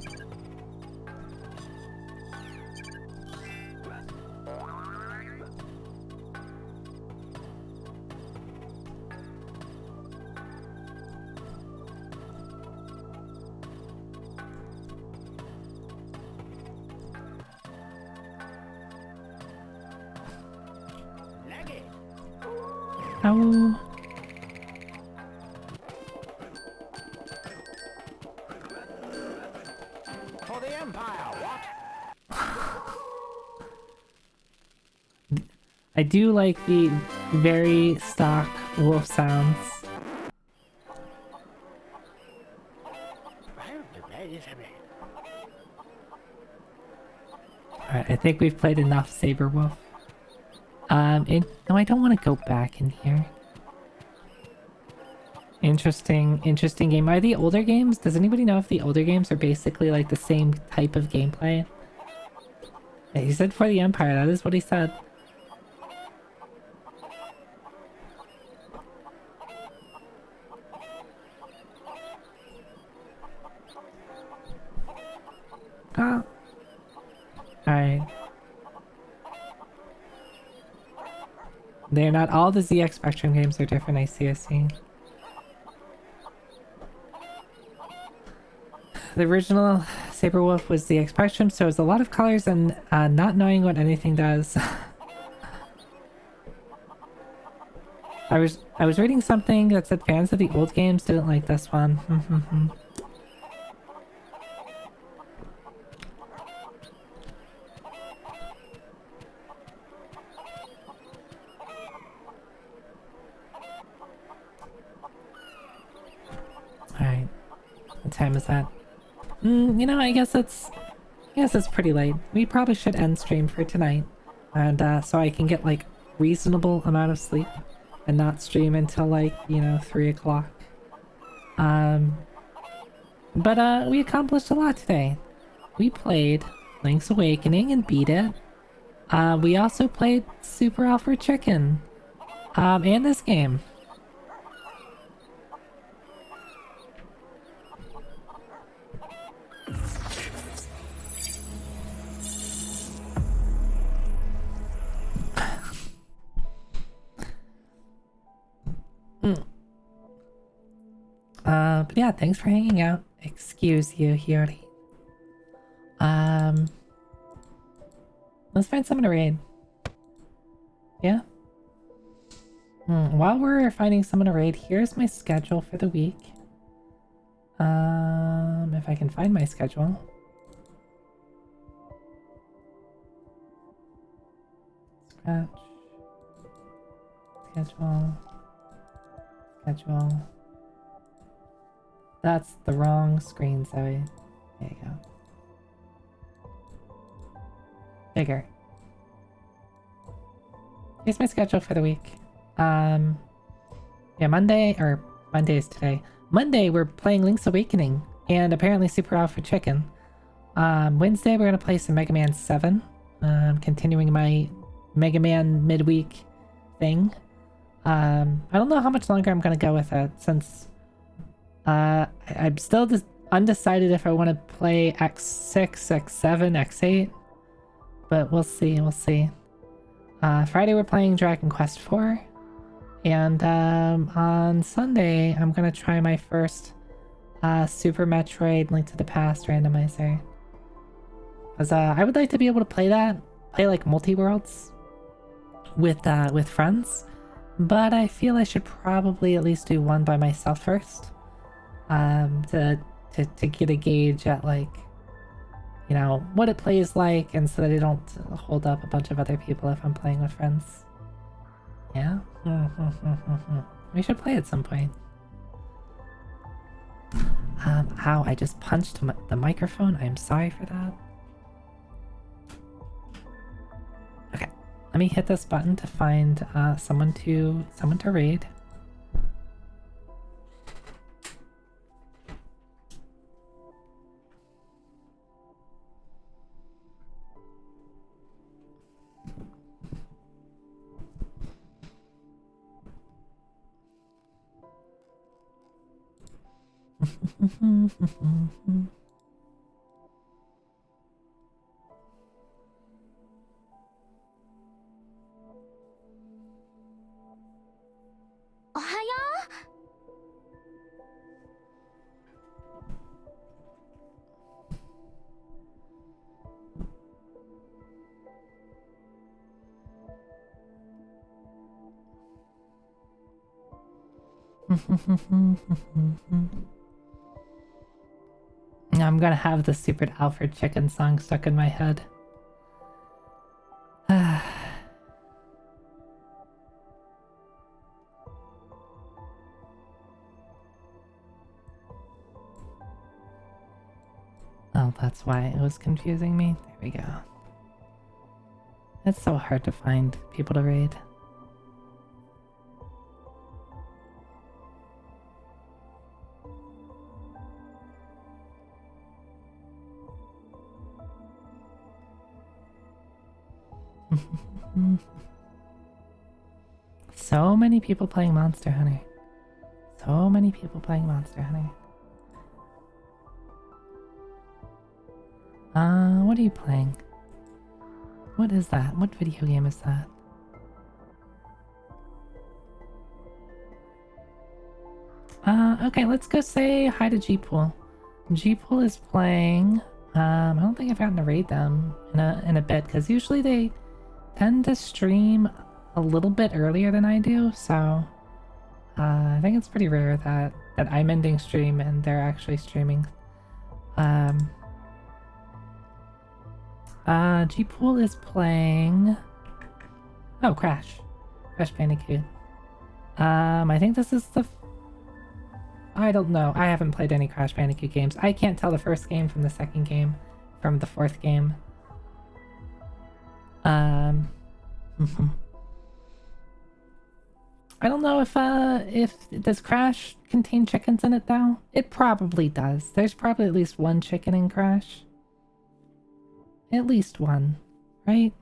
Ow. For the Empire, what? I do like the very stock wolf sounds. Alright, I think we've played enough Saber Wolf. No, I don't want to go back in here. Interesting game. Are the older games? Does anybody know if the older games are basically like the same type of gameplay? Yeah, he said for the Empire, that is what he said. Oh. Alright. They're not all the ZX Spectrum games are different, I see. The original Saber Wolf was ZX Spectrum, so it's a lot of colors and not knowing what anything does. I was reading something that said fans of the old games didn't like this one. Alright. What time is that? You know, I guess it's pretty late. We probably should end stream for tonight. And so I can get like reasonable amount of sleep and not stream until like, 3 o'clock. But we accomplished a lot today. We played Link's Awakening and beat it. We also played Super Alpha Chicken. And this game. But yeah, thanks for hanging out. Excuse you, Hiyori. Let's find someone to raid. Yeah? While we're finding someone to raid, here's my schedule for the week. If I can find my schedule. Scratch. Schedule. Schedule. That's the wrong screen, Zoe. There you go. Bigger. Here's my schedule for the week. Yeah, Monday is today. Monday we're playing Link's Awakening and apparently Super Alpha Chicken. Wednesday we're gonna play some Mega Man 7. Continuing my Mega Man midweek thing. I don't know how much longer I'm gonna go with it since I'm still just undecided if I want to play X6, X7, X8. But we'll see, we'll see. Friday we're playing Dragon Quest IV. And on Sunday I'm gonna try my first Super Metroid Link to the Past randomizer. Because I would like to be able to play like multi-worlds with friends. But I feel I should probably at least do one by myself first. To get a gauge at, like, you know, what it plays like, and so that I don't hold up a bunch of other people if I'm playing with friends. Yeah? We should play at some point. Ow, I just punched the microphone. I'm sorry for that. Okay, let me hit this button to find someone to raid. Now I'm gonna have the Super Alfred Chicken song stuck in my head. Oh, that's why it was confusing me. There we go. It's so hard to find people to raid. So many people playing Monster Hunter. So many people playing Monster Hunter. What are you playing? What is that? What video game is that? Okay, let's go say hi to G-Pool. G-Pool is playing. I don't think I've gotten to raid them in a bit, because usually they tend to stream a little bit earlier than I do, so I think it's pretty rare that I'm ending stream and they're actually streaming. G-Pool is playing... Oh, Crash Bandicoot. I think this is the... I don't know. I haven't played any Crash Bandicoot games. I can't tell the first game from the second game from the fourth game. I don't know if does Crash contain chickens in it though? It probably does. There's probably at least one chicken in Crash. At least one, right?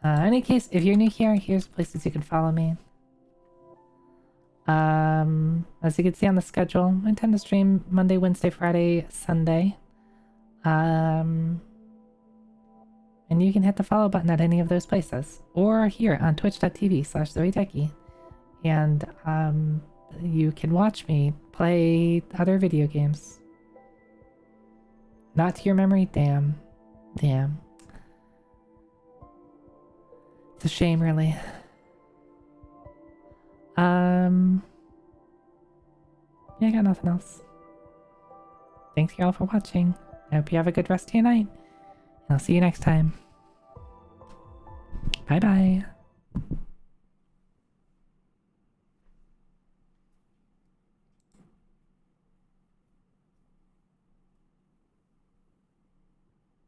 In any case, if you're new here, here's places you can follow me. As you can see on the schedule, I tend to stream Monday, Wednesday, Friday, Sunday. And you can hit the follow button at any of those places. Or here on twitch.tv/ZoeTechie. And you can watch me play other video games. Not to your memory? Damn. Damn. It's a shame, really. Yeah, I got nothing else. Thanks y'all for watching. I hope you have a good rest of your night. And I'll see you next time. Bye bye.